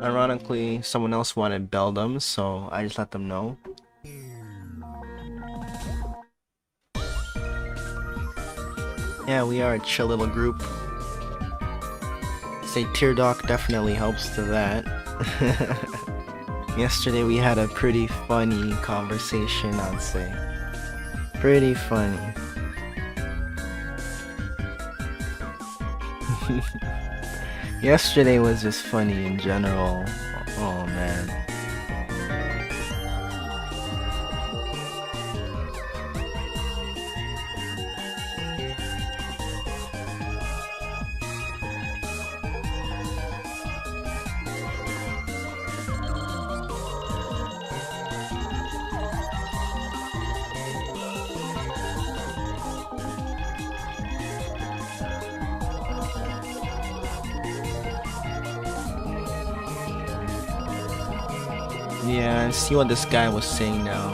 Ironically, someone else wanted Beldum, so I just let them know. Yeah, we are a chill little group. say Tear Doc definitely helps to that. Yesterday we had a pretty funny conversation, I'd say. Pretty funny. Yesterday was just funny in general. Oh man. Yeah, see what this guy was saying now.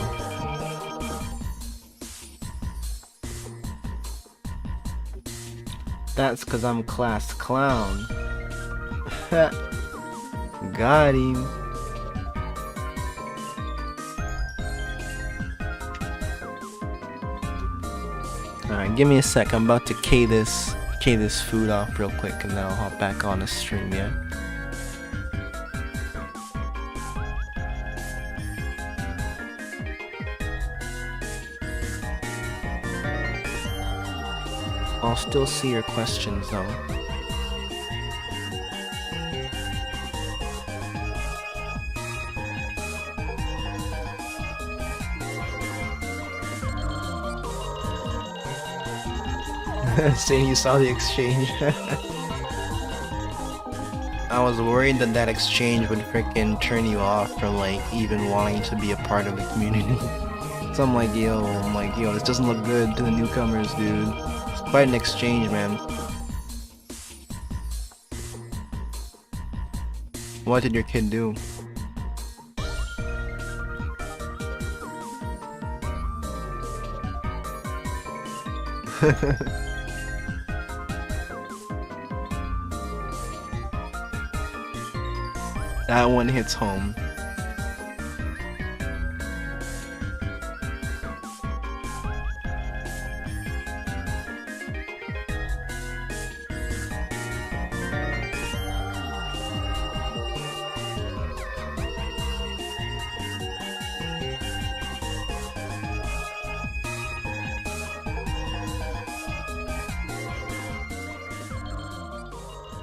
That's cause I'm class clown. Got him. Alright, give me a sec. I'm about to K this food off real quick and then I'll hop back on the stream, yeah? I'll still see your questions though. Saying you saw the exchange. I was worried that exchange would freaking turn you off from like even wanting to be a part of the community. So I'm like, yo, this doesn't look good to the newcomers, dude. It's quite an exchange, man. What did your kid do? That one hits home.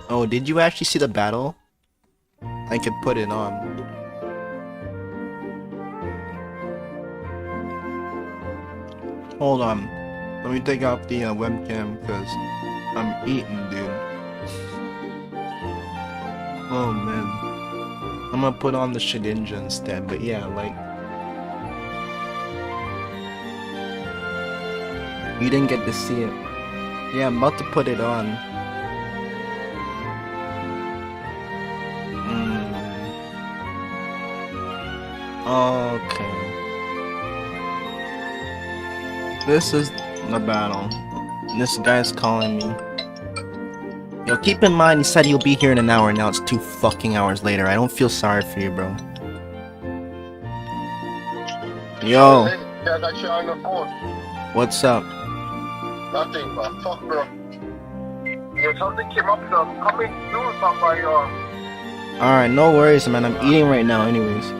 Oh, did you actually see the battle? I could put it on. Hold on. Let me take off the webcam because I'm eating, dude. Oh man. I'm gonna put on the Shedinja instead, but yeah, like... You didn't get to see it. Yeah, I'm about to put it on. Okay. This is the battle. This guy's calling me. Yo, keep in mind, he said he'll be here in an hour, now it's 2 fucking hours later. I don't feel sorry for you, bro. Yo. Yeah, I got you on the phone. What's up? Nothing, but fuck, bro. Yeah, something came up, so I'm coming through something by Alright, no worries, man. I'm eating right now, anyways.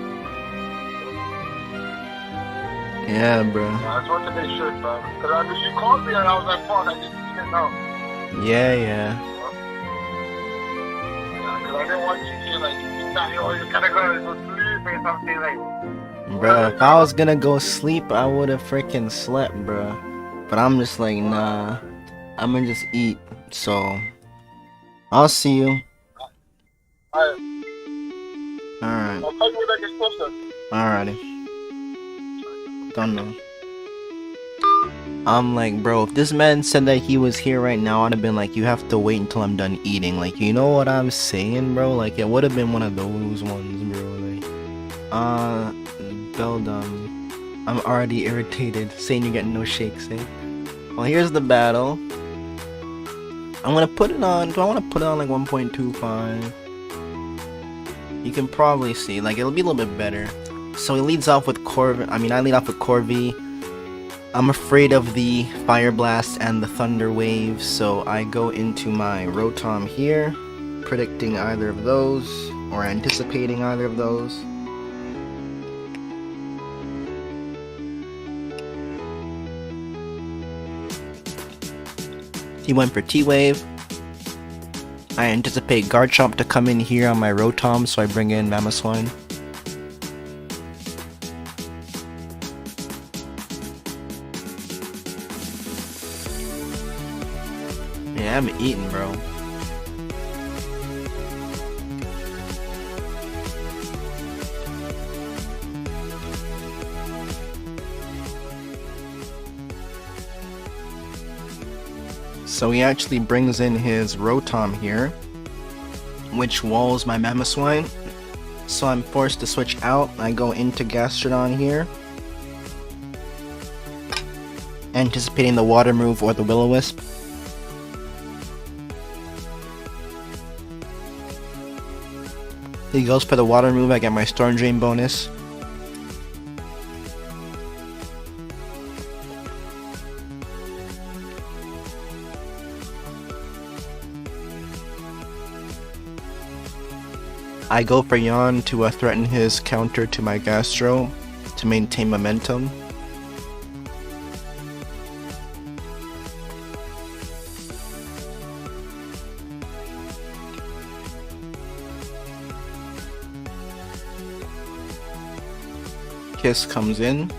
Yeah, bro. I just want to make sure, man. Because you called me and I was like, fuck, I didn't see it now. Yeah. Yeah, because I didn't want you to, like, you thought, yo, you're kind of going to go sleep or something, like... Bro, if I was gonna go sleep, I would've freaking slept, bro. But I'm just like, nah. I'm gonna just eat, so... I'll see you. Alright. Alright. I'll call you when I get closer. Alrighty. Don't know. I'm like, bro, if this man said that he was here right now, I'd have been like, you have to wait until I'm done eating. Like, you know what I'm saying, bro? Like, it would have been one of those ones, bro. Like, Beldum. I'm already irritated. Saying you're getting no shakes, eh? Well, here's the battle. I'm gonna put it on. Do I want to put it on like 1.25? You can probably see. Like, it'll be a little bit better. So he leads off with Corv. I lead off with Corvi. I'm afraid of the Fire Blast and the Thunder Wave, so I go into my Rotom here. predicting either of those or anticipating either of those. He went for T-Wave. I anticipate Garchomp to come in here on my Rotom, so I bring in Mamoswine. Yeah, I'm eating, bro. So he actually brings in his Rotom here, which walls my Mamoswine. So I'm forced to switch out. I go into Gastrodon here, anticipating the Water move or the Will-O-Wisp. He goes for the Water move, I get my Storm Drain bonus. I go for Yawn to threaten his counter to my Gastro to maintain momentum. Kiss comes in.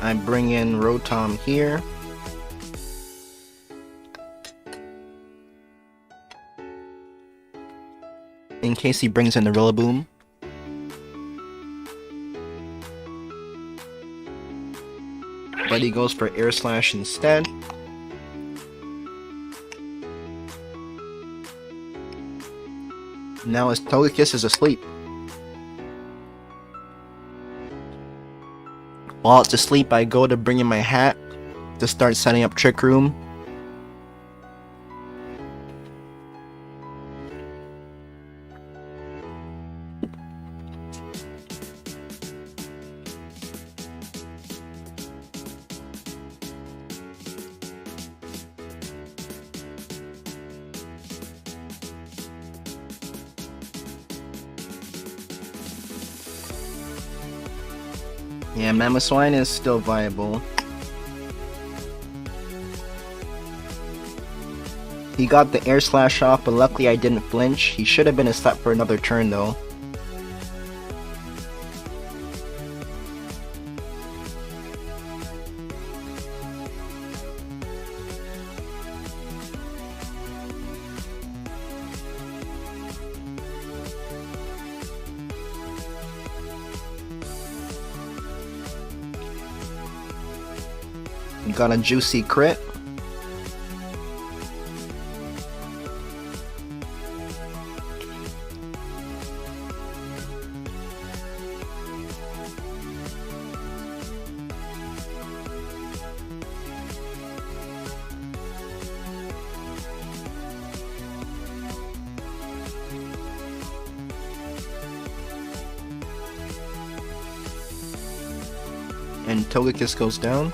I bring in Rotom here. In case he brings in the Rillaboom. But he goes for Air Slash instead. Now his Togekiss is asleep. While it's asleep, I go to bring in my hat to start setting up Trick Room. Yeah, Mamoswine is still viable. He got the Air Slash off, but luckily I didn't flinch. He should have been set for another turn though. Got a juicy crit. And Togekiss goes down.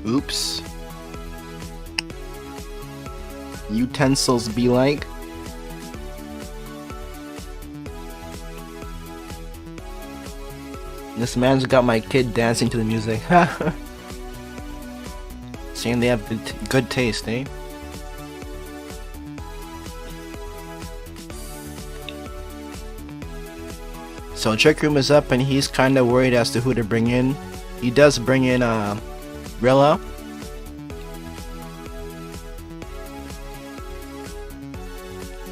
Oops. Utensils be like. This man's got my kid dancing to the music. Saying they have good taste, eh? So Trick Room is up and he's kinda worried as to who to bring in. He does bring in Rilla.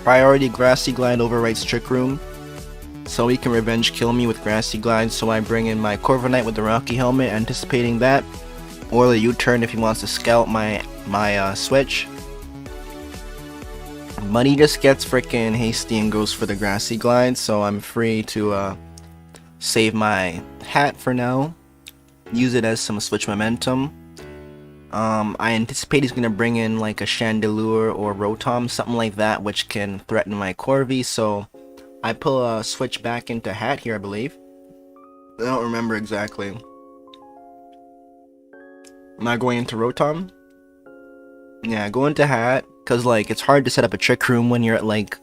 Priority Grassy Glide overwrites Trick Room, so he can revenge kill me with Grassy Glide, so I bring in my Corviknight with the Rocky Helmet, anticipating that, or the U-turn if he wants to scout my switch. But he just gets freaking hasty and goes for the Grassy Glide, so I'm free to save my hat for now. use it as some switch momentum. I anticipate he's gonna bring in like a Chandelure or Rotom, something like that, which can threaten my Corvi, so I pull a switch back into Hat here, I believe. I don't remember exactly. Am I going into Rotom? Yeah, go into Hat, cause like it's hard to set up a Trick Room when you're at like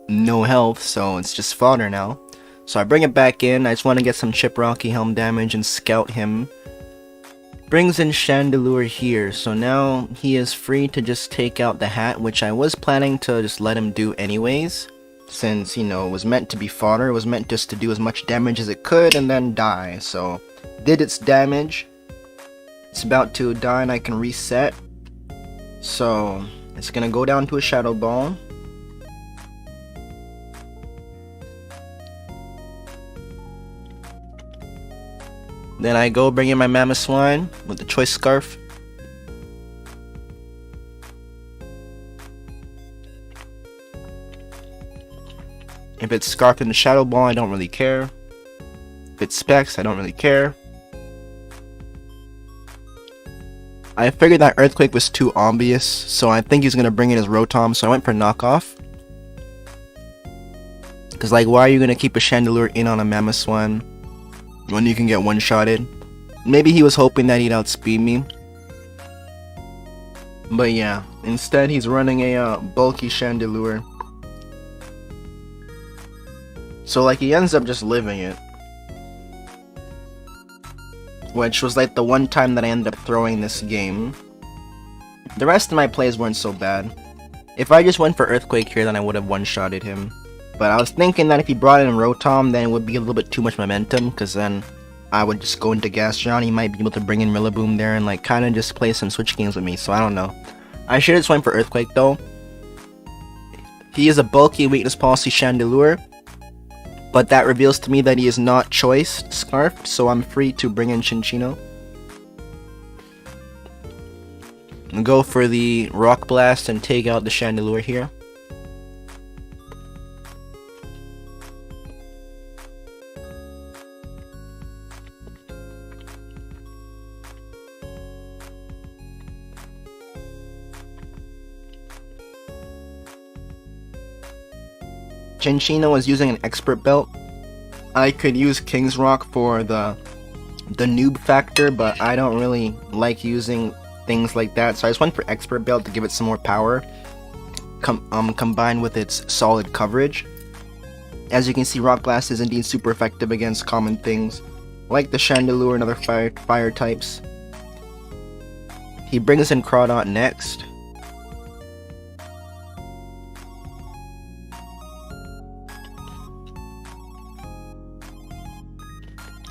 no health, so it's just fodder now. So I bring it back in. I just want to get some Chip Rocky Helm damage and scout him. Brings in Chandelure here, so now he is free to just take out the Hat, which I was planning to just let him do anyways, since, you know, it was meant to be fodder. It was meant just to do as much damage as it could and then die. So did its damage. It's about to die and I can reset. So it's gonna go down to a Shadow Ball. Then I go bring in my Mamoswine with the Choice Scarf. If it's Scarf in the Shadow Ball, I don't really care. If it's Specs, I don't really care. I figured that Earthquake was too obvious, so I think he's gonna bring in his Rotom, so I went for Knockoff. Cause like, why are you gonna keep a Chandelure in on a Mamoswine when you can get one-shotted? Maybe he was hoping that he'd outspeed me. But yeah, instead he's running a bulky Chandelure. So like he ends up just living it. Which was like the one time that I ended up throwing this game. The rest of my plays weren't so bad. If I just went for Earthquake here, then I would have one-shotted him. But I was thinking that if he brought in Rotom, then it would be a little bit too much momentum, because then I would just go into Gastron. He might be able to bring in Rillaboom there and like kind of just play some switch games with me, so I don't know. I should have just went for Earthquake though. He is a bulky weakness policy Chandelure, but that reveals to me that he is not Choice Scarfed, so I'm free to bring in Chinchino. And go for the Rock Blast and take out the Chandelure here. Chinchino was using an Expert Belt. I could use King's Rock for the noob factor, but I don't really like using things like that, so I just went for Expert Belt to give it some more power, combined with its solid coverage. As you can see, Rock Blast is indeed super effective against common things, like the Chandelure and other fire types. He brings in Crawdaunt next.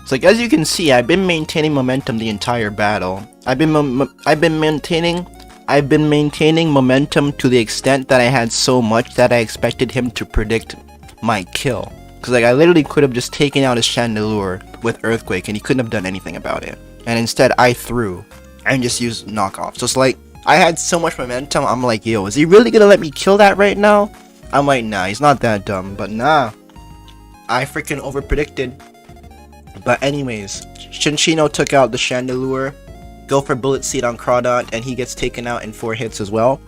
So like, as you can see, I've been maintaining momentum the entire battle. I've been maintaining momentum to the extent that I had so much that I expected him to predict my kill. Cause like I literally could have just taken out his Chandelure with Earthquake and he couldn't have done anything about it. And instead I threw and just used Knockoff. So it's like I had so much momentum. I'm like, yo, is he really gonna let me kill that right now? I'm like, nah, he's not that dumb. But nah, I freaking overpredicted. But anyways, Chinchino took out the Chandelure, go for Bullet Seed on Crawdaunt, and he gets taken out in 4 hits as well.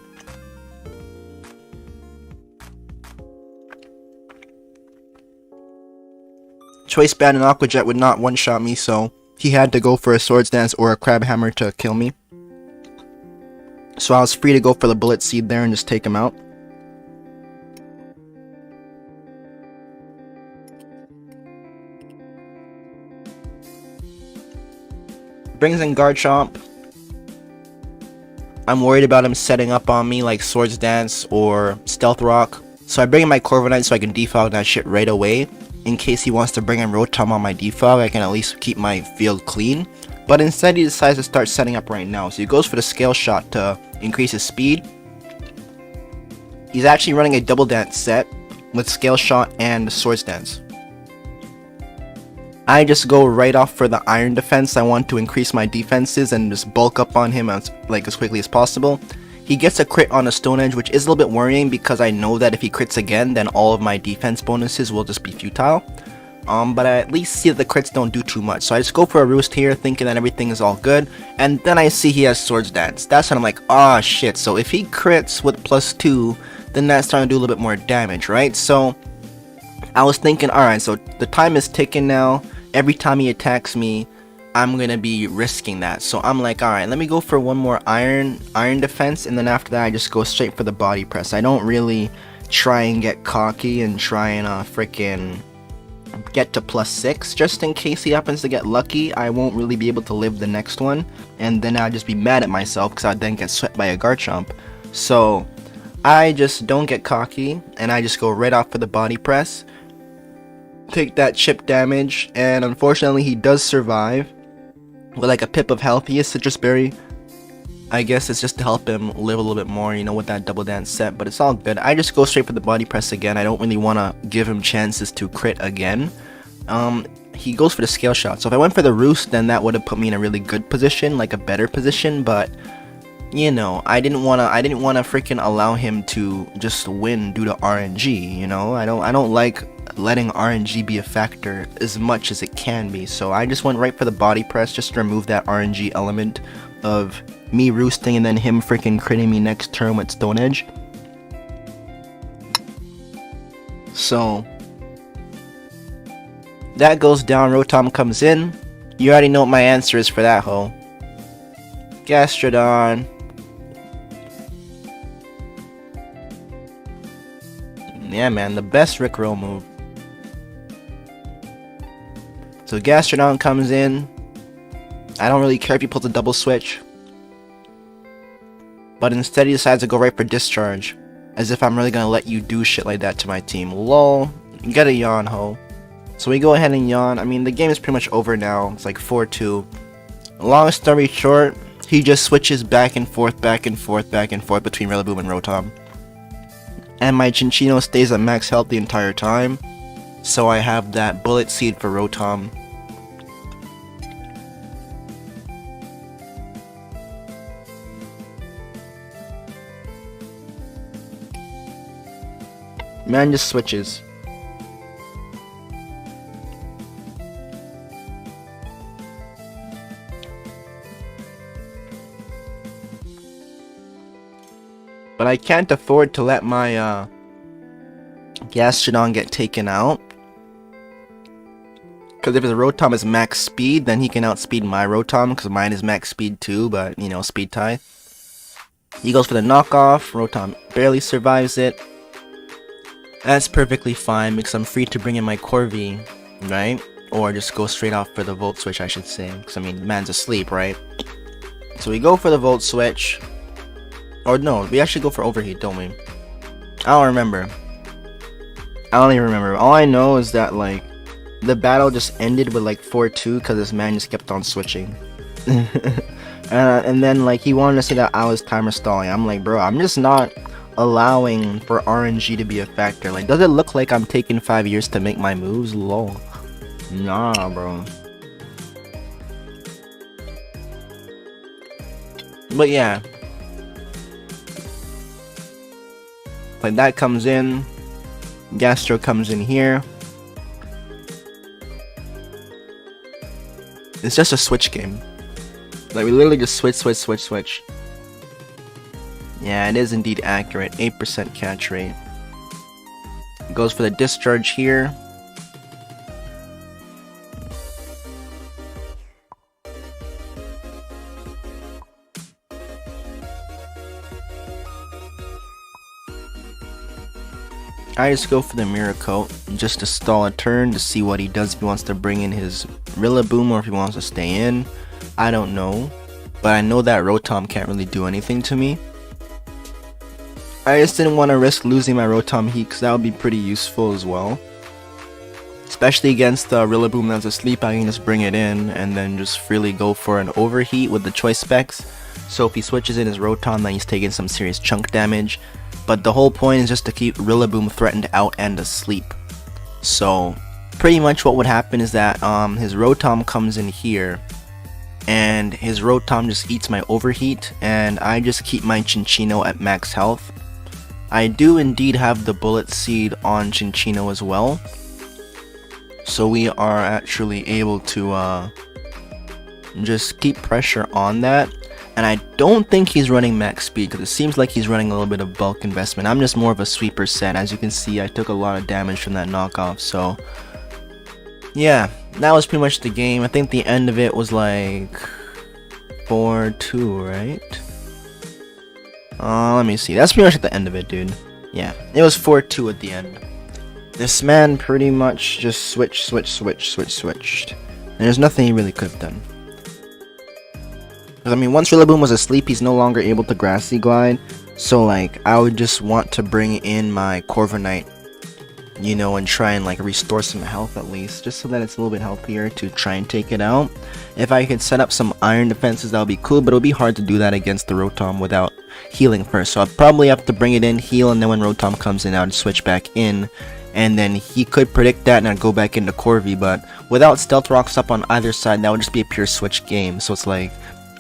Choice Band and Aqua Jet would not one-shot me, so he had to go for a Swords Dance or a Crab Hammer to kill me. So I was free to go for the Bullet Seed there and just take him out. Brings in Garchomp. I'm worried about him setting up on me like Swords Dance or Stealth Rock. So I bring in my Corviknight so I can defog that shit right away. In case he wants to bring in Rotom on my defog, I can at least keep my field clean. But instead he decides to start setting up right now. So he goes for the Scale Shot to increase his speed. He's actually running a Double Dance set with Scale Shot and Swords Dance. I just go right off for the Iron Defense. I want to increase my defenses and just bulk up on him as quickly as possible. He gets a crit on a Stone Edge, which is a little bit worrying because I know that if he crits again, then all of my defense bonuses will just be futile. but I at least see that the crits don't do too much. So I just go for a roost here, thinking that everything is all good, and then I see he has Swords Dance. That's when I'm like, ah, shit. So if he crits with +2, then that's starting to do a little bit more damage, right? So I was thinking, alright, so the time is ticking now. Every time he attacks me, I'm gonna be risking that. So I'm like, alright, let me go for one more iron defense, and then after that I just go straight for the body press. I don't really try and get cocky and try and freaking get to +6, just in case he happens to get lucky. I won't really be able to live the next one, and then I'll just be mad at myself because I'd then get swept by a Garchomp. So I just don't get cocky, and I just go right off for the body press, take that chip damage, and unfortunately he does survive with like a pip of health. He is Citrus Berry. I guess it's just to help him live a little bit more, you know, with that double dance set, but it's all good. I just go straight for the body press again. I don't really want to give him chances to crit again. He goes for the scale shot, so if I went for the roost, then that would have put me in a really good position, like a better position, but you know, I didn't want to freaking allow him to just win due to RNG, you know. I don't like letting RNG be a factor as much as it can be, so I just went right for the body press just to remove that RNG element of me roosting and then him freaking critting me next turn with Stone Edge. So that goes down, Rotom comes in. You already know what my answer is for that hoe. Gastrodon. Yeah, man, the best Rickroll move. So Gastrodon comes in. I don't really care if he pulls a double switch, but instead he decides to go right for Discharge, as if I'm really gonna let you do shit like that to my team. Lol. Get a yawn, ho. So we go ahead and yawn. I mean, the game is pretty much over now. It's like 4-2. Long story short, he just switches back and forth between Rillaboom and Rotom. And my Chinchino stays at max health the entire time. So I have that Bullet Seed for Rotom. Man just switches. But I can't afford to let my Gastrodon get taken out. Because if his Rotom is max speed, then he can outspeed my Rotom, because mine is max speed too, but, you know, speed tie. He goes for the knockoff. Rotom barely survives it. That's perfectly fine, because I'm free to bring in my Corvi, right? Or just go straight off for the Volt Switch, I should say. Because, I mean, man's asleep, right? So we go for the Volt Switch. Or no, we actually go for Overheat, don't we? I don't remember. I don't even remember. All I know is that, like, the battle just ended with, like, 4-2 because this man just kept on switching. And then, like, he wanted to say that I was timer stalling. I'm like, bro, I'm just not allowing for RNG to be a factor. Like, does it look like I'm taking 5 years to make my moves? Lol. Nah, bro. But yeah. Like, that comes in. Gastro comes in here. It's just a switch game. Like, we literally just switch. Yeah, it is indeed accurate. 8% catch rate. Goes for the Discharge here. I just go for the Mirror Coat just to stall a turn to see what he does, if he wants to bring in his Rillaboom or if he wants to stay in. I don't know, but I know that Rotom can't really do anything to me. I just didn't want to risk losing my Rotom Heat because that would be pretty useful as well. Especially against the Rillaboom that's asleep, I can just bring it in and then just freely go for an Overheat with the choice specs. So if he switches in his Rotom, then he's taking some serious chunk damage. But the whole point is just to keep Rillaboom threatened out and asleep. So pretty much what would happen is that his Rotom comes in here, and his Rotom just eats my Overheat, and I just keep my Chinchino at max health. I do indeed have the Bullet Seed on Chinchino as well. So we are actually able to just keep pressure on that. And I don't think he's running max speed, because it seems like he's running a little bit of bulk investment. I'm just more of a sweeper set. As you can see, I took a lot of damage from that knockoff. So yeah, that was pretty much the game. I think the end of it was like 4-2, right? Let me see. That's pretty much at the end of it, dude. Yeah, it was 4-2 at the end. This man pretty much just switched. And there's nothing he really could have done. I mean, once Rillaboom was asleep, he's no longer able to Grassy Glide. So, like, I would just want to bring in my Corviknight, you know, and try and, like, restore some health at least. Just so that it's a little bit healthier to try and take it out. If I could set up some iron defenses, that would be cool. But it would be hard to do that against the Rotom without healing first. So I'd probably have to bring it in, heal, and then when Rotom comes in, I would switch back in. And then he could predict that and I'd go back into Corvi. But without Stealth Rocks up on either side, that would just be a pure switch game. So it's like,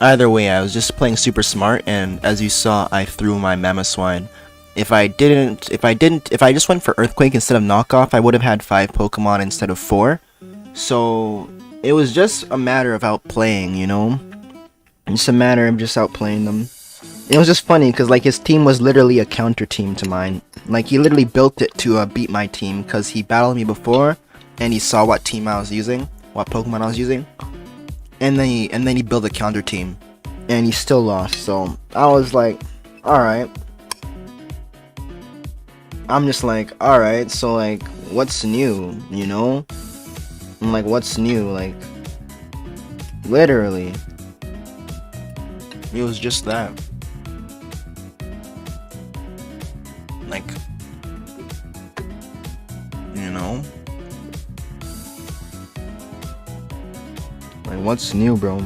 either way, I was just playing super smart, and as you saw, I threw my Mamoswine. If I just went for Earthquake instead of Knockoff, I would have had 5 Pokemon instead of 4. So it was just a matter of outplaying, you know? Just a matter of just outplaying them. It was just funny, because like his team was literally a counter team to mine. Like he literally built it to beat my team, because he battled me before, and he saw what team I was using, what Pokemon I was using. And then he built a counter team, and he still lost. So I was like, all right. I'm just like, all right. So like, what's new? You know? I'm like, what's new? Like, literally, it was just that. Like, you know? Like, what's new, bro?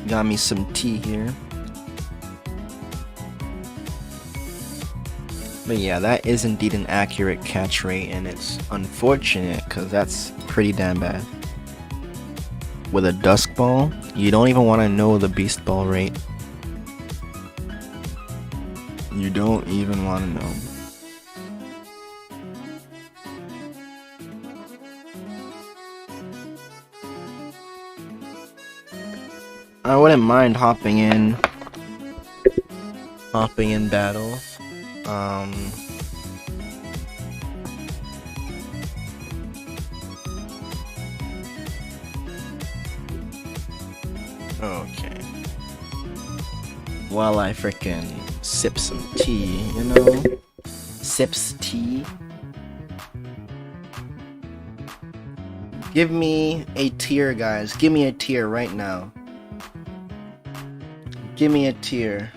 Got me some tea here. But yeah, that is indeed an accurate catch rate, and it's unfortunate because that's pretty damn bad. With a Dusk Ball, you don't even want to know the Beast Ball rate. You don't even want to know. I wouldn't mind hopping in battle. Okay. While I frickin' sip some tea, you know? Sips tea. Give me a tier, guys. Give me a tier right now. Give me a tier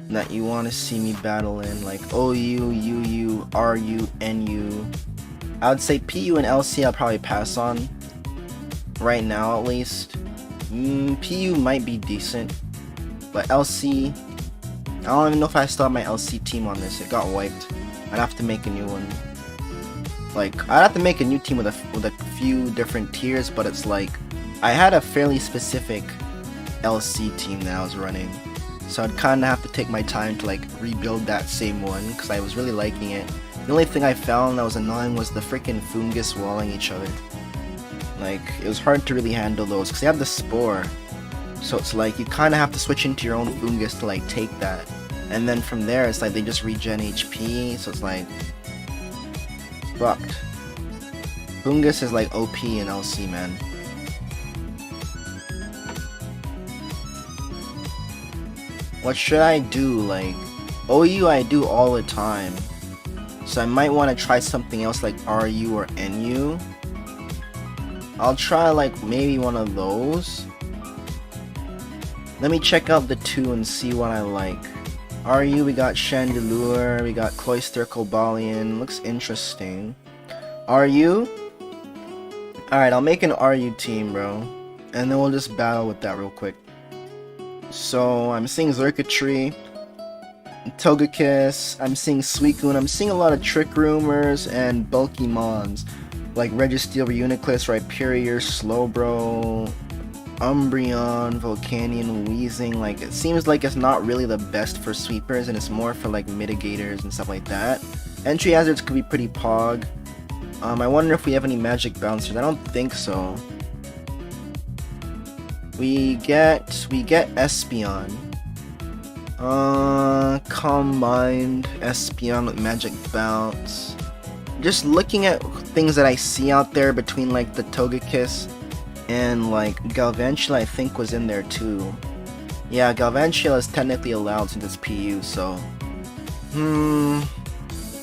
that you want to see me battle in, like OU, UU, RU, NU. I would say PU and LC I'll probably pass on. Right now, at least. PU might be decent. But LC, I don't even know if I still have my LC team on this. It got wiped. I'd have to make a new one. Like, I'd have to make a new team with a few different tiers, but it's like, I had a fairly specific LC team that I was running, so I'd kind of have to take my time to like rebuild that same one because I was really liking it. The only thing I found that was annoying was the freaking Fungus walling each other. Like, it was hard to really handle those because they have the Spore, so it's like you kind of have to switch into your own Fungus to like take that, and then from there it's like they just regen HP, so it's like fucked. Fungus is like OP in LC, man. What should I do? Like, OU I do all the time, so I might want to try something else like RU or NU. I'll try like maybe one of those. Let me check out the 2 and see what I like. RU, we got Chandelure, we got Cloyster Cobalion, looks interesting. RU? Alright, I'll make an RU team, bro, and then we'll just battle with that real quick. So, I'm seeing Xurkitree, Togekiss, I'm seeing Suicune, I'm seeing a lot of Trick Rumors and bulky Mons, like Registeel, Reuniclus, Rhyperior, Slowbro, Umbreon, Volcanion, Weezing, like it seems like it's not really the best for sweepers and it's more for like mitigators and stuff like that. Entry hazards could be pretty pog. I wonder if we have any magic bouncers. I don't think so. We get Espeon. Combined Espeon with magic bounce. Just looking at things that I see out there between like the Togekiss and like Galvantula, I think was in there too. Yeah, Galvantula is technically allowed since it's PU, so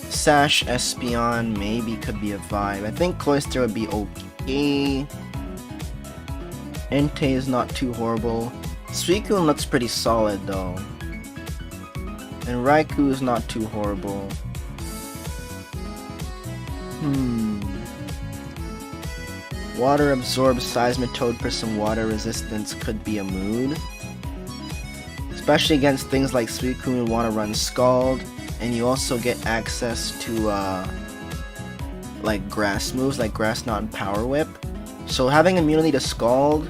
Sash Espeon maybe could be a vibe. I think Cloyster would be okay. Entei is not too horrible. Suicune looks pretty solid though. And Raikou is not too horrible. Water absorbs Seismitoad for some water resistance could be a mood. Especially against things like Suicune would want to run Scald. And you also get access to like grass moves like Grass Knot and Power Whip. So having immunity to Scald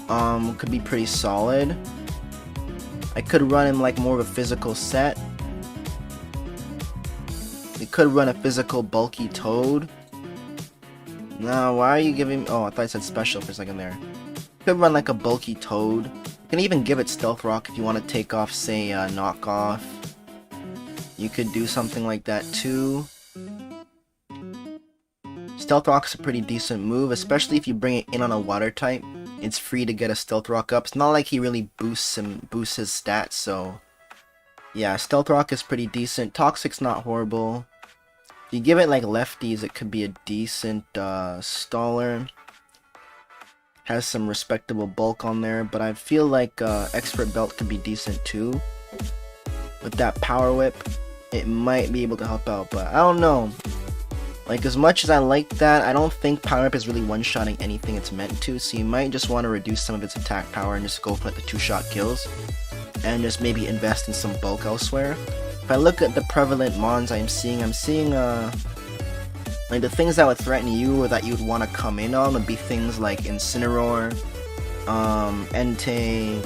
could be pretty solid. I could run him like more of a physical set. We could run a physical bulky Toad. No, why are you giving... Oh, I thought I said special for a second there. Could run like a bulky Toad. You can even give it Stealth Rock if you want to take off, say, Knockoff. You could do something like that too. Stealth Rock's a pretty decent move, especially if you bring it in on a water type. It's free to get a Stealth Rock up. It's not like he really boosts his stats, so... Yeah, Stealth Rock is pretty decent. Toxic's not horrible. If you give it like lefties, it could be a decent staller. Has some respectable bulk on there, but I feel like Expert Belt could be decent too. With that Power Whip, it might be able to help out, but I don't know. Like, as much as I like that, I don't think Power Whip is really one-shotting anything it's meant to, so you might just want to reduce some of its attack power and just go for like, the 2-shot kills. And just maybe invest in some bulk elsewhere. If I look at the prevalent mons I'm seeing like the things that would threaten you or that you'd want to come in on would be things like Incineroar, Entei.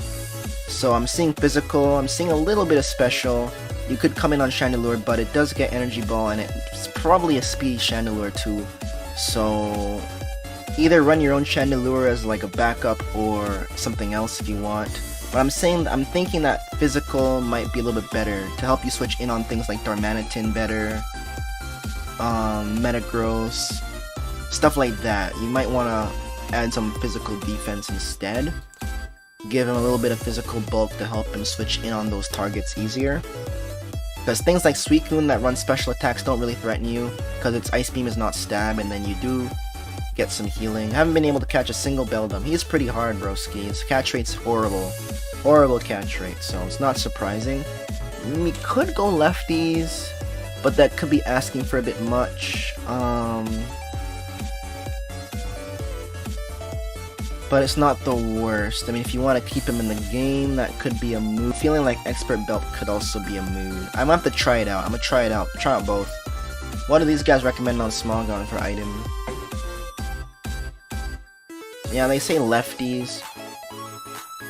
So I'm seeing physical, I'm seeing a little bit of special. You could come in on Chandelure, but it does get Energy Ball and it's probably a speedy Chandelure too. So either run your own Chandelure as like a backup or something else if you want. But I'm thinking that physical might be a little bit better to help you switch in on things like Darmanitan better, Metagross, stuff like that. You might want to add some physical defense instead. Give him a little bit of physical bulk to help him switch in on those targets easier. Because things like Suicune that run special attacks don't really threaten you, because its Ice Beam is not stab, and then you do get some healing. I haven't been able to catch a single Beldum. He's pretty hard, broski. His catch rate's horrible. Horrible catch rate, so it's not surprising. We could go lefties, but that could be asking for a bit much. But it's not the worst. I mean, if you want to keep him in the game, that could be a move. Feeling like Expert Belt could also be a move. I'm gonna have to try it out. I'm gonna try it out. Try out both. What do these guys recommend on Smogon for item? Yeah, they say lefties.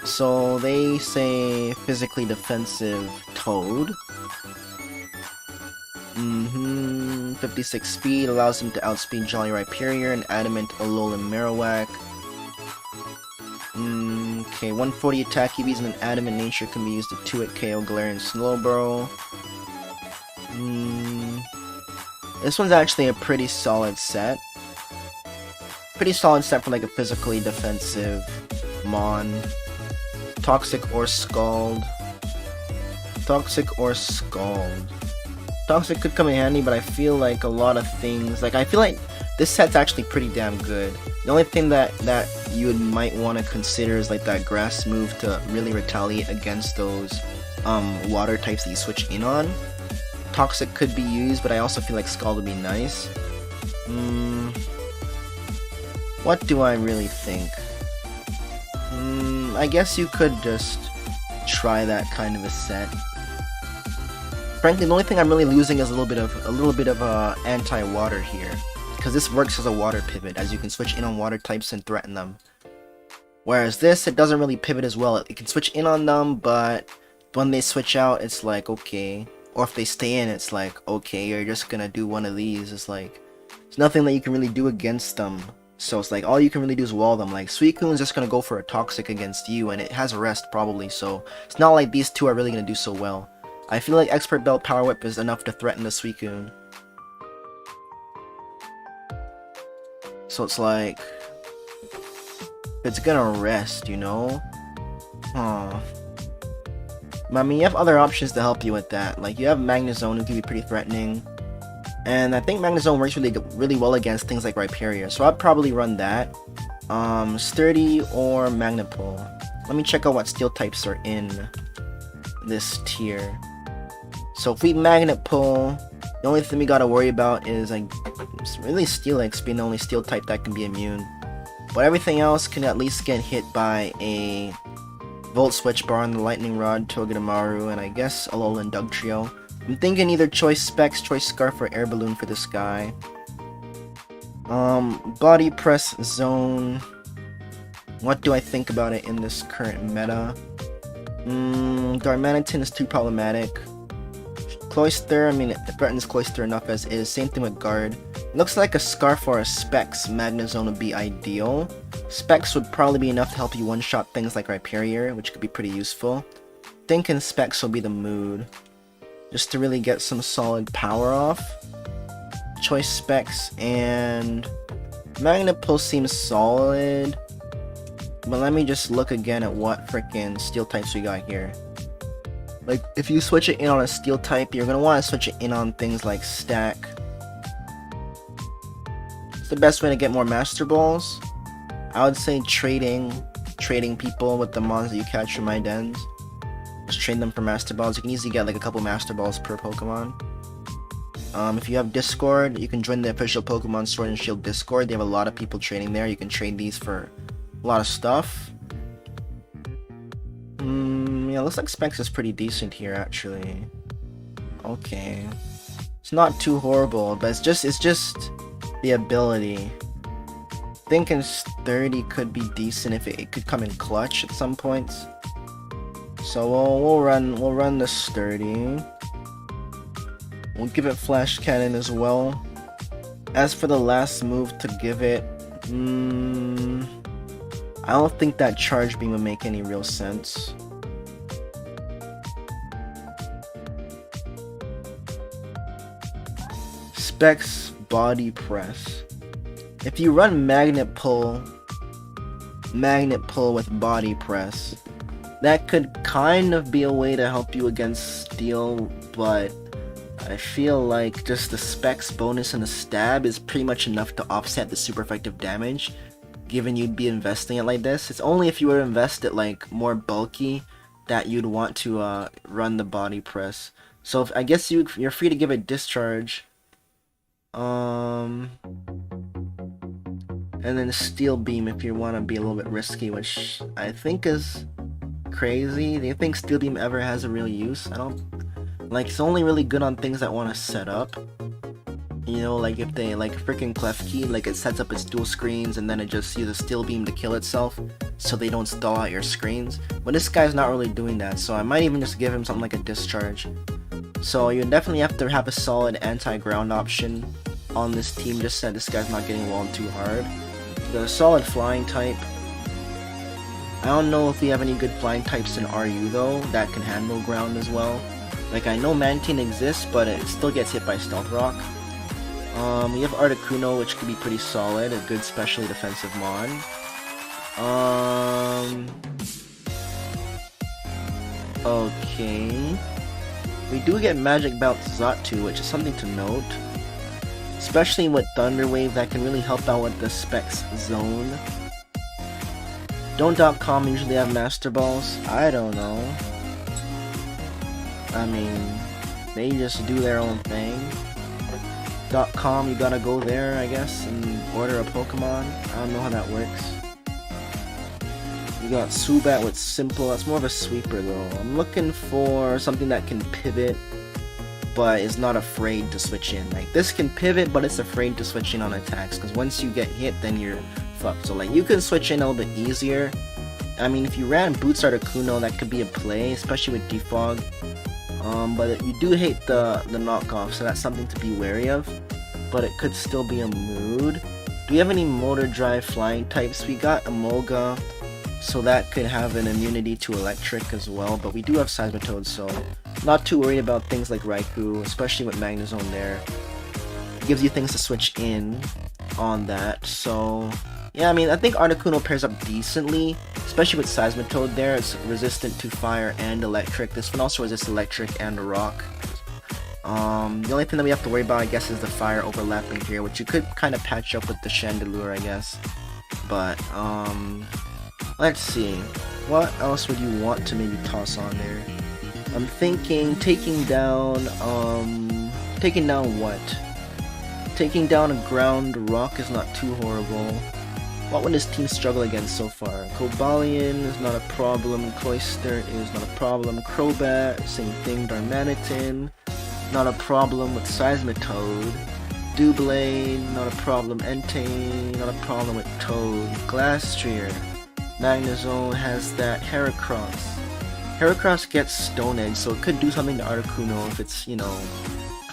So they say physically defensive Toad. 56 speed allows him to outspeed Jolly Rhyperior and Adamant Alolan Marowak. Okay, 140 attack EVs and an Adamant nature can be used to 2-hit KO Galarian Slowbro. This one's actually a pretty solid set. Pretty solid set for like a physically defensive Mon. Toxic or Scald. Toxic or Scald. Toxic could come in handy, but I feel like a lot of things, like I feel like this set's actually pretty damn good. The only thing that you might want to consider is like that grass move to really retaliate against those water types that you switch in on. Toxic could be used, but I also feel like Scald would be nice. What do I really think? I guess you could just try that kind of a set. Frankly, the only thing I'm really losing is a little bit of anti-water here, because this works as a water pivot, as you can switch in on water types and threaten them. Whereas this, it doesn't really pivot as well. It can switch in on them, but when they switch out, it's like, okay. Or if they stay in, it's like, okay, you're just gonna do one of these. It's like, there's nothing that you can really do against them. So it's like, all you can really do is wall them. Like, Suicune's just gonna go for a Toxic against you, and it has Rest probably, so it's not like these two are really gonna do so well. I feel like Expert Belt Power Whip is enough to threaten the Suicune. So it's like, it's gonna rest, you know? Huh. But I mean, you have other options to help you with that. Like, you have Magnezone, who can be pretty threatening. And I think Magnezone works really well against things like Rhyperior. So I'd probably run that. Sturdy or Magnet-Pull. Let me check out what steel types are in this tier. So if we Magnet-Pull, the only thing we gotta worry about is like really Steelix being the only steel type that can be immune. But everything else can at least get hit by a Volt Switch Bar on the Lightning Rod, Togedemaru, and I guess Alolan Dugtrio. I'm thinking either Choice Specs, Choice Scarf, or Air Balloon for this guy. Body Press Zone. What do I think about it in this current meta? Darmanitan is too problematic. Cloyster, I mean, it threatens Cloyster enough as is. Same thing with Guard. Looks like a Scarf or a Specs Magnezone would be ideal. Specs would probably be enough to help you one-shot things like Rhyperior, which could be pretty useful. Thinking Specs will be the mood, just to really get some solid power off. Choice Specs and Magnet-Pull seems solid, but let me just look again at what freaking steel types we got here. Like, if you switch it in on a steel type, you're gonna want to switch it in on things like Stack. It's the best way to get more Master Balls. I would say trading people with the mons that you catch from my dens. Just trade them for Master Balls. You can easily get like a couple Master Balls per Pokemon. If you have Discord, you can join the official Pokemon Sword and Shield Discord. They have a lot of people trading there. You can trade these for a lot of stuff. Yeah, looks like Specs is pretty decent here actually. Okay, it's not too horrible, but it's just the ability. Thinking Sturdy could be decent if it could come in clutch at some points. So we'll run the Sturdy. We'll give it Flash Cannon as well. As for the last move to give it, I don't think that Charge Beam would make any real sense. Specs Body Press. If you run Magnet-Pull with Body Press, that could kind of be a way to help you against Steel, but I feel like just the Specs bonus and the Stab is pretty much enough to offset the super effective damage, given you'd be investing it like this. It's only if you were to invest it like more bulky that you'd want to run the Body Press. So I guess you're free to give it Discharge. And then Steel Beam if you want to be a little bit risky, which I think is crazy. Do you think Steel Beam ever has a real use? I don't. Like, it's only really good on things that want to set up. You know, like if they, like freaking Klefki, like it sets up its dual screens and then it just uses Steel Beam to kill itself so they don't stall out your screens. But this guy's not really doing that, so I might even just give him something like a Discharge. So you definitely have to have a solid anti-ground option on this team, just so this guy's not getting walled too hard. The solid flying type. I don't know if we have any good flying types in RU though that can handle ground as well. Like, I know Mantine exists, but it still gets hit by Stealth Rock. We have Articuno, which could be pretty solid, a good specially defensive mon. Okay. We do get Magic Bounce Xatu, which is something to note. Especially with Thunder Wave, that can really help out with the Specs zone. Don't.com usually have Master Balls? I don't know. I mean, they just do their own thing. .com, you gotta go there, I guess, and order a Pokemon. I don't know how that works. You got Zubat with Simple. That's more of a sweeper though. I'm looking for something that can pivot, but is not afraid to switch in. Like, this can pivot, but it's afraid to switch in on attacks, because once you get hit, then you're fucked. So like, you can switch in a little bit easier, I mean, if you ran Boots Articuno, that could be a play, especially with Defog. But you do hate the knockoff, so that's something to be wary of. But it could still be a mood. Do we have any motor drive flying types? We got Emolga, so that could have an immunity to electric as well. But we do have Seismitoad, so not too worried about things like Raikou, especially with Magnezone there. It gives you things to switch in on that. So yeah, I mean, I think Articuno pairs up decently, especially with Seismitoad there. It's resistant to fire and electric. This one also resists electric and rock. The only thing that we have to worry about, I guess, is the fire overlapping here, which you could kind of patch up with the Chandelure, I guess. But, let's see. What else would you want to maybe toss on there? I'm thinking taking down what? Taking down a ground rock is not too horrible. What would this team struggle against so far? Cobalion is not a problem, Cloyster is not a problem, Crobat, same thing, Darmanitan, not a problem with Seismitoad, Doublade, not a problem, Entei, not a problem with Toad, Glastrier, Magnezone has that Heracross. Heracross gets Stone Edge, so it could do something to Articuno if it's, you know,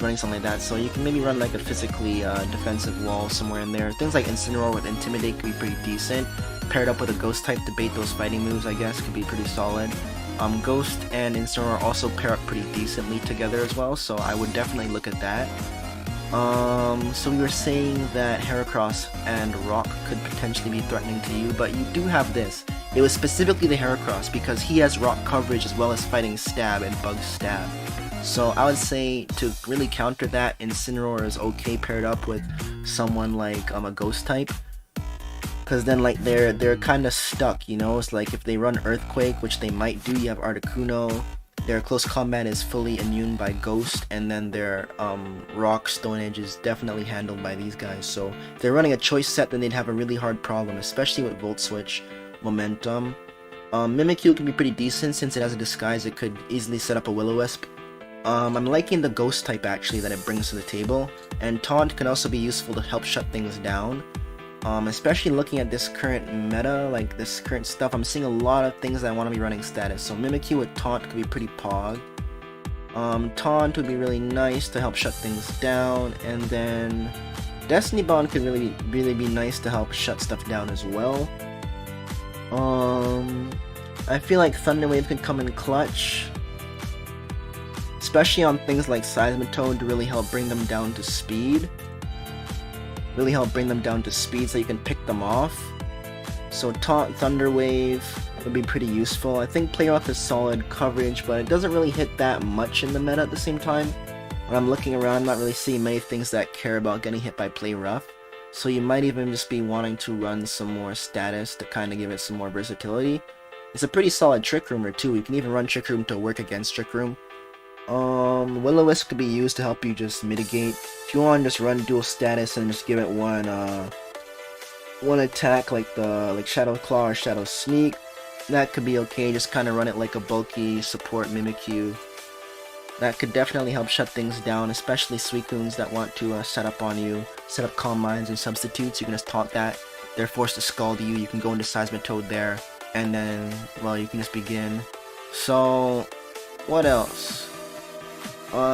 running something like that. So you can maybe run like a physically defensive wall somewhere in there. Things like Incineroar with Intimidate could be pretty decent. Paired up with a Ghost type to bait those fighting moves, I guess, could be pretty solid. Ghost and Incineroar also pair up pretty decently together as well, so I would definitely look at that. So we were saying that Heracross and Rock could potentially be threatening to you, but you do have this. It was specifically the Heracross because he has Rock coverage as well as fighting Stab and Bug Stab. So I would say to really counter that, Incineroar is okay paired up with someone like a Ghost type. Because then like they're kind of stuck, you know? It's like if they run Earthquake, which they might do, you have Articuno. Their close combat is fully immune by Ghost, and then their Rock Stone Edge is definitely handled by these guys. So if they're running a choice set, then they'd have a really hard problem, especially with Volt Switch, Momentum. Mimikyu can be pretty decent since it has a disguise. It could easily set up a Will-O-Wisp. I'm liking the Ghost type actually that it brings to the table, and Taunt can also be useful to help shut things down. Especially looking at this current meta, like this current stuff, I'm seeing a lot of things that I want to be running status. So Mimikyu with Taunt could be pretty pog. Taunt would be really nice to help shut things down, and then Destiny Bond could really be nice to help shut stuff down as well. I feel like Thunder Wave could come in clutch, especially on things like Seismitoad to really help bring them down to speed. So you can pick them off. So Taunt, Thunder Wave would be pretty useful. I think Play Rough is solid coverage, but it doesn't really hit that much in the meta at the same time. When I'm looking around, I'm not really seeing many things that care about getting hit by Play Rough. So you might even just be wanting to run some more status to kind of give it some more versatility. It's a pretty solid Trick Roomer too. You can even run Trick Room to work against Trick Room. Will-O-Wisp could be used to help you just mitigate. If you want to just run dual status and just give it one attack like Shadow Claw or Shadow Sneak, that could be okay. Just kind of run it like a bulky support Mimikyu. That could definitely help shut things down, especially Suicunes that want to set up on you, set up Calm Minds and Substitutes. You can just taunt that. They're forced to Scald you. You can go into Seismitoad there, and then, well, you can just begin. So, what else?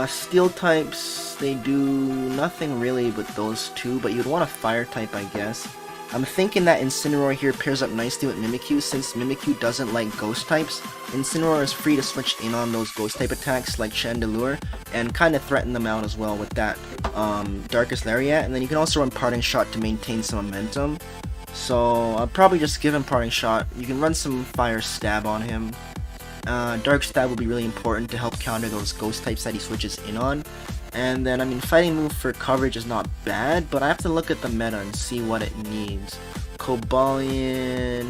Steel types, they do nothing really with those two, but you'd want a fire type, I guess. I'm thinking that Incineroar here pairs up nicely with Mimikyu, since Mimikyu doesn't like ghost types. Incineroar is free to switch in on those ghost type attacks like Chandelure, and kind of threaten them out as well with that Darkest Lariat, and then you can also run Parting Shot to maintain some momentum. So I'll probably just give him Parting Shot. You can run some Fire Stab on him. Dark Stab will be really important to help counter those ghost types that he switches in on. And then, I mean, Fighting Move for coverage is not bad, but I have to look at the meta and see what it needs. Cobalion...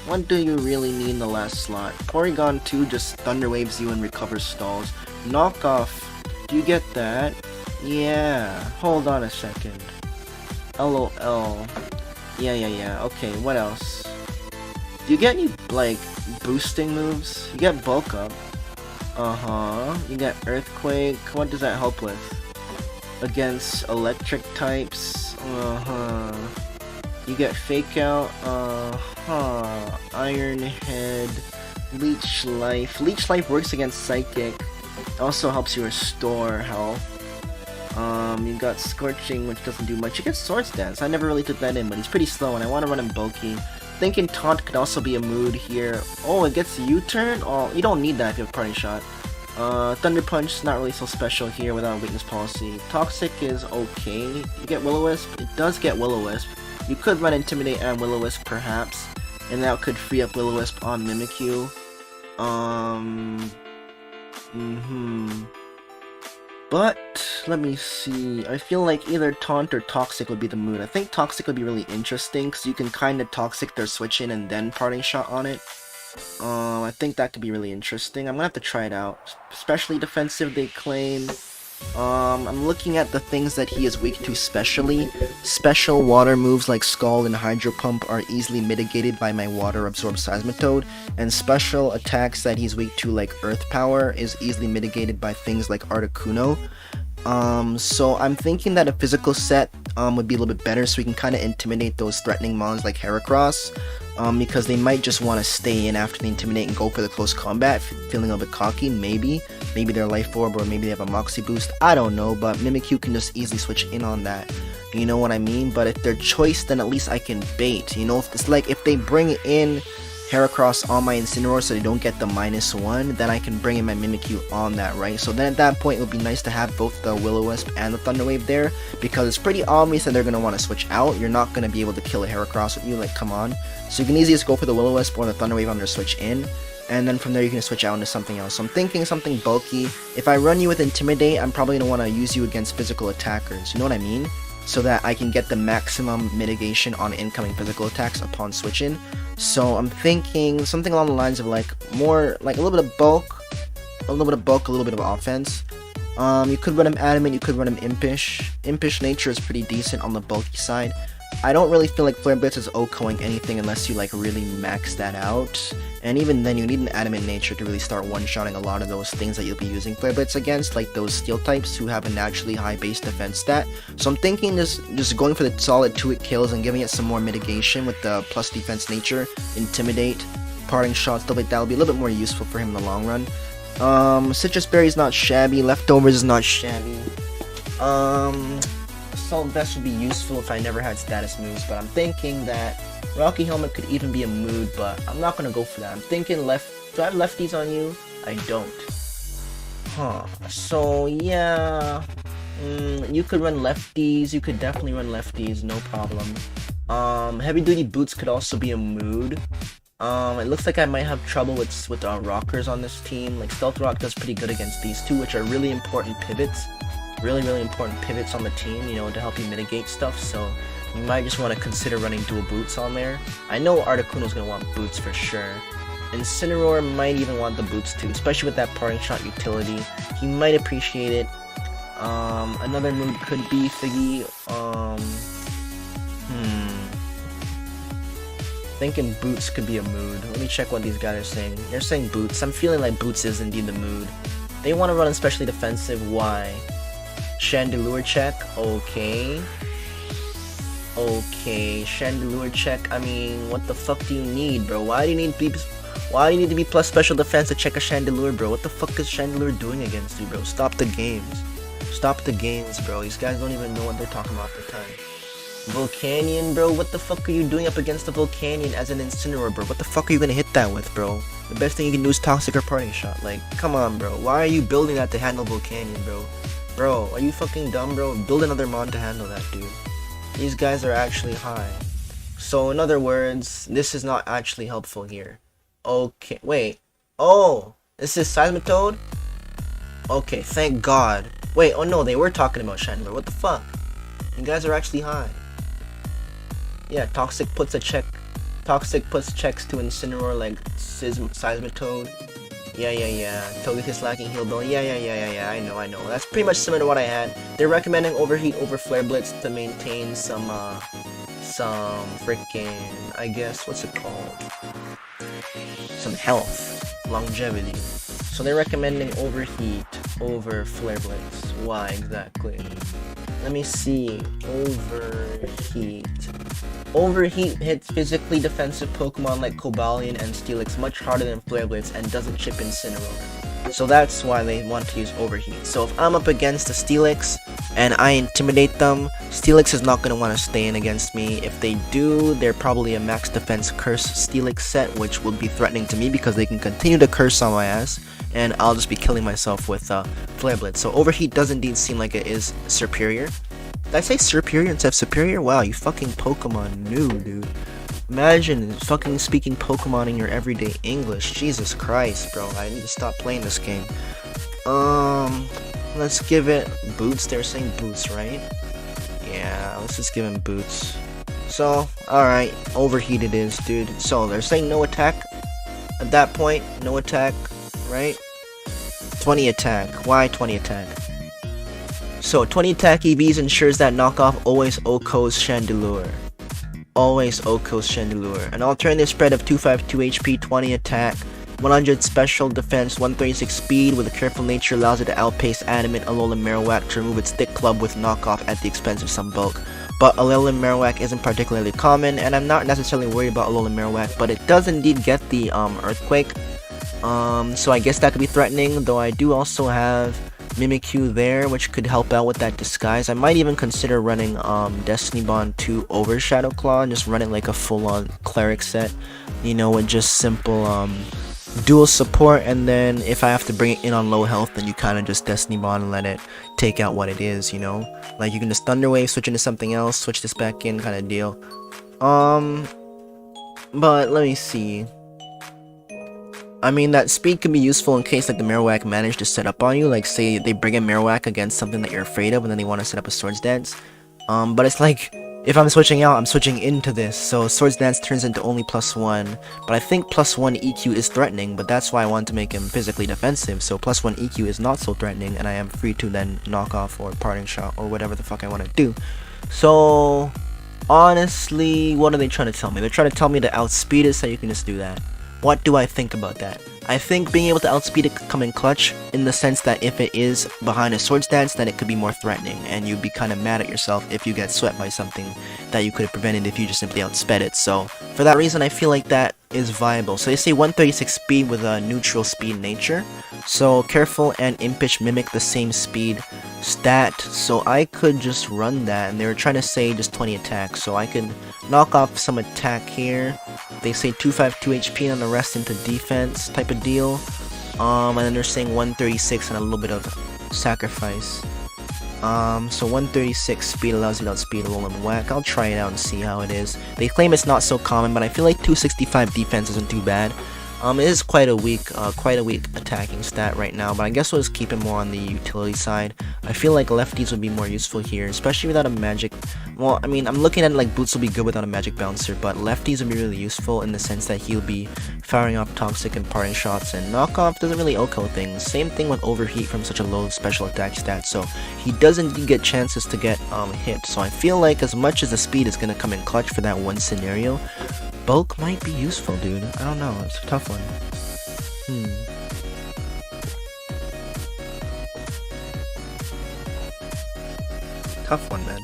What do you really need in the last slot? Porygon 2 just Thunder Waves you and recovers stalls. Knockoff, do you get that? Yeah, hold on a second. LOL. Yeah, okay, what else? Do you get any, like, boosting moves? You get Bulk Up. You get Earthquake. What does that help with? Against electric types? You get Fake Out, Iron Head, Leech Life. Leech Life works against Psychic. Also helps you restore health. You got Scorching, which doesn't do much. You get Swords Dance. I never really took that in, but he's pretty slow, and I want to run him bulky. Thinking Taunt could also be a mood here. Oh, it gets U-turn? Oh, you don't need that if you have Parting Shot. Thunder Punch is not really so special here without Weakness Policy. Toxic is okay. You get Will-O-Wisp? It does get Will-O-Wisp. You could run Intimidate and Will-O-Wisp perhaps, and that could free up Will-O-Wisp on Mimikyu. But, let me see, I feel like either Taunt or Toxic would be the mood. I think Toxic would be really interesting, because you can kind of Toxic their switch in and then Parting Shot on it. I think that could be really interesting. I'm gonna have to try it out. Especially defensive, they claim. I'm looking at the things that he is weak to specially. Special water moves like Scald and Hydro Pump are easily mitigated by my Water Absorb Seismitoad, and special attacks that he's weak to like Earth Power is easily mitigated by things like Articuno. So I'm thinking that a physical set would be a little bit better, so we can kind of intimidate those threatening mons like Heracross, because they might just want to stay in after they intimidate and go for the close combat, feeling a bit cocky. Maybe they're Life Orb, or maybe they have a Moxie boost, I don't know, but Mimikyu can just easily switch in on that, you know what I mean? But if they're choice, then at least I can bait, you know? It's like if they bring in Heracross on my Incineroar so they don't get the -1, then I can bring in my Mimikyu on that, right? So then at that point, it would be nice to have both the Will-O-Wisp and the Thunder Wave there, because it's pretty obvious that they're going to want to switch out. You're not going to be able to kill a Heracross with you, like, come on. So you can easily just go for the Will-O-Wisp or the Thunder Wave on their switch in, and then from there you can switch out into something else. So I'm thinking something bulky. If I run you with Intimidate, I'm probably going to want to use you against physical attackers, you know what I mean? So that I can get the maximum mitigation on incoming physical attacks upon switch-in. So I'm thinking something along the lines of like more like a little bit of bulk, a little bit of offense. You could run him Adamant, you could run him Impish. Impish nature is pretty decent on the bulky side. I don't really feel like Flare Blitz is OHKOing anything unless you like really max that out. And even then you need an Adamant nature to really start one-shotting a lot of those things that you'll be using Flare Blitz against, like those steel types who have a naturally high base defense stat. So I'm thinking just going for the solid 2-hit kills and giving it some more mitigation with the plus defense nature, Intimidate, Parting Shot, stuff like that will be a little bit more useful for him in the long run. Citrus Berry is not shabby, Leftovers is not shabby. Assault Vest would be useful if I never had status moves, but I'm thinking that Rocky Helmet could even be a mood, but I'm not gonna go for that. I'm thinking do I have lefties on you? I don't. So yeah, you could run lefties, you could definitely run lefties, no problem. Heavy Duty Boots could also be a mood. It looks like I might have trouble with rockers on this team. Like Stealth Rock does pretty good against these two, which are really important pivots. Really important pivots on the team, you know, to help you mitigate stuff, so you might just want to consider running dual boots on there. I know Articuno's going to want boots for sure. Incineroar might even want the boots too, especially with that Parting Shot utility. He might appreciate it. Another mood could be Figgy. Thinking boots could be a mood. Let me check what these guys are saying. They're saying boots. I'm feeling like boots is indeed the mood. They want to run especially defensive. Why? Chandelure check, okay, Chandelure check. I mean, what the fuck do you need, bro? Why do you need to be plus special defense to check a Chandelure, bro? What the fuck is Chandelure doing against you, bro? Stop the games, bro. These guys don't even know what they're talking about at the time. Volcanion, bro, what the fuck are you doing up against the Volcanion as an Incineroar, bro? What the fuck are you gonna hit that with, bro? The best thing you can do is Toxic or Parting Shot. Like, come on, bro. Why are you building that to handle Volcanion, bro? Bro, are you fucking dumb, bro? Build another mod to handle that, dude. These guys are actually high. So, in other words, this is not actually helpful here. Okay, wait. Oh, this is Seismitoad? Okay, thank God. Wait, oh no, they were talking about Chandelure. What the fuck? You guys are actually high. Yeah, Toxic puts checks to Incineroar like Seismitoad. Yeah. Togekiss lacking heal bone. Yeah, I know. That's pretty much similar to what I had. They're recommending Overheat over Flare Blitz to maintain some freaking, I guess, what's it called? Some health, longevity. So they're recommending Overheat over Flare Blitz. Why exactly? Let me see. Overheat. Overheat hits physically defensive Pokemon like Cobalion and Steelix much harder than Flare Blitz and doesn't chip Incineroar. So that's why they want to use Overheat. So if I'm up against a Steelix and I intimidate them, Steelix is not going to want to stay in against me. If they do, they're probably a max defense Curse Steelix set, which would be threatening to me because they can continue to curse on my ass, and I'll just be killing myself with Flare Blitz. So Overheat does indeed seem like it is superior. Did I say superior instead of superior? Wow, you fucking Pokemon knew, dude. Imagine fucking speaking Pokemon in your everyday English. Jesus Christ, bro. I need to stop playing this game. Let's give it boots. They're saying boots, right? Yeah, let's just give him boots. So, alright, Overheat it is, dude. So, they're saying no attack. At that point, no attack, right? 20 attack. Why 20 attack? So 20 attack EVs ensures that knockoff always OHKO's Chandelure. Always OHKO's Chandelure. An alternative spread of 252 HP, 20 attack, 100 special defense, 136 speed with a careful nature allows it to outpace Adamant Alolan Marowak to remove its thick club with knockoff at the expense of some bulk. But Alolan Marowak isn't particularly common, and I'm not necessarily worried about Alolan Marowak, but it does indeed get the Earthquake. So I guess that could be threatening, though I do also have Mimikyu there, which could help out with that disguise. I might even consider running Destiny Bond 2 over Shadow Claw and just run it like a full-on cleric set, you know, with just simple dual support, and then if I have to bring it in on low health, then you kind of just Destiny Bond and let it take out what it is, you know? Like you can just Thunder Wave, switch into something else, switch this back in kind of deal. But let me see. I mean, that speed can be useful in case like the Marowak managed to set up on you, like say they bring in Marowak against something that you're afraid of and then they want to set up a Swords Dance. But it's like, if I'm switching out, I'm switching into this, so Swords Dance turns into only +1, but I think +1 EQ is threatening, but that's why I want to make him physically defensive, so +1 EQ is not so threatening, and I am free to then knock off or parting shot or whatever the fuck I want to do. So, honestly, what are they trying to tell me? They're trying to tell me to outspeed it so you can just do that. What do I think about that? I think being able to outspeed it could come in clutch, in the sense that if it is behind a Swords Dance, then it could be more threatening, and you'd be kind of mad at yourself if you get swept by something that you could have prevented if you just simply outsped it. So, for that reason, I feel like that is viable. So they say 136 speed with a neutral speed nature, so Careful and Impish mimic the same speed stat, so I could just run that, and they were trying to say just 20 attack, so I could knock off some attack here. They say 252 HP and the rest into defense type of deal. And then they're saying 136 and a little bit of sacrifice. So 136 speed allows you to outspeed Alolan Whack. I'll try it out and see how it is. They claim it's not so common, but I feel like 265 defense isn't too bad. It is quite a weak attacking stat right now, but I guess we'll just keep it more on the utility side. I feel like lefties would be more useful here, especially without a magic. Well, I mean, I'm looking at it like Boots will be good without a magic bouncer, but lefties would be really useful in the sense that he'll be firing off toxic and parting shots, and knockoff doesn't really OHKO things. Same thing with overheat from such a low special attack stat, so he doesn't get chances to get hit. So I feel like as much as the speed is gonna come in clutch for that one scenario, bulk might be useful, dude. I don't know, it's a tough one. Tough one, man.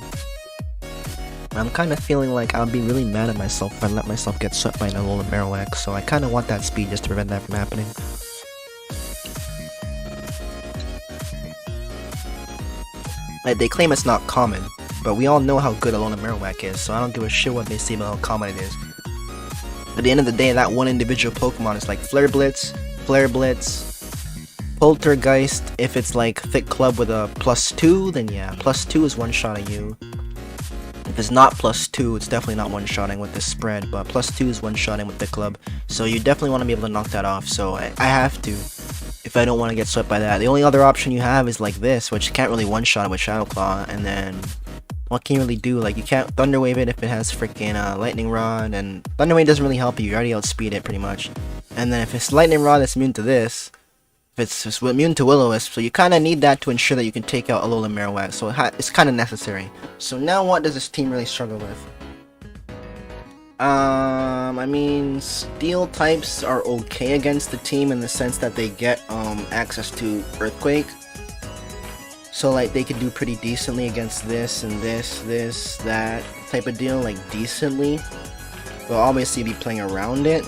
I'm kind of feeling like I'll be really mad at myself if I let myself get swept by an Alolan Marowak, so I kind of want that speed just to prevent that from happening. Like, they claim it's not common, but we all know how good Alolan Marowak is, so I don't give a shit what they say about how common it is. At the end of the day, that one individual Pokemon is like Flare Blitz, Poltergeist. If it's like Thick Club with a +2, then yeah, +2 is one-shotting you. If it's not +2, it's definitely not one-shotting with this spread, but +2 is one-shotting with Thick Club. So you definitely want to be able to knock that off, so I have to, if I don't want to get swept by that. The only other option you have is like this, which you can't really one-shot it with Shadow Claw, and then what can you really do? Like, you can't Thunder Wave it if it has freaking Lightning Rod, and Thunder Wave doesn't really help you. You already outspeed it pretty much. And then if it's Lightning Rod that's immune to this, if it's just immune to Will-O-Wisp, so you kind of need that to ensure that you can take out Alolan Marowak, so it's kind of necessary. So now what does this team really struggle with? I mean, Steel types are okay against the team in the sense that they get access to Earthquake. So like they could do pretty decently against this and this, that type of deal, like decently. But obviously be playing around it.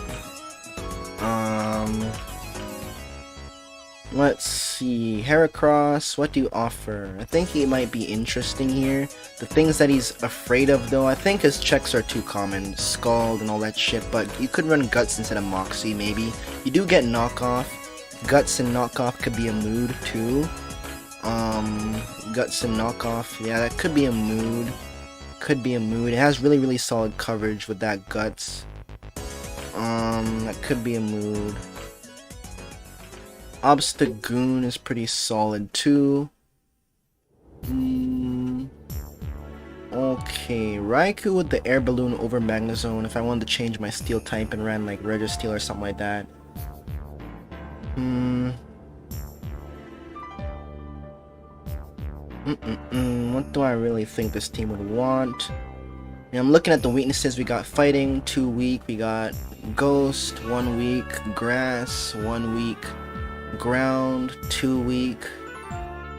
Let's see, Heracross, what do you offer? I think he might be interesting here. The things that he's afraid of though, I think his checks are too common, Scald and all that shit, but you could run Guts instead of Moxie maybe. You do get Knockoff. Guts and Knockoff could be a mood too. Guts and Knockoff, yeah, that could be a mood. Could be a mood. It has really solid coverage with that Guts. That could be a mood. Obstagoon is pretty solid too. Okay, Raikou with the Air Balloon over Magnezone if I wanted to change my Steel type and ran like Registeel or something like that. What do I really think this team would want? I'm looking at the weaknesses. We got Fighting, 2 weak. We got Ghost, 1 weak. Grass, 1 weak. Ground, 2 weak.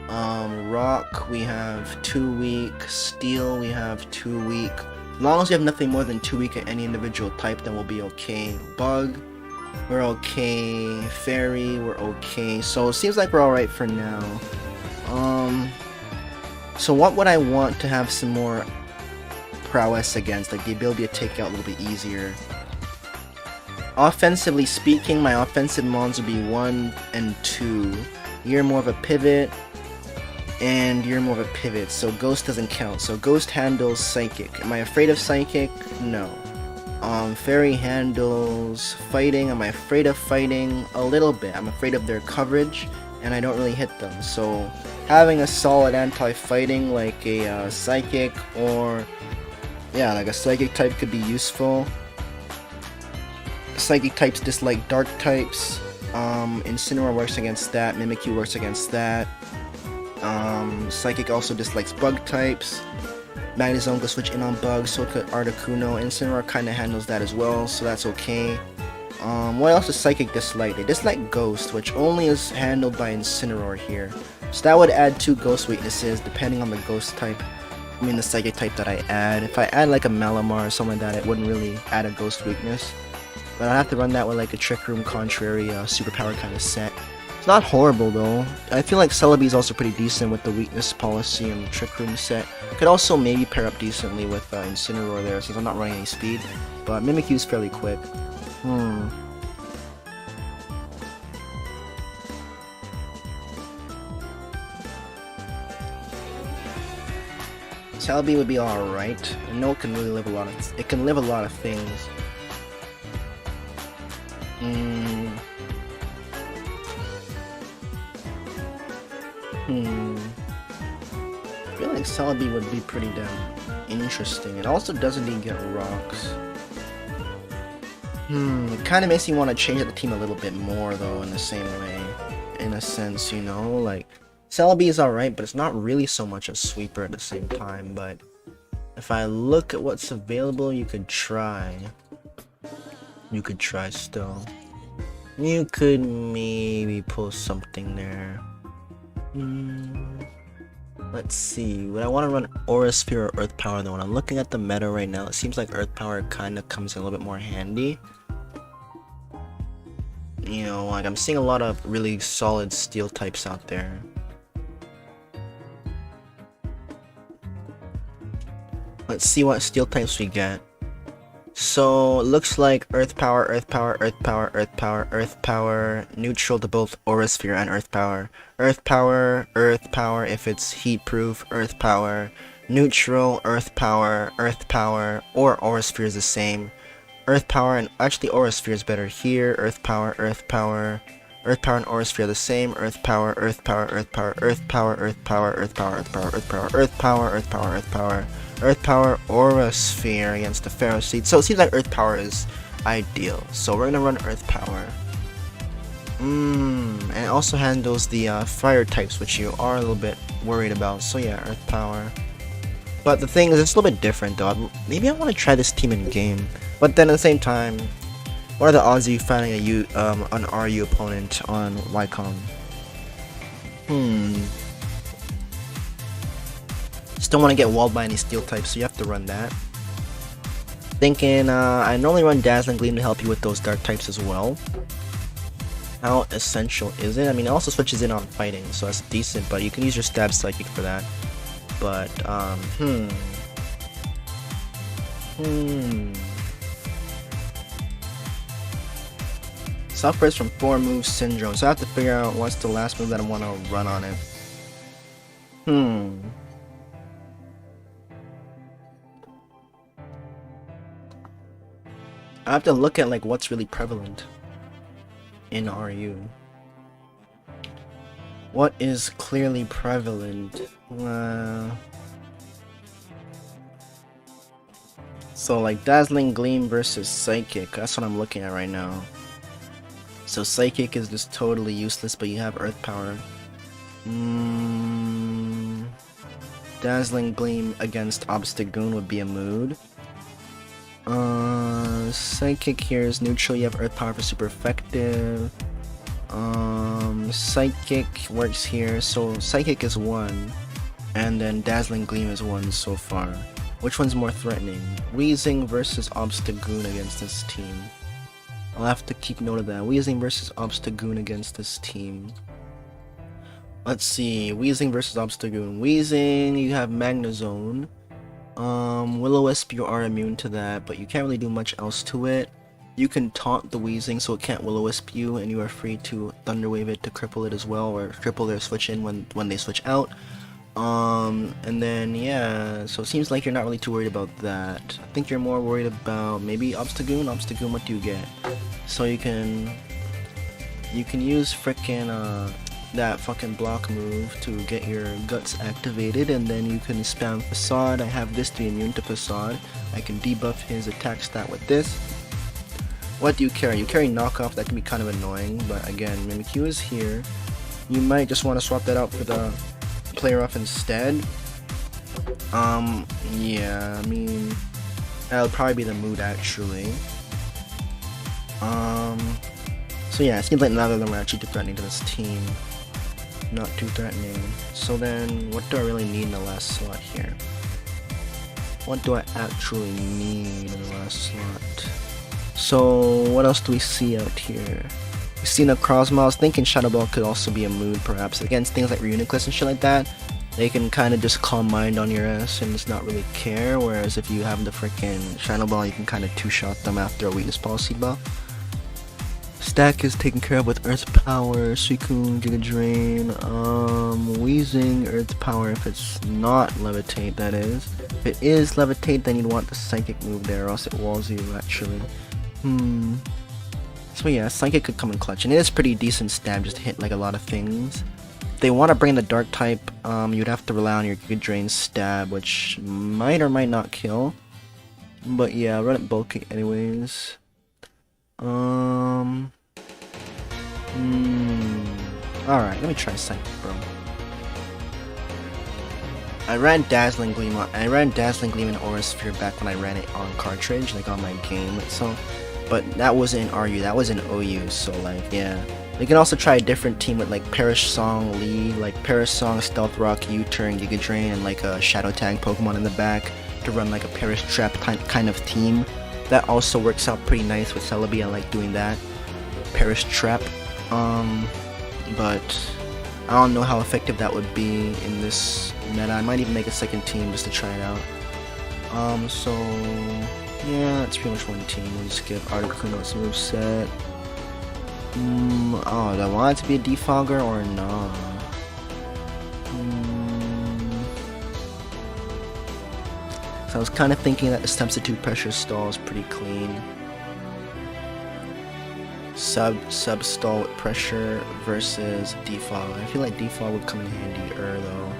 Rock, we have 2 weak. Steel, we have 2 weak. As long as we have nothing more than 2 weak at any individual type, then we'll be okay. Bug, we're okay. Fairy, we're okay. So it seems like we're alright for now. So what would I want to have some more prowess against? Like the ability to take out a little bit easier. Offensively speaking, my offensive mons would be 1 and 2. You're more of a pivot, and you're more of a pivot, so Ghost doesn't count. So Ghost handles Psychic. Am I afraid of Psychic? No. Fairy handles Fighting. Am I afraid of Fighting? A little bit. I'm afraid of their coverage, and I don't really hit them. So having a solid anti-fighting like a Psychic or, yeah, like a Psychic type could be useful. Psychic types dislike Dark types. Incineroar works against that. Mimikyu works against that. Psychic also dislikes Bug types. Magnezone can switch in on Bugs, so could Articuno. Incineroar kind of handles that as well, so that's okay. What else does Psychic dislike? They dislike Ghost, which only is handled by Incineroar here. So that would add 2 Ghost weaknesses, depending on the Ghost type. I mean the Psychic type that I add. If I add like a Malamar or something like that, it wouldn't really add a Ghost weakness. But I'd have to run that with like a Trick Room, Contrary, Superpower kind of set. It's not horrible though. I feel like Celebi is also pretty decent with the weakness policy and the Trick Room set. Could also maybe pair up decently with Incineroar there since I'm not running any speed. But Mimikyu is fairly quick. Celebi would be alright. I know it can really live a lot of things. I feel like Celebi would be pretty damn interesting. It also doesn't even get rocks. It kind of makes me want to change up the team a little bit more though in the same way. In a sense, you know, like Celebi is alright, but it's not really so much a sweeper at the same time. But if I look at what's available, you could try. You could try still. You could maybe pull something there. Let's see. Would I want to run Aura Sphere or Earth Power though? When I'm looking at the meta right now, it seems like Earth Power kind of comes in a little bit more handy. You know, like I'm seeing a lot of really solid Steel types out there. Let's see what Steel types we get. So it looks like Earth Power, Earth Power, Earth Power, Earth Power, Earth Power, neutral to both Aura Sphere and Earth Power. Earth Power, Earth Power if it's heat proof, Earth Power, neutral, Earth Power, or Aura Sphere is the same. Earth Power and actually Aura Sphere is better here. Earth Power, Earth Power, Earth Power and Aura Sphere are the same. Earth Power, Earth Power, Earth Power, Earth Power, Earth Power, Earth Power, Earth Power, Earth Power, Earth Power, Earth Power, Earth Power. Earth Power, Aura Sphere against the Pharaoh Seed. So it seems like Earth Power is ideal. So we're gonna run Earth Power. And it also handles the fire types, which you are a little bit worried about. So yeah, Earth Power. But the thing is, it's a little bit different though. Maybe I want to try this team in game. But then at the same time, what are the odds of you finding an RU opponent on Wycom? don't want to get walled by any steel types, so you have to run that. Thinking, I normally run Dazzling Gleam to help you with those dark types as well. How essential is it? I mean, it also switches in on fighting, so that's decent, but you can use your Stab Psychic for that. But, Suffers from 4 moves syndrome, so I have to figure out what's the last move that I want to run on it. I have to look at like what's really prevalent in RU. What is clearly prevalent? So like Dazzling Gleam versus Psychic, that's what I'm looking at right now. So Psychic is just totally useless, but you have Earth Power. Dazzling Gleam against Obstagoon would be a mood. Psychic here is neutral, you have Earth Power for super effective. Psychic works here, so Psychic is 1, and then Dazzling Gleam is 1 so far. Which one's more threatening? Weezing versus Obstagoon against this team. I'll have to keep note of that. Weezing versus Obstagoon against this team. Let's see, Weezing versus Obstagoon. Weezing, you have Magnezone. Will-O-Wisp, you are immune to that, but you can't really do much else to it. You can taunt the Weezing so it can't Will-O-Wisp you, and you are free to Thunder Wave it to cripple it as well, or cripple their switch in when they switch out. And then yeah, so it seems like you're not really too worried about that. I think you're more worried about maybe Obstagoon. Obstagoon, what do you get? So you can use frickin' that fucking block move to get your guts activated, and then you can spam Facade. I have this to be immune to Facade. I can debuff his attack stat with this. What do you carry? You carry Knockoff, that can be kind of annoying, but again, Mimikyu is here. You might just want to swap that out for the Play Rough instead. Yeah, I mean, that'll probably be the mood actually. So yeah, it seems like none of them are actually too threatening to this team. Not too threatening. So then, what do I really need in the last slot here? What do I actually need in the last slot? So, what else do we see out here? We see Necrozma. I was thinking Shadow Ball could also be a mood, perhaps, against things like Reuniclus and shit like that. They can kind of just calm mind on your ass and just not really care, whereas if you have the freaking Shadow Ball, you can kind of two-shot them after a weakness policy buff. Stack is taken care of with Earth Power, Suicune, Giga Drain, Weezing, Earth Power if it's not Levitate, that is. If it is Levitate, then you'd want the Psychic move there, or else it walls you, actually. So yeah, Psychic could come in clutch, and it is pretty decent stab just to hit like a lot of things. If they want to bring the Dark type, you'd have to rely on your Giga Drain stab, which might or might not kill. But yeah, run it bulky anyways. Alright, let me try Psychic, bro. I ran Dazzling Gleam and Aura Sphere back when I ran it on cartridge, like on my game, so, but that wasn't in RU, that was in OU, so like, yeah. You can also try a different team with like Perish Song lead, like Perish Song, Stealth Rock, U-Turn, Giga Drain, and like a Shadow Tag Pokemon in the back to run like a Perish Trap kind of team. That also works out pretty nice with Celebi. I like doing that. Perish Trap. But I don't know how effective that would be in this meta. I might even make a second team just to try it out. So yeah, that's pretty much one team. We'll just give Articuno's moveset. Oh, do I want it to be a defogger or not? So I was kind of thinking that the substitute pressure stall is pretty clean. Sub stall with pressure versus defog. I feel like defog would come in handy though.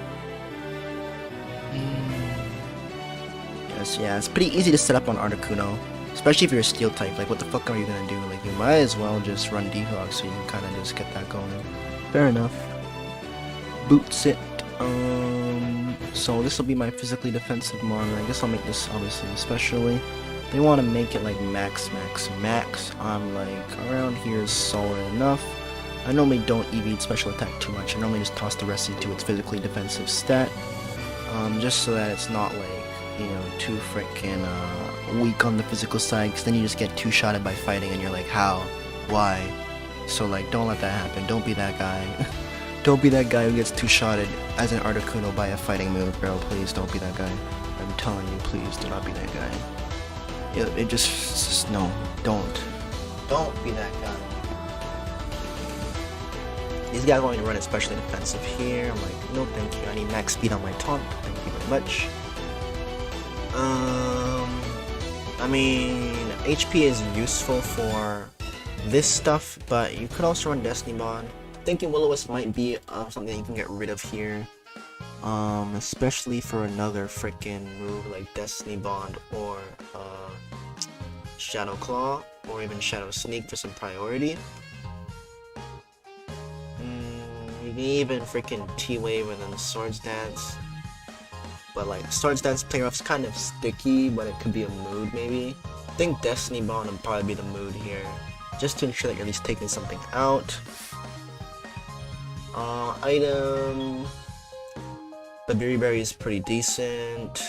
Yes, yeah, it's pretty easy to set up on Articuno, especially if you're a steel type. Like, what the fuck are you gonna do? Like, you might as well just run defog so you can kind of just get that going. Fair enough. Boots it. So this will be my physically defensive mon. I guess I'll make this obviously especially. They want to make it like max. I'm like around here is solid enough. I normally don't evade special attack too much. I normally just toss the rest into its physically defensive stat. just so that it's not like, you know, too freaking weak on the physical side, because then you just get two-shotted by fighting and you're like, how? Why? So like, don't let that happen. Don't be that guy. Don't be that guy who gets two-shotted as an Articuno by a fighting move, bro. Please don't be that guy. I'm telling you, please do not be that guy. It just no, don't be that guy. These guys want me to run especially defensive here. I'm like, no thank you, I need max speed on my taunt, thank you very much. I mean, HP is useful for this stuff, but you could also run Destiny Bond. Thinking Will-O-Wisp might be something you can get rid of here. Especially for another freaking move like Destiny Bond or Shadow Claw, or even Shadow Sneak for some priority. You can even freaking T-Wave and then Swords Dance. But like, Swords Dance play rough's kind of sticky, but it could be a mood maybe. I think Destiny Bond would probably be the mood here, just to ensure that you're at least taking something out. Item... The Berry Berry is pretty decent. If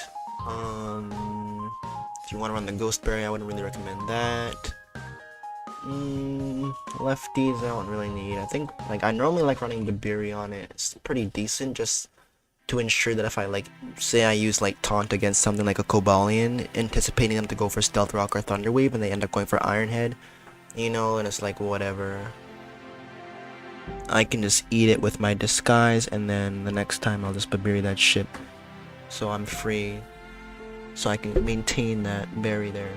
you want to run the Ghost Berry, I wouldn't really recommend that. Lefties, I don't really need. I think, like, I normally like running the Berry on it. It's pretty decent, just to ensure that if I, like, say I use, like, Taunt against something like a Cobalion, anticipating them to go for Stealth Rock or Thunder Wave, and they end up going for Iron Head, you know, and it's like, whatever. I can just eat it with my disguise, and then the next time I'll just Babiri that shit, so I'm free, so I can maintain that berry there.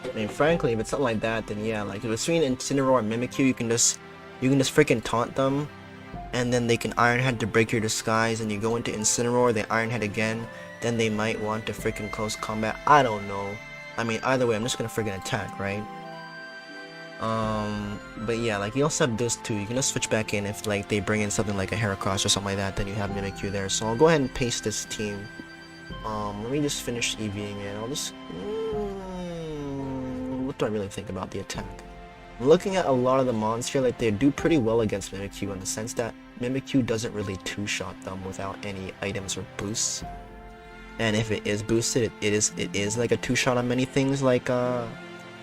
I mean, frankly, if it's something like that, then yeah, like if it's between Incineroar and Mimikyu, you can just freaking taunt them, and then they can Iron Head to break your disguise, and you go into Incineroar, they Iron Head again, then they might want to freaking close combat. I don't know. I mean, either way, I'm just gonna freaking attack, right? But yeah, like you also have those two. You can just switch back in if like they bring in something like a Heracross or something like that, then you have Mimikyu there. So I'll go ahead and paste this team. Let me just finish Eeveeing it. I'll just what do I really think about the attack? I'm looking at a lot of the mons here, like they do pretty well against Mimikyu in the sense that Mimikyu doesn't really two-shot them without any items or boosts. And if it is boosted, it is like a two-shot on many things, like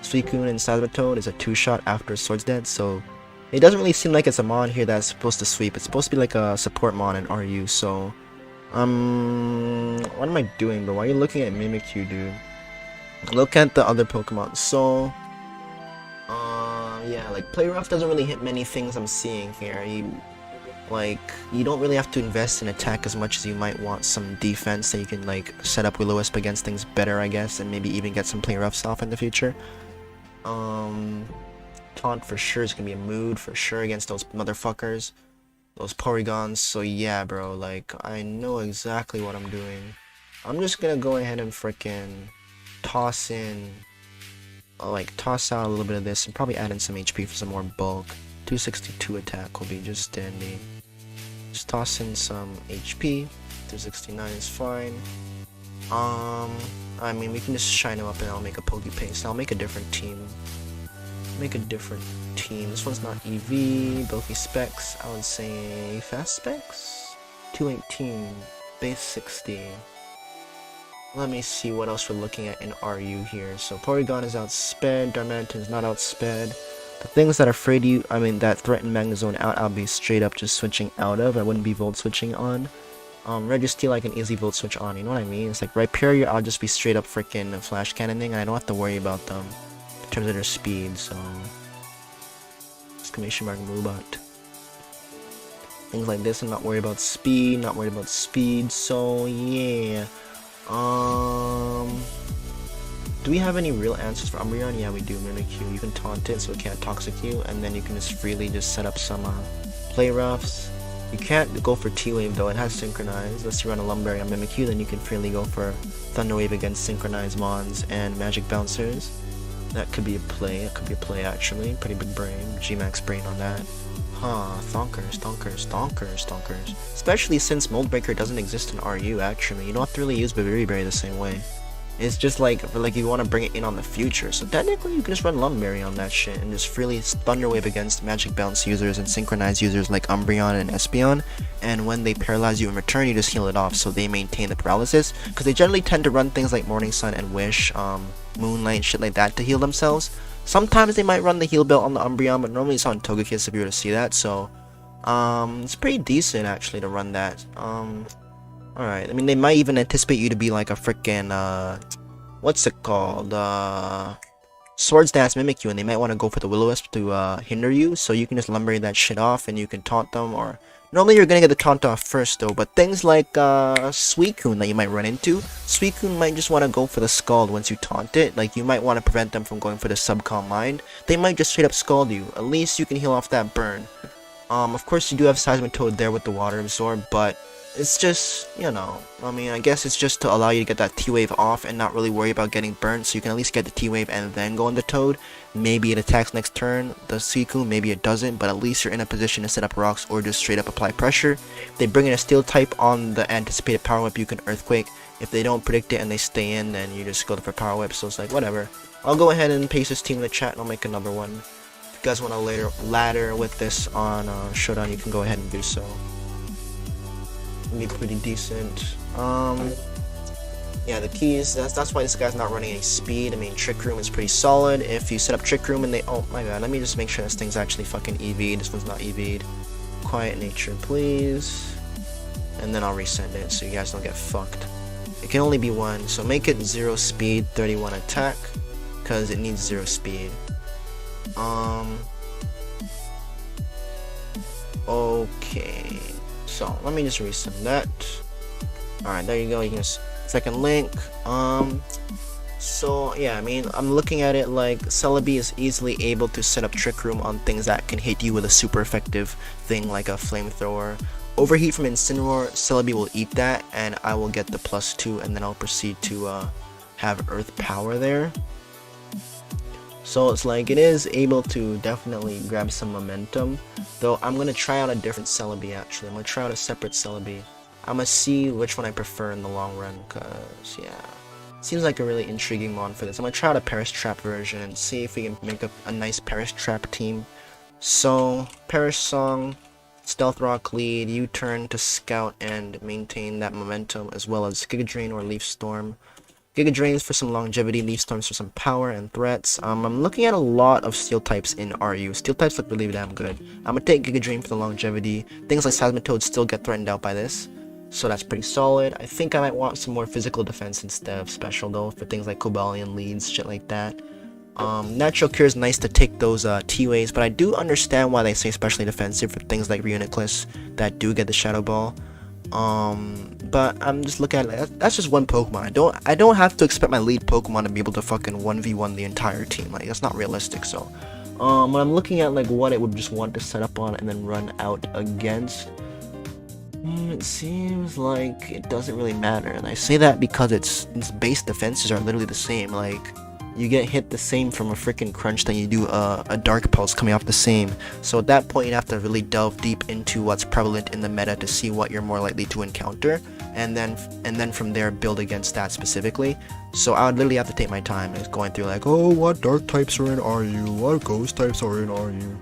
Suicune and Sabotoad is a two-shot after Swords Dance, so it doesn't really seem like it's a mon here that's supposed to sweep. It's supposed to be like a support mon in RU, so what am I doing, bro? Why are you looking at Mimikyu, dude? Look at the other Pokemon. So yeah, like play rough doesn't really hit many things I'm seeing here. You don't really have to invest in attack as much as you might want some defense, so you can like set up Will-O-Wisp against things better, I guess, and maybe even get some play roughs off in the future. Taunt for sure is gonna be a mood for sure against those motherfuckers, those Porygons. So yeah, bro, like I know exactly what I'm doing. I'm just gonna go ahead and frickin' toss out a little bit of this and probably add in some HP for some more bulk. 262 attack will be just dandy. Just toss in some HP. 269 is fine. I mean, we can just shine him up and I'll make a Pokepaste. I'll make a different team. This one's not Eevee, bulky specs. I would say fast specs. 218, base 60. Let me see what else we're looking at in RU here. So Porygon is outsped, Darmanitan is not outsped. The things that are afraid you, that threaten Magnezone out, I'll be straight up just switching out of. I wouldn't be Volt switching on. Registeel I can easily Volt switch on, you know what I mean? It's like Rhyperior, I'll just be straight up freaking flash cannoning, and I don't have to worry about them in terms of their speed, so... Exclamation mark Moobot. Things like this, I'm not worried about speed, so yeah. Do we have any real answers for Umbreon? Yeah, we do. Mimikyu. You can taunt it so it can't Toxic you, and then you can just freely just set up some play roughs. You can't go for T-Wave though, it has Synchronize. Unless you run a Lumberry on Mimikyu, then you can freely go for Thunder Wave against Synchronized Mons and Magic Bouncers. That could be a play, actually. Pretty big brain, G-Max brain on that. Huh, Thonkers. Especially since Mold Breaker doesn't exist in RU, actually. You don't have to really use Babiri Berry the same way. It's just like you want to bring it in on the future. So technically you can just run Lumberry on that shit and just freely Thunderwave against Magic Bounce users and Synchronized users like Umbreon and Espeon. And when they paralyze you in return, you just heal it off so they maintain the paralysis. Because they generally tend to run things like Morning Sun and Wish, Moonlight, shit like that to heal themselves. Sometimes they might run the heal belt on the Umbreon, but normally it's on Togekiss if you were to see that. So it's pretty decent actually to run that. Alright, I mean, they might even anticipate you to be like a freaking, what's it called, Swords Dance Mimikyu, and they might want to go for the Will-O-Wisp to, hinder you, so you can just Lumberry that shit off, and you can taunt them, or, normally you're gonna get the taunt off first, though, but things like, Suicune that you might run into, Suicune might just want to go for the Scald once you taunt it, like, you might want to prevent them from going for the Subcom Mind, they might just straight up Scald you, at least you can heal off that burn. Of course you do have Seismitoad there with the Water Absorb, but it's just, you know, I mean, I guess it's just to allow you to get that T-Wave off and not really worry about getting burnt, so you can at least get the T-Wave and then go into Toad. Maybe it attacks next turn, the Suicune, maybe it doesn't, but at least you're in a position to set up rocks or just straight up apply pressure. If they bring in a Steel type on the anticipated Power Whip, you can Earthquake. If they don't predict it and they stay in, then you just go for Power Whip, so it's like, whatever. I'll go ahead and paste this team in the chat and I'll make another one. If you guys want to ladder with this on Showdown, you can go ahead and do so. Be pretty decent. Yeah, the keys, that's why this guy's not running any speed. I mean, Trick Room is pretty solid. If you set up Trick Room and they, oh my god, let me just make sure this thing's actually fucking Eevee. This one's not Eevee. Quiet nature, please. And then I'll resend it so you guys don't get fucked. It can only be one, so make it 0 speed, 31 attack, because it needs 0 speed. Okay. So let me just resend that. Alright, there you go. You can just second link. So yeah, I mean, I'm looking at it like Celebi is easily able to set up Trick Room on things that can hit you with a super effective thing like a flamethrower. Overheat from Incineroar, Celebi will eat that, and I will get the +2, and then I'll proceed to have Earth Power there. So it's like it is able to definitely grab some momentum, though I'm going to try out a different Celebi actually. I'm going to try out a separate Celebi. I'm going to see which one I prefer in the long run, because yeah, seems like a really intriguing mon for this. I'm going to try out a Paris Trap version and see if we can make a nice Paris Trap team. So, Paris Song, Stealth Rock lead, U-turn to scout and maintain that momentum, as well as Giga Drain or Leaf Storm. Giga Drains for some longevity, Leaf Storms for some power and threats. I'm looking at a lot of Steel types in RU. Steel types look really damn good. I'm gonna take Giga Drain for the longevity. Things like Seismitoad still get threatened out by this, so that's pretty solid. I think I might want some more physical defense instead of special though, for things like Cobalion leads, shit like that. Natural Cure is nice to take those T-Ways, but I do understand why they say specially defensive for things like Reuniclus that do get the Shadow Ball. But I'm just looking at it, that's just one Pokemon. I don't have to expect my lead Pokemon to be able to fucking 1v1 the entire team. Like, that's not realistic. So when I'm looking at like what it would just want to set up on and then run out against, it seems like it doesn't really matter. And I say that because its base defenses are literally the same. Like, you get hit the same from a freaking crunch than you do a Dark Pulse coming off the same. So at that point, you have to really delve deep into what's prevalent in the meta to see what you're more likely to encounter, and then from there build against that specifically. So I would literally have to take my time and going through like, oh, what Dark types are in RU, what Ghost types are in RU.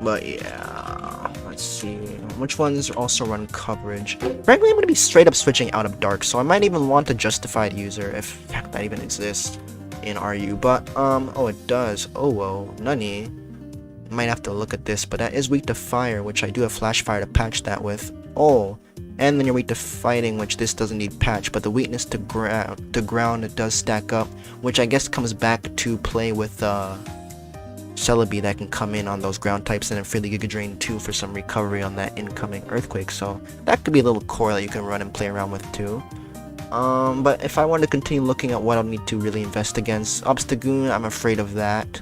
But yeah, let's see which ones also run coverage. Frankly, I'm gonna be straight up switching out of Dark, so I might even want a Justified user if that even exists in RU. But oh, it does. Oh whoa, Nani. Might have to look at this, but that is weak to fire, which I do have Flash Fire to patch that with. Oh, and then you're weak to fighting, which this doesn't need patch, but the weakness to ground it does stack up, which I guess comes back to play with Celebi that can come in on those ground types and then freely Giga Drain too for some recovery on that incoming Earthquake. So that could be a little core that you can run and play around with too. But if I want to continue looking at what I'll need to really invest against, Obstagoon, I'm afraid of that.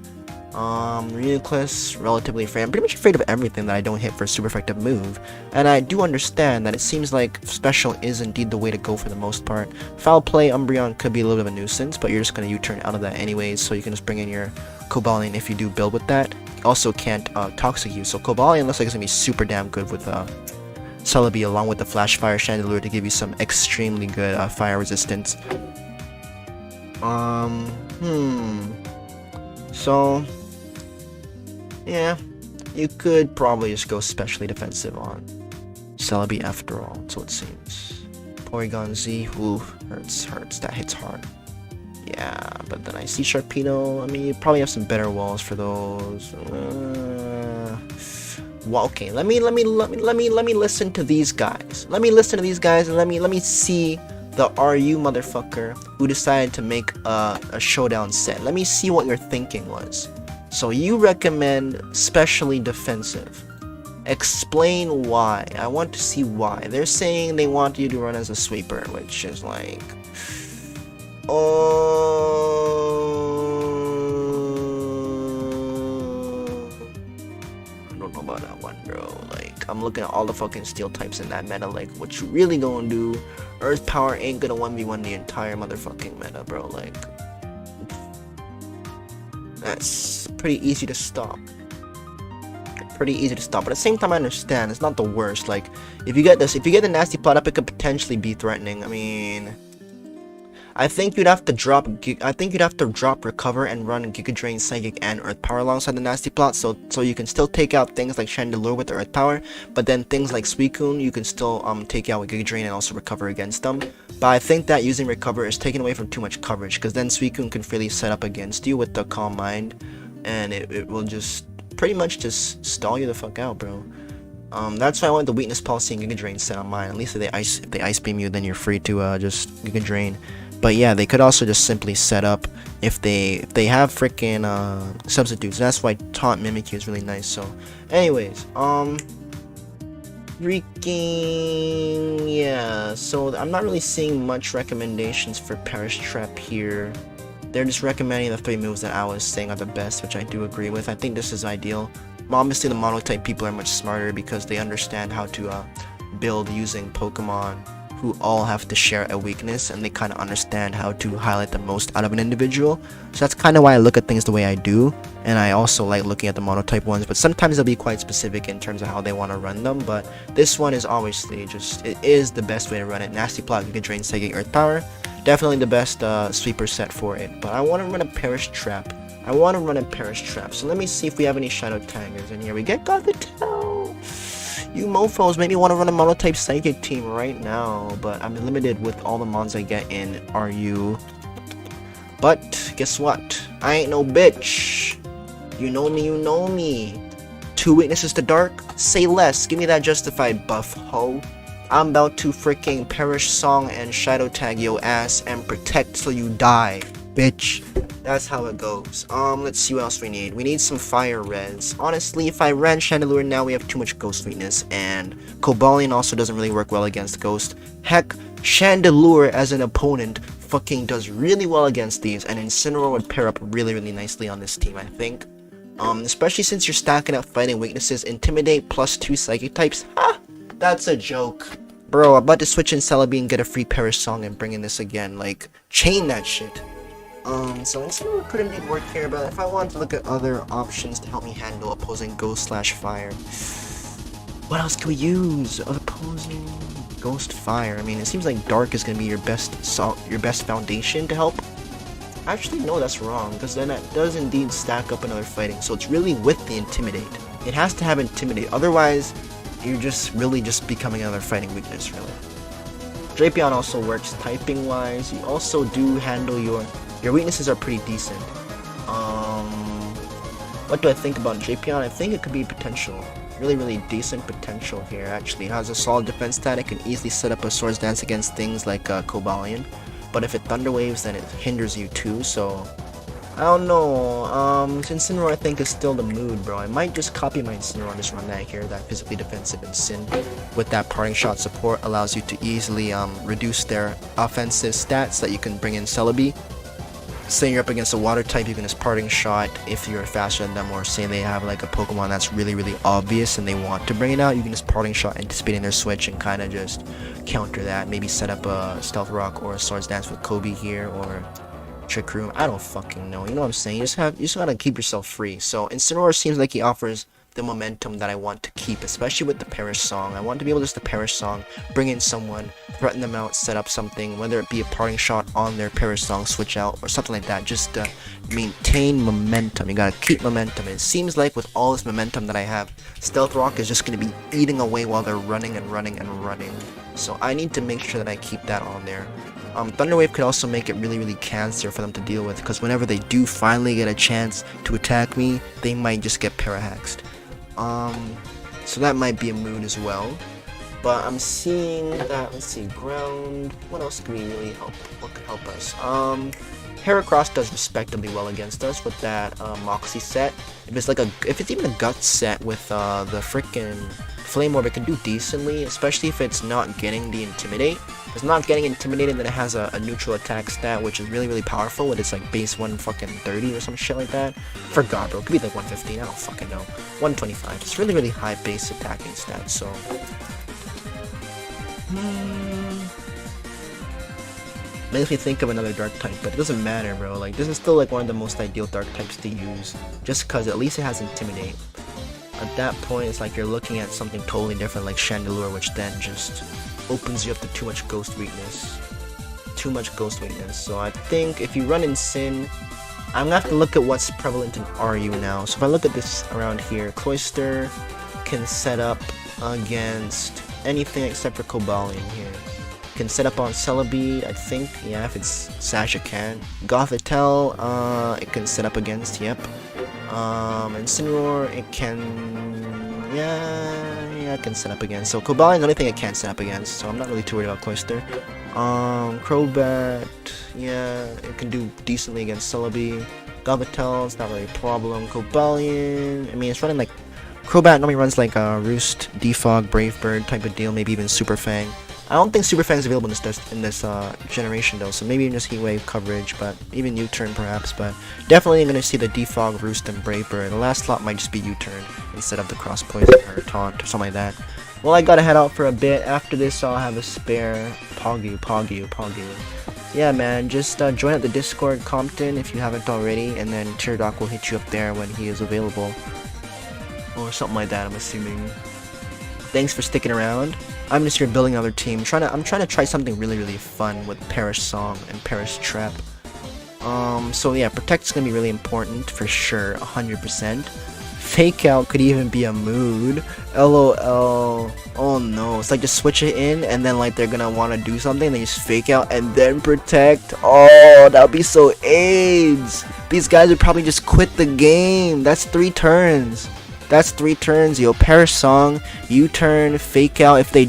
Reuniclus, relatively afraid. I'm pretty much afraid of everything that I don't hit for a super effective move. And I do understand that it seems like special is indeed the way to go for the most part. Foul Play, Umbreon could be a little bit of a nuisance, but you're just going to U-turn out of that anyways, so you can just bring in your Cobalion if you do build with that. Also can't Toxic you, so Cobalion looks like it's going to be super damn good with Celebi along with the Flash Fire Chandelure to give you some extremely good fire resistance. So yeah, you could probably just go specially defensive on Celebi after all, so it seems. Porygon Z, ooh, hurts, that hits hard. Yeah, but then I see Sharpedo. I mean, you probably have some better walls for those. Well, okay, let me listen to these guys. Let me listen to these guys and let me see the RU motherfucker who decided to make a showdown set. Let me see what your thinking was. So you recommend specially defensive. Explain why. I want to see why. They're saying they want you to run as a sweeper, which is like, I don't know about that one, bro. Like, I'm looking at all the fucking steel types in that meta. Like, what you really gonna do? Earth power ain't gonna 1v1 the entire motherfucking meta, bro. Like, that's pretty easy to stop. But at the same time, I understand it's not the worst. Like, if you get the nasty plot up, it could potentially be threatening. I mean, I think you'd have to drop recover and run Giga Drain, Psychic, and Earth Power alongside the nasty plot, so you can still take out things like Chandelure with the Earth Power, but then things like Suicune you can still take out with Giga Drain and also recover against them. But I think that using recover is taken away from too much coverage, because then Suicune can freely set up against you with the Calm Mind, and it will just pretty much just stall you the fuck out, bro. That's why I want the Weakness Policy and Giga Drain set on mine. At least if they ice beam you, then you're free to just Giga Drain. But yeah, they could also just simply set up if they have freaking substitutes. That's why Taunt Mimikyu is really nice. So, anyways, yeah. So I'm not really seeing much recommendations for Perish Trap here. They're just recommending the 3 moves that I was saying are the best, which I do agree with. I think this is ideal. Obviously, the mono-type people are much smarter because they understand how to build using Pokemon who all have to share a weakness, and they kind of understand how to highlight the most out of an individual. So that's kind of why I look at things the way I do, and I also like looking at the mono-type ones, but sometimes they'll be quite specific in terms of how they want to run them. But this one is obviously just, it is the best way to run it. Nasty Plot, Giga Drain, Psychic, Earth Power. Definitely the best sweeper set for it, but I want to run a Perish Trap. So let me see if we have any Shadow Taggers in here. We get Gothitelle. You mofos made me want to run a monotype Psychic team right now, but I'm limited with all the mons I get in RU. But guess what? I ain't no bitch. You know me. 2 weaknesses to dark? Say less. Give me that justified buff, ho. I'm about to freaking Perish Song and Shadow Tag yo ass and protect till you die, bitch. That's how it goes. Let's see what else we need. We need some fire res. Honestly, if I ran Chandelure now, we have too much ghost weakness, and Cobalion also doesn't really work well against ghost. Heck, Chandelure as an opponent fucking does really well against these, and Incineroar would pair up really, really nicely on this team, I think. Especially since you're stacking up fighting weaknesses. Intimidate plus 2 psychic types. Ha! That's a joke. Bro, I'm about to switch in Celebi and get a free Perish Song and bring in this again. Like, chain that shit. So Incineroar could indeed work here, but if I want to look at other options to help me handle opposing Ghost/Fire, what else can we use? Opposing Ghost/Fire. I mean, it seems like Dark is gonna be your best foundation to help. Actually, no, that's wrong, because then that does indeed stack up another fighting. So it's really with the Intimidate. It has to have Intimidate, otherwise you're just really just becoming another fighting weakness, really. Drapion also works typing wise. You also do handle your weaknesses are pretty decent. What do I think about Drapion? I think it could be potential. Really, really decent potential here, actually. It has a solid defense stat. It can easily set up a Swords Dance against things like Cobalion. But if it Thunder Waves, then it hinders you too, so I don't know. Incineroar I think is still the mood, bro. I might just copy my Incineroar and just run that here, that physically defensive Incin. With that Parting Shot support, allows you to easily reduce their offensive stats that you can bring in Celebi. Say you're up against a water type, you can just Parting Shot if you're faster than them, or say they have like a Pokemon that's really, really obvious and they want to bring it out, you can just Parting Shot anticipating their switch and kind of just counter that. Maybe set up a Stealth Rock or a Swords Dance with Kobe here, or Trick Room. I don't fucking know. You know what I'm saying? You just gotta keep yourself free. So Incineroar seems like he offers the momentum that I want to keep, especially with the Perish Song. I want to be able to just the Perish Song, bring in someone, threaten them out, set up something, whether it be a parting shot on their Perish Song, switch out, or something like that. Just maintain momentum. You gotta keep momentum. And it seems like with all this momentum that I have, Stealth Rock is just gonna be eating away while they're running and running and running. So I need to make sure that I keep that on there. Thunder Wave could also make it really cancer for them to deal with, because whenever they do finally get a chance to attack me, they might just get parahaxed. So that might be a mood as well. But I'm seeing that, let's see, ground, what else could we really help, what could help us? Heracross does respectably well against us with that Moxie set. If it's even a Guts set with the frickin' Flame Orb, it can do decently, especially if it's not getting the Intimidate. If it's not getting Intimidated, then it has a neutral attack stat, which is really powerful, with its like base 130 or some shit like that. Forgot, bro. It could be like 115, I don't fucking know. 125. It's really high base attacking stat, so... Makes me think of another dark type, but it doesn't matter, bro. Like, this is still like one of the most ideal dark types to use, just cause at least it has Intimidate. At that point, it's like you're looking at something totally different, like Chandelure, which then just opens you up to too much ghost weakness. So I think if you run in Sin, I'm gonna have to look at what's prevalent in RU now. So if I look at this around here, Cloyster can set up against anything except for Cobalion here. Can set up on Celebi, I think, yeah, if it's Sash it can. Gothitelle, it can set up against, yep. And Incineroar, it can, yeah, it can set up against. So Cobalion's the only thing it can't set up against, so I'm not really too worried about Cloyster. Crobat, yeah, it can do decently against Celebi. Gothitelle, it's not really a problem. Cobalion, I mean, it's running like, Crobat normally runs like a Roost, Defog, Brave Bird type of deal, maybe even Super Fang. I don't think Super Fang is available in this generation though, so maybe even just Heat Wave coverage, but even U-Turn perhaps, but definitely I'm going to see the Defog, Roost, and Brave Bird. The last slot might just be U-Turn instead of the Cross Poison or Taunt or something like that. Well, I gotta head out for a bit. After this, I'll have a spare Pogu. Yeah, man, just join up the Discord, Compton, if you haven't already, and then Teardoc will hit you up there when he is available. Or something like that, I'm assuming. Thanks for sticking around. I'm just here building another team. I'm trying to try something really fun with Perish Song and Perish Trap. So yeah, Protect's gonna be really important for sure, 100%. Fake Out could even be a mood. LOL. Oh no, it's like just switch it in and then like they're gonna want to do something and they just Fake Out and then Protect. Oh, that would be so AIDS. These guys would probably just quit the game. That's 3 turns. That's 3 turns, yo. Perish Song, U-turn, Fake Out. If they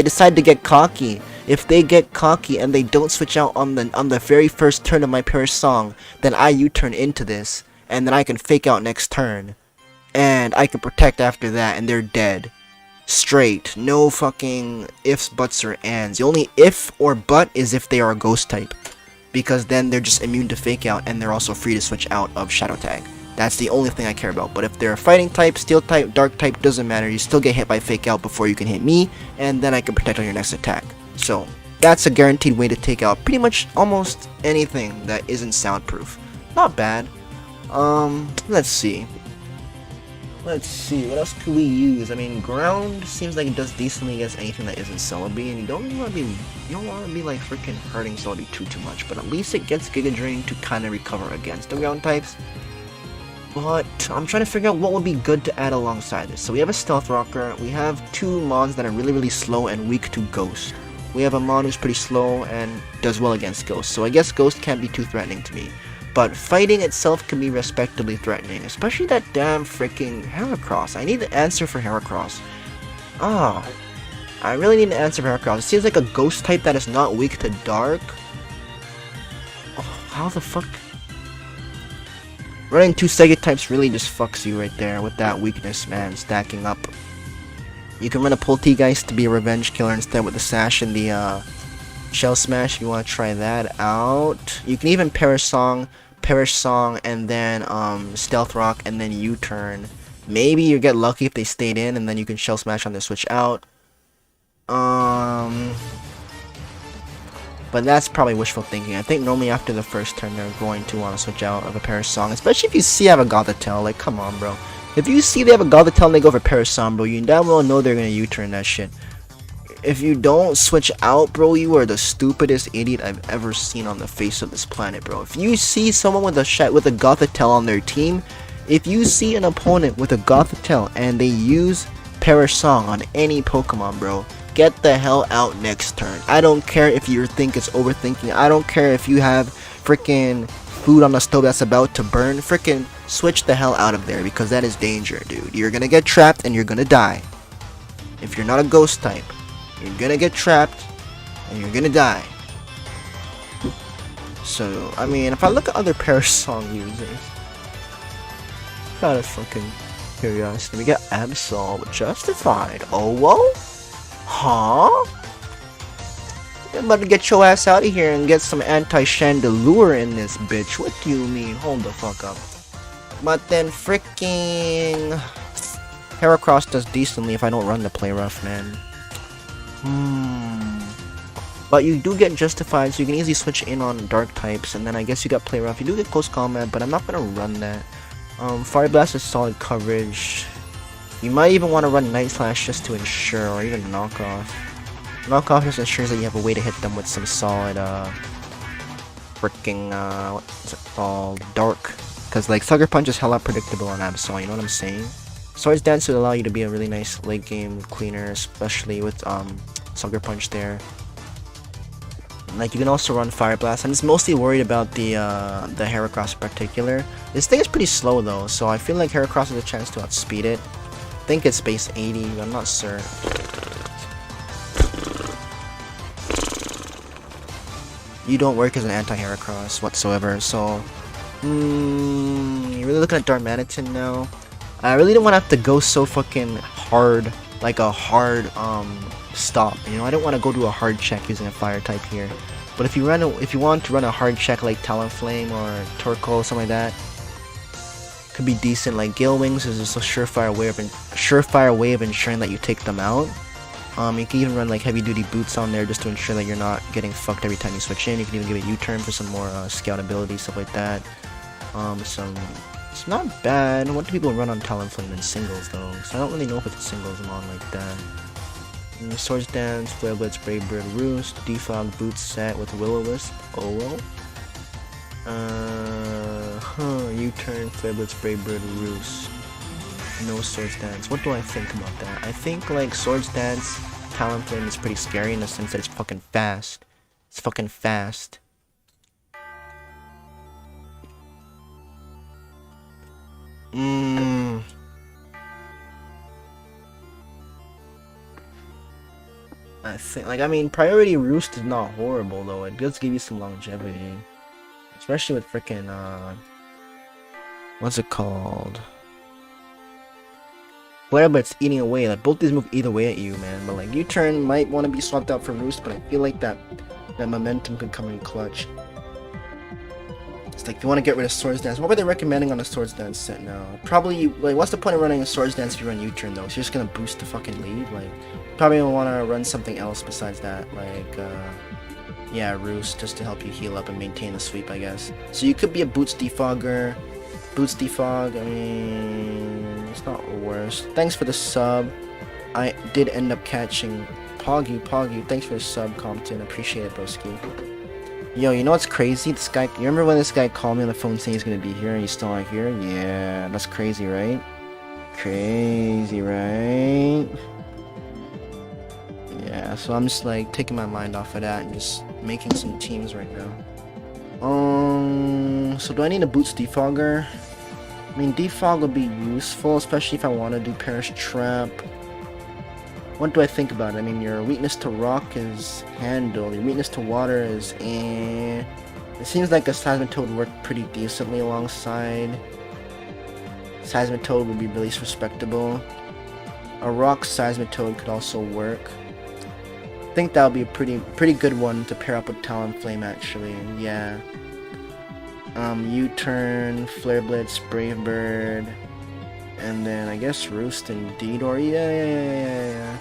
decide to get cocky, if they get cocky and they don't switch out on the very first turn of my Perish Song, then I U-turn into this, and then I can Fake Out next turn, and I can Protect after that, and they're dead. Straight, no fucking ifs, buts, or ands. The only if or but is if they are a Ghost type, because then they're just immune to Fake Out, and they're also free to switch out of Shadow Tag. That's the only thing I care about. But if they're a fighting type, steel type, dark type, doesn't matter. You still get hit by Fake Out before you can hit me, and then I can Protect on your next attack. So that's a guaranteed way to take out pretty much almost anything that isn't soundproof. Not bad. Let's see. What else could we use? I mean, ground seems like it does decently against anything that isn't Celebi, and you don't want to be like freaking hurting Celebi too much. But at least it gets Giga Drain to kind of recover against the ground types. But I'm trying to figure out what would be good to add alongside this. So we have a Stealth Rocker, we have 2 Mons that are really slow and weak to Ghost. We have a Mon who's pretty slow and does well against Ghost, so I guess Ghost can't be too threatening to me. But fighting itself can be respectably threatening, especially that damn freaking Heracross. I need an answer for Heracross. I really need an answer for Heracross. It seems like a Ghost type that is not weak to Dark. Oh, how the fuck? Running 2 Sega types really just fucks you right there with that weakness, man, stacking up. You can run a Poltegeist to be a revenge killer instead with the Sash and the Shell Smash if you want to try that out. You can even Perish Song, and then Stealth Rock, and then U-turn. Maybe you get lucky if they stayed in, and then you can Shell Smash on their switch out. But that's probably wishful thinking. I think normally after the first turn they're going to want to switch out of a Parasong, especially if you see I have a Gothitelle. Like, come on, bro. If you see they have a Gothitelle and they go for Parasong, bro, you damn well know they're gonna U-turn that shit. If you don't switch out, bro, you are the stupidest idiot I've ever seen on the face of this planet, bro. If you see someone with a Gothitelle on their team, if you see an opponent with a Gothitelle and they use Parasong on any Pokemon, bro, get the hell out next turn. I don't care if you think it's overthinking. I don't care if you have freaking food on the stove that's about to burn. Freaking switch the hell out of there, because that is danger, dude. You're gonna get trapped and you're gonna die. If you're not a ghost type, you're gonna get trapped and you're gonna die. So, I mean, if I look at other Parasong users, out of fucking curiosity, we got Absol Justified. Oh, whoa? Huh? I'm about to get your ass out of here and get some anti-Chandelure in this bitch. What do you mean? Hold the fuck up. But then freaking Heracross does decently if I don't run the play rough, man. But you do get Justified, so you can easily switch in on dark types, and then I guess you got play rough. You do get close combat, but I'm not gonna run that. Fire Blast is solid coverage. You might even want to run Night Slash just to ensure, or even Knockoff. Knockoff just ensures that you have a way to hit them with some solid, freaking, what's it called? Dark. Because, like, Sucker Punch is hella predictable on Absol, you know what I'm saying? Swords Dance would allow you to be a really nice late game cleaner, especially with, Sucker Punch there. Like, you can also run Fire Blast. I'm just mostly worried about the Heracross in particular. This thing is pretty slow though, so I feel like Heracross has a chance to outspeed it. I think it's base 80, I'm not sure. You don't work as an anti-Heracross whatsoever, so... you're really looking at Darmanitan now. I really don't want to have to go so fucking hard, like a hard, stop, you know. I don't want to go do a hard check using a fire type here, but if you want to run a hard check like Talonflame or Torkoal, something like that, could be decent. Like Gale Wings is just a surefire way of ensuring that you take them out. You can even run like heavy duty boots on there just to ensure that you're not getting fucked every time you switch in. You can even give it U-turn for some more scout ability, stuff like that. It's not bad. What do people run on Talonflame in singles though? So I don't really know if it's a singles mon like that. Swords Dance, Flare Blitz, Brave Bird, Roost, DaPlug, Boots set with Will-O-Wisp. Oh well. U-turn, Flare Blitz, Brave Bird, Roost. No Swords Dance. What do I think about that? I think like Swords Dance, Talonflame is pretty scary in the sense that it's fucking fast. It's fucking fast. I think, like, I mean, Priority Roost is not horrible, though. It does give you some longevity. Especially with frickin', what's it called? Flare Blitz eating away. Like, both these move either way at you, man. But, like, U-turn might want to be swapped out for Roost, but I feel like that momentum could come in clutch. It's like, if you want to get rid of Swords Dance, what were they recommending on a Swords Dance set now? Probably, like, what's the point of running a Swords Dance if you run U-turn, though? So you're just gonna boost the fucking lead? Like, probably want to run something else besides that, like, yeah, Roost, just to help you heal up and maintain the sweep, I guess. So you could be a Boots Defogger. Boots Defog, I mean, it's not worse. Thanks for the sub. I did end up catching Poggy, thanks for the sub, Compton. Appreciate it, broski. Yo, you know what's crazy? This guy, you remember when this guy called me on the phone saying he's gonna be here and he's still not here? Yeah, that's crazy, right? Crazy, right? Yeah, so I'm just like taking my mind off of that and just making some teams right now. So do I need a Boots Defogger? I mean, Defog would be useful, especially if I want to do Perish Trap. What do I think about it? I mean, your weakness to rock is handle, your weakness to water is eh. It seems like a Seismitoad would work pretty decently alongside. Seismitoad would be really respectable. A rock Seismitoad could also work. I think that would be a pretty good one to pair up with Talonflame, actually. Yeah. U-turn, Flare Blitz, Brave Bird, and then I guess Roost and Deedor. Yeah.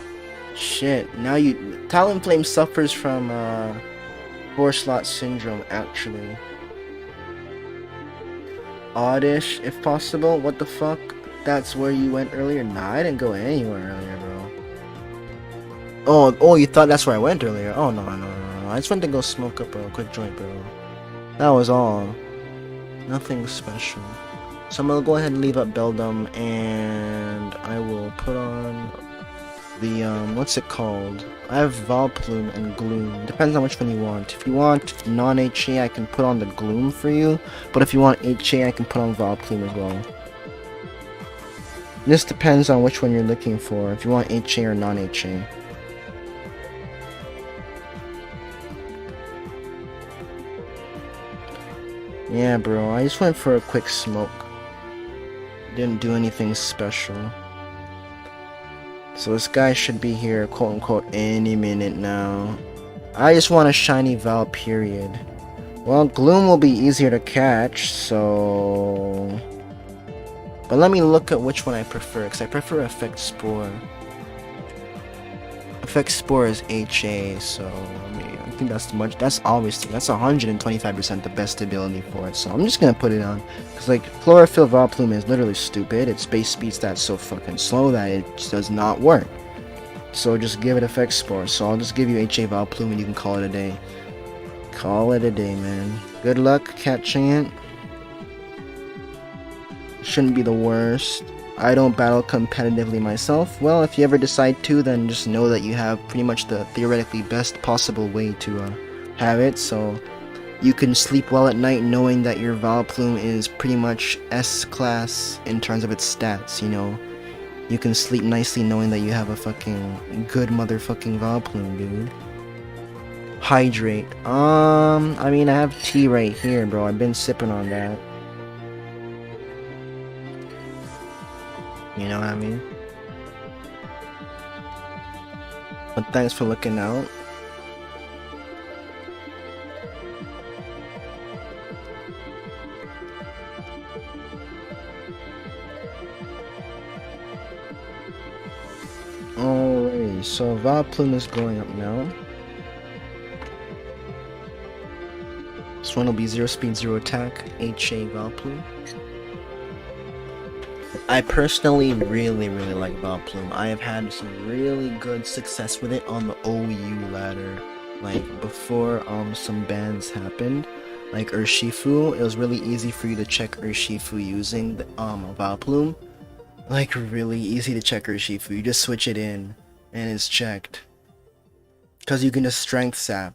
Shit. Now Talonflame suffers from 4-slot syndrome, actually. Oddish, if possible. What the fuck? That's where you went earlier? Nah, I didn't go anywhere earlier, bro. Oh, you thought that's where I went earlier? Oh, no. I just went to go smoke up a quick joint, bro. That was all. Nothing special. So I'm gonna go ahead and leave up Beldum, and I will put on the, what's it called? I have Valplume and Gloom. Depends on which one you want. If you want non-HA, I can put on the Gloom for you. But if you want HA, I can put on Valplume as well. This depends on which one you're looking for. If you want HA or non-HA. Yeah, bro. I just went for a quick smoke. Didn't do anything special. So this guy should be here, quote unquote, any minute now. I just want a shiny Val, period. Well, Gloom will be easier to catch, so... But let me look at which one I prefer, because I prefer Effect Spore. Effect Spore is HA, so I think that's obviously, that's 125% the best ability for it, so I'm just gonna put it on. Because, like, Chlorophyll Valplume is literally stupid. Its base speed stats so fucking slow that it just does not work. So just give it Effect Spore. So I'll just give you HA Valplume and you can call it a day. Call it a day, man. Good luck catching it. Shouldn't be the worst. I don't battle competitively myself. Well, if you ever decide to, then just know that you have pretty much the theoretically best possible way to have it. So you can sleep well at night knowing that your Valplume is pretty much S-class in terms of its stats, you know. You can sleep nicely knowing that you have a fucking good motherfucking Valplume, dude. Hydrate. I mean, I have tea right here, bro. I've been sipping on that. You know what I mean? But thanks for looking out. Alrighty, so Valplume is going up now. This one will be 0 speed, 0 attack, HA Valplume. I personally really like Valplume. I have had some really good success with it on the OU ladder. Like, before some bans happened, like Urshifu, it was really easy for you to check Urshifu using the, Valplume. Like, really easy to check Urshifu. You just switch it in, and it's checked. Because you can just Strength Sap.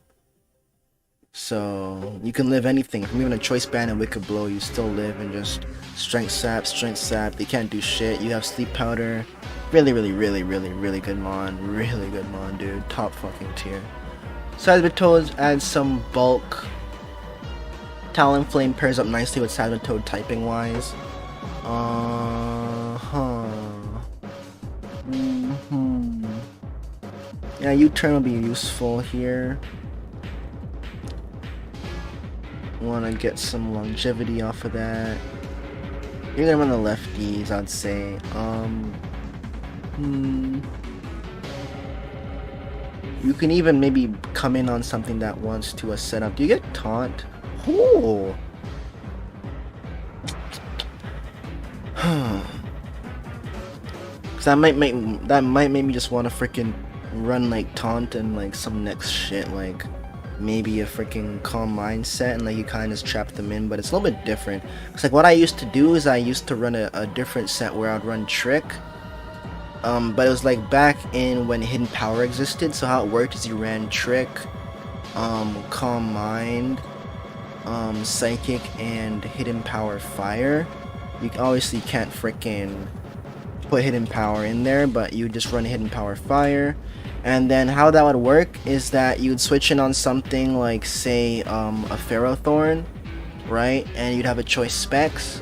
So, you can live anything. From even a Choice Band and Wicked Blow, you still live and just Strength Sap. They can't do shit. You have Sleep Powder. Really good mon. Really good mon, dude. Top fucking tier. Sabotage adds some bulk. Talonflame pairs up nicely with Sabotage typing wise. Yeah, U-turn will be useful here. Want to get some longevity off of that. You're gonna run the lefties, I'd say. You can even maybe come in on something that wants to a setup. Do you get taunt? Ooh. Cause that might make me just want to freaking run like taunt and like some next shit, like maybe a freaking calm mindset, and like you kind of just trap them in. But it's a little bit different. Cause like what I used to do is I used to run a different set where I'd run trick. But it was like back in when hidden power existed. So how it worked is you ran trick, calm mind, psychic, and hidden power fire. You obviously can't freaking put hidden power in there, but you just run hidden power fire. And then how that would work is that you'd switch in on something like, say, a Ferrothorn, right? And you'd have a choice specs.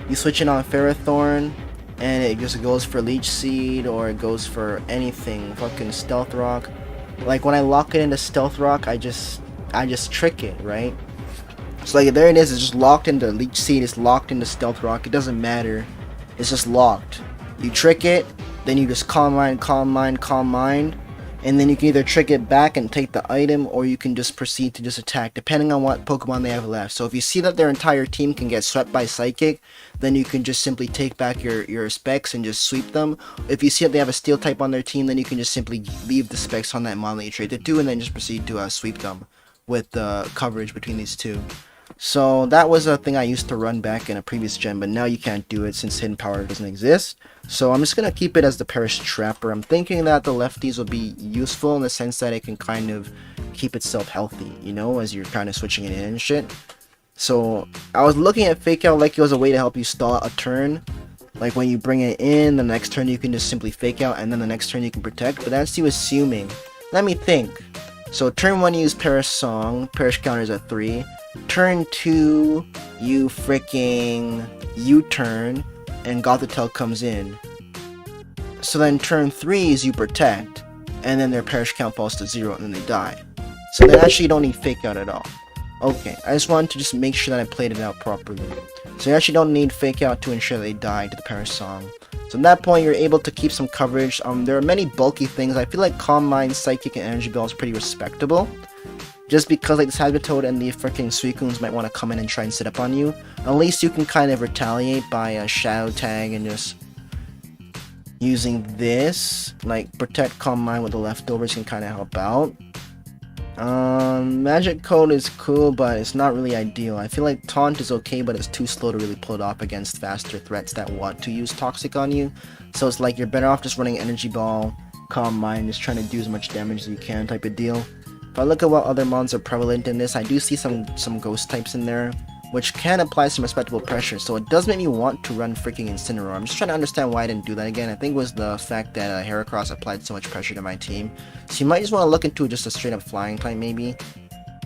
You switch in on Ferrothorn, and it just goes for Leech Seed, or it goes for anything, fucking Stealth Rock. Like when I lock it into Stealth Rock, I just trick it, right? So like there it is, it's just locked into Leech Seed, it's locked into Stealth Rock, it doesn't matter. It's just locked. You trick it, then you just calm mind, and then you can either trick it back and take the item, or you can just proceed to just attack, depending on what Pokemon they have left. So if you see that their entire team can get swept by Psychic, then you can just simply take back your specs and just sweep them. If you see that they have a Steel type on their team, then you can just simply leave the specs on that mon that you traded to, and then just proceed to sweep them with the coverage between these two. So that was a thing I used to run back in a previous gen, but now you can't do it since Hidden Power doesn't exist. So I'm just going to keep it as the Parish Trapper. I'm thinking that the lefties will be useful in the sense that it can kind of keep itself healthy, you know, as you're kind of switching it in and shit. So I was looking at Fake Out like it was a way to help you stall out a turn. Like when you bring it in, the next turn you can just simply Fake Out, and then the next turn you can Protect. But that's you assuming. Let me think. So turn 1 you use Parish Song, Parish counters at 3. Turn 2, you freaking U-turn, and Gothitelle comes in. So then turn 3 is you Protect, and then their Parish count falls to 0, and then they die. So then actually you don't need Fake Out at all. Okay, I just wanted to just make sure that I played it out properly. So you actually don't need Fake Out to ensure they die to the Parish Song. So at that point, you're able to keep some coverage. There are many bulky things. I feel like Calm Mind, Psychic, and Energy Bell is pretty respectable. Just because like the Sabotoad and the freaking Suicunes might want to come in and try and sit up on you. At least you can kind of retaliate by a Shadow Tag and just using this. Like Protect, Calm Mind with the leftovers can kind of help out. Magic Code is cool, but it's not really ideal. I feel like Taunt is okay, but it's too slow to really pull it off against faster threats that want to use Toxic on you. So it's like you're better off just running Energy Ball, Calm Mind, just trying to do as much damage as you can type of deal. If I look at what other mons are prevalent in this, I do see some ghost types in there, which can apply some respectable pressure, so it does make me want to run freaking Incineroar. I'm just trying to understand why I didn't do that again. I think it was the fact that Heracross applied so much pressure to my team. So you might just want to look into just a straight up flying type maybe.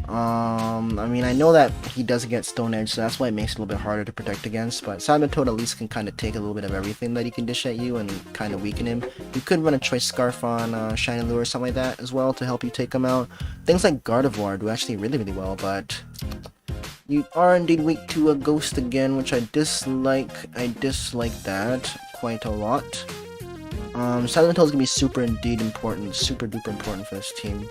I mean, I know that he does get Stone Edge, so that's why it makes it a little bit harder to protect against, but Sabotoad at least can kind of take a little bit of everything that he can dish at you and kind of weaken him. You could run a Choice Scarf on Shiny Lure or something like that as well to help you take him out. Things like Gardevoir do actually really, really well, but you are indeed weak to a Ghost again, which I dislike. I dislike that quite a lot. Sabotoad is going to be super indeed important, super duper important for this team.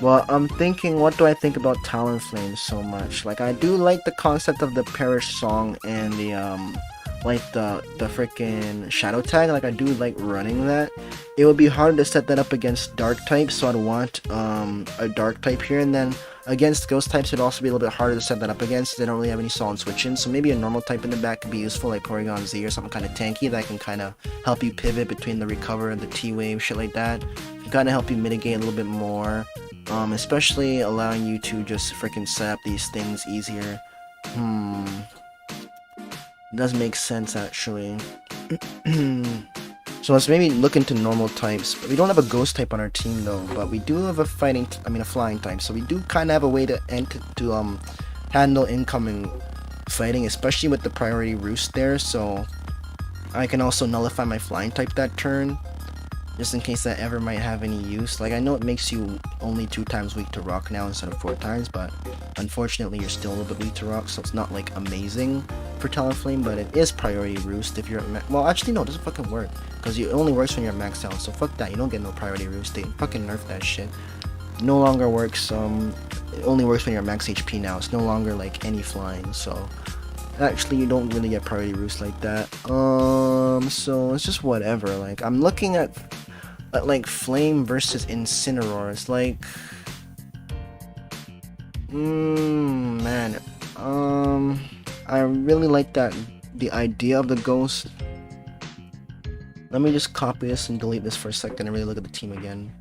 Well, I'm thinking, what do I think about Talonflame so much? Like, I do like the concept of the Parish Song and the, like, the freaking Shadow Tag. Like, I do like running that. It would be hard to set that up against Dark types, so I'd want, a Dark type here, and then against Ghost types, it'd also be a little bit harder to set that up against. They don't really have any solid switch-ins, so maybe a normal type in the back could be useful, like Porygon Z or something kind of tanky that can kind of help you pivot between the Recover and the T-Wave, shit like that. Can kind of help you mitigate a little bit more. Especially allowing you to just freaking set up these things easier. It does make sense actually. So let's maybe look into normal types. We don't have a Ghost type on our team though, but we do have a flying type. So we do kind of have a way to handle incoming fighting, especially with the priority roost there. So I can also nullify my flying type that turn, just in case that ever might have any use. Like, I know it makes you only 2 times weak to rock now instead of 4 times, but unfortunately you're still a little bit weak to rock, so it's not like amazing for Talonflame, but it is priority roost if you're at well, actually no, it doesn't fucking work, because it only works when you're maxed out, so fuck that. You don't get no priority roost. They fucking nerf that shit. No longer works. It only works when you're max HP now. It's no longer like any flying, so actually you don't really get priority roost like that. So it's just whatever. Like, I'm looking at like Flame versus Incineroar. It's like, man, I really like the idea of the Ghost. Let me just copy this and delete this for a second and really look at the team again.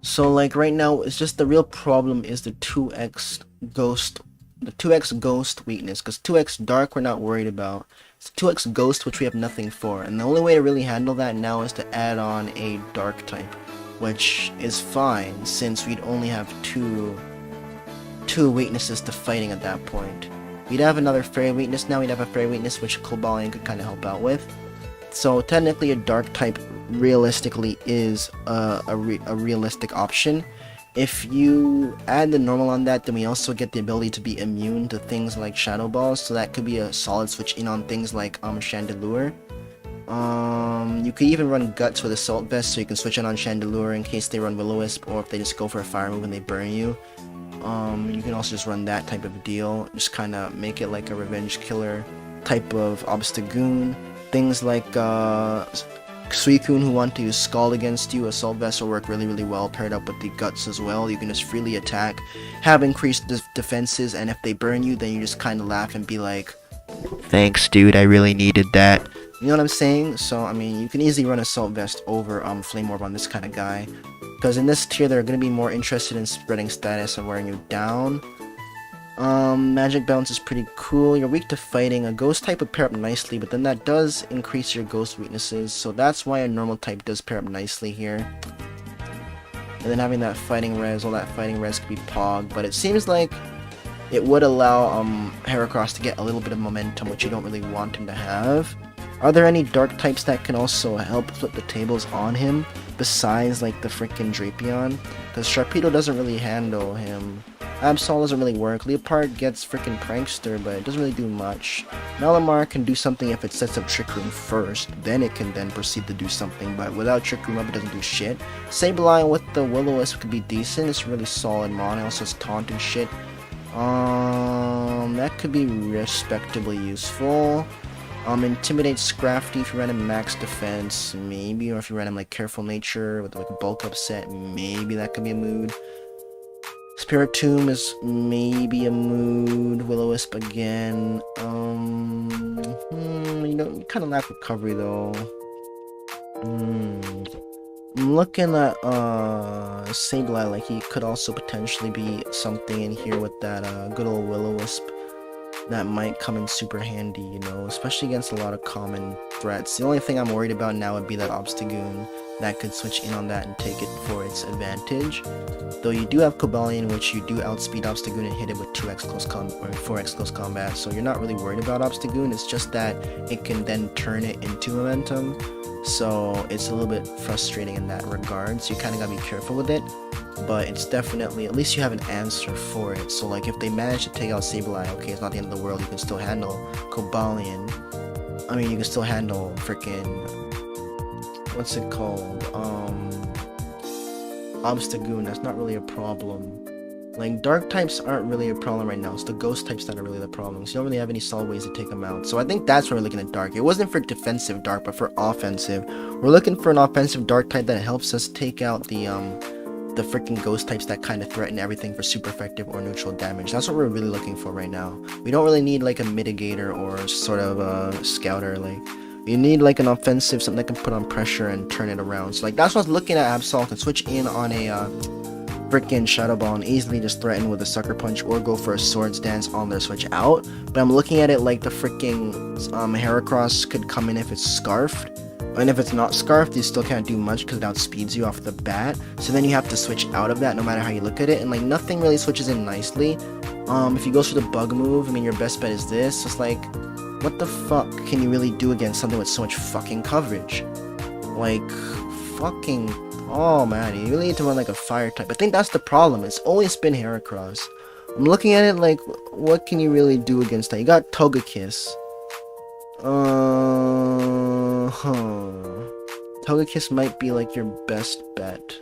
So like right now, it's just the real problem is the 2x Ghost. The 2x Ghost weakness, because 2x Dark we're not worried about. It's 2x Ghost which we have nothing for, and the only way to really handle that now is to add on a Dark type, which is fine since we'd only have two weaknesses to fighting at that point. We'd have another Fairy weakness now. We'd have a Fairy weakness which Cobalion could kind of help out with. So technically a Dark type realistically is a realistic option. If you add the normal on that, then we also get the ability to be immune to things like Shadow Balls, so that could be a solid switch in on things like Chandelure. You could even run Guts with Assault Vest, so you can switch it on Chandelure in case they run Will-O-Wisp, or if they just go for a fire move and they burn you. You can also just run that type of deal, just kind of make it like a revenge killer type of Obstagoon. Things like Suicune who want to use Scald against you, Assault Vest will work really well paired up with the Guts as well. You can just freely attack, have increased defenses, and if they burn you, then you just kind of laugh and be like, thanks dude, I really needed that. You know what I'm saying? So I mean, you can easily run Assault Vest over Flame Orb on this kind of guy, because in this tier they're going to be more interested in spreading status and wearing you down. Magic Bounce is pretty cool. You're weak to fighting. A ghost type would pair up nicely, but then that does increase your ghost weaknesses, so that's why a normal type does pair up nicely here. And then having that fighting res, all that fighting res could be Pog, but it seems like it would allow Heracross to get a little bit of momentum, which you don't really want him to have. Are there any dark types that can also help flip the tables on him, besides like the freaking Drapion? Because Sharpedo doesn't really handle him. Absol doesn't really work. Leopard gets freaking Prankster, but it doesn't really do much. Malamar can do something if it sets up Trick Room first, then it can then proceed to do something, but without Trick Room up it doesn't do shit. Sableye with the Will-O-Wisp could be decent. It's really solid mon, it also has taunt and shit. That could be respectably useful. Intimidate Scrafty if you run him max defense, maybe, or if you run him like Careful Nature with like a bulk up set, maybe that could be a mood. Spiritomb is maybe a mood. Will-O-Wisp again. You know, you kind of lack recovery though. I'm looking at Sableye, like he could also potentially be something in here with that good old Will-O-Wisp that might come in super handy, you know, especially against a lot of common threats. The only thing I'm worried about now would be that Obstagoon that could switch in on that and take it for its advantage. Though you do have Cobalion, which you do outspeed Obstagoon and hit it with 2x close combat or 4x close combat, so you're not really worried about Obstagoon. It's just that it can then turn it into momentum, so it's a little bit frustrating in that regard, so you kind of gotta be careful with it. But it's definitely, at least you have an answer for it. So like if they manage to take out Sableye, okay, it's not the end of the world, you can still handle Cobalion. I mean, you can still handle freaking, what's it called, Obstagoon. That's not really a problem. Like, dark types aren't really a problem right now. It's the ghost types that are really the problems. You don't really have any solid ways to take them out. So I think that's why we're looking at dark. It wasn't for defensive dark, but for offensive. We're looking for an offensive dark type that helps us take out the freaking ghost types that kind of threaten everything for super effective or neutral damage. That's what we're really looking for right now. We don't really need like a mitigator or sort of a scouter. Like, you need like an offensive, something that can put on pressure and turn it around. So like that's what I was looking at. Absol can switch in on a freaking Shadow Ball and easily just threaten with a Sucker Punch or go for a Swords Dance on their switch out. But I'm looking at it like the freaking Heracross could come in if it's Scarfed. And if it's not Scarfed, you still can't do much because it outspeeds you off the bat. So then you have to switch out of that no matter how you look at it. And like nothing really switches in nicely. If you go through the bug move, I mean your best bet is this. It's like, what the fuck can you really do against something with so much fucking coverage? Like, fucking, oh man, you really need to run like a fire type. I think that's the problem. It's always been Heracross. I'm looking at it like, what can you really do against that? You got Togekiss. Togekiss might be like your best bet.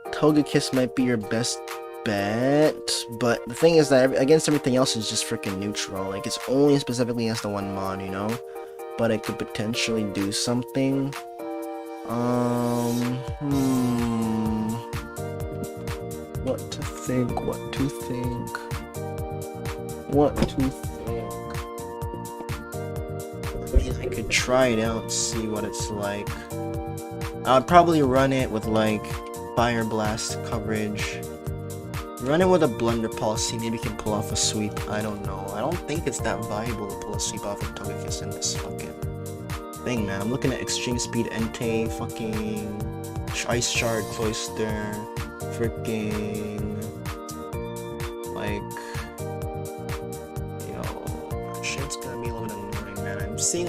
Togekiss might be your best bet, but the thing is that against everything else is just freaking neutral. Like, it's only specifically against the one mon, you know? But it could potentially do something. What to think? I could try it out, see what it's like. I'd probably run it with like Fire Blast coverage. Run it with a Blunder Policy, maybe you can pull off a sweep. I don't know. I don't think it's that viable to pull a sweep off of Togekiss in this fucking thing, man. I'm looking at Extreme Speed Entei, fucking Ice Shard Cloyster, freaking like, shit's gonna be a little bit annoying, man.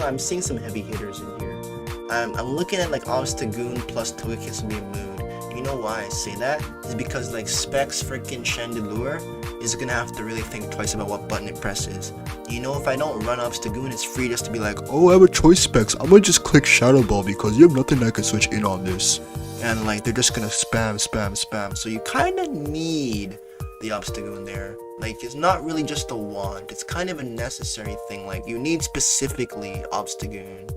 I'm seeing some heavy hitters in here. I'm looking at like Obstagoon plus Togekiss would be a mood. You know why I say that? It's because like Specs freaking Chandelure is gonna have to really think twice about what button it presses. You know, if I don't run Obstagoon, it's free just to be like, oh, I have a choice specs, I'm gonna just click Shadow Ball because you have nothing I can switch in on this. And like, they're just gonna spam. So you kinda need the Obstagoon there. Like, it's not really just a want, it's kind of a necessary thing. Like, you need specifically Obstagoon.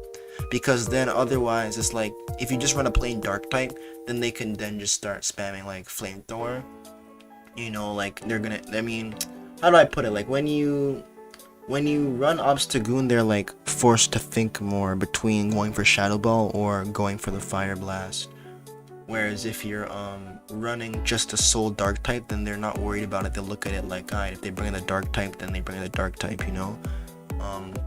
Because then otherwise, it's like, if you just run a plain dark type, then they can then just start spamming like Flamethrower. You know, like, they're gonna, I mean, how do I put it? Like, when you run Obstagoon, they're like forced to think more between going for Shadow Ball or going for the Fire Blast. Whereas if you're running just a sole dark type, then they're not worried about it. They'll look at it like, alright, if they bring in the dark type, then they bring in the dark type, you know?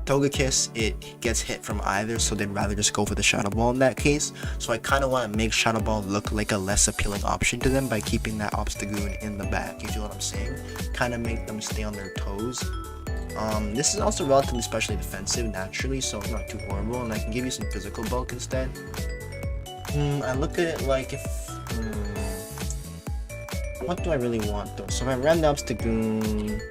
Togekiss, it gets hit from either, so they'd rather just go for the Shadow Ball in that case. So I kind of want to make Shadow Ball look like a less appealing option to them by keeping that Obstagoon in the back. You feel what I'm saying? Kind of make them stay on their toes. This is also relatively specially defensive naturally, so it's not too horrible, and I can give you some physical bulk instead. I look at it like if... what do I really want though? So if I ran the Obstagoon...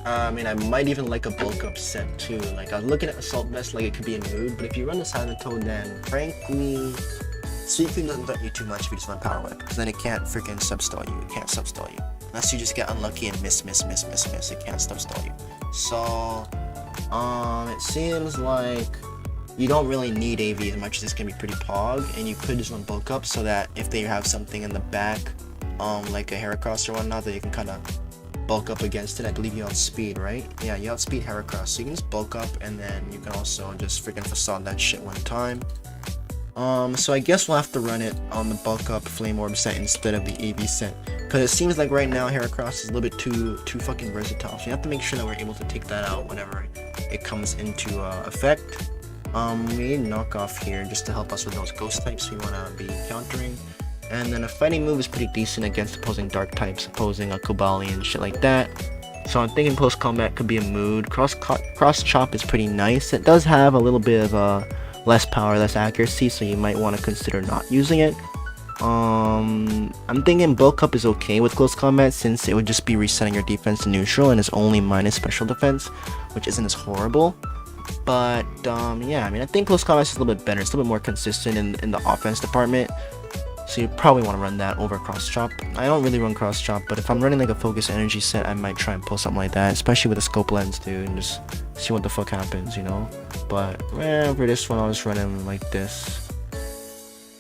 I mean, I might even like a bulk up set too. Like, I was looking at Assault Vest like it could be a mood, but if you run the Silent Toad, then frankly, Sweet Cream doesn't threaten you too much if you just run Power Whip, because then it can't freaking substall you. It can't substall you. Unless you just get unlucky and miss. It can't substall you. So, it seems like you don't really need Eevee as much as this can be pretty pog, and you could just run bulk up so that if they have something in the back, like a Heracross or whatnot, that you can kind of bulk up against it. I believe you outspeed, right? Yeah, you outspeed Heracross, so you can just bulk up, and then you can also just freaking facade that shit one time. So I guess we'll have to run it on the bulk up Flame Orb set instead of the Eevee set, because it seems like right now Heracross is a little bit too fucking versatile, so you have to make sure that we're able to take that out whenever it comes into effect. We need knockoff here just to help us with those ghost types we want to be countering. And then a fighting move is pretty decent against opposing dark types, opposing a Cobalion and shit like that. So I'm thinking post combat could be a mood. Cross chop is pretty nice. It does have a little bit of less power, less accuracy, so you might want to consider not using it. I'm thinking bulk up is okay with close combat, since it would just be resetting your defense to neutral and is only minus special defense, which isn't as horrible. But yeah, I mean, I think close combat is a little bit better. It's a little bit more consistent in the offense department. So you probably want to run that over cross chop. I don't really run cross chop, but if I'm running like a focus energy set, I might try and pull something like that, especially with a scope lens, dude, and just see what the fuck happens, you know? But for this one, I'll just run him like this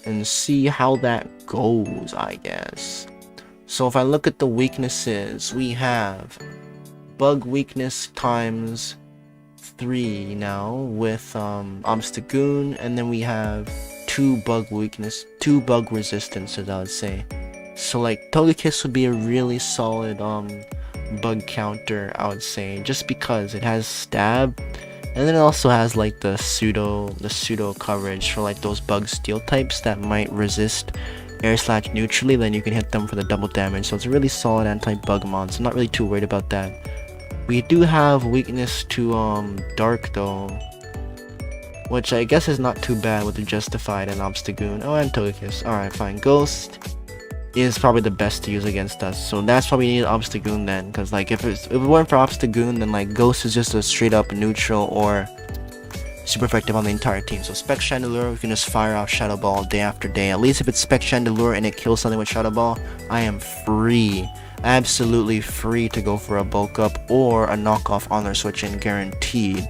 and see how that goes, I guess. So if I look at the weaknesses, we have bug weakness times 3 now with Obstagoon, and then we have 2 bug resistances, I would say. So like Togekiss would be a really solid bug counter, I would say, just because it has stab, and then it also has like the pseudo coverage for like those bug steel types that might resist air slash neutrally. Then you can hit them for the double damage, so it's a really solid anti-bug mon, so I'm not really too worried about that. We do have weakness to dark though, which I guess is not too bad with the Justified and Obstagoon. Oh, and Togekiss. Alright, fine. Ghost is probably the best to use against us, so that's why we need Obstagoon then, because like if it weren't for Obstagoon, then like Ghost is just a straight up neutral or super effective on the entire team. So Spec Chandelure, we can just fire off Shadow Ball day after day. At least if it's Spec Chandelure and it kills something with Shadow Ball, I am free. Absolutely free to go for a bulk up or a knockoff on their switch in, guaranteed.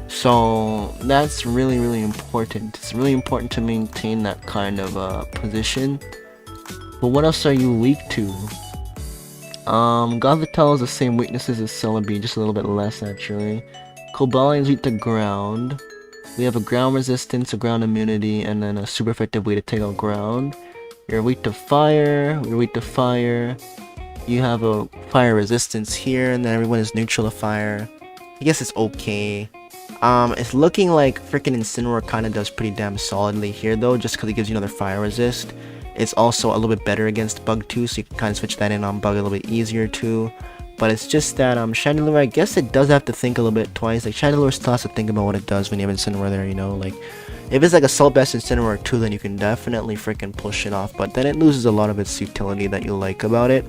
So that's really important. It's really important to maintain that kind of position. But what else are you weak to? Gothitelle has the same weaknesses as Celebi, just a little bit less actually. Cobalion's weak to ground. We have a ground resistance, a ground immunity, and then a super effective way to take out ground. You're weak to fire. You're weak to fire. You have a fire resistance here, and then everyone is neutral to fire. I guess it's okay. It's looking like freaking Incineroar kind of does pretty damn solidly here though, just because it gives you another fire resist. It's also a little bit better against Bug too, so you can kind of switch that in on Bug a little bit easier too. But it's just that Chandelure, I guess it does have to think a little bit twice. Like Chandelure still has to think about what it does when you have Incineroar there, you know? Like, if it's like Assault Vest Incineroar too, then you can definitely freaking push it off, but then it loses a lot of its utility that you like about it.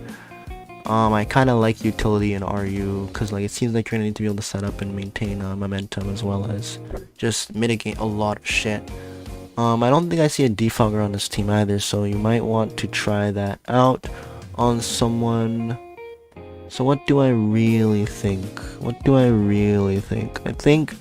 I kind of like utility in RU because like it seems like you're gonna need to be able to set up and maintain momentum as well as just mitigate a lot of shit. I don't think I see a defogger on this team either, so you might want to try that out on someone. So what do I really think? I think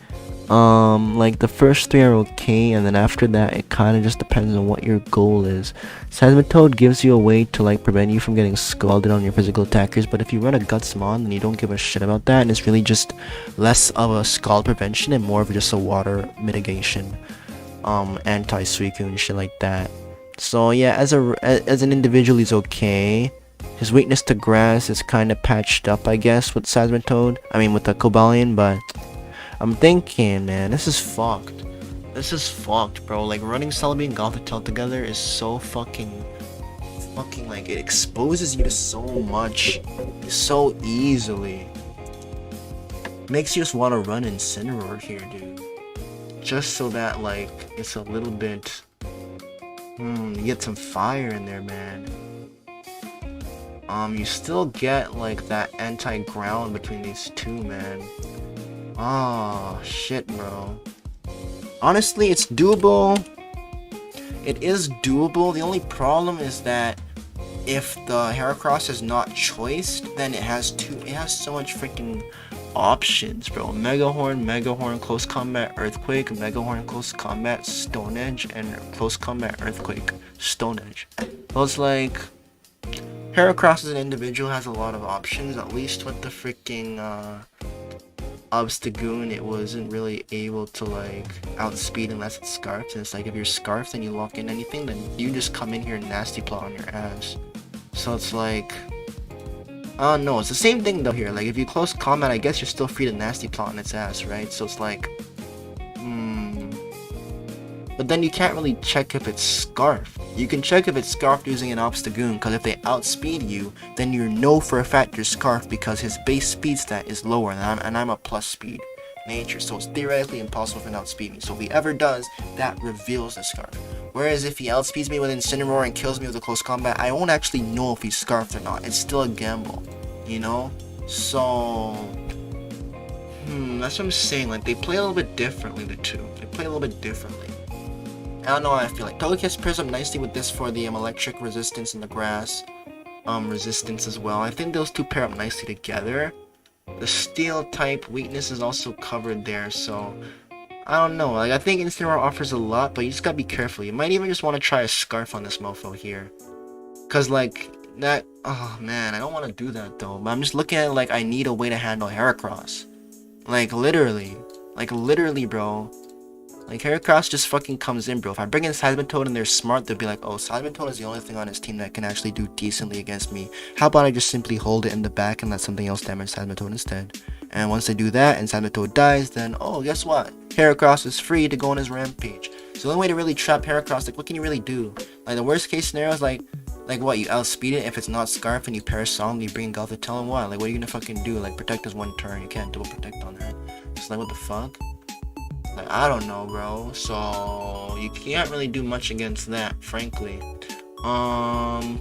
like the first 3 are okay, and then after that it kind of just depends on what your goal is. Seismitoad gives you a way to like prevent you from getting scalded on your physical attackers, but if you run a Guts Mon then you don't give a shit about that, and it's really just less of a scald prevention and more of just a water mitigation, anti-Suicune and shit like that. So yeah, as an individual he's okay. His weakness to grass is kind of patched up, I guess, with Seismitoad. I mean with the Cobalion, but I'm thinking, man, this is fucked. This is fucked, bro. Like, running Celebi and Gothitelle together is so fucking, like, it exposes you to so much so easily. Makes you just want to run Incineroar here, dude. Just so that, like, it's a little bit, you get some fire in there, man. You still get, like, that anti-ground between these two, man. Oh, shit, bro. Honestly, it's doable. It is doable. The only problem is that if the Heracross is not choiced, then it has so much freaking options, bro. Mega Horn, Close Combat, Earthquake, Mega Horn, Close Combat, Stone Edge, and Close Combat, Earthquake, Stone Edge. So it's like, Heracross as an individual has a lot of options, at least with the freaking, Obstagoon, it wasn't really able to like outspeed unless it's scarfed, and it's like if you're scarfed and you lock in anything, then you just come in here and nasty plot on your ass. So it's like, no, it's the same thing though here. Like if you close combat, I guess you're still free to nasty plot on its ass, right? So it's like, but then you can't really check if it's scarfed. You can check if it's scarfed using an Obstagoon, because if they outspeed you, then you know for a fact you're scarfed because his base speed stat is lower, and I'm a plus speed nature, so it's theoretically impossible for him to outspeed me. So if he ever does, that reveals the scarf. Whereas if he outspeeds me with Incineroar and kills me with a close combat, I won't actually know if he's scarfed or not. It's still a gamble, you know? So, that's what I'm saying. Like, they play a little bit differently, the two. They play a little bit differently. I don't know how I feel like. Togekiss pairs up nicely with this for the electric resistance and the grass resistance as well. I think those two pair up nicely together. The steel type weakness is also covered there, so I don't know. Like, I think Incineroar offers a lot, but you just gotta be careful. You might even just want to try a Scarf on this mofo here, cause like that. Oh man, I don't want to do that though. But I'm just looking at it like I need a way to handle Heracross. Like literally, bro. Like, Heracross just fucking comes in, bro. If I bring in Seismitoad and they're smart, they'll be like, oh, Seismitoad is the only thing on his team that can actually do decently against me. How about I just simply hold it in the back and let something else damage Seismitoad instead? And once they do that and Seismitoad dies, then, oh, guess what? Heracross is free to go on his rampage. So the only way to really trap Heracross, like, what can you really do? Like, the worst case scenario is like what, you outspeed it if it's not Scarf and you Parasol and you bring in Gothitelle and what? Like, what are you gonna fucking do? Like, protect is one turn. You can't double protect on that. Just like, what the fuck? Like, I don't know, bro. So you can't really do much against that, frankly.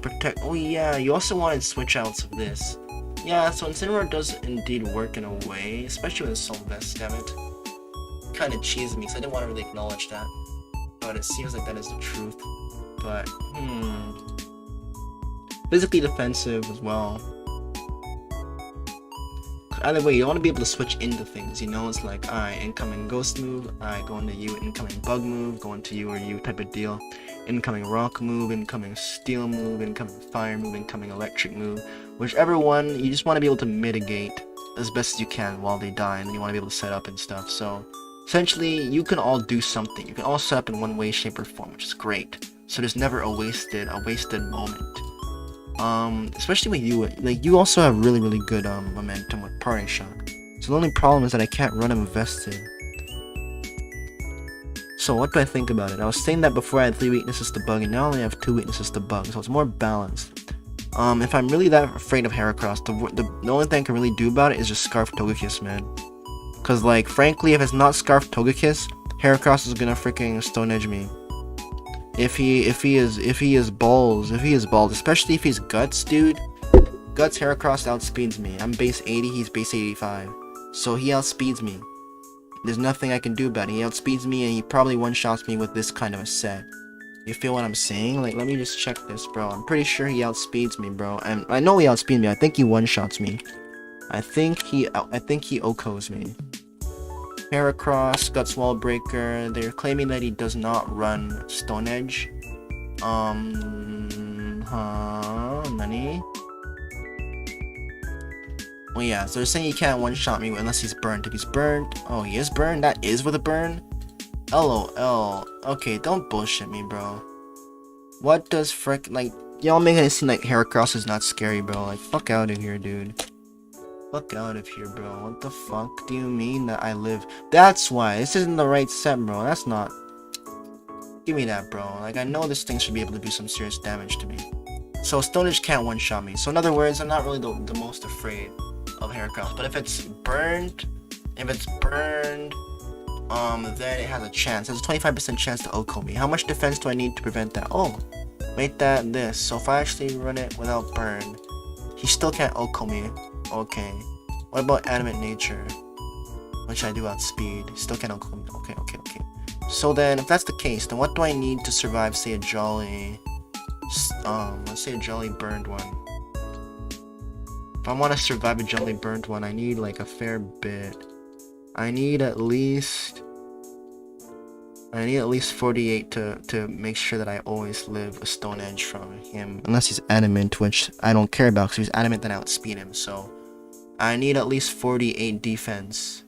Protect. Oh yeah, you also wanted switch outs of this. Yeah, so Incineroar does indeed work in a way, especially with Solvest, damn it. Kind of cheesed me, so I didn't want to really acknowledge that. But it seems like that is the truth. But physically defensive as well. Either way, you want to be able to switch into things, you know? It's like, alright, incoming ghost move, alright, go into you, incoming bug move, go into you or you type of deal, incoming rock move, incoming steel move, incoming fire move, incoming electric move. Whichever one, you just want to be able to mitigate as best as you can while they die, and then you want to be able to set up and stuff. So essentially, you can all do something. You can all set up in one way, shape, or form, which is great. So there's never a wasted moment. Especially with you, like, you also have really good momentum with Parting Shot. So the only problem is that I can't run him vested. So what do I think about it? I was saying that before I had 3 weaknesses to bug, and now I only have 2 weaknesses to bug, so it's more balanced. If I'm really that afraid of Heracross, the only thing I can really do about it is just Scarf Togekiss, man. Cause like, frankly, if it's not Scarf Togekiss, Heracross is gonna freaking Stone Edge me. If he is balls, especially if he's Guts, dude. Guts Heracross outspeeds me. I'm base 80, he's base 85. So he outspeeds me. There's nothing I can do about it. He outspeeds me and he probably one-shots me with this kind of a set. You feel what I'm saying? Like, let me just check this, bro. I'm pretty sure he outspeeds me, bro. And I know he outspeeds me. I think he one-shots me. I think he OHKOs me. Heracross, Guts Wall Breaker. They're claiming that he does not run Stone Edge. Nani? Well, yeah, so they're saying he can't one-shot me unless he's burnt. If he's burnt, oh, he is burned? That is with a burn? LOL. Okay, don't bullshit me, bro. What does frick, like, y'all making it seem like Heracross is not scary, bro. Like, fuck out of here, dude. Fuck out of here, bro. What the fuck do you mean that I live? That's why. This isn't the right set, bro. That's not. Give me that, bro. Like, I know this thing should be able to do some serious damage to me. So, Stone Edge can't one-shot me. So, in other words, I'm not really the most afraid of Heracross. But if it's burned, then it has a chance. There's a 25% chance to OHKO me. How much defense do I need to prevent that? Oh, make that this. So, if I actually run it without burn, he still can't OHKO me. Okay. What about Adamant Nature? Which I do outspeed. Still can't OHKO me. Okay. So then, if that's the case, then what do I need to survive, say, a Jolly... let's say a Jolly burned one. If I want to survive a Jolly burned one, I need, like, a fair bit. I need at least 48 to make sure that I always live a Stone Edge from him. Unless he's Adamant, which I don't care about, because if he's Adamant, then I outspeed him, so... I need at least 48 defense.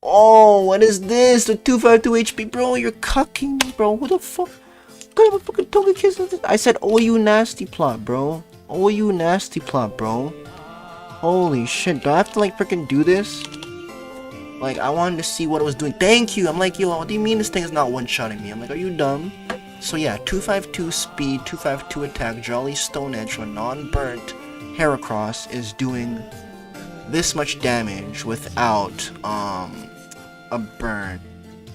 Oh, what is this? The 252 HP, bro, you're cucking me, bro. What the fuck? What kind of a fucking Togekiss is this? I said, oh, you nasty plot, bro. Oh, you nasty plot, bro. Holy shit, do I have to, like, freaking do this? Like, I wanted to see what it was doing. Thank you! I'm like, yo, what do you mean this thing is not one-shotting me? I'm like, are you dumb? So yeah, 252 speed, 252 attack, Jolly Stone Edge, a non-burnt Heracross is doing this much damage without, a burn.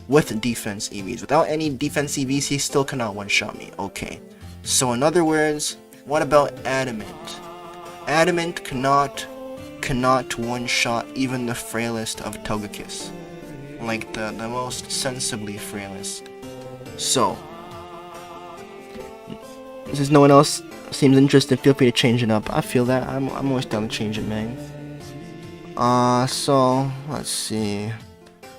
With defense EVs. Without any defense EVs, he still cannot one-shot me. Okay. So in other words, what about Adamant? Adamant cannot one-shot even the frailest of Togekiss. Like the most sensibly frailest. So, since no one else seems interested, feel free to change it up. I feel that. I'm always down to change it, man. So, let's see.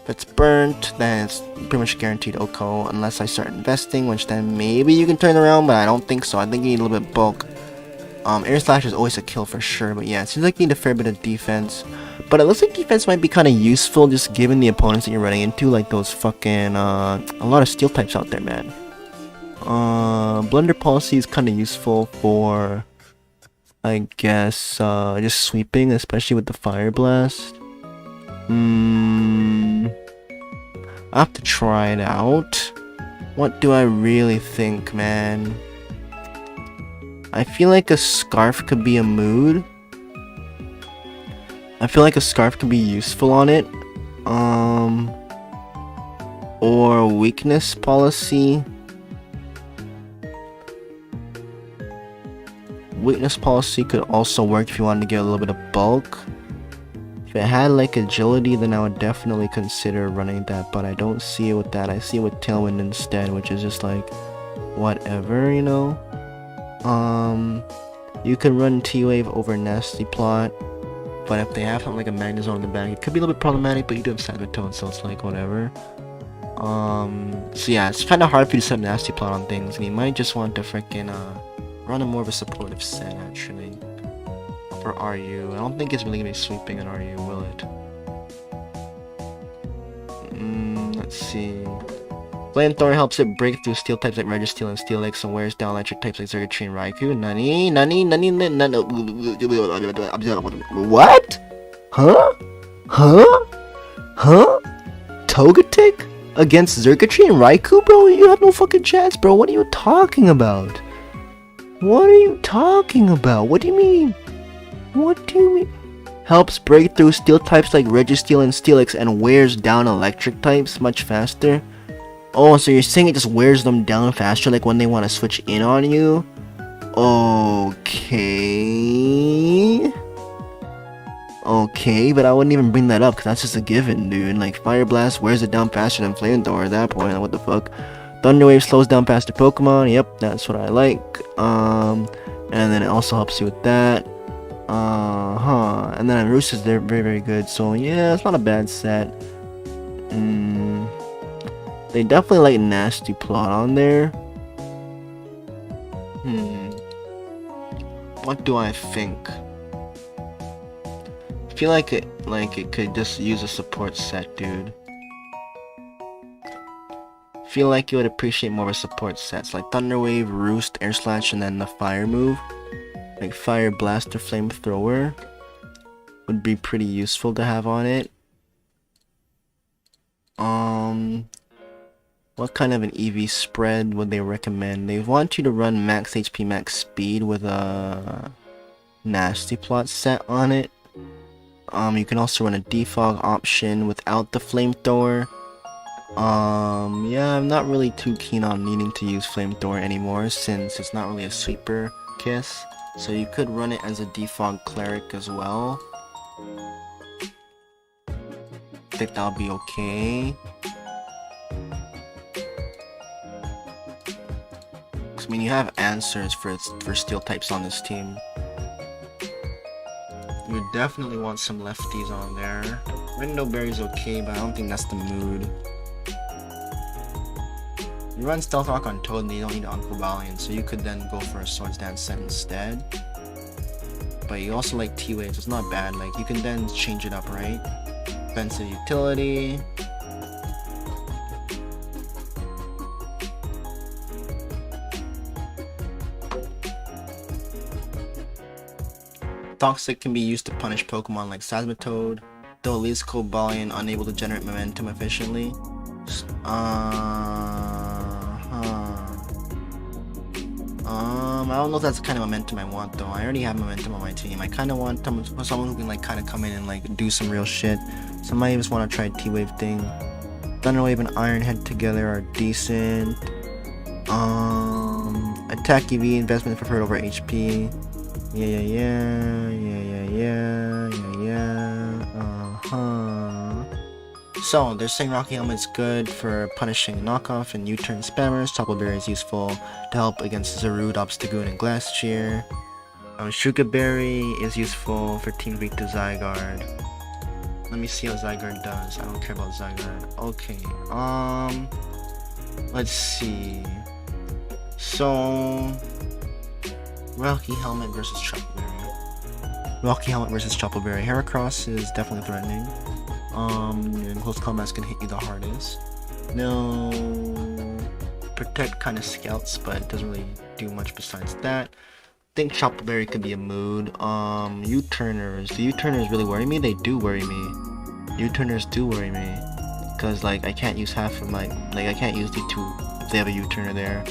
If it's burnt, then it's pretty much guaranteed OHKO unless I start investing, which then maybe you can turn around, but I don't think so. I think you need a little bit of bulk. Air Slash is always a kill for sure, but yeah, it seems like you need a fair bit of defense. But it looks like defense might be kind of useful just given the opponents that you're running into, like those fucking, a lot of steel types out there, man. Blunder Policy is kind of useful for, I guess, just sweeping, especially with the Fire Blast. I have to try it out. What do I really think, man? I feel like a Scarf could be a mood. I feel like a Scarf could be useful on it. Or Weakness Policy. Weakness Policy could also work if you wanted to get a little bit of bulk. If it had like Agility, then I would definitely consider running that, but I don't see it with that. I see it with Tailwind instead, which is just like whatever, you know. You can run T-Wave over Nasty Plot, but if they have something like a Magnezone in the back, it could be a little bit problematic, but you do have Saboteur, so it's like whatever. So yeah, it's kind of hard for you to set Nasty Plot on things, and you might just want to freaking run a more of a supportive set actually. For RU. I don't think it's really gonna be sweeping in RU, will it? Let's see. Flamethrower helps it break through steel types like Registeel and Steelix and wears down electric types like Zergtree and Raikou. Nani? What? Huh? Togetic? Against Zergtree and Raikou, bro? You have no fucking chance, bro. What are you talking about? What do you mean? What do you mean? Helps break through steel types like Registeel and Steelix and wears down electric types much faster. Oh, so you're saying it just wears them down faster, like when they want to switch in on you? Okay. Okay, but I wouldn't even bring that up because that's just a given, dude. Like, Fire Blast wears it down faster than Flamethrower at that point. What the fuck? Thunder Wave slows down faster Pokemon. Yep, that's what I like. And then it also helps you with that. And then Roosters, they're very, very good. So yeah, it's not a bad set. They definitely like Nasty Plot on there. What do I think? I feel like it could just use a support set, dude. Feel like you would appreciate more of a support sets like Thunder Wave, Roost, Air Slash, and then the Fire move. Like Fire Blast or Flamethrower would be pretty useful to have on it. What kind of an Eevee spread would they recommend? They want you to run max HP, max speed with a Nasty Plot set on it. You can also run a defog option without the Flamethrower. Yeah, I'm not really too keen on needing to use Flamethrower anymore since it's not really a sweeper kiss. So you could run it as a defog cleric as well. I think that'll be okay. I mean, you have answers for steel types on this team. You definitely want some lefties on there. Window Berry's okay, but I don't think that's the mood. You run Stealth Rock on Toad and you don't need Uncle Valiant, so you could then go for a Swords Dance set instead. But you also like T-Waves, it's not bad, like you can then change it up, right? Defensive utility. Toxic can be used to punish Pokemon like Seismitoad, though leaves Cobalion unable to generate momentum efficiently. I don't know if that's the kind of momentum I want though. I already have momentum on my team. I kind of want someone who can like kind of come in and like do some real shit. So I might just want to try T-Wave thing. Thunder Wave and Iron Head together are decent. Attack Eevee, investment preferred over HP. So, they're saying Rocky Helmet's good for punishing knockoff and U-turn spammers. Chocolate Berry is useful to help against Zarude, Obstagoon, and Glastrier. Sugar Berry is useful for Team Weak to Zygarde. Let me see how Zygarde does. I don't care about Zygarde. Okay, let's see. So, Rocky Helmet versus Chocolate Berry. Rocky Helmet versus Chocolate Berry. Heracross is definitely threatening. And close combat's gonna hit you the hardest. No, Protect kind of scouts, but it doesn't really do much besides that. I think Chocolate Berry could be a mood. U-turners. Do U-turners really worry me? They do worry me. U-turners do worry me. Because, like, I can't use half of my... Like, I can't use D2 if they have a U-turner there.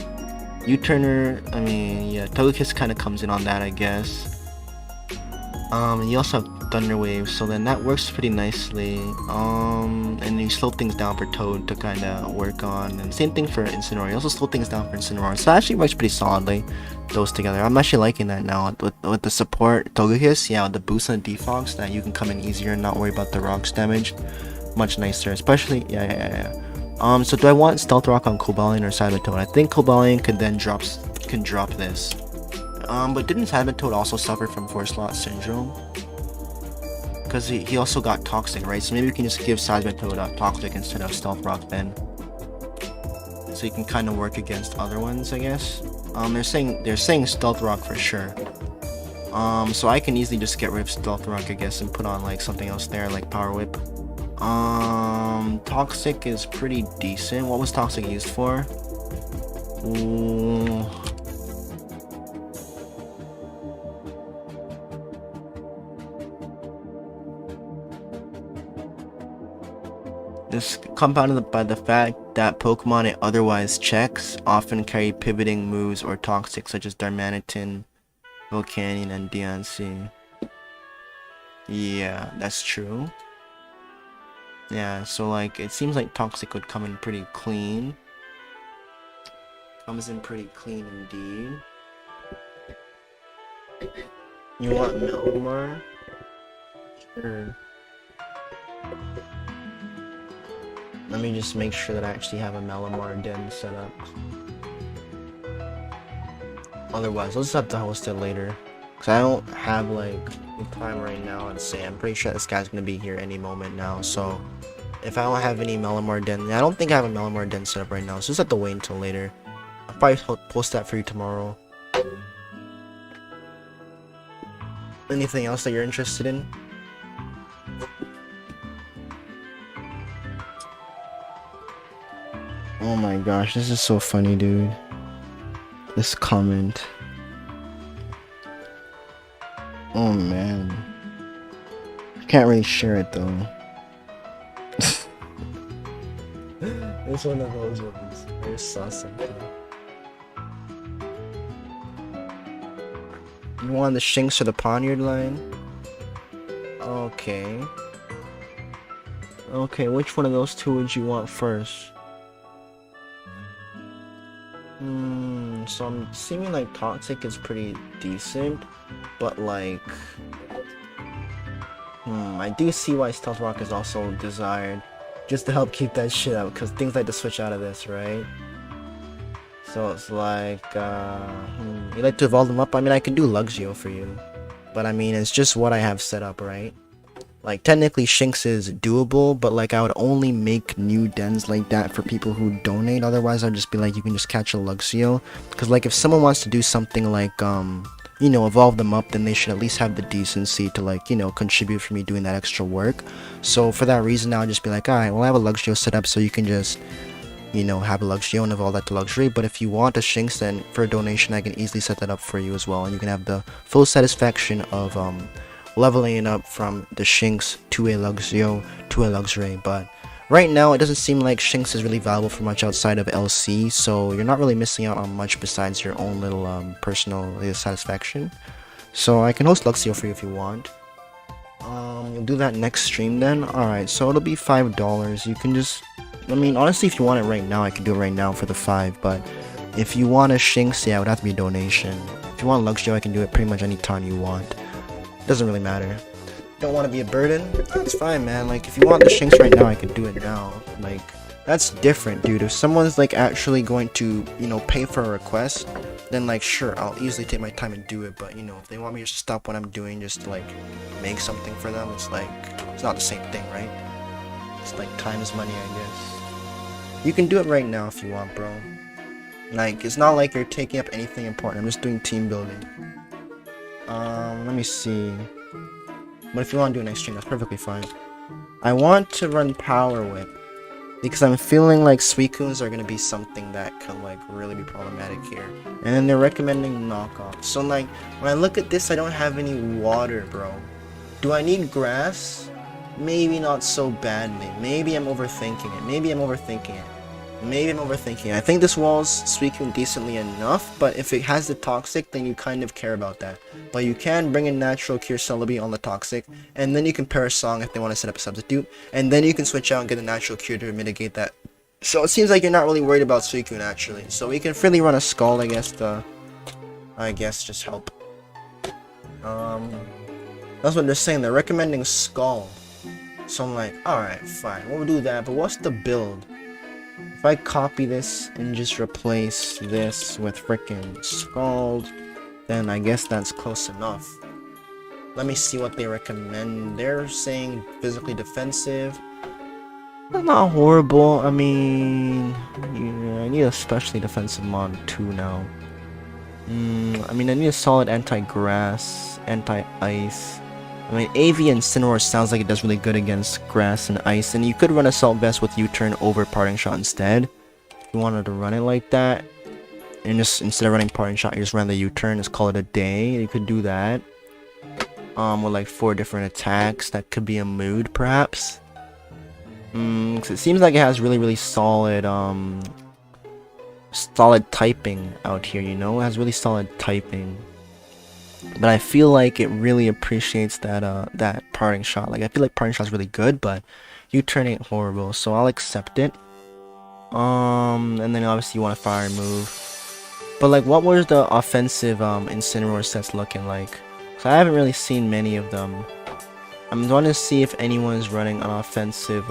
U-turner, I mean, yeah, Togekiss kind of comes in on that, I guess. You also have Thunder Wave, so then that works pretty nicely. And you slow things down for Toad to kind of work on, and same thing for Incineroar. You also slow things down for Incineroar, so that actually works pretty solidly, those together. I'm actually liking that now with the support Togekiss, yeah, with the boost and the defogs, that you can come in easier and not worry about the rocks damage. Much nicer, especially, yeah. So do I want Stealth Rock on Cobalion or Seismitoad? I think Cobalion could then drop this. But didn't Seismitoad also suffer from 4-slot syndrome? Because he also got Toxic, right? So maybe we can just give Seismitoad a Toxic instead of Stealth Rock then. So you can kind of work against other ones, I guess. They're saying Stealth Rock for sure. So I can easily just get rid of Stealth Rock, I guess, and put on like something else there, like Power Whip. Toxic is pretty decent. What was Toxic used for? Ooh. This compounded by the fact that Pokemon it otherwise checks often carry pivoting moves or Toxic, such as Darmanitan, Volcanion, and DNC. Yeah, that's true. Yeah, so like, it seems like Toxic would come in pretty clean. Comes in pretty clean indeed. You want Melmar? Sure. Let me just make sure that I actually have a Malamar den set up. Otherwise, I'll just have to host it later. Because I don't have, like, the time right now, I'd say. I'm pretty sure this guy's gonna be here any moment now, so... If I don't have any Malamar den... I don't think I have a Malamar den set up right now, so just have to wait until later. I'll probably post that for you tomorrow. Anything else that you're interested in? Oh my gosh, this is so funny, dude. This comment. Oh man. I can't really share it though. It's one of those ones. I just saw something. You want the Shinx or the Poniard line? Okay. Okay, which one of those two would you want first? So I'm assuming like Toxic is pretty decent, but like... I do see why Stealth Rock is also desired. Just to help keep that shit out, because things like to switch out of this, right? So it's like, you like to evolve them up? I mean, I can do Luxio for you. But I mean, it's just what I have set up, right? Like, technically, Shinx is doable, but like, I would only make new dens like that for people who donate. Otherwise, I'd just be like, you can just catch a Luxio. Because like, if someone wants to do something like, you know, evolve them up, then they should at least have the decency to like, you know, contribute for me doing that extra work. So for that reason, I'll just be like, alright, well I have a Luxio set up, so you can just, you know, have a Luxio and evolve that to Luxury. But if you want a Shinx, then for a donation, I can easily set that up for you as well. And you can have the full satisfaction of leveling it up from the Shinx to a Luxio to a Luxury. But right now, it doesn't seem like Shinx is really valuable for much outside of LC, so you're not really missing out on much besides your own little personal satisfaction. So I can host Luxio for you if you want. You'll do that next stream then? Alright, so it'll be $5. You can just... I mean, honestly, if you want it right now, I can do it right now for the 5, but if you want a Shinx, yeah, it would have to be a donation. If you want Luxio, I can do it pretty much any time you want. Doesn't really matter. Don't want to be a burden? That's fine, man. Like, if you want the Shinx right now, I can do it now. Like, that's different, dude. If someone's, like, actually going to, you know, pay for a request, then, like, sure, I'll easily take my time and do it. But, you know, if they want me to stop what I'm doing just to, like, make something for them, it's, like, it's not the same thing, right? It's, like, time is money, I guess. You can do it right now if you want, bro. Like, it's not like you're taking up anything important. I'm just doing team building. Let me see. But if you want to do an exchange, that's perfectly fine. I want to run Power Whip because I'm feeling like Suicunes are going to be something that can like really be problematic here. And then they're recommending knockoff. So like, when I look at this, I don't have any water, bro. Do I need grass? Maybe not so badly. Maybe I'm overthinking it. Maybe I'm overthinking it. Maybe I'm overthinking it. I think this wall's Suicune decently enough, but if it has the Toxic, then you kind of care about that. But you can bring in Natural Cure Celebi on the Toxic, and then you can pair a Song if they want to set up a substitute, and then you can switch out and get a Natural Cure to mitigate that. So it seems like you're not really worried about Suicune, actually. So we can freely run a Scald, I guess, to... I guess, just help. That's what they're saying. They're recommending Scald. So I'm like, alright, fine. We'll do that, but what's the build? If I copy this and just replace this with frickin' Scald, then I guess that's close enough. Let me see what they recommend. They're saying physically defensive. That's not horrible. I mean, yeah, I need a specially defensive mod too now. I mean, I need a solid anti-grass, anti-ice. I mean, Eevee and Incineroar sounds like it does really good against grass and ice, and you could run Assault Vest with U-turn over Parting Shot instead. If you wanted to run it like that, and just instead of running Parting Shot, you just run the U-turn, just call it a day. You could do that. With like 4 different attacks. That could be a mood, perhaps. 'Cause it seems like it has really solid, solid typing out here, you know? It has really solid typing. But I feel like it really appreciates that that Parting Shot. Like, I feel like Parting Shot's really good, but U-turn ain't horrible, so I'll accept it. And then obviously you want a fire move. But like, what was the offensive Incineroar sets looking like? So I haven't really seen many of them. I'm going to see if anyone's running an offensive.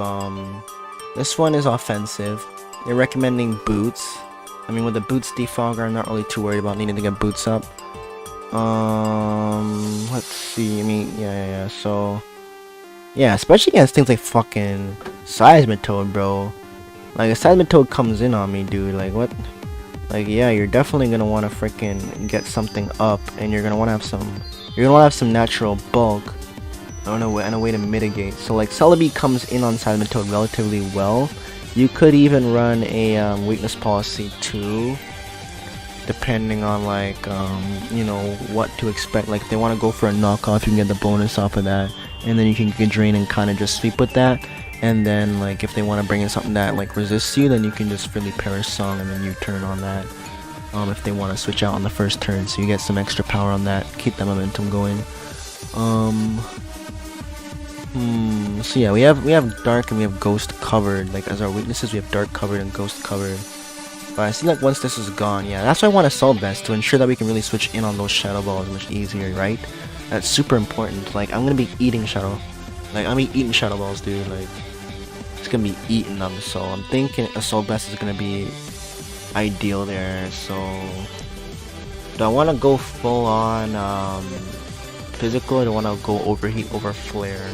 This one is offensive. They're recommending boots. I mean, with the boots defogger, I'm not really too worried about needing to get boots up. Let's see. I mean, yeah. So, yeah, especially against things like fucking Seismitoad, bro. Like, a Seismitoad comes in on me, dude. Like, what? Like, yeah, you're definitely gonna want to freaking get something up, and you're gonna want to have some. You're gonna want to have some natural bulk. And a way to mitigate. So, like, Celebi comes in on Seismitoad relatively well. You could even run a weakness policy too, depending on like you know, what to expect. Like, if they want to go for a knockoff, you can get the bonus off of that, and then you can get drain and kind of just sweep with that. And then like, if they want to bring in something that like resists you, then you can just really Perish Song and then you turn on that. If they want to switch out on the first turn, so you get some extra power on that, keep that momentum going. So yeah, we have dark and we have ghost covered. Like, as our weaknesses, we have dark covered and ghost covered. But I see like once this is gone, yeah, that's why I want Assault Vest, to ensure that we can really switch in on those Shadow Balls much easier, right? That's super important. Like, I'm gonna be eating Shadow. Like, I'm gonna be eating Shadow Balls, dude. Like, it's gonna be eating them. So I'm thinking Assault Vest is gonna be ideal there. So do I want to go full on physical, or do I want to go overheat over flare?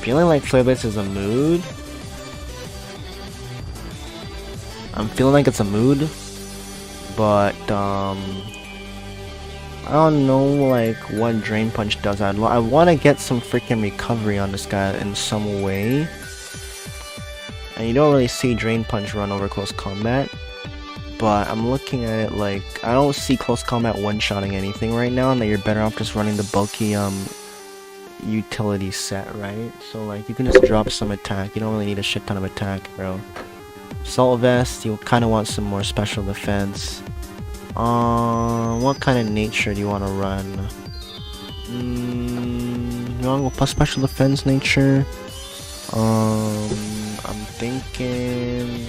Feeling like Flare Blitz is a mood. I'm feeling like it's a mood, but I don't know like what Drain Punch does. I want to get some freaking recovery on this guy in some way, and you don't really see Drain Punch run over close combat. But I'm looking at it like I don't see close combat one-shotting anything right now, and that you're better off just running the bulky utility set, right? So like, you can just drop some attack. You don't really need a shit ton of attack, bro. Assault Vest, you kind of want some more special defense. What kind of nature do you want to run? You want to go plus special defense nature? I'm thinking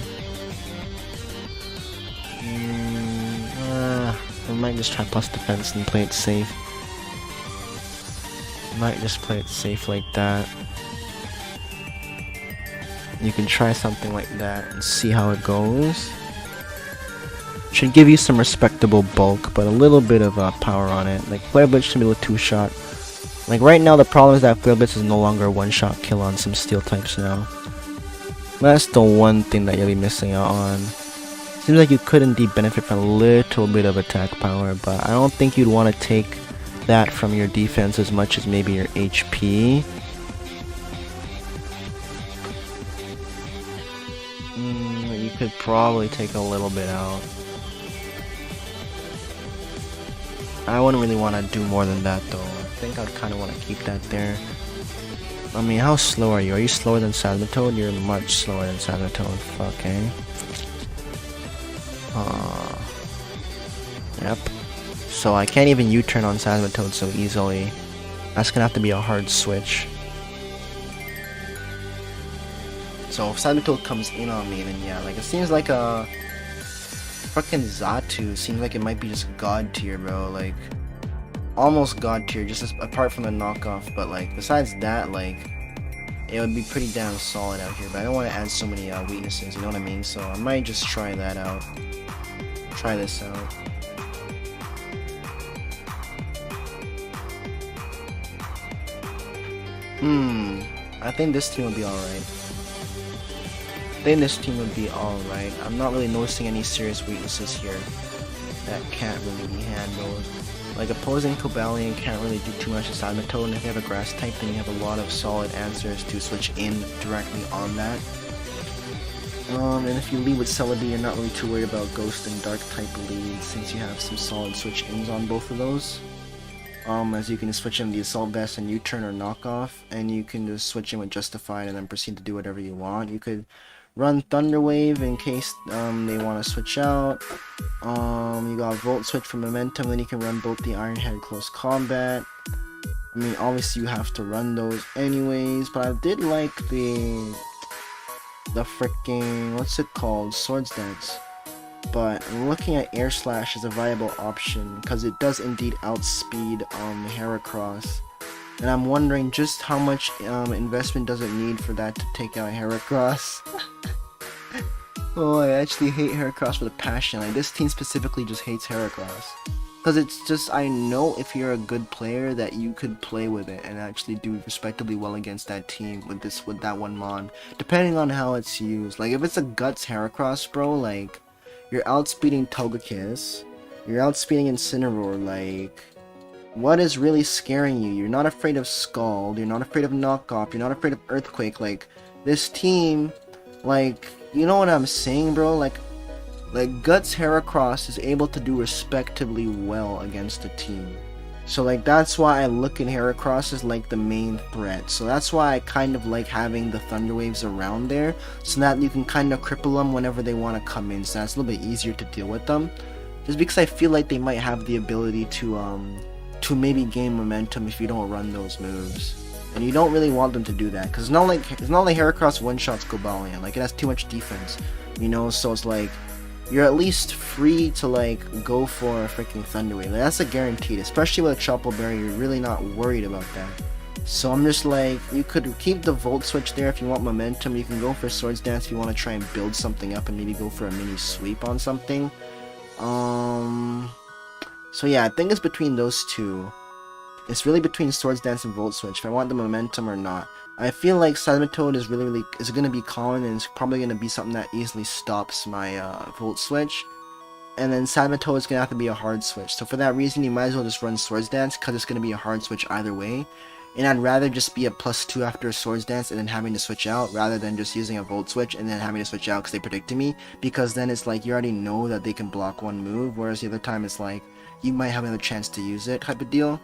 I might just try plus defense and play it safe. Might just play it safe like that. You can try something like that and see how it goes. Should give you some respectable bulk, but a little bit of power on it. Like, Flare Blitz should be a 2-shot. Like, right now the problem is that Flare Blitz is no longer a 1-shot kill on some steel types now. That's the one thing that you'll be missing out on. Seems like you could indeed benefit from a little bit of attack power, but I don't think you'd want to take that from your defense as much as maybe your HP. You could probably take a little bit out. I wouldn't really want to do more than that though. I think I'd kind of want to keep that there. I mean, how slow are you? Are you slower than Seismitoad? You're much slower than Seismitoad. Fuck, eh? Yep. So I can't even U-turn on Seismitoad so easily. That's gonna have to be a hard switch. So if Seismitoad comes in on me, then yeah, like, it seems like a fucking Xatu seems like it might be just god tier, bro. Like, almost god tier, just apart from the knockoff. But like, besides that, like, it would be pretty damn solid out here. But I don't want to add so many weaknesses, you know what I mean? So I might just try that out. Try this out. I think this team would be alright. I'm not really noticing any serious weaknesses here that can't really be handled. Like, opposing Cobalion can't really do too much to Seismitoad, and if you have a grass type, then you have a lot of solid answers to switch in directly on that. And if you lead with Celebi, you're not really too worried about Ghost and Dark type leads, since you have some solid switch ins on both of those. As you can switch in the Assault Vest and U-turn or Knockoff, and you can just switch in with Justified and then proceed to do whatever you want. You could run Thunder Wave in case they want to switch out. You got Volt Switch for Momentum, then you can run both the Iron Head Close Combat. I mean, obviously you have to run those anyways, but I did like the the freaking, what's it called, Swords Dance. But I'm looking at Air Slash as a viable option because it does indeed outspeed Heracross. And I'm wondering just how much investment does it need for that to take out Heracross. Oh, I actually hate Heracross with a passion. Like, this team specifically just hates Heracross. Because it's just, I know if you're a good player that you could play with it and actually do respectably well against that team with that one mon. Depending on how it's used. Like, if it's a Guts Heracross, bro, like, you're outspeeding Togekiss, you're outspeeding Incineroar, like, what is really scaring you? You're not afraid of Scald, you're not afraid of Knockoff, you're not afraid of Earthquake. Like, this team, like, you know what I'm saying, bro? Like Guts Heracross is able to do respectively well against a team. So, like, that's why I look at Heracross as, like, the main threat. So that's why I kind of like having the Thunder Waves around there, so that you can kind of cripple them whenever they want to come in, so that's a little bit easier to deal with them. Just because I feel like they might have the ability to maybe gain momentum if you don't run those moves. And you don't really want them to do that, because it's not like Heracross one-shots Cobalion. Like, it has too much defense, you know, so it's like, you're at least free to, like, go for a freaking Thunder Wave. Like, that's a guaranteed, especially with a Chople Berry, you're really not worried about that. So I'm just like, you could keep the Volt Switch there if you want momentum, you can go for Swords Dance if you want to try and build something up and maybe go for a mini sweep on something. So yeah, I think it's between those two. It's really between Swords Dance and Volt Switch, if I want the momentum or not. I feel like Seismitoad is is going to be common, and it's probably going to be something that easily stops my Volt Switch. And then Seismitoad is going to have to be a hard switch. So for that reason, you might as well just run Swords Dance, because it's going to be a hard switch either way. And I'd rather just be a +2 after a Swords Dance and then having to switch out, rather than just using a Volt Switch and then having to switch out because they predicted me. Because then it's like, you already know that they can block one move, whereas the other time it's like, you might have another chance to use it type of deal.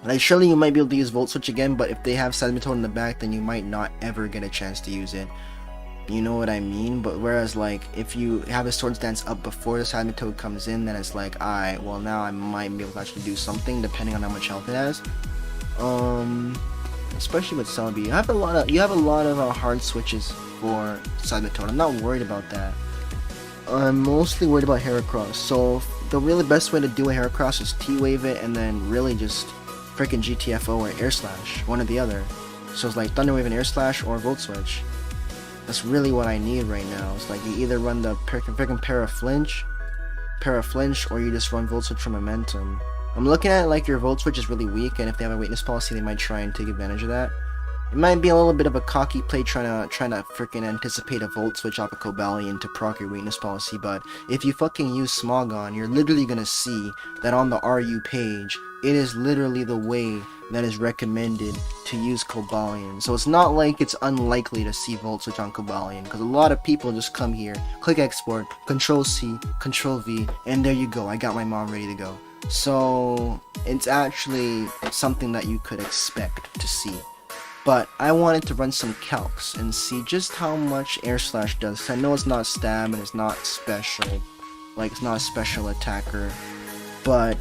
Like, surely you might be able to use Volt Switch again, but if they have Seismitoad in the back, then you might not ever get a chance to use it. You know what I mean? But whereas, like, if you have a Swords Dance up before the Seismitoad comes in, then it's like, alright, well, now I might be able to actually do something, depending on how much health it has. Especially with Celebi. You have a lot of hard switches for Seismitoad. I'm not worried about that. I'm mostly worried about Heracross. So, the really best way to do a Heracross is T-Wave it, and then really just freaking GTFO or Air Slash, one or the other. So it's like Thunder Wave and Air Slash or Volt Switch. That's really what I need right now. It's like you either run the freaking Para Flinch, or you just run Volt Switch for momentum. I'm looking at it like your Volt Switch is really weak, and if they have a weakness policy, they might try and take advantage of that. It might be a little bit of a cocky play trying to freaking anticipate a Volt Switch off a Cobalion to proc your weakness policy, but if you fucking use Smogon, you're literally gonna see that on the RU page, it is literally the way that is recommended to use Cobalion. So it's not like it's unlikely to see Volt Switch on Cobalion, because a lot of people just come here, click export, Control C, Control V, and there you go, I got my mom ready to go. So it's actually something that you could expect to see. But I wanted to run some calcs and see just how much Air Slash does. I know it's not stab and it's not special, like it's not a special attacker, but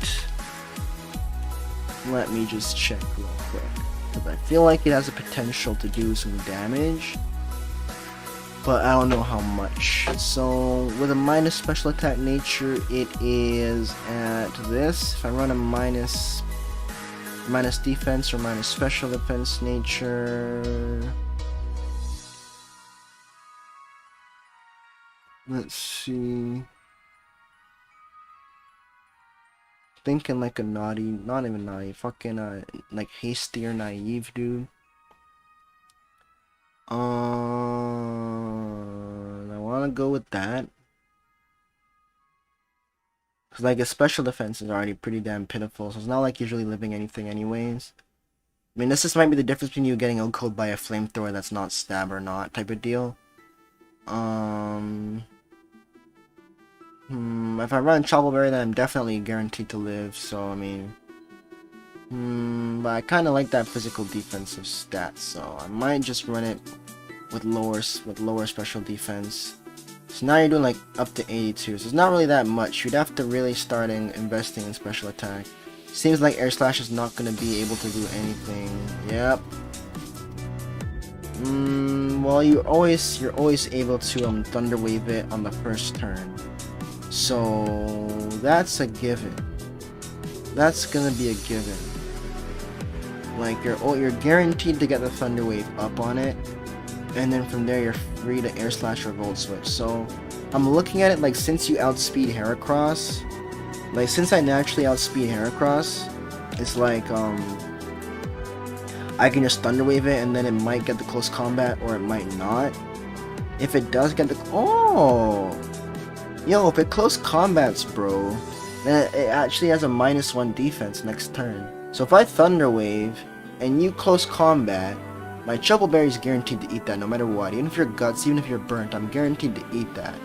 let me just check real quick, because I feel like it has a potential to do some damage, but I don't know how much. So with a minus special attack nature, it is at this. If I run a minus defense or minus special defense nature, let's see, thinking like a naughty, not even naughty, fucking like hasty or naive dude. I want to go with that, because like a special defense is already pretty damn pitiful, so it's not like usually living anything anyways. I mean, this just might be the difference between you getting OHKO'd by a flamethrower that's not stab or not type of deal. If I run Chople Berry, then I'm definitely guaranteed to live, so I mean, but I kind of like that physical defensive stat, so I might just run it with lower special defense. So now you're doing like up to 82, so it's not really that much. You'd have to really start investing in special attack. Seems like Air Slash is not going to be able to do anything. Yep. Well, you're always able to Thunder Wave it on the first turn. So that's a given. That's gonna be a given. Like you're guaranteed to get the Thunder Wave up on it, and then from there you're free to Air Slash or Volt Switch. So I'm looking at it like, since you outspeed Heracross, like since I naturally outspeed Heracross, it's like I can just Thunder Wave it, and then it might get the close combat or it might not. If it does get the if it close combats, bro, then it actually has a -1 defense next turn. So if I Thunder Wave and you close combat, my Chople Berry is guaranteed to eat that no matter what. Even if you're Guts, even if you're Burnt, I'm guaranteed to eat that.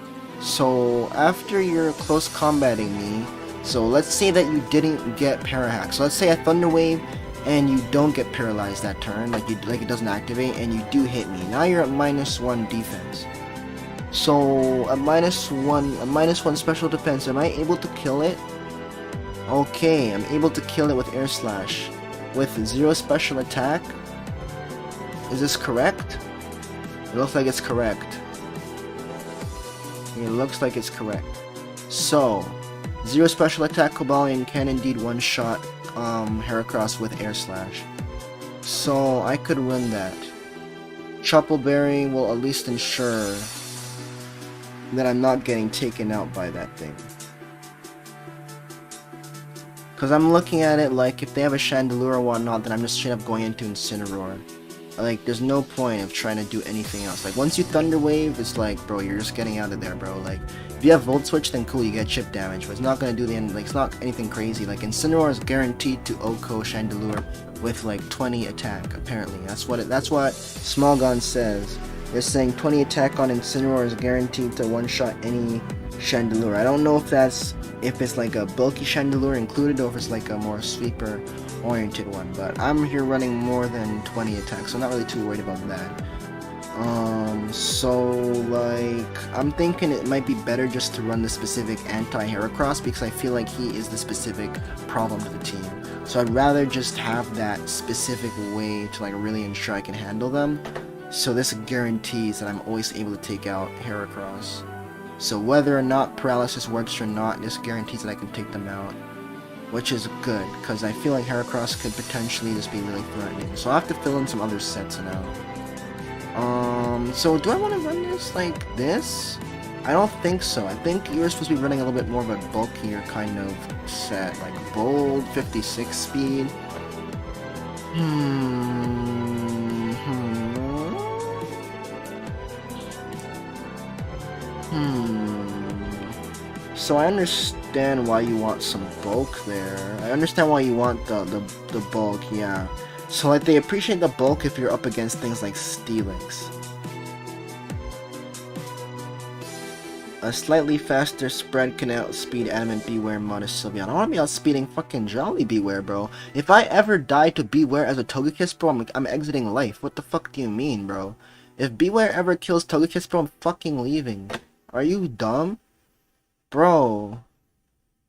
So after you're close combating me, so let's say that you didn't get Parahack. So let's say I Thunder Wave and you don't get paralyzed that turn, like it doesn't activate, and you do hit me. Now you're at -1 defense. So a -1 special defense. Am I able to kill it? Okay, I'm able to kill it with Air Slash with 0 special attack. Is this correct? It looks like it's correct. It looks like it's correct. So 0 special attack Cobalion can indeed one-shot Heracross with Air Slash. So I could run that. Chople Berry will at least ensure that I'm not getting taken out by that thing. Because I'm looking at it like, if they have a Chandelure or whatnot, then I'm just straight up going into Incineroar. Like, there's no point of trying to do anything else. Like, once you Thunder Wave, it's like, bro, you're just getting out of there, bro. Like, if you have Volt Switch, then cool, you get chip damage, but it's not gonna do the end. Like, it's not anything crazy. Like, Incineroar is guaranteed to OHKO Chandelure with like 20 attack. Apparently, that's what Small Gun says. They're saying 20 attack on Incineroar is guaranteed to one-shot any Chandelure. I don't know if it's like a bulky Chandelure included, or if it's like a more sweeper oriented one, but I'm here running more than 20 attacks, so I'm not really too worried about that. So like, I'm thinking it might be better just to run the specific anti-Heracross, because I feel like he is the specific problem to the team. So I'd rather just have that specific way to like really ensure I can handle them. So this guarantees that I'm always able to take out Heracross. So whether or not paralysis works or not, this guarantees that I can take them out, which is good, because I feel like Heracross could potentially just be really threatening. So I have to fill in some other sets now. So do I want to run this like this? I don't think so. I think you're supposed to be running a little bit more of a bulkier kind of set, like bold, 56 speed. So I understand why you want some bulk there. I understand why you want the bulk, yeah. So like, they appreciate the bulk if you're up against things like Steelix. A slightly faster spread can outspeed Adamant Beware Modest Sylveon. I want to be outspeeding fucking Jolly Beware, bro. If I ever die to Beware as a Togekiss, bro, I'm exiting life. What the fuck do you mean, bro? If Beware ever kills Togekiss, bro, I'm fucking leaving. Are you dumb? Bro.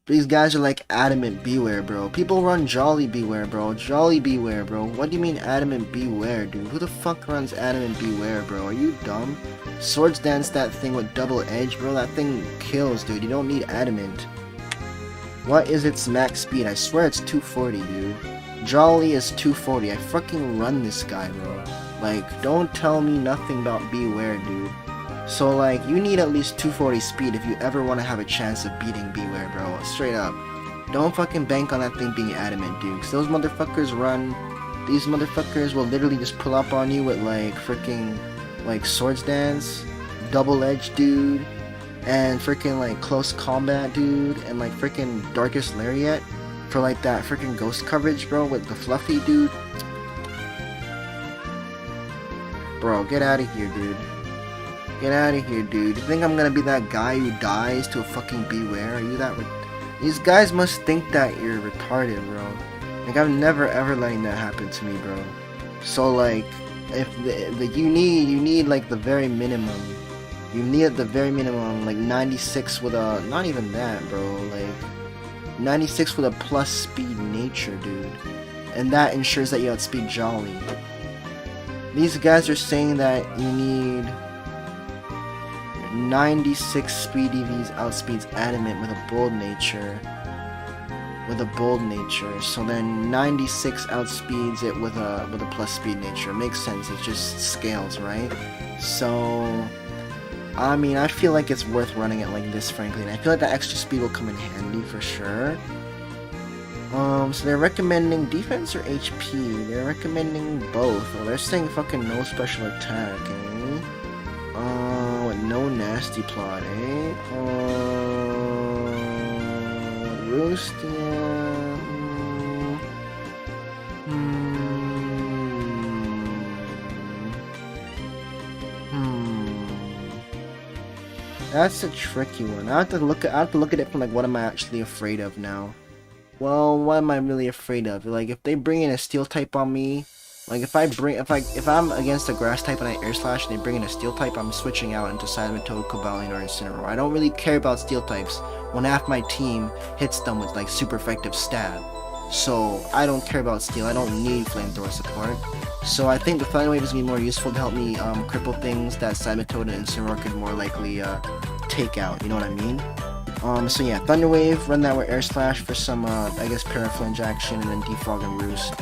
These guys are like Adamant Beware, bro. People run Jolly Beware, bro. Jolly Beware, bro. What do you mean Adamant Beware, dude? Who the fuck runs Adamant Beware, bro? Are you dumb? Swords Dance that thing with double edge, bro. That thing kills, dude. You don't need Adamant. What is its max speed? I swear it's 240, dude. Jolly is 240. I fucking run this guy, bro. Like, don't tell me nothing about Beware, dude. So like, you need at least 240 speed if you ever want to have a chance of beating Beware, bro. Straight up. Don't fucking bank on that thing being Adamant, dude. 'Cause those motherfuckers run... These motherfuckers will literally just pull up on you with like freaking like Swords Dance, Double Edge, dude, and freaking like Close Combat, dude, and like freaking Darkest Lariat for like that freaking ghost coverage, bro, with the Fluffy, dude. Bro, get out of here, dude. Get out of here, dude. You think I'm gonna be that guy who dies to a fucking Beware? Are you that These guys must think that you're retarded, bro. Like, I'm never ever letting that happen to me, bro. So like, if you need like the very minimum. You need at the very minimum like 96 with a, not even that, bro, like 96 with a plus speed nature, dude. And that ensures that you outspeed Jolly. These guys are saying that you need 96 speed EVs outspeeds adamant with a bold nature. So then 96 outspeeds it with a plus speed nature. Makes sense. It just scales, right? So I mean, I feel like it's worth running it like this, frankly, and I feel like that extra speed will come in handy for sure. So they're recommending defense or HP? They're recommending both. Well, they're saying fucking no special attack, eh? With no nasty plot, eh? Roost, yeah. That's a tricky one. I have to look at it from like, what am I actually afraid of now? Well, what am I really afraid of? Like, if they bring in a steel type on me, like if I'm against a grass type and I air slash and they bring in a steel type, I'm switching out into Salamatoad, Cobalion, or Incineroar. I don't really care about steel types when half my team hits them with like super effective stab. So I don't care about steel. I don't need flamethrower support. So I think the Thunder Wave is gonna be more useful to help me cripple things that Salamatoad and Incineroar could more likely take out. You know what I mean? So yeah, Thunder Wave, run that with Air Slash for some, I guess, Paraflinge action, and then Defog and Roost.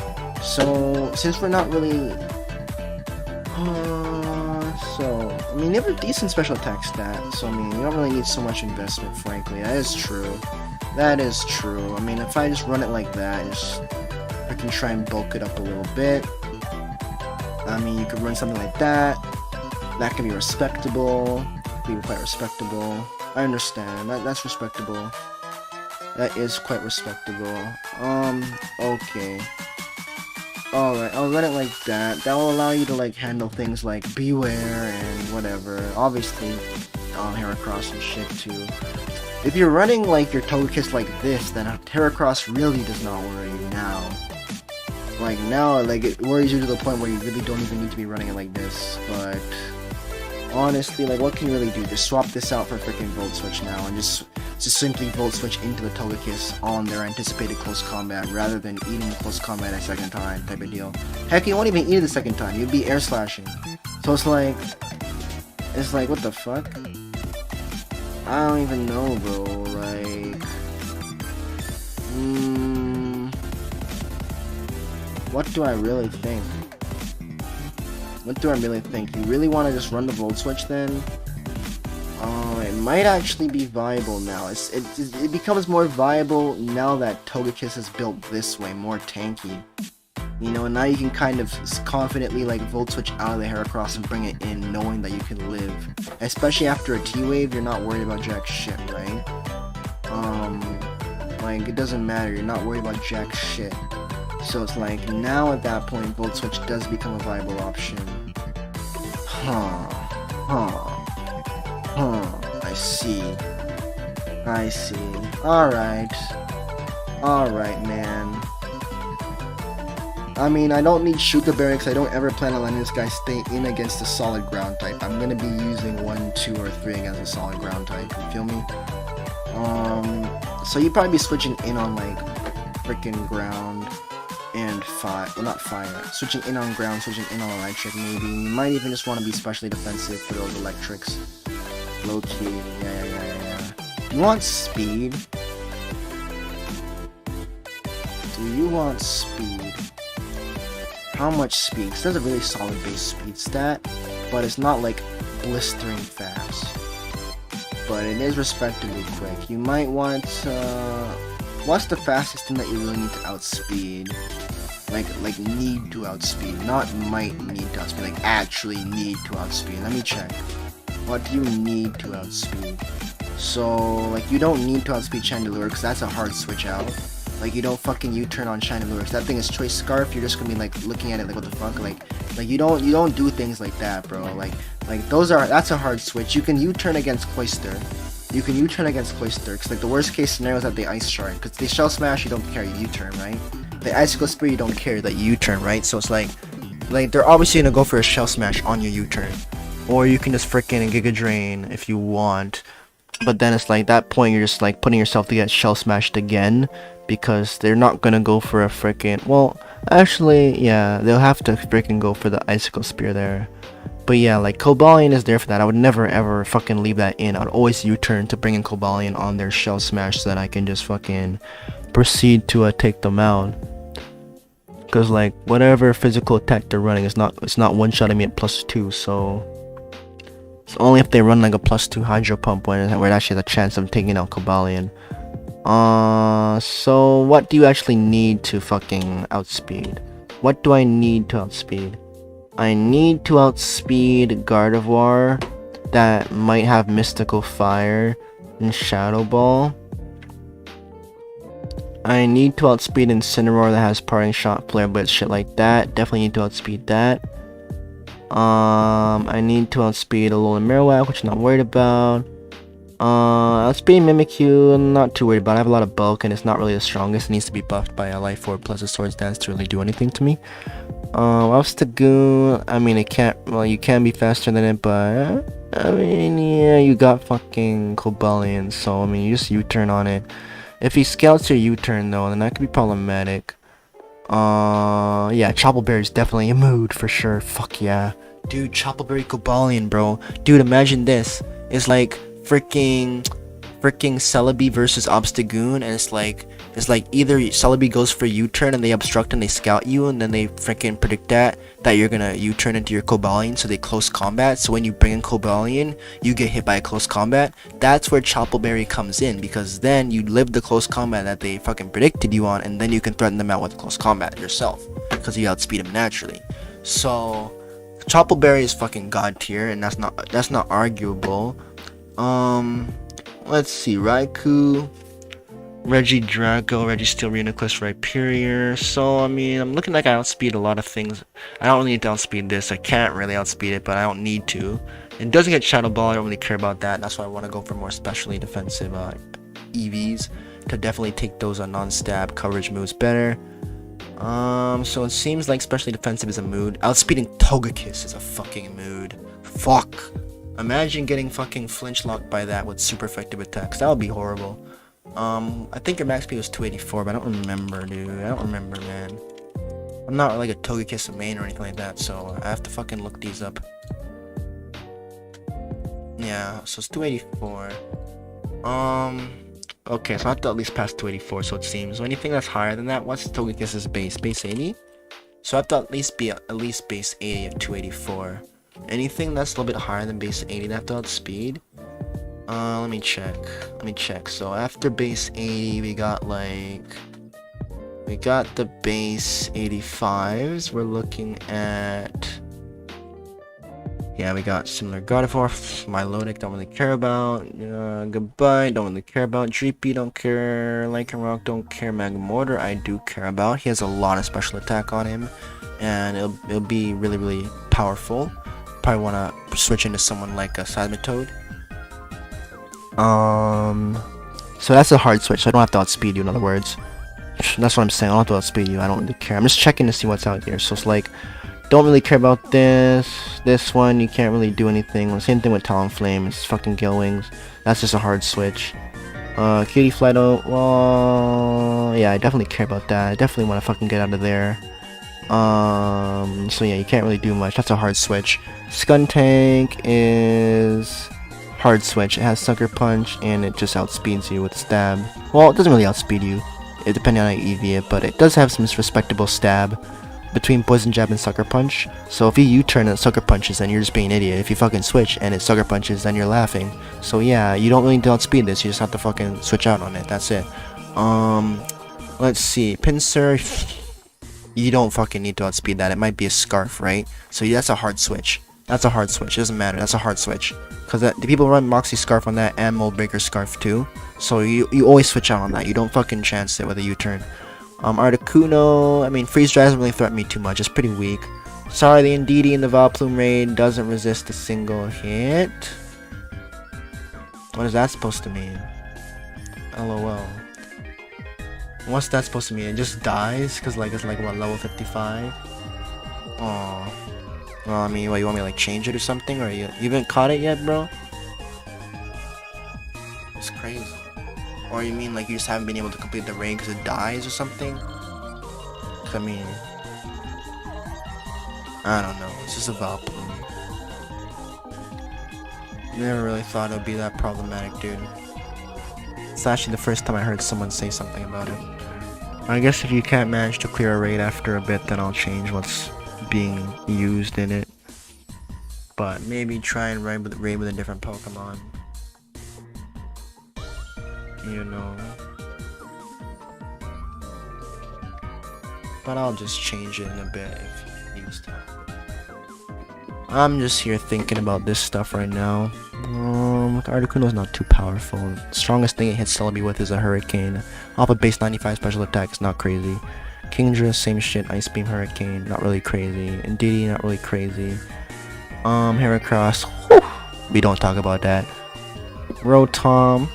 So, since we're not really... I mean, they have a decent special attack stat, so I mean, you don't really need so much investment, frankly. That is true. That is true. I mean, if I just run it like that, I can try and bulk it up a little bit. I mean, you could run something like that. That can be respectable. Be quite respectable. I understand. That's respectable. That is quite respectable. Okay. Alright, I'll run it like that. That will allow you to, like, handle things like Beware and whatever. Obviously, Heracross and shit, too. If you're running, like, your Togekiss like this, then Heracross really does not worry you now. Like, now, like, it worries you to the point where you really don't even need to be running it like this, but... honestly, like, what can you really do? Just swap this out for freaking Volt Switch now, and just simply Volt Switch into the Togekiss on their anticipated close combat, rather than eating the close combat a second time, type of deal. Heck, you won't even eat it the second time, you'd be air slashing. So it's like, what the fuck? I don't even know, bro, like... what do I really think? What do I really think? You really want to just run the Volt Switch then? It might actually be viable now. It becomes more viable now that Togekiss is built this way, more tanky. You know, and now you can kind of confidently like Volt Switch out of the Heracross and bring it in, knowing that you can live. Especially after a T-Wave, you're not worried about jack shit, right? Like, it doesn't matter, you're not worried about jack shit. So it's like, now at that point, Volt Switch does become a viable option. I see. Alright, man. I mean, I don't need Shuka Berry because I don't ever plan on letting this guy stay in against a solid ground type. I'm gonna be using 1, 2, or 3 against a solid ground type, you feel me? So you'd probably be switching in on, like, freaking ground and fire. Well, not fire. Switching in on ground, switching in on electric, maybe. You might even just want to be specially defensive for those electrics. Low key, yeah. You want speed? Do you want speed? How much speed? Because that's a really solid base speed stat, but it's not like blistering fast. But it is respectively quick. You might want, what's the fastest thing that you really need to outspeed? Like need to outspeed, not might need to outspeed, like actually need to outspeed. Let me check. What do you need to outspeed? So, like, you don't need to outspeed Chandelure, because that's a hard switch out. Like, you don't fucking U-turn on Chandelure, because that thing is Choice Scarf, you're just gonna be, like, looking at it like, what the fuck? Like you don't do things like that, bro. Like, that's a hard switch. You can U-turn against Cloyster. You can U-turn against Cloyster, because, like, the worst case scenario is that they Ice Shard, because they Shell Smash, you don't care, you U-turn, right? The Icicle Spear, you don't care that you U-turn, right? So it's like, they're obviously gonna go for a Shell Smash on your U-turn. Or you can just frickin' Giga Drain if you want. But then it's like that point you're just like putting yourself to get shell smashed again, because they're not gonna go for a freaking, well, actually, yeah, they'll have to freaking go for the icicle spear there. But yeah, like Cobalion is there for that. I would never ever fucking leave that in. I'd always U-turn to bring in Cobalion on their shell smash so that I can just fucking proceed to take them out. Cause like whatever physical attack they're running, it's not one-shotting me at +2, so it's only if they run like a +2 Hydro Pump where it actually has a chance of taking out Cobalion. So what do you actually need to fucking outspeed? What do I need to outspeed? I need to outspeed Gardevoir that might have Mystical Fire and Shadow Ball. I need to outspeed Incineroar that has Parting Shot, Flare Blitz, shit like that. Definitely need to outspeed that. I need to outspeed Alolan Marowak, which I'm not worried about. Outspeed Mimikyu, I'm not too worried about. I have a lot of bulk and it's not really the strongest. It needs to be buffed by a Life Orb plus a Swords Dance to really do anything to me. Obstagoon, I mean, it can't, well, you can be faster than it, but I mean, yeah, you got fucking Cobalion, so I mean, you just U-turn on it. If he scouts your U-turn though, then that could be problematic. Yeah, Choppleberry is definitely a mood for sure. Fuck yeah, dude, Choppleberry Cobalion, bro. Dude, imagine this. It's like freaking Celebi versus Obstagoon, and it's like either Celebi goes for U-turn and they obstruct and they scout you, and then they freaking predict that you're gonna U-turn into your Cobalion, so they close combat. So when you bring in Cobalion, you get hit by a close combat. That's where Choppleberry comes in, because then you live the close combat that they fucking predicted you on, and then you can threaten them out with close combat yourself, because you outspeed them naturally. So Choppleberry is fucking god tier, and that's not arguable. Let's see, Raikou, Regidrago, Registeel, Reuniclus, Rhyperior. So, I mean, I'm looking like I outspeed a lot of things. I don't really need to outspeed this. I can't really outspeed it, but I don't need to. It doesn't get Shadow Ball. I don't really care about that. That's why I want to go for more specially defensive EVs to definitely take those on non-stab coverage moves better. So it seems like specially defensive is a mood. Outspeeding Togekiss is a fucking mood. Fuck. Imagine getting fucking flinch locked by that with super effective attacks. That would be horrible. I think your max speed was 284, but I don't remember, dude. I don't remember, man. I'm not like a Togekiss main or anything like that, so I have to fucking look these up. Yeah, so it's 284. Okay, so I have to at least pass 284, so it seems. So anything that's higher than that, what's Togekiss's base? Base 80? So I have to at least be at least base 80 at 284. Anything that's a little bit higher than base 80 that outspeed? Let me check. So after base 80, we got the base 85s. We're looking at, yeah, we got similar Gardevoir, Milotic, don't really care about. Goodbye, don't really care about. Dreepy, don't care. Lycanroc, don't care. Magmortar, I do care about. He has a lot of special attack on him, and it'll be really, really powerful. Probably want to switch into someone like a Seismitoad. So that's a hard switch, so I don't have to outspeed you, in other words. That's what I'm saying, I don't have to outspeed you, I don't really care. I'm just checking to see what's out here. So it's like, don't really care about this one, you can't really do anything. Same thing with Talonflame, it's fucking Gale Wings. That's just a hard switch. Cutie Flighto, well, yeah, I definitely care about that. I definitely want to fucking get out of there. So yeah, you can't really do much. That's a hard switch. Skuntank is hard switch. It has Sucker Punch and it just outspeeds you with Stab. Well, it doesn't really outspeed you, depending on how you EV it, but it does have some respectable Stab between Poison Jab and Sucker Punch. So if you U-turn and Sucker Punches, then you're just being an idiot. If you fucking switch and it Sucker Punches, then you're laughing. So yeah, you don't really need to outspeed this. You just have to fucking switch out on it. That's it. Let's see. Pinsir. You don't fucking need to outspeed that. It might be a Scarf, right? So yeah, that's a hard switch. That's a hard switch. It doesn't matter. That's a hard switch. Because the people run Moxie Scarf on that and Mold Breaker Scarf too. So you always switch out on that. You don't fucking chance it with a U-turn. Articuno, I mean, Freeze Dry doesn't really threaten me too much. It's pretty weak. Sorry, the Indeedee in the Vileplume raid doesn't resist a single hit. What is that supposed to mean? LOL. What's that supposed to mean? It just dies? Because like it's like what, level 55? Aww. Well, I mean, what, you want me to like change it or something? Or you haven't caught it yet, bro? crazy. Or you mean like you just haven't been able to complete the raid because it dies or something? 'Cause I mean, I don't know. It's just a Valplume. Never really thought it would be that problematic, dude. It's actually the first time I heard someone say something about it. I guess if you can't manage to clear a raid after a bit, then I'll change what's being used in it. But maybe try and raid with a different Pokemon. You know. But I'll just change it in a bit if it needs to. I'm just here thinking about this stuff right now. Articuno's not too powerful. The strongest thing it hits Celebi with is a Hurricane. Off a base 95 special attack, it's not crazy. Kingdra, same shit. Ice Beam, Hurricane, not really crazy. And Diddy, not really crazy. Heracross, whew, we don't talk about that. Rotom,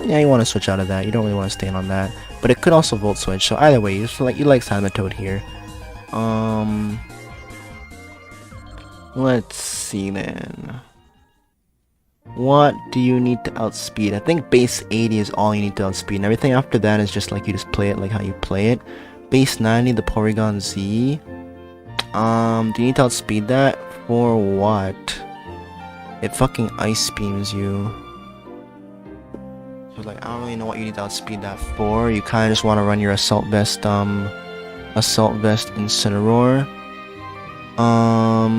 yeah, you want to switch out of that. You don't really want to stay in on that. But it could also Volt Switch. So either way, you like Salamatoad here. Let's see then. What do you need to outspeed? I think base 80 is all you need to outspeed. And everything after that is just like you just play it like how you play it. Base 90, the Porygon Z. Do you need to outspeed that? For what? It fucking Ice Beams you. So like, I don't really know what you need to outspeed that for. You kind of just want to run your Assault Vest Incineroar.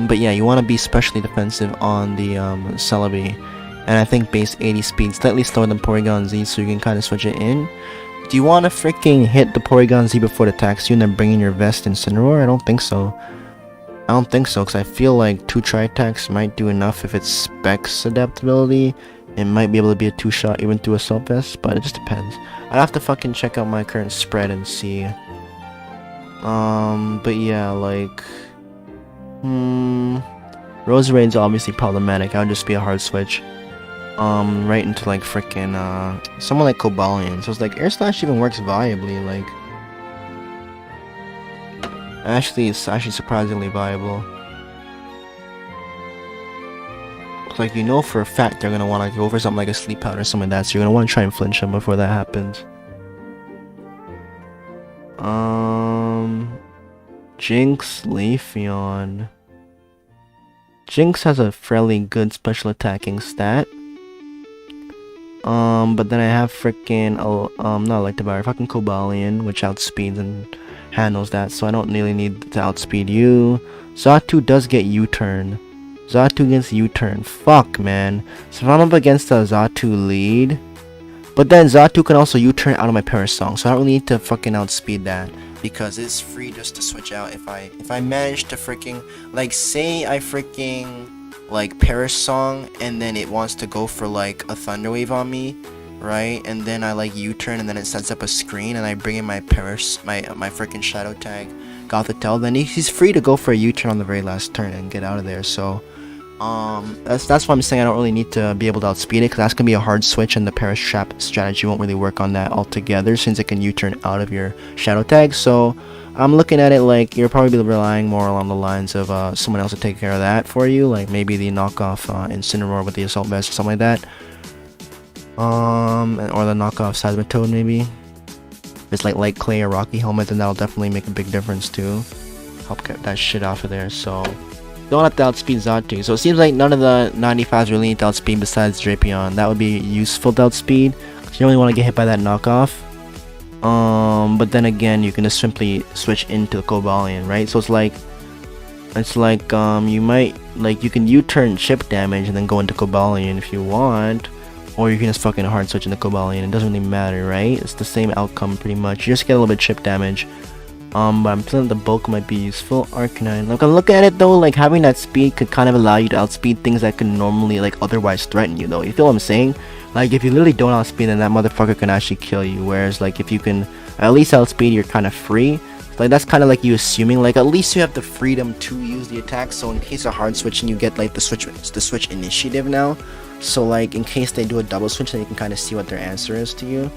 But yeah, you want to be specially defensive on the Celebi. And I think base 80 speed slightly slower than Porygon Z, so you can kind of switch it in. Do you want to freaking hit the Porygon Z before it attacks you and then bring in your Vest Incineroar? I don't think so. I don't think so, because I feel like 2 Tri-Attacks might do enough if it's Specs adaptability. It might be able to be a 2-shot even through Assault Vest, but it just depends. I'd have to fucking check out my current spread and see. But yeah, like... Roserade's obviously problematic. I would just be a hard switch. Right into like frickin' someone like Cobalion. So it's like Air Slash even works viably, like it's actually surprisingly viable. It's like, you know for a fact they're gonna wanna go for something like a Sleep Powder or something like that, so you're gonna wanna try and flinch them before that happens. Jinx, Leafeon. Jinx has a fairly good special attacking stat. But then I have frickin' not Electivire, fucking Cobalion, which outspeeds and handles that, so I don't really need to outspeed you. Xatu does get U-turn. Xatu gets U-turn. Fuck, man. So if I'm up against a Xatu lead, but then Xatu can also U-turn out of my Parasong, so I don't really need to fucking outspeed that, because it's free just to switch out if I manage to freaking, like, say I freaking like Parasong and then it wants to go for like a Thunder Wave on me, right? And then I like U-turn and then it sets up a screen and I bring in my my freaking Shadow Tag Gothitelle, then he's free to go for a U-turn on the very last turn and get out of there. So that's why I'm saying I don't really need to be able to outspeed it, because that's gonna be a hard switch and the Paratrap strategy won't really work on that altogether, since it can U-turn out of your Shadow Tag. So I'm looking at it like you're probably relying more along the lines of someone else to take care of that for you, like maybe the knockoff Incineroar with the Assault Vest or something like that, or the knockoff Seismitoad maybe. If it's like Light Clay or Rocky Helmet, then that'll definitely make a big difference too. Help get that shit off of there. So don't have to outspeed Xatu. So it seems like none of the 95s really need to outspeed besides Drapion. That would be useful to outspeed, because you don't really want to get hit by that knockoff. But then again, you can just simply switch into the Cobalion, right? So it's like you might, like, you can U-turn chip damage and then go into Cobalion if you want, or you can just fucking hard switch into Cobalion. It doesn't really matter, right? It's the same outcome pretty much. You just get a little bit chip damage. But I'm feeling the bulk might be useful. Arcanine. Like, I'm looking at it though, like having that speed could kind of allow you to outspeed things that could normally like otherwise threaten you though. You feel what I'm saying? Like, if you literally don't outspeed, then that motherfucker can actually kill you. Whereas, like, if you can at least outspeed, you're kind of free. Like, that's kind of like you assuming, like, at least you have the freedom to use the attack. So in case of hard switching, you get like the switch initiative now. So like in case they do a double switch, then you can kind of see what their answer is to you.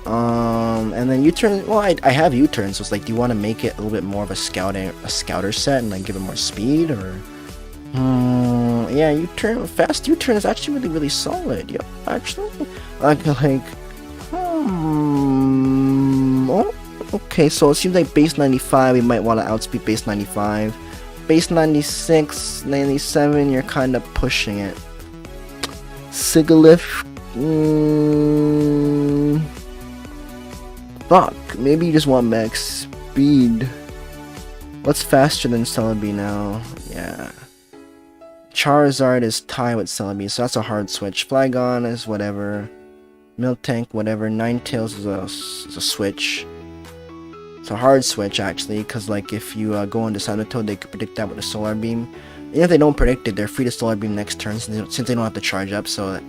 And then U-turn. Well, I have U-turn, so it's like, do you want to make it a little bit more of a scouter set and like give it more speed, or? Yeah, U-turn, fast U-turn is actually really solid. Yep, actually, Like, oh, okay, so it seems like base 95, we might want to outspeed base 95. Base 96, 97, you're kind of pushing it. Sigalith, fuck, maybe you just want max speed. What's faster than Celebi now? Yeah. Charizard is tied with Celebi, so that's a hard switch. Flygon is whatever. Miltank, whatever. Ninetales is a switch. It's a hard switch, actually, because, like, if you go into Sanito, they could predict that with a Solar Beam. Even if they don't predict it, they're free to Solar Beam next turn since they don't have to charge up, so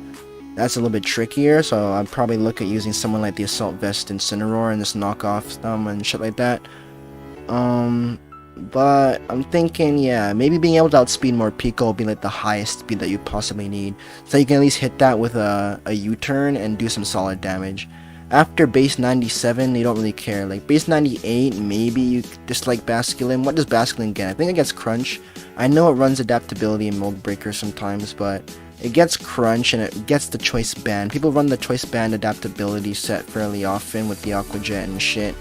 that's a little bit trickier. So I'd probably look at using someone like the Assault Vest Incineroar and just knock off them and shit like that. But I'm thinking, yeah, maybe being able to outspeed Morpeko will be like the highest speed that you possibly need, so you can at least hit that with a U-turn and do some solid damage. After base 97, you don't really care. Like base 98, maybe you dislike Basculin. What does Basculin get? I think it gets Crunch. I know it runs Adaptability and Mold Breaker sometimes, but it gets Crunch and it gets the Choice Band. People run the Choice Band Adaptability set fairly often with the Aqua Jet and shit.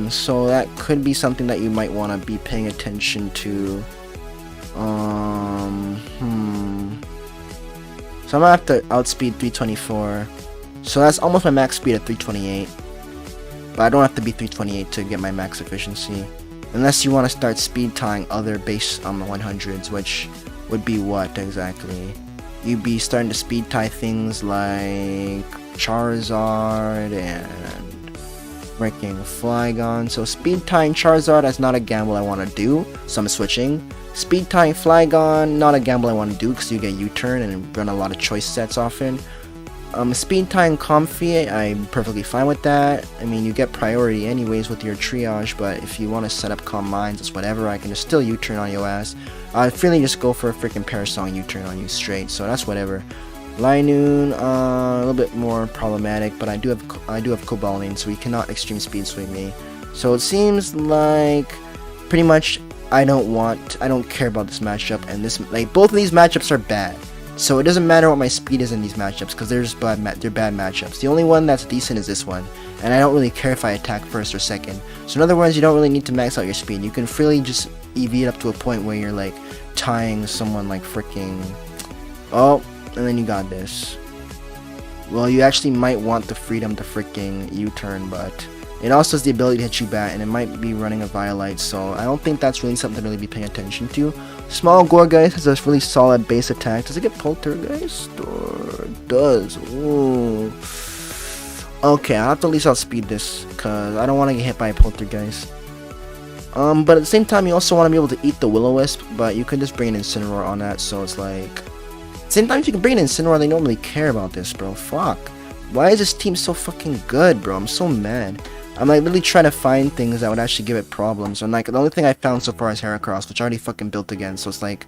So that could be something that you might want to be paying attention to. So I'm gonna have to outspeed 324. So that's almost my max speed at 328. But I don't have to be 328 to get my max efficiency. Unless you want to start speed tying other base 100s, which would be what exactly? You'd be starting to speed tie things like Charizard and freaking Flygon. So speed tying Charizard, that's not a gamble I want to do, so I'm switching. Speed tying Flygon, not a gamble I want to do because you get U-turn and run a lot of choice sets often. Speed tying Comfy, I'm perfectly fine with that. I mean, you get priority anyways with your triage, but if you want to set up Calm Minds, it's whatever, I can just still U-turn on your ass. I'd freely just go for a freaking Parasong U-turn on you straight, so that's whatever. Linoon, a little bit more problematic, but I do have Cobalion, so he cannot extreme speed swing me. So it seems like pretty much I don't care about this matchup, and this, like, both of these matchups are bad. So it doesn't matter what my speed is in these matchups, because they're bad matchups. The only one that's decent is this one, and I don't really care if I attack first or second. So in other words, you don't really need to max out your speed. You can freely just Eevee it up to a point where you're like tying someone like freaking, oh, and then you got this. Well, you actually might want the freedom to freaking U-turn, but it also has the ability to hit you back, and it might be running a Violite, so I don't think that's really something to really be paying attention to. Small Gourgeist has a really solid base attack. Does it get Poltergeist? Or it does? Ooh. Okay, I'll have to at least outspeed this, because I don't want to get hit by a Poltergeist. But at the same time, you also want to be able to eat the Will-O-Wisp, but you can just bring an Incineroar on that, so it's like... Sometimes you can bring an Incineroar, they don't really care about this, bro. Fuck. Why is this team so fucking good, bro? I'm so mad. I'm like literally trying to find things that would actually give it problems, and like the only thing I found so far is Heracross, which I already fucking built again, so it's like...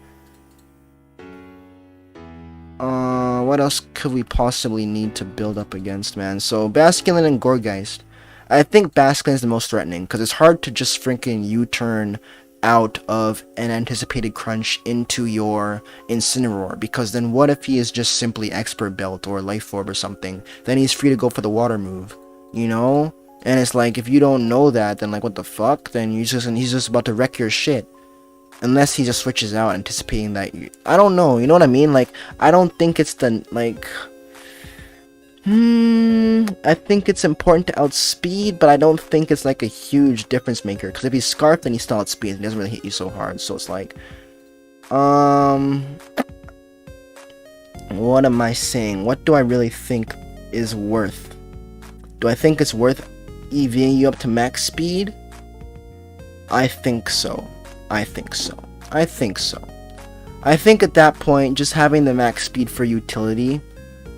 what else could we possibly need to build up against, man? So, Basculin and Gourgeist. I think Basculin is the most threatening, because it's hard to just freaking U-turn out of an anticipated crunch into your Incineroar, because then what if he is just simply Expert Belt or Life Orb or something? Then he's free to go for the water move, you know? And it's like, if you don't know that, then like, what the fuck? Then he's just about to wreck your shit. Unless he just switches out, anticipating that you... I don't know, you know what I mean? Like, I don't think it's the, like... I think it's important to outspeed, but I don't think it's like a huge difference maker. Because if he's Scarf, then he still outspeeds. He doesn't really hit you so hard, so it's like... What am I saying? What do I really think is worth? Do I think it's worth EVing you up to max speed? I think so. I think so. I think so. I think at that point, just having the max speed for utility,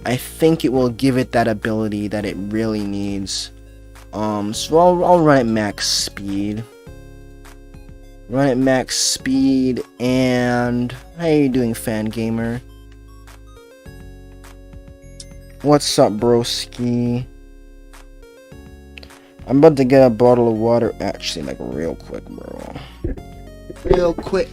I think it will give it that ability that it really needs. So I'll run it max speed. Run it max speed, and how you doing, Fan Gamer? What's up, broski? I'm about to get a bottle of water, actually, like real quick, bro. Real quick.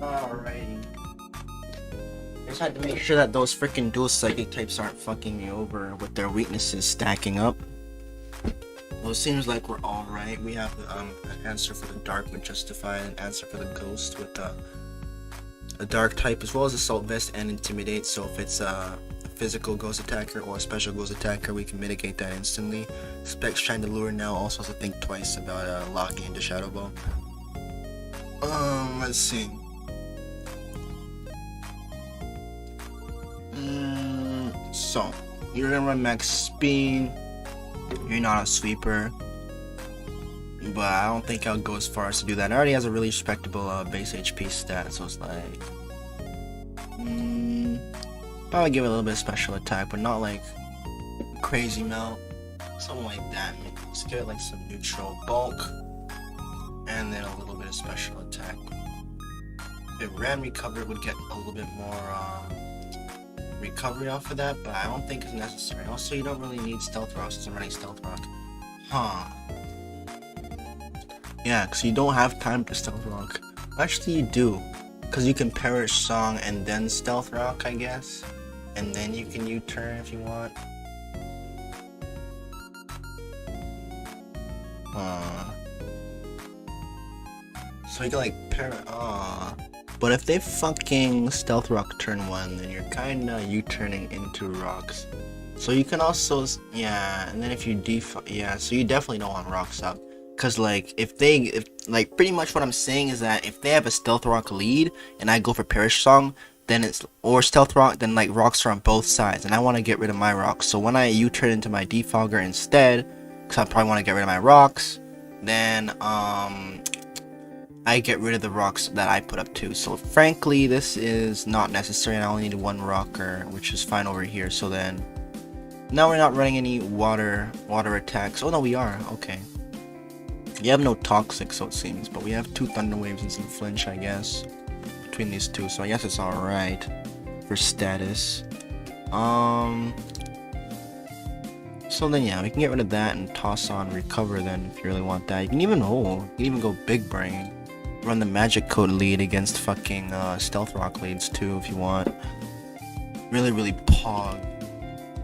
Alrighty. Just had to make sure that those freaking dual psychic types aren't fucking me over with their weaknesses stacking up. Well, it seems like we're alright. We have an answer for the dark with Justify, an answer for the ghost with a dark type, as well as assault vest and intimidate. So if it's a physical ghost attacker or a special ghost attacker, we can mitigate that instantly. Specs Chandelure now also has to think twice about locking into Shadow Ball. Let's see. So you're gonna run max speed. You're not a sweeper, but I don't think I'll go as far as to do that. It already has a really respectable base HP stat, so it's like probably give it a little bit of special attack, but not like crazy melt, something like that. Let's give it like some neutral bulk, and then a little bit of special attack. If ran recover, it would get a little bit more recovery off of that, but I don't think it's necessary. Also, you don't really need stealth rocks since I'm running stealth rock. Yeah, because you don't have time to stealth rock. Actually, you do, because you can perish song and then stealth rock, I guess, and then you can U-turn if you want. So you can like but if they fucking stealth rock turn 1, then you're kinda U-turning into rocks. So you can also, yeah, and then if you so you definitely don't want rocks up. Cause like, if like, pretty much what I'm saying is that if they have a stealth rock lead, and I go for perish song, then or stealth rock, then like rocks are on both sides, and I want to get rid of my rocks. So when I U-turn into my defogger instead, cause I probably want to get rid of my rocks, then I get rid of the rocks that I put up too. So frankly, this is not necessary, and I only need one rocker, which is fine over here. So then, now we're not running any water attacks. Oh no, we are. Okay. You have no toxic, so it seems, but we have 2 thunder waves and some flinch, I guess, between these two. So I guess it's all right for status. So then yeah, we can get rid of that and toss on recover then if you really want that. You can even go big brain. Run the magic code lead against fucking stealth rock leads too if you want. Really pog.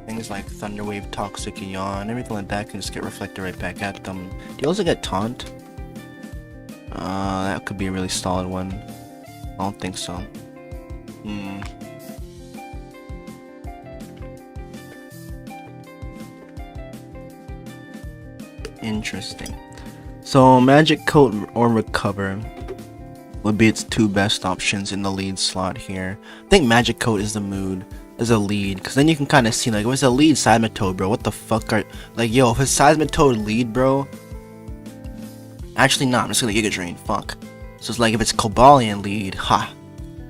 Things like Thunderwave, Toxic, Yawn, everything like that can just get reflected right back at them. Do you also get Taunt? That could be a really solid one. I don't think so. Interesting. So Magic Coat or Recover would be its 2 best options in the lead slot here. I think Magic Coat is the mood. As a lead, because then you can kind of see, like, if it's a lead Seismitoad, bro, what the fuck are, like, yo, if it's Seismitoad lead, bro, actually not, I'm just gonna Giga Drain, fuck. So it's like, if it's Cobalion lead, ha,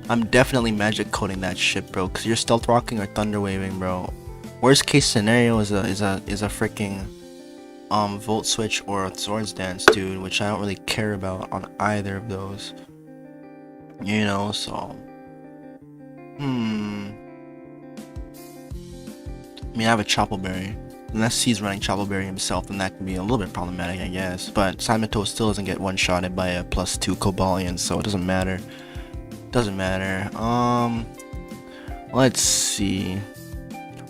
I'm definitely magic coding that shit, bro, because you're stealth rocking or thunder waving, bro. Worst case scenario is a freaking Volt Switch or a Swords Dance, dude, which I don't really care about on either of those, you know. So I mean, I have a Choppleberry. Unless he's running Choppleberry himself, then that can be a little bit problematic, I guess. But Seismitoad still doesn't get one-shotted by a +2 Cobalion, so it doesn't matter. Let's see.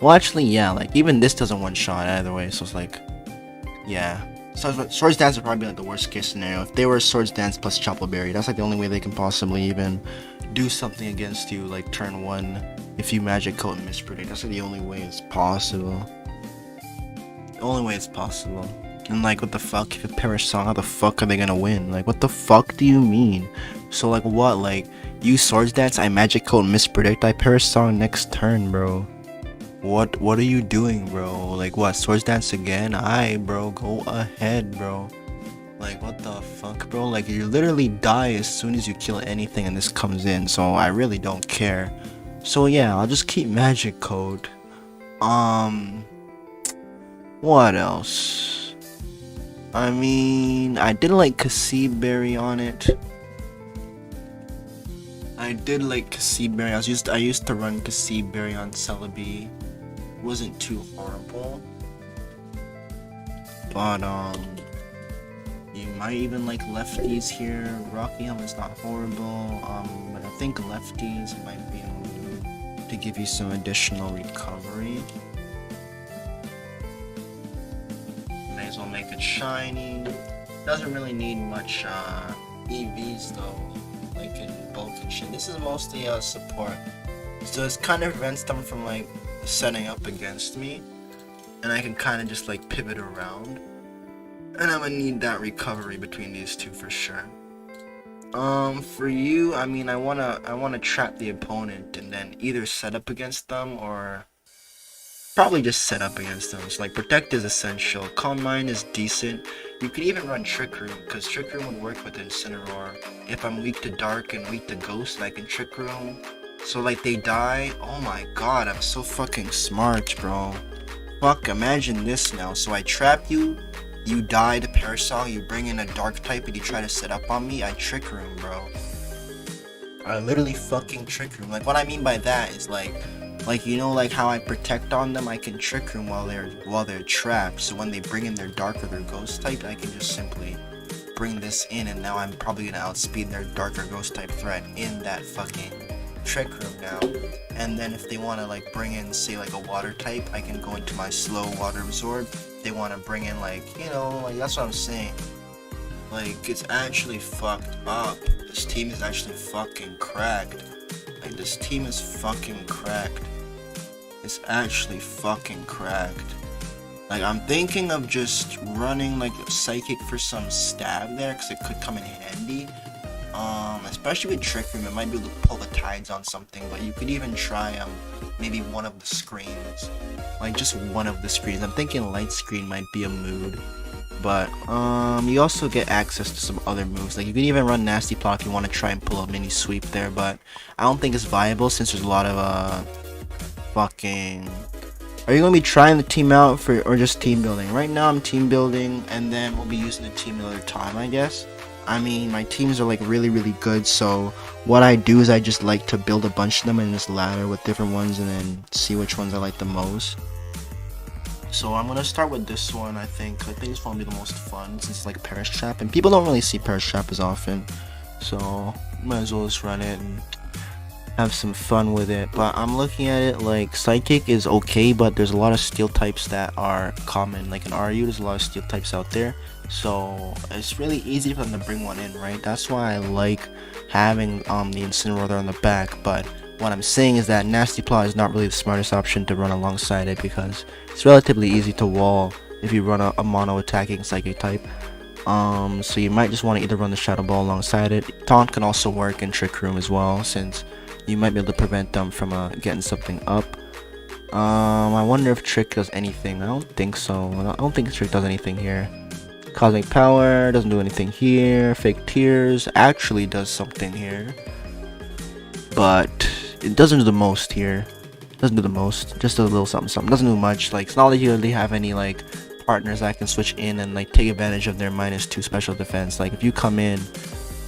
Well, actually, yeah, like, even this doesn't one-shot either way, so it's like, yeah. So Swords Dance would probably be like the worst case scenario. If they were Swords Dance plus Choppleberry, that's like the only way they can possibly even do something against you, like turn 1. If you magic coat and mispredict, that's like the only way it's possible. The only way it's possible. And like, what the fuck? If you perish song, how the fuck are they gonna win? Like, what the fuck do you mean? So like, what? Like, you Swords Dance, I magic coat and mispredict, I perish song next turn, bro. What are you doing, bro? Like, what? Swords Dance again? Bro, go ahead, bro. Like, what the fuck, bro? Like, you literally die as soon as you kill anything and this comes in, so I really don't care. So yeah, I'll just keep magic code. What else? I mean, I did like Cassiberry on it. I used to run Cassiberry on Celebi. It wasn't too horrible. But You might even like lefties here. Rocky Helmet's not horrible, but I think lefties might be able to give you some additional recovery. May as well make it shiny. Doesn't really need much EVs though, like in bulk and shit. This is mostly support, so it's kind of prevents them from like setting up against me, and I can kind of just like pivot around. And I'm gonna need that recovery between these two for sure. For you, I mean, I wanna trap the opponent and then either set up against them or probably just set up against them. So like protect is essential. Calm Mind is decent. You could even run Trick Room, because Trick Room would work with Incineroar. If I'm weak to Dark and weak to Ghost, I can Trick Room. So like they die. Oh my god, I'm so fucking smart, bro. Fuck, imagine this now. So I trap you, you die to Parasol, you bring in a Dark type and you try to set up on me, I Trick Room, bro. I literally fucking Trick Room. Like what I mean by that is like you know, like how I protect on them, I can Trick Room while they're trapped. So when they bring in their Dark or their Ghost type, I can just simply bring this in, and now I'm probably gonna outspeed their Dark or Ghost type threat in that fucking Trick Room now. And then if they want to like bring in, say, like a Water type, I can go into my slow Water Absorb. If they want to bring in, like, you know, like that's what I'm saying. Like, it's actually fucked up. This team is actually fucking cracked. Like, this team is fucking cracked. It's actually fucking cracked. Like, I'm thinking of just running like Psychic for some stab there, because it could come in handy. Especially with Trick Room, it might be able to pull the tides on something, but you could even try maybe one of the screens. Like just one of the screens. I'm thinking Light Screen might be a mood. But you also get access to some other moves. Like you can even run Nasty Plot if you want to try and pull a mini sweep there, but I don't think it's viable since there's a lot of fucking... Are you gonna be trying the team out for, or just team building? Right now I'm team building, and then we'll be using the team another time, I guess. I mean, my teams are like really good, so what I do is I just like to build a bunch of them in this ladder with different ones and then see which ones I like the most. So I'm gonna start with this one. I think this one will be the most fun since it's like Perish Trap, and people don't really see Perish Trap as often, so might as well just run it and have some fun with it. But I'm looking at it like Psychic is okay, but there's a lot of steel types that are common. Like in RU, there's a lot of steel types out there, so it's really easy for them to bring one in, right? That's why I like having the Incineroar on the back. But what I'm saying is that Nasty Plot is not really the smartest option to run alongside it, because it's relatively easy to wall if you run a mono attacking Psychic type. So you might just want to either run the Shadow Ball alongside it. Taunt can also work in Trick Room as well, since you might be able to prevent them from getting something up. I wonder if Trick does anything. I don't think so. I don't think Trick does anything here. Cosmic Power doesn't do anything here. Fake Tears actually does something here, but it doesn't do the most here. Doesn't do the most. Just a little something. Doesn't do much. Like, it's not like you really have any like partners that can switch in and like take advantage of their -2 special defense. Like if you come in,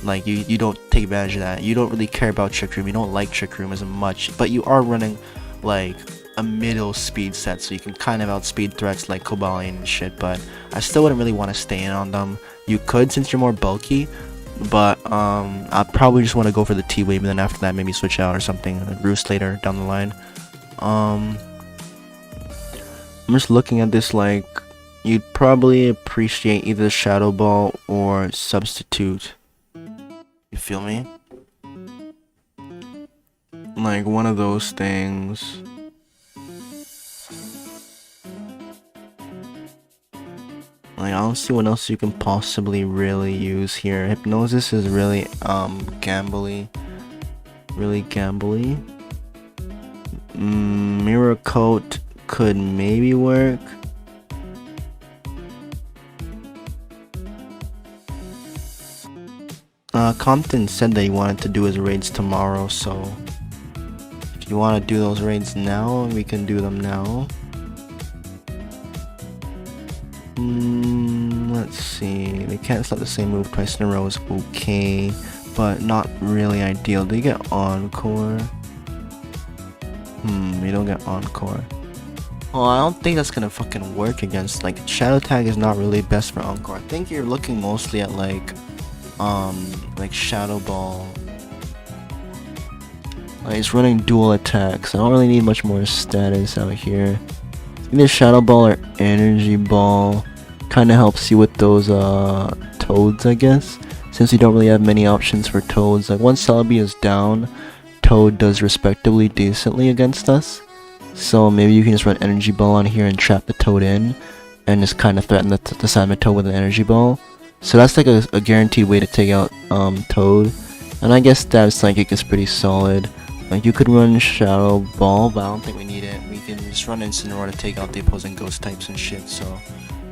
like you don't take advantage of that. You don't really care about Trick Room. You don't like Trick Room as much, but you are running like a middle speed set, so you can kind of outspeed threats like Cobalion and shit. But I still wouldn't really want to stay in on them. You could, since you're more bulky, but I probably just want to go for the T-Wave, and then after that maybe switch out or something, Roost later down the line. I'm just looking at this, like you'd probably appreciate either Shadow Ball or Substitute. You feel me? Like one of those things. Like, I don't see what else you can possibly really use here. Hypnosis is really gambly. Really gambly. Mirror Coat could maybe work. Compton said that he wanted to do his raids tomorrow, so if you want to do those raids now, we can do them now. Let's see. They can't slap the same move twice in a row is okay, but not really ideal. Do you get Encore? You don't get Encore. Well, I don't think that's gonna fucking work against, like, Shadow Tag is not really best for Encore. I think you're looking mostly at like Shadow Ball. Like, it's running dual attacks. I don't really need much more status out here. Either Shadow Ball or Energy Ball kind of helps you with those Toads, I guess. Since you don't really have many options for Toads. Like, once Celebi is down, Toad does respectively decently against us. So maybe you can just run Energy Ball on here and trap the Toad in, and just kind of threaten the Cyber Toad with an Energy Ball. So that's like a guaranteed way to take out Toad. And I guess that Psychic is pretty solid. Like, you could run Shadow Ball, but I don't think we need it. We can just run Incineroar to take out the opposing Ghost types and shit. So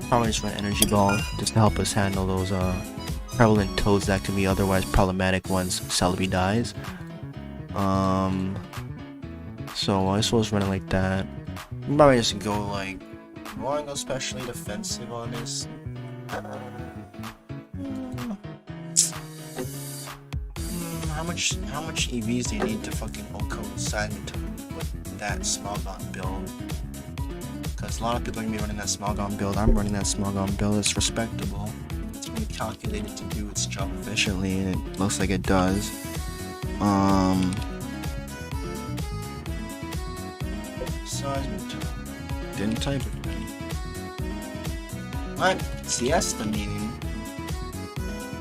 probably just run Energy Ball just to help us handle those prevalent Toads that can be otherwise problematic once Celebi dies. So I suppose running like that. Probably just go like, I want to go specially defensive on this. How much EVs do you need to fucking Oko Silent with that Smogon build? Because a lot of people are gonna be running that Smogon build. I'm running that Smogon build. It's respectable. It's really calculated to do its job efficiently, and it looks like it does. Didn't type it. What? Siesta meeting.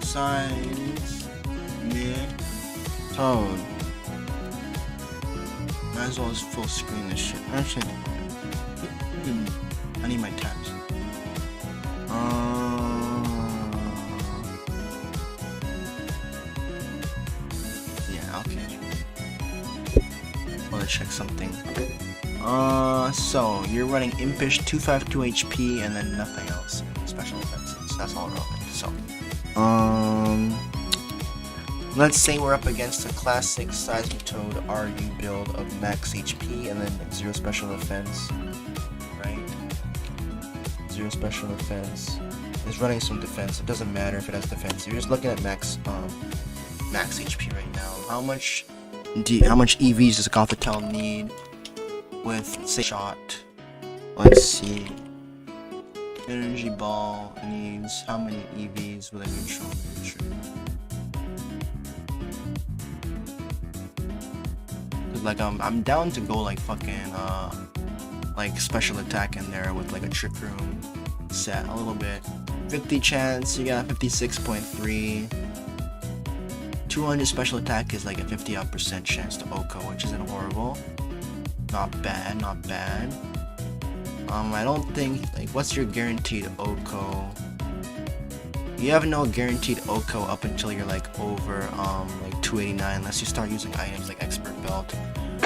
Size. Mid. Toad. Might as well just full screen this shit. Actually, I need my tabs. Yeah, okay. Want to check something. So you're running Impish, 252 HP, and then nothing else in special defenses. That's all relevant. So, let's say we're up against a classic Seismitoad RU build of max HP and then 0 special defense, right? 0 special defense. It's running some defense. It doesn't matter if it has defense. You're just looking at max HP right now. How much EVs does Gothitelle need with say shot? Let's see. Energy Ball needs how many EVs with a neutral? Like I'm down to go like fucking like special attack in there with like a trick room set a little bit. 50 chance, you got 56.3. 200 special attack is like a 50% chance to Oko, which isn't horrible. Not bad, not bad. I don't think, like, what's your guaranteed Oko? You have no guaranteed Oko up until you're like over like 289, unless you start using items like Expert Belt,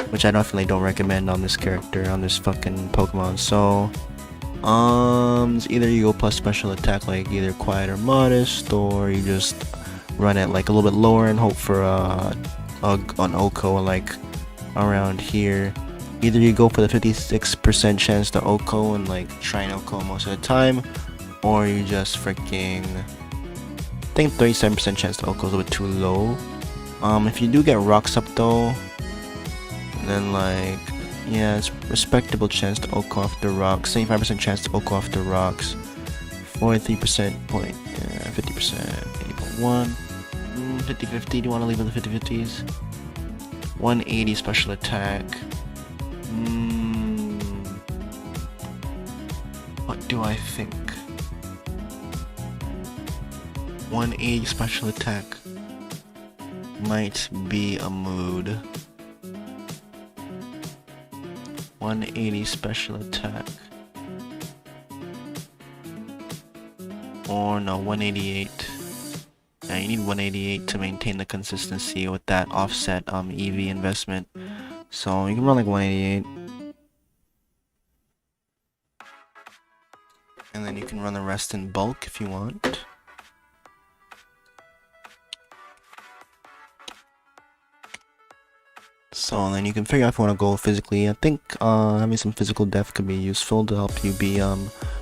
which I definitely don't recommend on this character, on this fucking Pokemon. So either you go plus special attack like either Quiet or Modest, or you just run it like a little bit lower and hope for an Oko like around here. Either you go for the 56% chance to Oko and like try and Oko most of the time, or you just freaking, I think 37% chance to Oko is a bit too low. If you do get rocks up though, then like, yeah, it's respectable chance to Oko off the rocks. 75% chance to Oko off the rocks. 43% point, 50%, 80.1, 50-50. Do you want to leave with the 50-50s? 180 special attack. What do I think? 180 special attack might be a mood. 180 special attack. Or no, 188. Yeah, you need 188 to maintain the consistency with that offset Eevee investment. So you can run like 188. And then you can run the rest in bulk if you want. So then you can figure out if you want to go physically. I think having some physical depth could be useful to help you be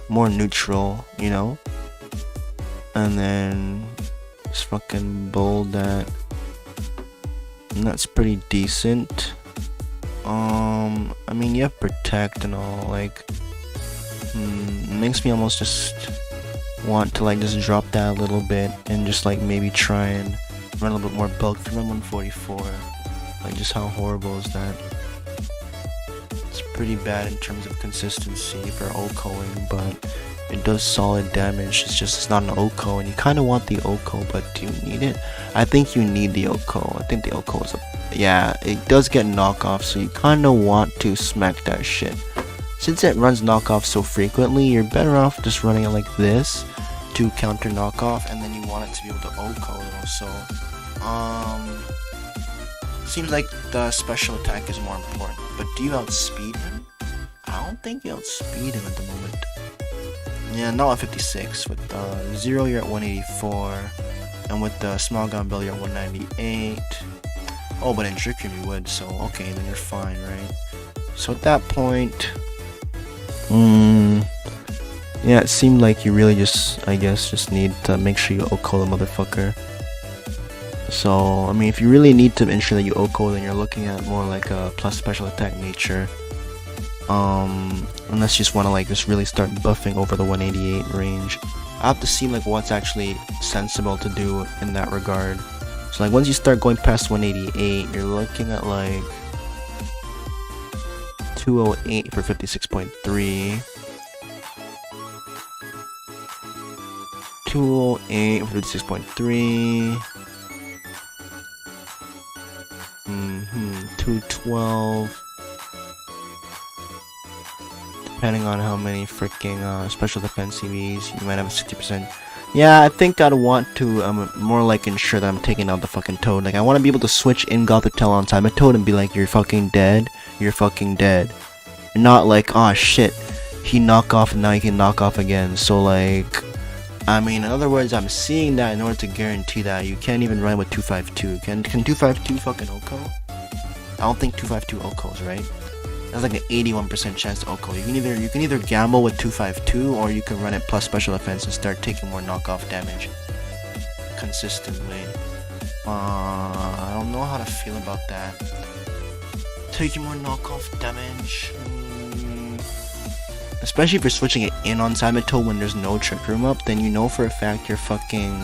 more neutral, you know. And then just fucking bold that. And that's pretty decent. I mean, you have protect and all, like, makes me almost just want to like just drop that a little bit and just like maybe try and run a little bit more bulk from 144. Like, just how horrible is that? It's pretty bad in terms of consistency for OCOing, but it does solid damage. It's just, it's not an OCO, and you kind of want the OCO, but do you need it? I think you need the OCO. I think the OCO is yeah, it does get knockoff, so you kind of want to smack that shit. Since it runs knockoff so frequently, you're better off just running it like this to counter knockoff, and then you want it to be able to OCO though, so seems like the special attack is more important. But do you outspeed him? I don't think you outspeed him at the moment. Yeah, not at 56. With the 0 you're at 184, and with the small gun bill you're at 198. Oh, but in Trick Room you would, so okay, then you're fine, right? So at that point, yeah, it seemed like you really just, I guess, just need to make sure you OCO the motherfucker. So, I mean, if you really need to ensure that you OCO, then you're looking at more like a plus special attack nature. Unless you just want to like just really start buffing over the 188 range. I have to see like what's actually sensible to do in that regard. So like once you start going past 188, you're looking at like 208 for 56.3. 208 for 56.3. 212. Depending on how many freaking special defense EVs, you might have a 60%. Yeah, I think I'd want to more like ensure that I'm taking out the fucking Toad. Like, I want to be able to switch in Gothitelle on time a Toad and be like, you're fucking dead, you're fucking dead. Not like, oh shit, he knock off and now he can knock off again. So like, I mean, in other words, I'm seeing that in order to guarantee that you can't even run with 252. Can 252 fucking OCO? I don't think 252 OCOs, right? That's like an 81% chance to OCO. You can either gamble with 252 or you can run it plus special defense and start taking more knockoff damage consistently. I don't know how to feel about that. Taking more knockoff damage. Especially if you're switching it in on Simon when there's no trick room up, then you know for a fact you're fucking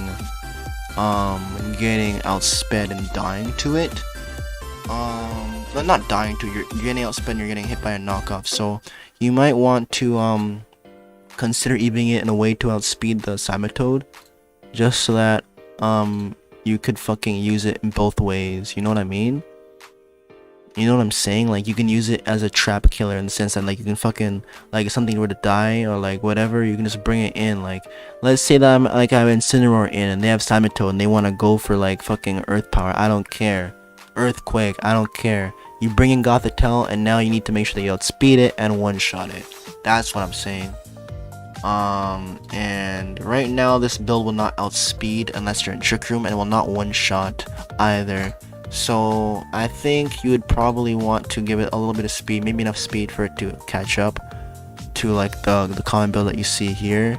getting outsped and dying to it. Not dying to, you're getting outsped and you're getting hit by a knockoff, so you might want to consider evening it in a way to outspeed the Simatode, just so that you could fucking use it in both ways, you know what I mean? You know what I'm saying? Like, you can use it as a trap killer in the sense that, like, you can fucking, like, if something were to die or, like, whatever, you can just bring it in. Like, let's say that I have Incineroar in and they have Simatode and they want to go for, like, fucking Earth Power. I don't care. Earthquake, I don't care. You bring in Gothitelle and now you need to make sure that you outspeed it and one-shot it. That's what I'm saying. And right now this build will not outspeed unless you're in Trick Room, and will not one-shot either. So I think you would probably want to give it a little bit of speed, maybe enough speed for it to catch up to like the common build that you see here.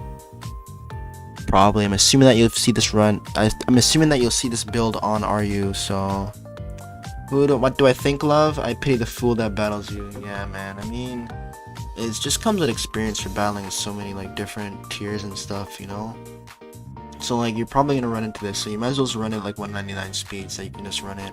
Probably, I'm assuming that you'll see this run. I'm assuming that you'll see this build on RU. So what do I think, love? I pity the fool that battles you. Yeah, man. I mean, it just comes with experience for battling so many like different tiers and stuff, you know. So like you're probably gonna run into this, so you might as well just run it like 199 speed, so you can just run it.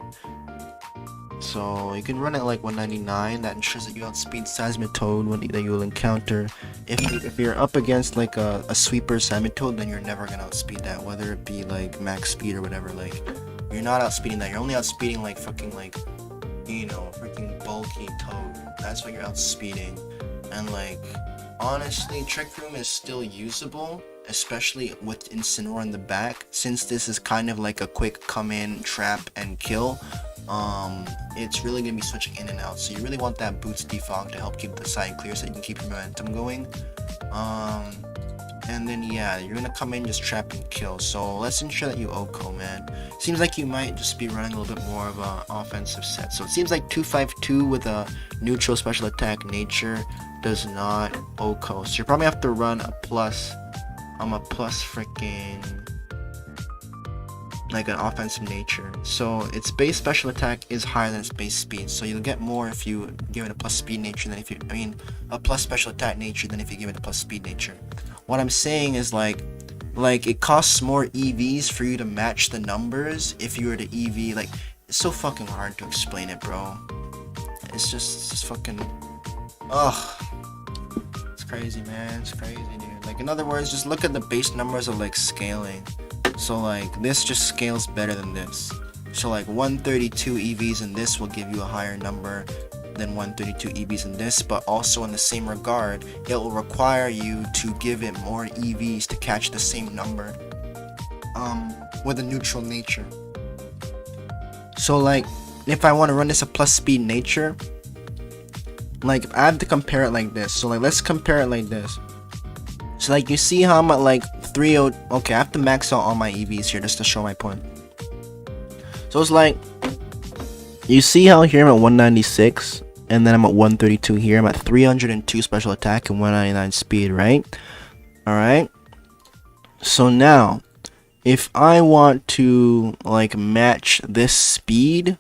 So you can run it like 199. That ensures that you outspeed Seismitoad that you will encounter. If you're up against like a sweeper Seismitoad, then you're never gonna outspeed that, whether it be like max speed or whatever. Like, you're not outspeeding that. You're only outspeeding like fucking like, you know, freaking bulky Toad. That's what you're outspeeding. And like, honestly, Trick Room is still usable, especially with Incineroar in the back, since this is kind of like a quick come in, trap, and kill. It's really gonna be switching in and out, so you really want that Boots defog to help keep the side clear so you can keep your momentum going. And then yeah, you're gonna come in, just trap and kill, so let's ensure that you OCO, man. Seems like you might just be running a little bit more of an offensive set, so it seems like 252 with a neutral special attack nature does not OCO, so you probably have to run a plus freaking like an offensive nature. So its base special attack is higher than its base speed. So you'll get more if you give it a plus speed nature than if you, a plus special attack nature than if you give it a plus speed nature. What I'm saying is like it costs more EVs for you to match the numbers if you were to EV. Like, it's so fucking hard to explain it, bro. It's just fucking, ugh. It's crazy, man. It's crazy, dude. Like, in other words, just look at the base numbers of like scaling. So like this just scales better than this. So like 132 EVs in this will give you a higher number than 132 EVs in this, but also in the same regard, it will require you to give it more EVs to catch the same number with a neutral nature. So like if I want to run this a plus speed nature, like I have to compare it like this. So like let's compare it like this. So like you see how I'm at like 30, okay, I have to max out all my EVs here just to show my point. So it's like, you see how here I'm at 196, and then I'm at 132 here. I'm at 302 special attack and 199 speed, right? Alright. So now, if I want to like match this speed,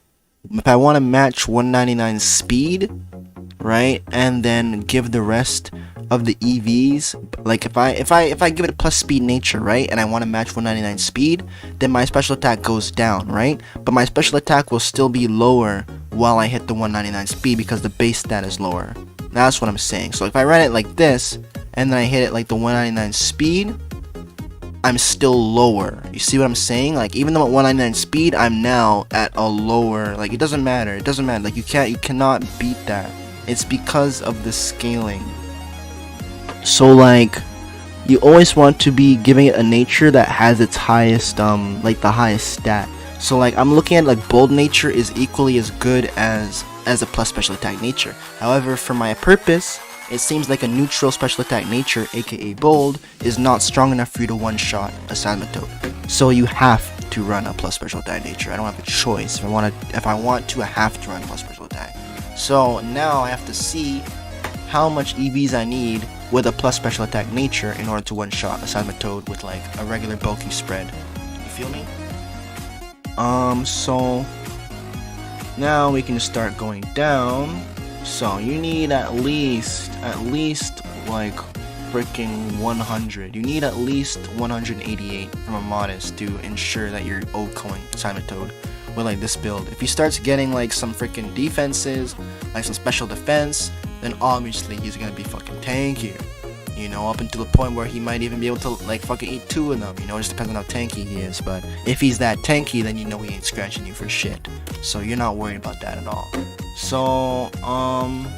if I want to match 199 speed, right, and then give the rest of the EVs, like if I give it a plus speed nature, right, and I want to match 199 speed, then my special attack goes down, right, but my special attack will still be lower while I hit the 199 speed because the base stat is lower. That's what I'm saying. So if I run it like this and then I hit it like the 199 speed, I'm still lower. You see what I'm saying? Like even though at 199 speed, I'm now at a lower, like it doesn't matter, like you cannot beat that. It's because of the scaling. So like you always want to be giving it a nature that has its highest like the highest stat. So like I'm looking at like bold nature is equally as good as a plus special attack nature. However, for my purpose, it seems like a neutral special attack nature, aka bold, is not strong enough for you to one-shot a Seismitoad. So you have to run a plus special attack nature. I don't have a choice. If I want to, I have to run a plus special attack. So now I have to see how much EVs I need with a plus special attack nature in order to one-shot a Seismitoad with like a regular bulky spread. You feel me? So now we can start going down. So you need at least like freaking 100. You need at least 188 from a modest to ensure that you're OHKOing Seismitoad with like this build. If he starts getting like some freaking defenses, like some special defense, then obviously he's gonna be fucking tankier. You know, up until the point where he might even be able to like fucking eat 2 of them. You know, it just depends on how tanky he is. But if he's that tanky, then you know he ain't scratching you for shit. So you're not worried about that at all. So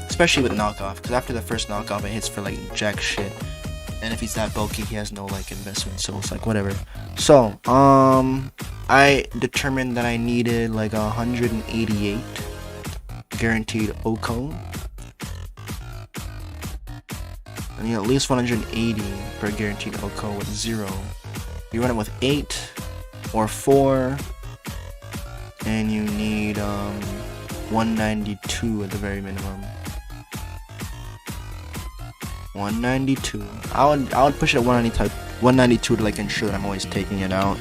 especially with knockoff, because after the first knockoff it hits for like jack shit. And if he's that bulky, he has no like investment, so it's like whatever. So I determined that I needed like 188 guaranteed OHKO. I need at least 180 for guaranteed OHKO with 0. You run it with 8 or 4, and you need 192 at the very minimum. 192. I would push it at 192 to like ensure that I'm always taking it out.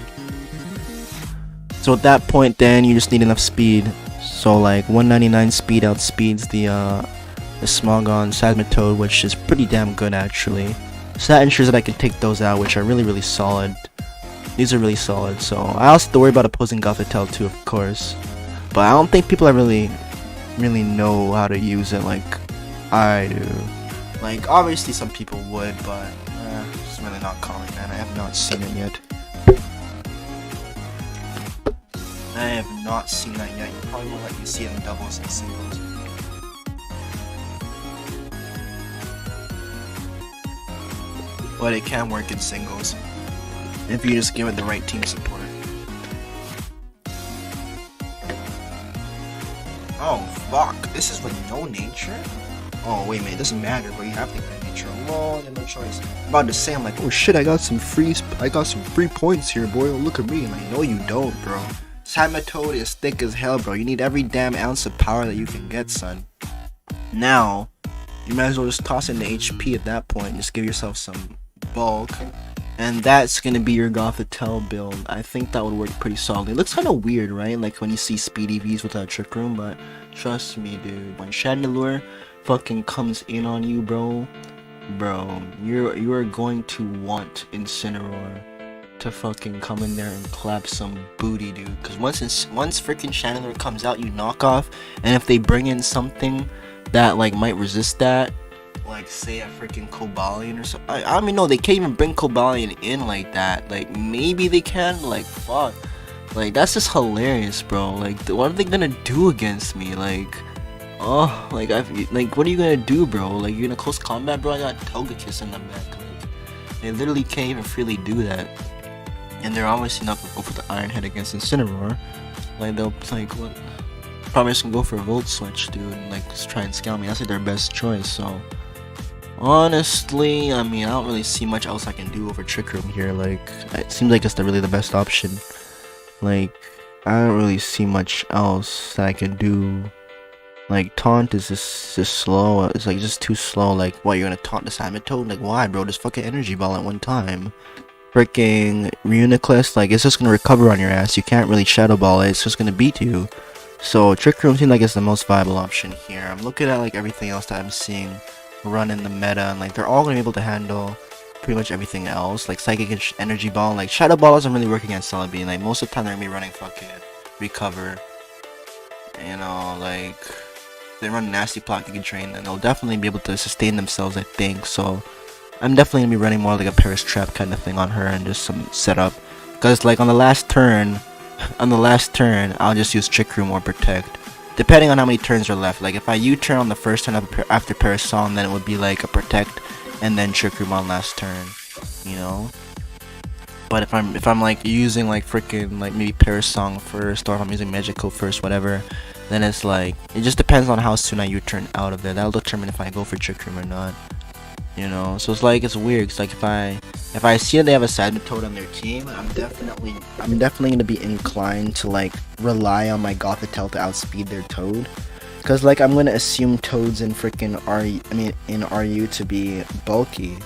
So at that point, then you just need enough speed. So like 199 speed outspeeds the Smogon Seismitoad, which is pretty damn good actually. So that ensures that I can take those out, which are really solid. These are really solid. So I also have to worry about opposing Gothitelle too, of course. But I don't think people really know how to use it like I do. Like obviously some people would, but it's really not common, man. I have not seen it yet. I have not seen that yet. You probably won't let me see it in doubles and singles. But it can work in singles if you just give it the right team support. Oh fuck, this is with no nature? Oh wait a minute, it doesn't matter, bro. You have to get nature alone, and no choice. I'm about to say, I'm like, oh shit, I got some free points here, boy. Look at me. I'm like, no you don't, bro. Seismitoad is thick as hell, bro. You need every damn ounce of power that you can get, son. Now, you might as well just toss in the HP at that point. Just give yourself some bulk, And that's gonna be your Gothitelle build. I think that would work pretty solid. It looks kind of weird, right? Like when you see speed EVs without Trick Room, but trust me, dude. When Chandelure fucking comes in on you, bro, you are going to want Incineroar to fucking come in there and clap some booty, dude. Because once freaking Chandelure comes out, you knock off, and if they bring in something that like might resist that, like say a freaking Cobalion or something. I don't even know, they can't even bring Cobalion in like that. Like maybe they can, like fuck. Like that's just hilarious, bro. Like what are they gonna do against me? Like oh, like what are you gonna do, bro? Like you're in a close combat, bro? I got Togekiss in the back. Like they literally can't even freely do that. And they're obviously not gonna go for the Iron Head against Incineroar. Like they'll like what? Probably just gonna go for a Volt Switch, dude. And, like just try and scale me. That's like their best choice. So honestly, I mean, I don't really see much else I can do over Trick Room here. Like, it seems like it's really the best option. Like, I don't really see much else that I can do. Like, Taunt is just slow. It's like just too slow. Like, what, you're gonna taunt the Samatode? Like, why, bro? Just fucking Energy Ball at one time. Freaking Reuniclus, like, it's just gonna recover on your ass. You can't really Shadow Ball it. It's just gonna beat you. So, Trick Room seems like it's the most viable option here. I'm looking at, like, everything else that I'm seeing run in the meta, and like they're all gonna be able to handle pretty much everything else. Like Psychic and Energy Ball, like Shadow Ball doesn't really work against Celebi. Like most of the time they're gonna be running fucking Recover. You know, like they run Nasty Plot, you can train, and they'll definitely be able to sustain themselves, I think. So I'm definitely gonna be running more like a Paris Trap kind of thing on her and just some setup. Cause like on the last turn, I'll just use Trick Room or Protect. Depending on how many turns are left. Like if I U-turn on the first turn after Parasol, then it would be like a Protect and then Trick Room on last turn, you know. But if I'm like using like freaking like maybe Parasong first, or if I'm using Magico first, whatever, then it's like it just depends on how soon I U-turn out of there. That'll determine if I go for Trick Room or not. You know, so it's like it's weird. It's like if I see that they have a Sagittode on their team, I'm definitely gonna be inclined to like rely on my Gothitelle to outspeed their Toad, cause like I'm gonna assume Toads in freaking in RU to be bulky.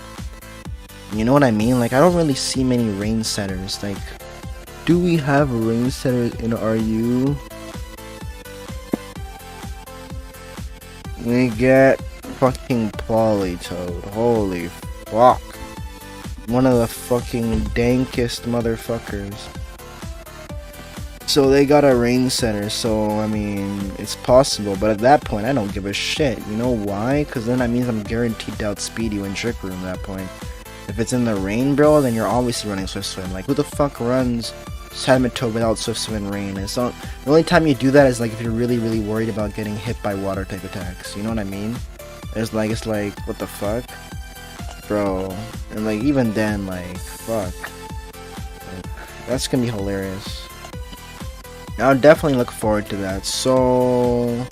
You know what I mean? Like I don't really see many range setters. Like, do we have range setters in RU? We get fucking Politoed. Holy fuck. One of the fucking dankest motherfuckers. So they got a range setter, so I mean, it's possible, but at that point I don't give a shit. You know why? Because then that means I'm guaranteed to outspeed you in Trick Room at that point. If it's in the rain, bro, then you're obviously running Swift Swim. Like, who the fuck runs Sagittode without Swift Swim and Rain? It's not, the only time you do that is like if you're really, really worried about getting hit by water type attacks. You know what I mean? It's like, what the fuck? Bro. And like, even then, like, fuck. Like, that's gonna be hilarious. I'll definitely look forward to that. So,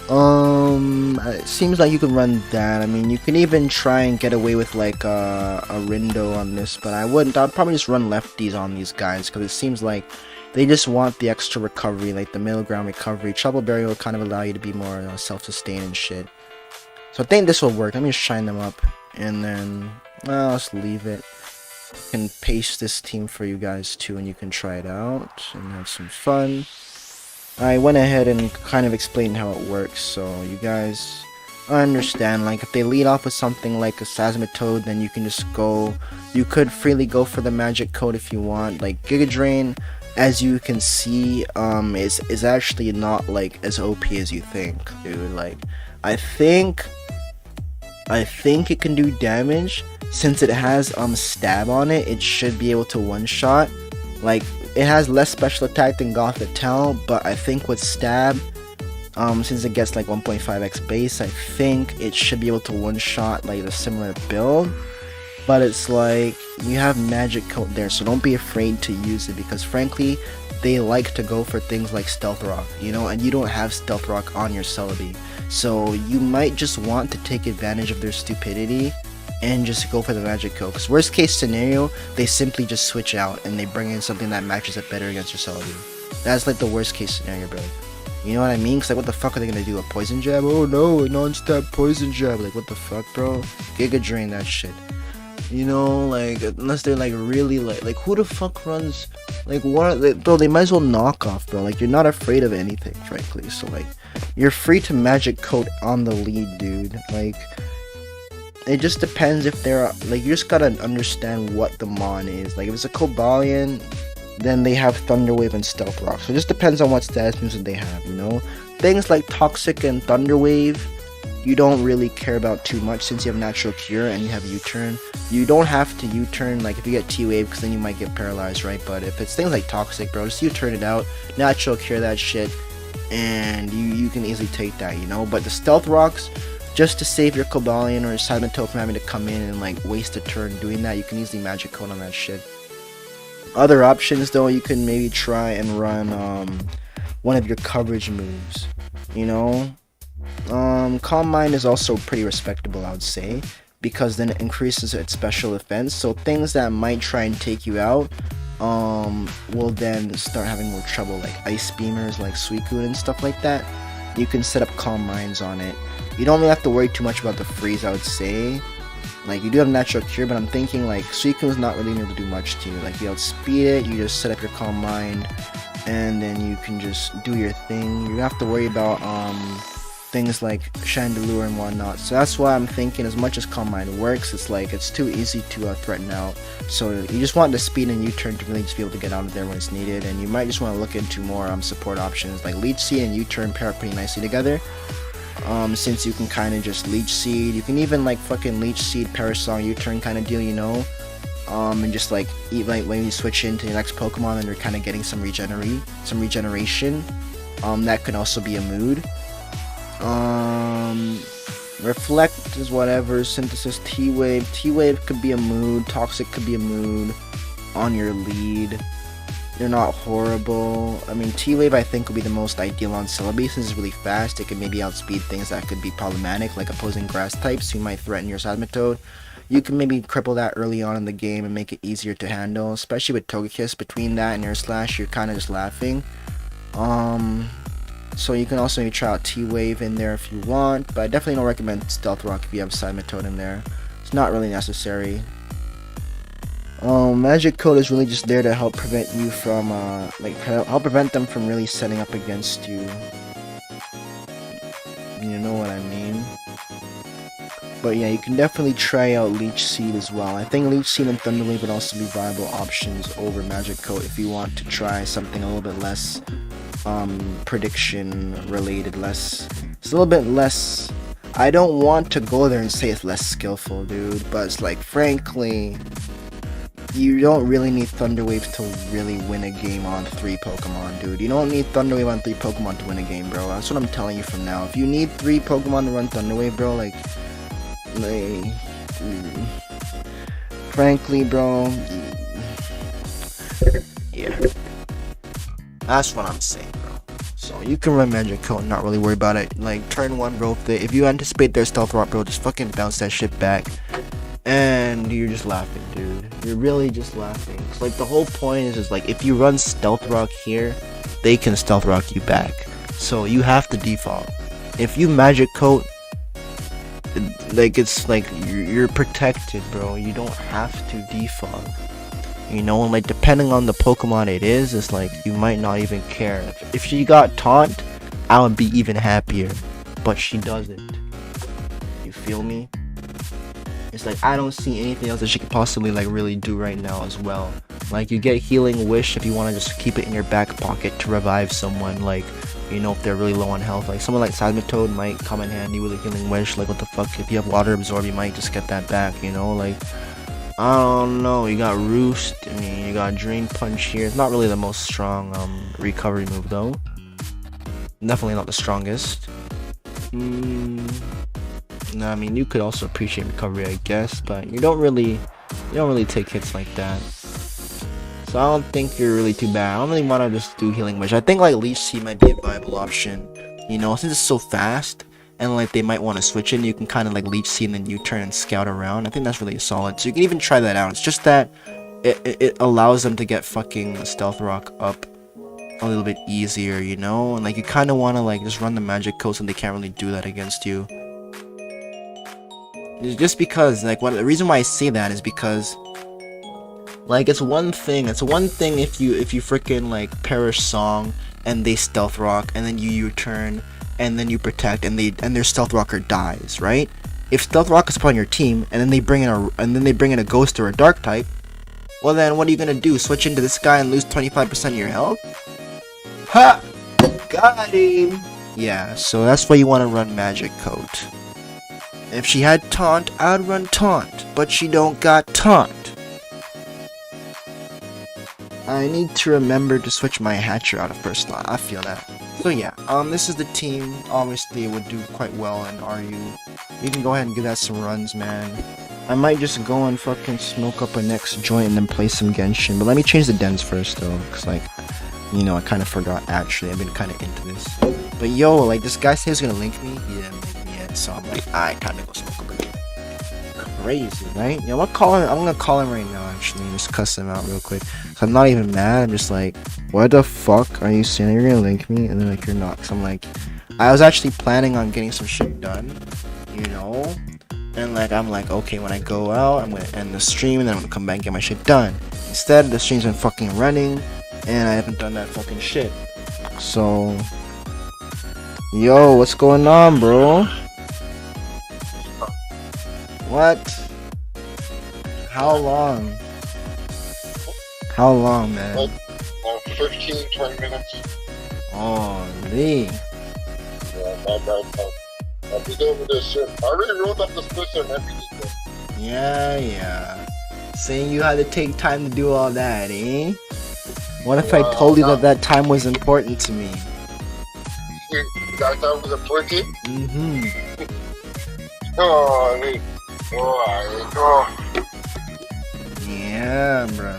it seems like you can run that. I mean, you can even try and get away with like a Rindo on this, but I wouldn't. I'll probably just run lefties on these guys because it seems like they just want the extra recovery, like the middle ground recovery. Trouble Berry will kind of allow you to be more self-sustained and shit. So I think this will work. Let me just shine them up, and then I'll just leave it. I can paste this team for you guys too, and you can try it out and have some fun. I went ahead and kind of explained how it works, so you guys understand. Like, if they lead off with something like a Seismitoad, then you can just go, you could freely go for the magic code if you want. Like, Giga Drain, as you can see, is actually not like as OP as you think, dude. Like, I think it can do damage. Since it has stab on it, it should be able to one-shot. Like, it has less special attack than Gothitelle, but I think with stab, since it gets like 1.5x base, I think it should be able to one-shot like a similar build. But it's like, you have magic coat there, so don't be afraid to use it, because frankly, they like to go for things like Stealth Rock, you know, and you don't have Stealth Rock on your Celebi. So you might just want to take advantage of their stupidity and just go for the magic coat. Because worst case scenario, they simply just switch out and they bring in something that matches it better against your Celebi. That's like the worst case scenario, bro. You know what I mean? Because like, what the fuck are they gonna do? A poison jab? Oh no, a non-stop poison jab. Like, what the fuck, bro? Giga Drain that shit. You know, like unless they're like really like who the fuck runs like what? Bro, they might as well knock off, bro. Like you're not afraid of anything, frankly. So like you're free to magic coat on the lead, dude. Like it just depends if they're like you just gotta understand what the mon is. Like if it's a Cobalion, then they have Thunderwave and Stealth Rock. So it just depends on what status moves that they have, you know? Things like Toxic and Thunderwave, you don't really care about too much since you have Natural Cure and you have U-Turn. You don't have to U-Turn, like if you get T-Wave, because then you might get paralyzed, right? But if it's things like Toxic, bro, just U-Turn it out, Natural Cure that shit, and you can easily take that, you know? But the Stealth Rocks, just to save your Cobalion or Saboteur from having to come in and like waste a turn doing that, you can easily Magic Coat on that shit. Other options though, you can maybe try and run one of your coverage moves, you know? Calm Mind is also pretty respectable, I would say, because then it increases its special defense, so things that might try and take you out will then start having more trouble, like Ice Beamers, like Suicune and stuff like that. You can set up Calm Minds on it. You don't really have to worry too much about the freeze, I would say. Like, you do have Natural Cure, but I'm thinking, like, Suicune's not really able to do much to you. Like, you outspeed it, you just set up your Calm Mind, and then you can just do your thing. You don't have to worry about, things like Chandelure and whatnot. So that's why I'm thinking, as much as Calm Mind works, it's like, it's too easy to threaten out. So you just want the speed and U-Turn to really just be able to get out of there when it's needed, and you might just want to look into more, support options. Like, Leech Seed and U-Turn pair up pretty nicely together. Since you can kind of just Leech Seed, you can even like fucking Leech Seed, Parasong, U-Turn kind of deal, you know, and just like when you switch into your next Pokemon and you're kind of getting some regeneration, that could also be a mood. Reflect is whatever, Synthesis, T-Wave could be a mood, Toxic could be a mood on your lead. They're not horrible. I mean, T-Wave I think would be the most ideal on Celebi since it's really fast. It can maybe outspeed things that could be problematic, like opposing grass types who might threaten your Seismitoad. You can maybe cripple that early on in the game and make it easier to handle, especially with Togekiss. Between that and Air Slash, you're kind of just laughing. So you can also maybe try out T-Wave in there if you want, but I definitely don't recommend Stealth Rock if you have Seismitoad in there. It's not really necessary. Magic Coat is really just there to help prevent you from, help prevent them from really setting up against you. You know what I mean? But yeah, you can definitely try out Leech Seed as well. I think Leech Seed and Thunderwave would also be viable options over Magic Coat if you want to try something a little bit less, prediction related, it's a little bit less. I don't want to go there and say it's less skillful, dude, but it's like, frankly, you don't really need Thunderwave to really win a game on 3 Pokemon, dude. You don't need Thunderwave on 3 Pokemon to win a game, bro. That's what I'm telling you from now. If you need 3 Pokemon to run Thunderwave, bro, frankly, bro, yeah. That's what I'm saying, bro. So you can run Magic Coat and not really worry about it. Like, turn 1, bro, if you anticipate their Stealth Rock, bro, just fucking bounce that shit back. And you're just laughing, dude. You're really just laughing. So, like, the whole point is just, like, if you run Stealth Rock here, they can Stealth Rock you back. So you have to default. If you Magic Coat, like, it's like you're protected, bro. You don't have to default. You know, like, depending on the Pokemon it is, it's like you might not even care. If she got Taunt, I would be even happier. But she doesn't. You feel me? It's like, I don't see anything else that she could possibly, like, really do right now as well. Like, you get Healing Wish if you want to just keep it in your back pocket to revive someone, like, you know, if they're really low on health. Like, someone like Seismitoad might come in handy with a Healing Wish. Like, what the fuck, if you have Water Absorb, you might just get that back, you know? Like, I don't know, you got Roost, I mean, you got Drain Punch here. It's not really the most strong, recovery move, though. Definitely not the strongest. No, I mean, you could also appreciate recovery, I guess, but you don't really take hits like that. So I don't think you're really too bad. I don't really want to just do Healing Wish. I think like Leech Seed might be a viable option, you know, since it's so fast, and like they might want to switch it. You can kind of like Leech Seed and then U-turn and scout around. I think that's really solid. So you can even try that out. It's just that it allows them to get fucking Stealth Rock up a little bit easier, you know, and like you kind of want to like just run the Magic Coat so they can't really do that against you. Just because, like, the reason why I say that is because, like, it's one thing if you freaking like perish song and they stealth rock and then you U-turn and then you protect and their stealth rocker dies, right? If stealth rock is upon your team and then they bring in a ghost or a dark type, well then what are you gonna do? Switch into this guy and lose 25% of your health? Ha! Got him! Yeah, so that's why you want to run magic coat. If she had taunt, I'd run taunt, but she don't got taunt. I need to remember to switch my hatcher out of first slot, I feel that. So yeah, this is the team. Obviously it would do quite well in RU. You can go ahead and give that some runs, man. I might just go and fucking smoke up a next joint and then play some Genshin, but let me change the dens first though, cause like, you know, I kind of forgot actually, I've been kind of into this. But yo, like this guy said he was gonna link me, he didn't link me yet, so I'm like, I kinda go smoke up again. Crazy, right? Yeah, I'm gonna call him right now actually, and just cuss him out real quick. So I'm not even mad, I'm just like, what the fuck are you saying? You're gonna link me? And then like, you're not. So I'm like, I was actually planning on getting some shit done, you know? And like, I'm like, okay, when I go out, I'm gonna end the stream and then I'm gonna come back and get my shit done. Instead, the stream's been fucking running, and I haven't done that fucking shit. So, yo, what's going on, bro? What? How long? How long, man? Like 15, 20 minutes. Oh, Lee. Yeah, I'll be done with this shit. I already wrote up the splits and everything. Yeah. Saying you had to take time to do all that, eh? What if I told you that time was important to me? That time was important? Mm-hmm. Oh, I mean, oh. Yeah, bro.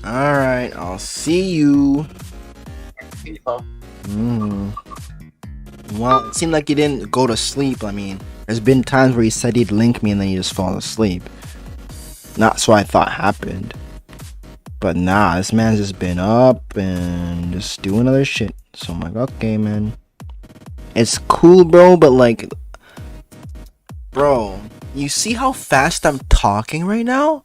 Alright, I'll see you. Well, it seemed like you didn't go to sleep. I mean, there's been times where he said he'd link me and then you just fall asleep. That's what I thought happened. But nah, this man's just been up and just doing other shit. So I'm like, okay, man. It's cool, bro, but like, bro, you see how fast I'm talking right now?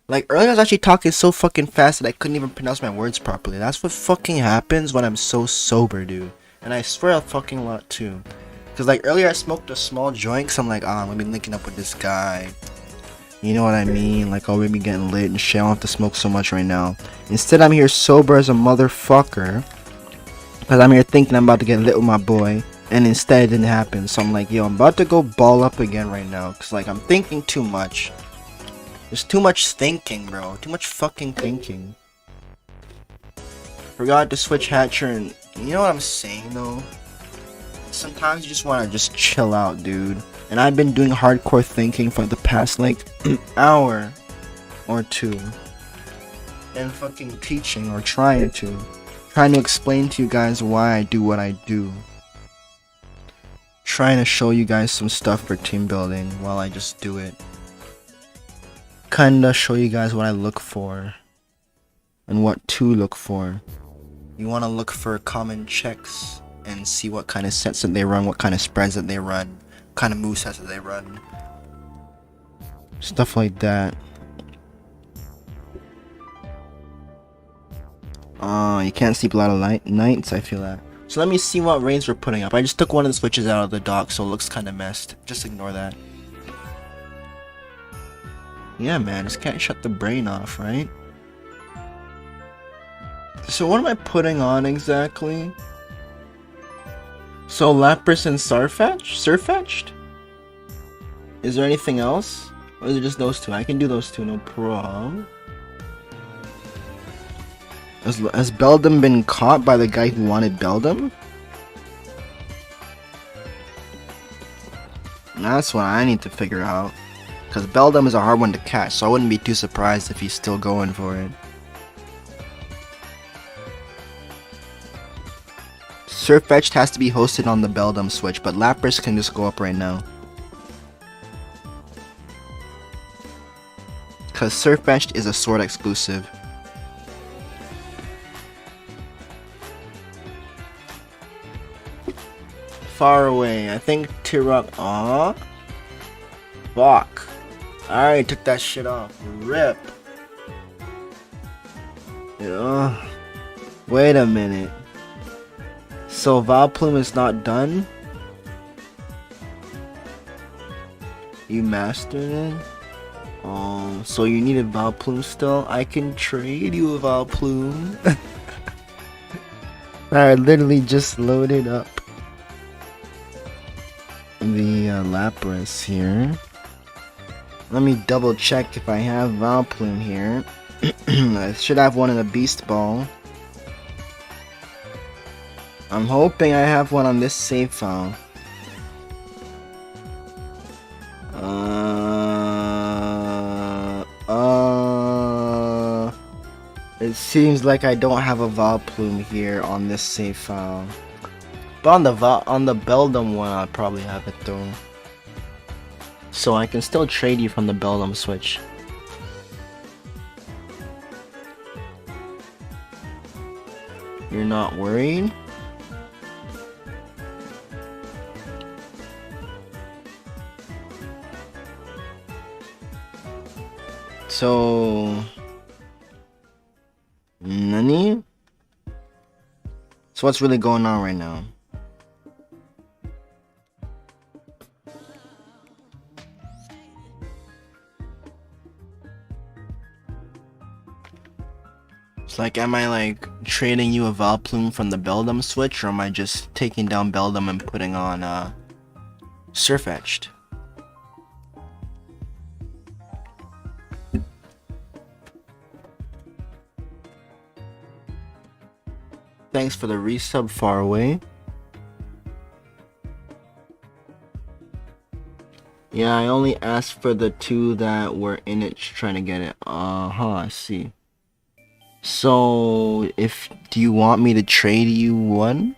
Like, earlier I was actually talking so fucking fast that I couldn't even pronounce my words properly. That's what fucking happens when I'm so sober, dude. And I swear a fucking lot, too. Because, like, earlier I smoked a small joint, so I'm like, I'm gonna be linking up with this guy. You know what I mean? Like, I'll be getting lit and shit. I don't have to smoke so much right now. Instead, I'm here sober as a motherfucker. Because I'm here thinking I'm about to get lit with my boy. And instead, it didn't happen. So I'm like, yo, I'm about to go ball up again right now. Because, like, I'm thinking too much. There's too much thinking, bro. Too much fucking thinking. Forgot to switch hatcher and... You know what I'm saying, though? Sometimes you just want to just chill out, dude. And I've been doing hardcore thinking for the past, like, hour or two. And fucking teaching or trying to. Trying to explain to you guys why I do what I do. Trying to show you guys some stuff for team building while I just do it. Kinda show you guys what I look for. And what to look for. You want to look for common checks and see what kind of sets that they run, what kind of spreads that they run, what kind of movesets that they run. Stuff like that. You can't sleep a lot of nights, I feel that. So let me see what rains we're putting up. I just took one of the switches out of the dock, so it looks kind of messed. Just ignore that. Yeah, man, just can't shut the brain off, right? So what am I putting on exactly? So Lapras and Surfetched? Is there anything else? Or is it just those two? I can do those two, no problem. Has Beldum been caught by the guy who wanted Beldum? That's what I need to figure out. Because Beldum is a hard one to catch, so I wouldn't be too surprised if he's still going for it. Surfetched has to be hosted on the Beldum switch, but Lapras can just go up right now. Because Surfetched is a sword exclusive. far away. I think Tirok. Aw. Fuck. I already took that shit off. Rip. Yeah. Wait a minute. So Valplume is not done? You mastered it? So you need a Valplume still? I can trade you a Valplume. I literally just loaded up the Lapras here. Let me double check if I have Valplume here. I should have one in a Beast Ball. I'm hoping I have one on this save file. It seems like I don't have a Valplume here on this save file. But on the Beldum one, I'll probably have it though. So I can still trade you from the Beldum switch. You're not worried? So... Nani? So what's really going on right now? It's like, am I like trading you a Valplume from the Beldum switch, or am I just taking down Beldum and putting on Surfetched? Thanks for the resub, far away. Yeah, I only asked for the two that were in it trying to get it. I see. So, do you want me to trade you one?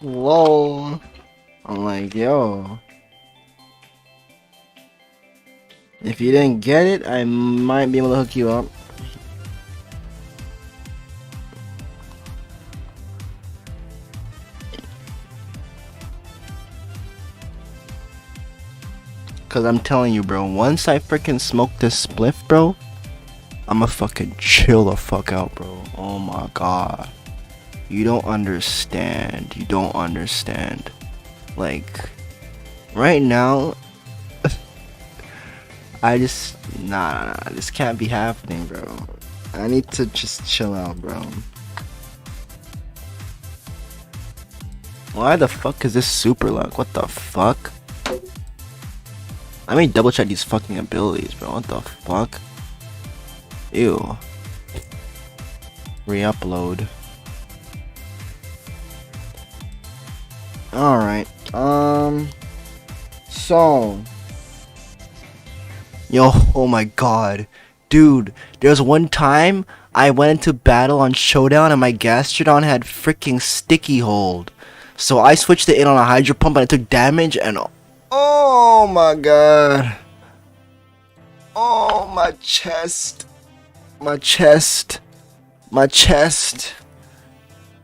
Whoa. I'm like, yo. If you didn't get it, I might be able to hook you up. Cause I'm telling you, bro, once I freaking smoke this spliff, bro, I'ma fucking chill the fuck out, bro. Oh my god. You don't understand. You don't understand. Like, right now, I just, nah, this can't be happening, bro. I need to just chill out, bro. Why the fuck is this super luck? What the fuck? I mean, double check these fucking abilities, bro. What the fuck? Ew. Re-upload. Alright. So. Yo, oh my god. Dude, there's one time I went into battle on Showdown and my Gastrodon had freaking sticky hold. So I switched it in on a Hydro Pump and I took damage and... Oh my god. Oh, my chest. My chest. My chest.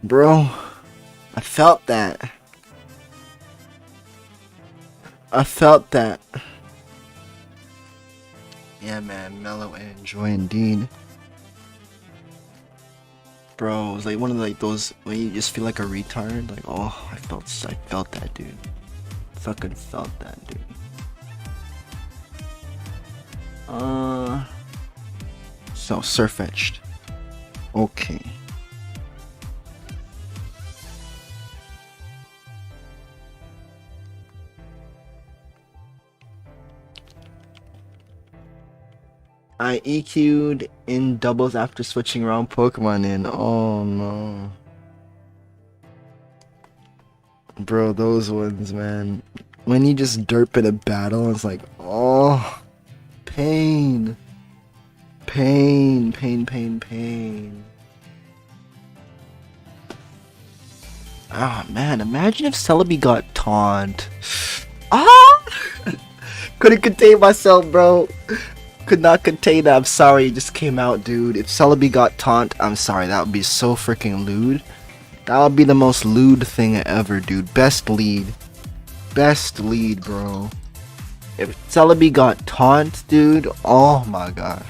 Bro, I felt that. I felt that. Yeah, man, mellow and enjoy indeed. Bro, it was like one of like those when you just feel like a retard. Like, oh, I felt that, dude. Fucking felt that, dude. So Surfetched. Okay. I EQ'd in doubles after switching around Pokemon in. Oh no. Bro, those ones, man. When you just derp in a battle, it's like, oh, pain. Pain, pain, pain, pain. Ah, man, imagine if Celebi got taunt. Ah! Couldn't contain myself, bro. Could not contain that. I'm sorry, it just came out, dude. If Celebi got taunt, I'm sorry, that would be so freaking lewd. That would be the most lewd thing ever, dude. Best lead. Best lead, bro. If Celebi got taunt, dude, oh my god.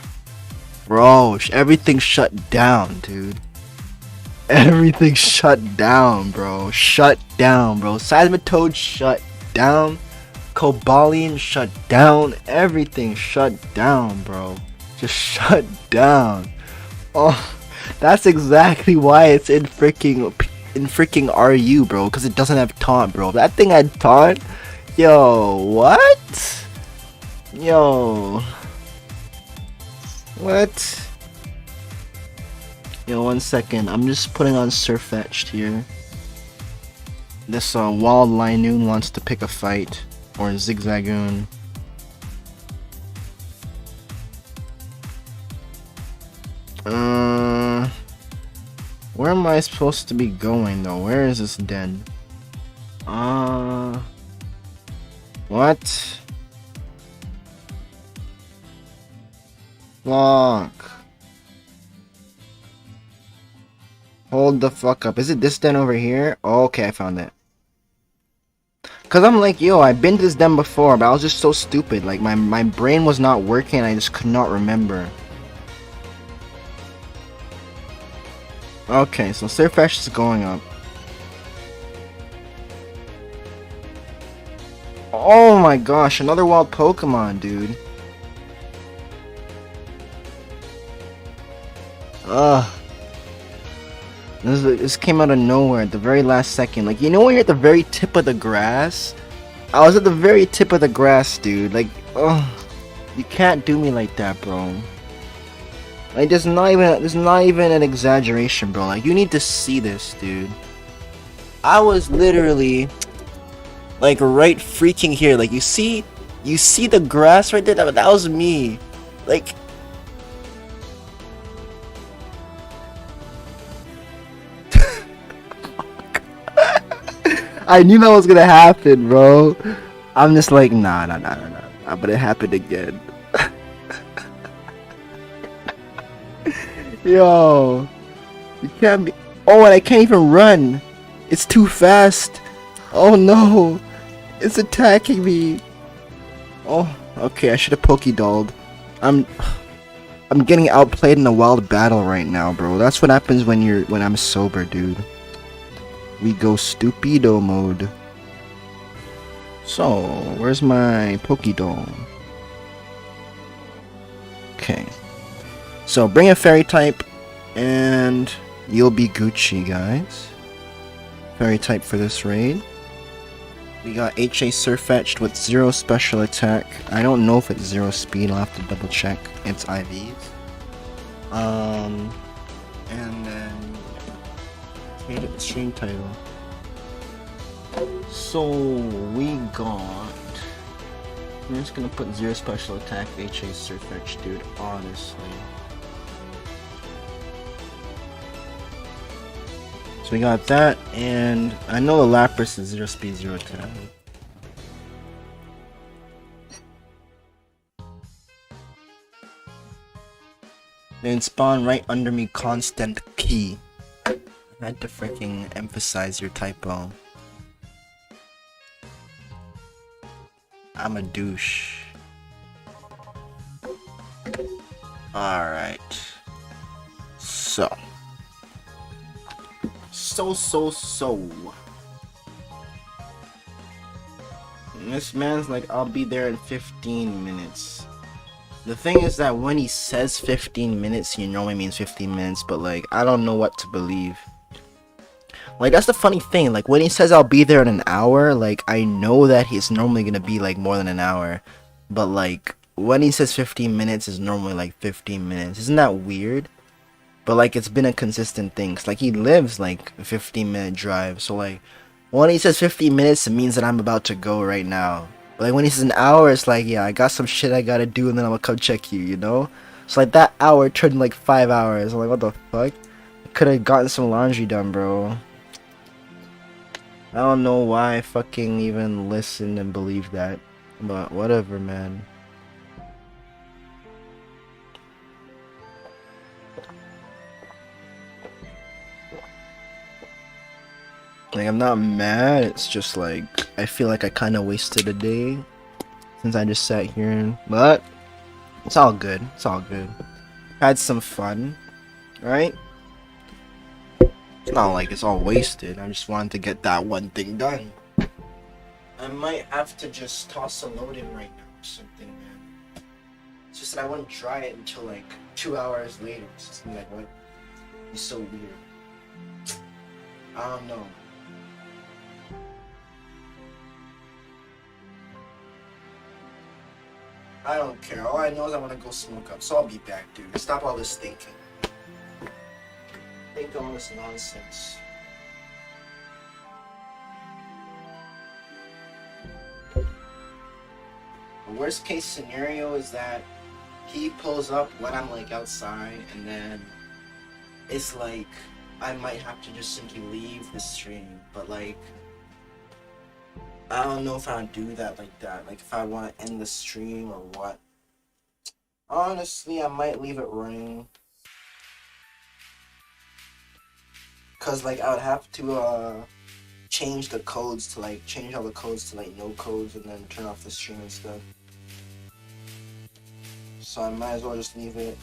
Bro, everything shut down, dude. Everything shut down, bro. Shut down, bro. Seismitoad shut down. Cobalion shut down. Everything shut down, bro. Just shut down. Oh, that's exactly why it's in freaking RU, bro. Because it doesn't have taunt, bro. That thing had taunt. Yo, what? Yo. What? Yo, 1 second. I'm just putting on Surfetched here. This Wild Linoon wants to pick a fight. Or Zigzagoon. Where am I supposed to be going though? Where is this den? What? Fuck. Hold the fuck up. Is it this den over here? Oh, okay, I found it. Cause I'm like, yo, I've been to this den before, but I was just so stupid. Like my brain was not working, I just could not remember. Okay, so Surfetched is going up. Oh my gosh, another wild Pokemon, dude. Ugh. This came out of nowhere at the very last second. Like, you know when you're at the very tip of the grass? I was at the very tip of the grass, dude. Like, oh, you can't do me like that, bro. Like, there's not even an exaggeration, bro. Like, you need to see this, dude. I was literally, like, right freaking here. Like, you see the grass right there? That was me. Like, I knew that was gonna happen, bro. I'm just like, nah. But it happened again. Yo, you can't be. Oh, and I can't even run. It's too fast. Oh no, it's attacking me. Oh, okay. I should have Pokédolled. I'm getting outplayed in a wild battle right now, bro. That's what happens when I'm sober, dude. We go stupido mode. So, where's my Pokédoll? Okay. So, bring a fairy type, and you'll be Gucci, guys. Fairy type for this raid. We got HA Surfetched with 0 special attack. I don't know if it's 0 speed, I'll have to double check. It's IVs. And then stream title. So we got. I'm just gonna put 0 special attack HA Surfetched, dude. Honestly. So we got that, and I know the Lapras is 0 speed, 0 attack. Then spawn right under me, constant key. I had to freaking emphasize your typo. I'm a douche. Alright. So. And this man's like, I'll be there in 15 minutes. The thing is that when he says 15 minutes, he normally means 15 minutes, but like, I don't know what to believe. Like, that's the funny thing, like, when he says I'll be there in an hour, like, I know that he's normally gonna be like more than an hour. But like, when he says 15 minutes, is normally like 15 minutes. Isn't that weird? But like, it's been a consistent thing. 'Cause, like, he lives like a 15-minute drive, so like, when he says 15 minutes, it means that I'm about to go right now. But like, when he says an hour, it's like, yeah, I got some shit I gotta do, and then I'm gonna come check you, you know? So like, that hour turned like 5 hours. I'm like, what the fuck? I could have gotten some laundry done, bro. I don't know why I fucking even listened and believed that. But whatever, man. Like, I'm not mad, it's just like, I feel like I kind of wasted a day since I just sat here, but it's all good, it's all good. Had some fun, right? It's not like it's all wasted, I just wanted to get that one thing done. I might have to just toss a load in right now or something, man. It's just that I wouldn't try it until like 2 hours later. It's just like, what? It's so weird. I don't know. I don't care. All I know is I want to go smoke up, so I'll be back, dude. Stop all this thinking. Think all this nonsense. The worst case scenario is that he pulls up when I'm like outside, and then it's like I might have to just simply leave the stream. But like, I don't know if I'd do that like that. Like if I want to end the stream or what. Honestly, I might leave it running. Cause like I would have to change the codes to like change all the codes to like no codes and then turn off the stream and stuff. So I might as well just leave it.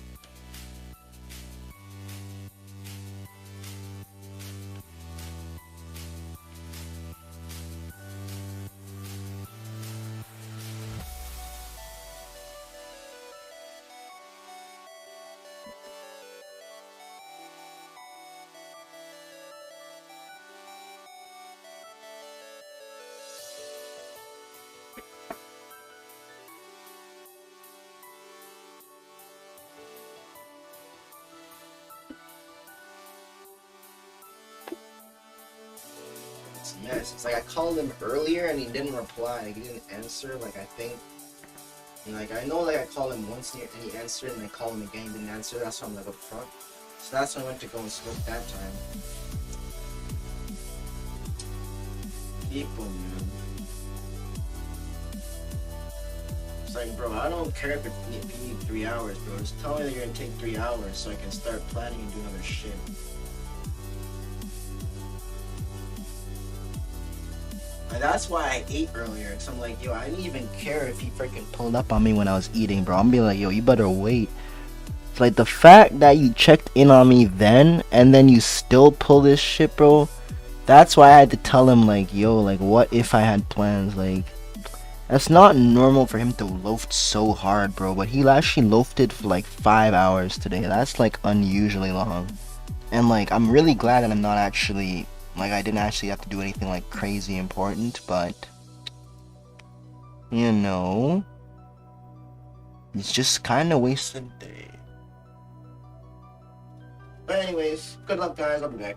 Yes, it's like I called him earlier and he didn't reply. Like, he didn't answer. Like I think, and like I know, like I called him once and he answered, and I called him again, he didn't answer. That's why I'm like up front. So that's when I went to go and smoke that time. People, man. It's like, bro, I don't care if you need 3 hours, bro. Just tell me that you're gonna take 3 hours so I can start planning and doing other shit. And that's why I ate earlier, cause I'm like, yo, I didn't even care if he freaking pulled up on me when I was eating, bro. I'm be like, yo, you better wait. It's like the fact that you checked in on me then, and then you still pull this shit, bro. That's why I had to tell him, like, yo, like, what if I had plans? Like, that's not normal for him to loaf so hard, bro. But he actually loafed it for like 5 hours today. That's like unusually long. And like, I'm really glad that I'm not actually, like, I didn't actually have to do anything like crazy important, but you know, it's just kind of wasted a day. But anyways, good luck, guys. I'll be back.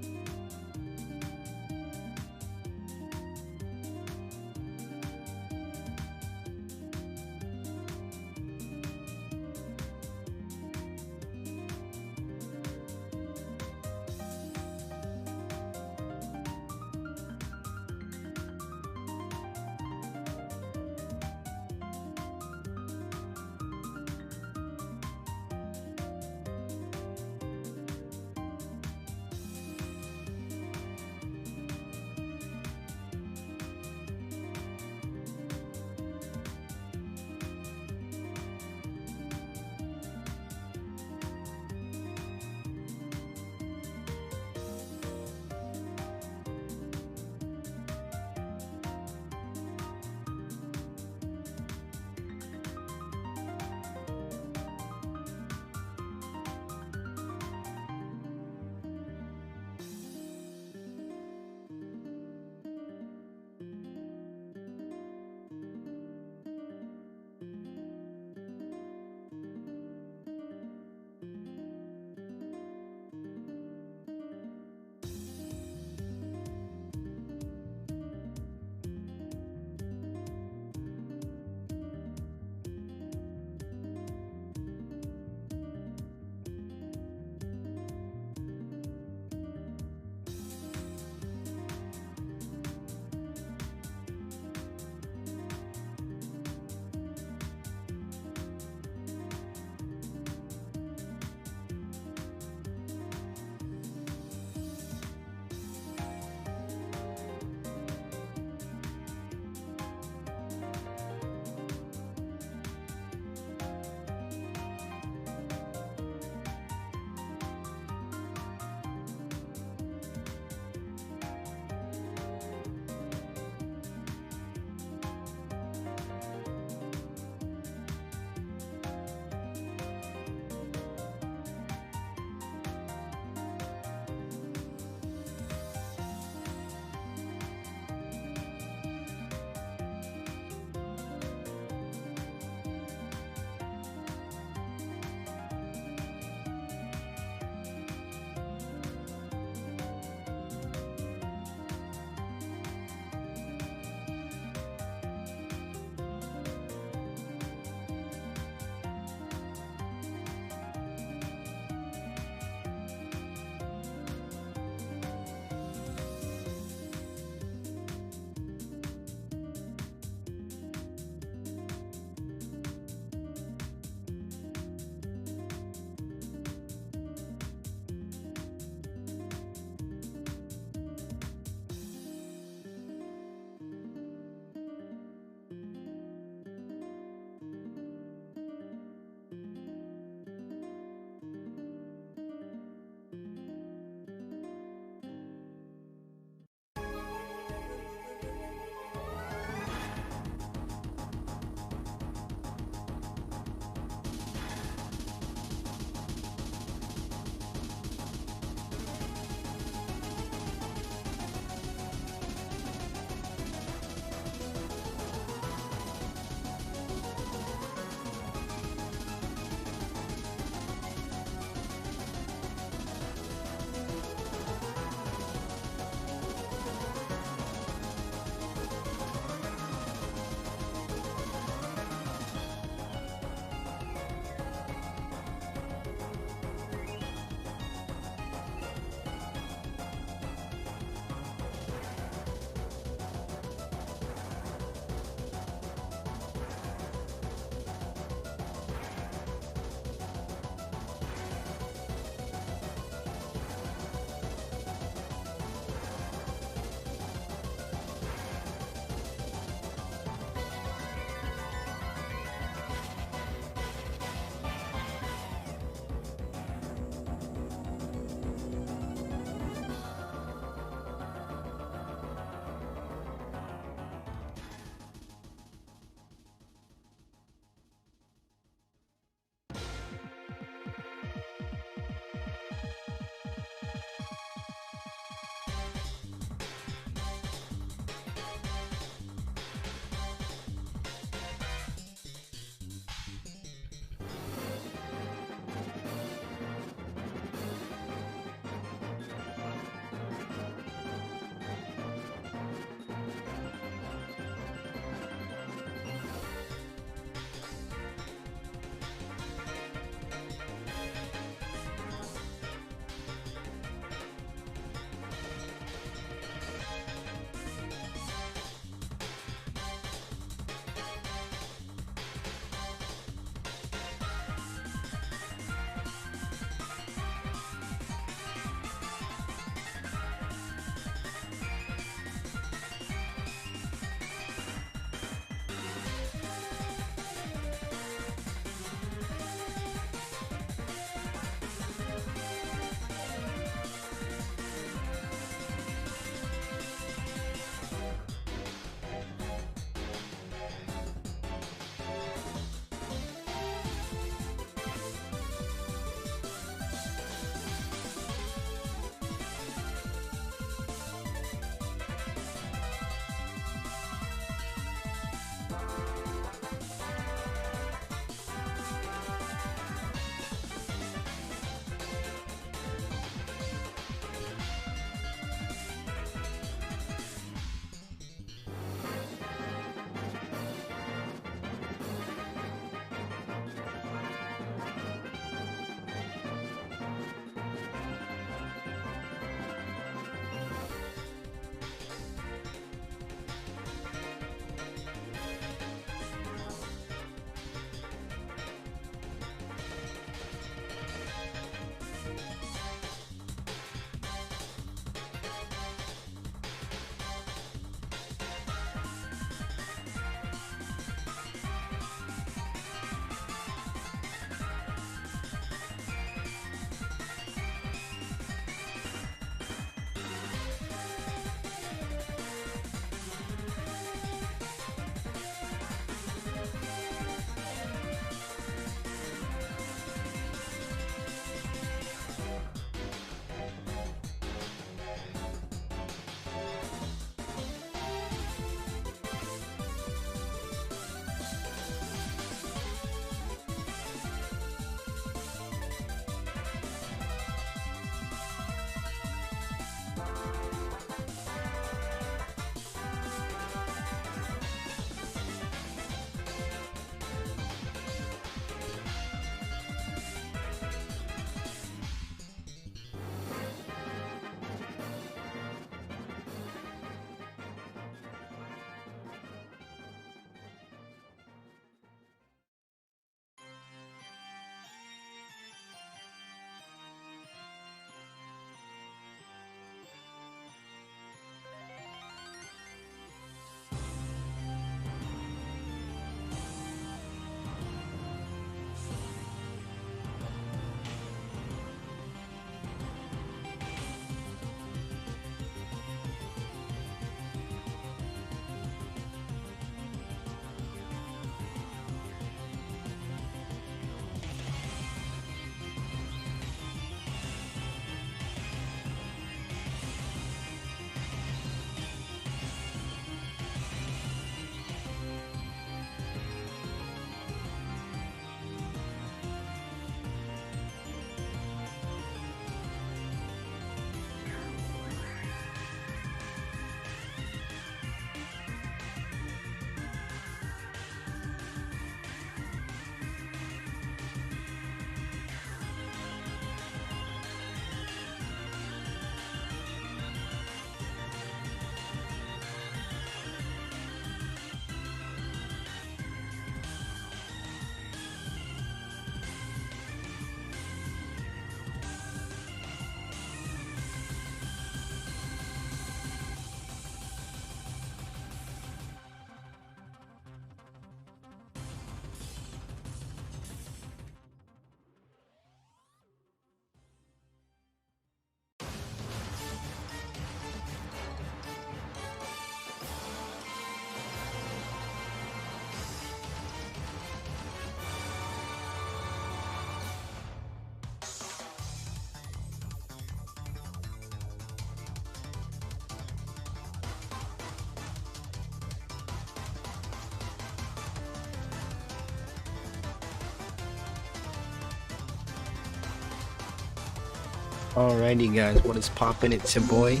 Alrighty guys, what is poppin'? It's your boy.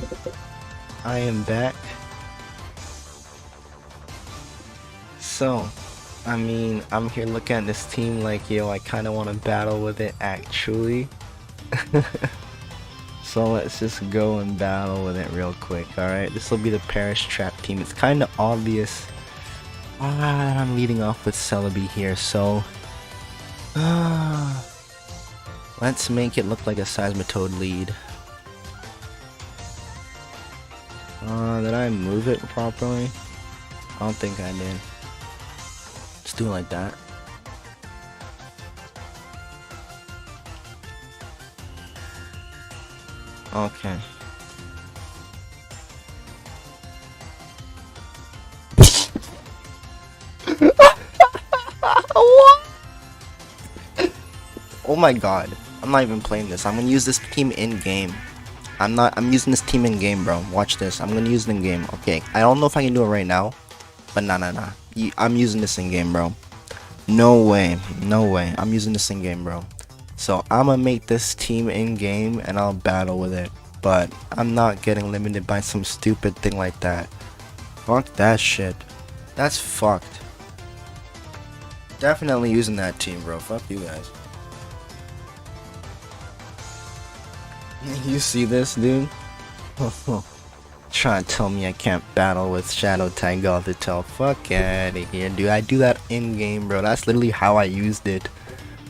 I am back. So, I mean, I'm here looking at this team like, yo, I kinda wanna battle with it actually. So let's just go and battle with it real quick, alright? This will be the Parish Trap team. It's kinda obvious that I'm leading off with Celebi here, so let's make it look like a Seismitoad lead. Did I move it properly? I don't think I did. Let's do it like that. Okay. Oh my god. I'm not even playing this. I'm gonna use this team in game. I'm using this team in game, bro. Watch this. I'm gonna use it in game. Okay. I don't know if I can do it right now. But nah. I'm using this in game, bro. No way. No way. I'm using this in game, bro. So I'm gonna make this team in game and I'll battle with it. But I'm not getting limited by some stupid thing like that. Fuck that shit. That's fucked. Definitely using that team, bro. Fuck you guys. You see this, dude? Trying to tell me I can't battle with Shadow Tag Gothitelle. Fuck outta here, dude. I do that in game, bro. That's literally how I used it.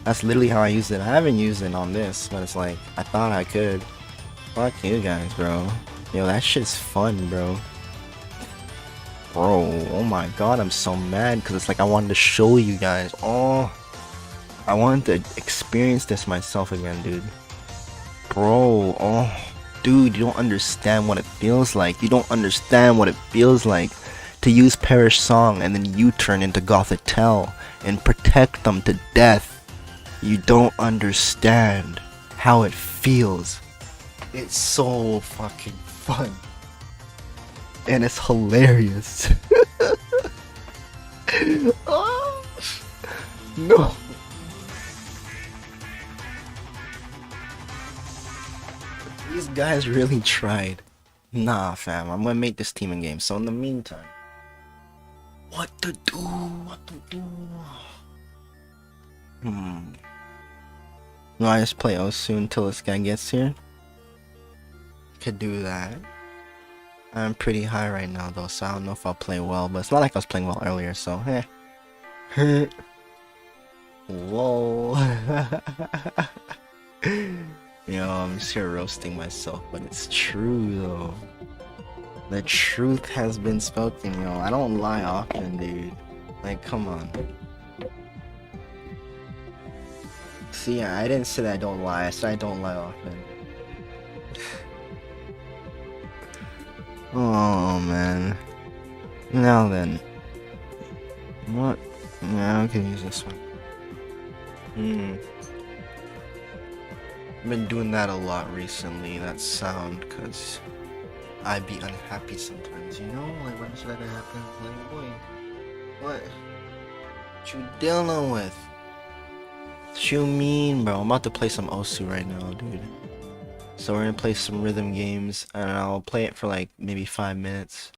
That's literally how I used it. I haven't used it on this, but it's like, I thought I could. Fuck you guys, bro. Yo, that shit's fun, bro. Bro, oh my god, I'm so mad because it's like I wanted to show you guys. Oh, I wanted to experience this myself again, dude. Bro, oh, dude, you don't understand what it feels like. You don't understand what it feels like to use Perish Song and then you turn into Gothitelle and protect them to death. You don't understand how it feels. It's so fucking fun. And it's hilarious. Oh, no. These guys really tried. Nah, fam. I'm gonna make this team in game. So in the meantime, what to do? What to do? No, I just play Osu until this guy gets here. Could do that. I'm pretty high right now though, so I don't know if I'll play well, but it's not like I was playing well earlier, so eh. Whoa. Yo, I'm just here roasting myself, but it's true though. The truth has been spoken, yo. I don't lie often, dude. Like, come on. See, I didn't say that I don't lie, I said I don't lie often. Oh man. Now then. What? Yeah, I can use this one. I've been doing that a lot recently, that sound, cause I'd be unhappy sometimes, you know? Like, when should that happen? Like, boy, what you dealing with? What you mean, bro? I'm about to play some Osu right now, dude. So we're gonna play some rhythm games, and I'll play it for like maybe 5 minutes.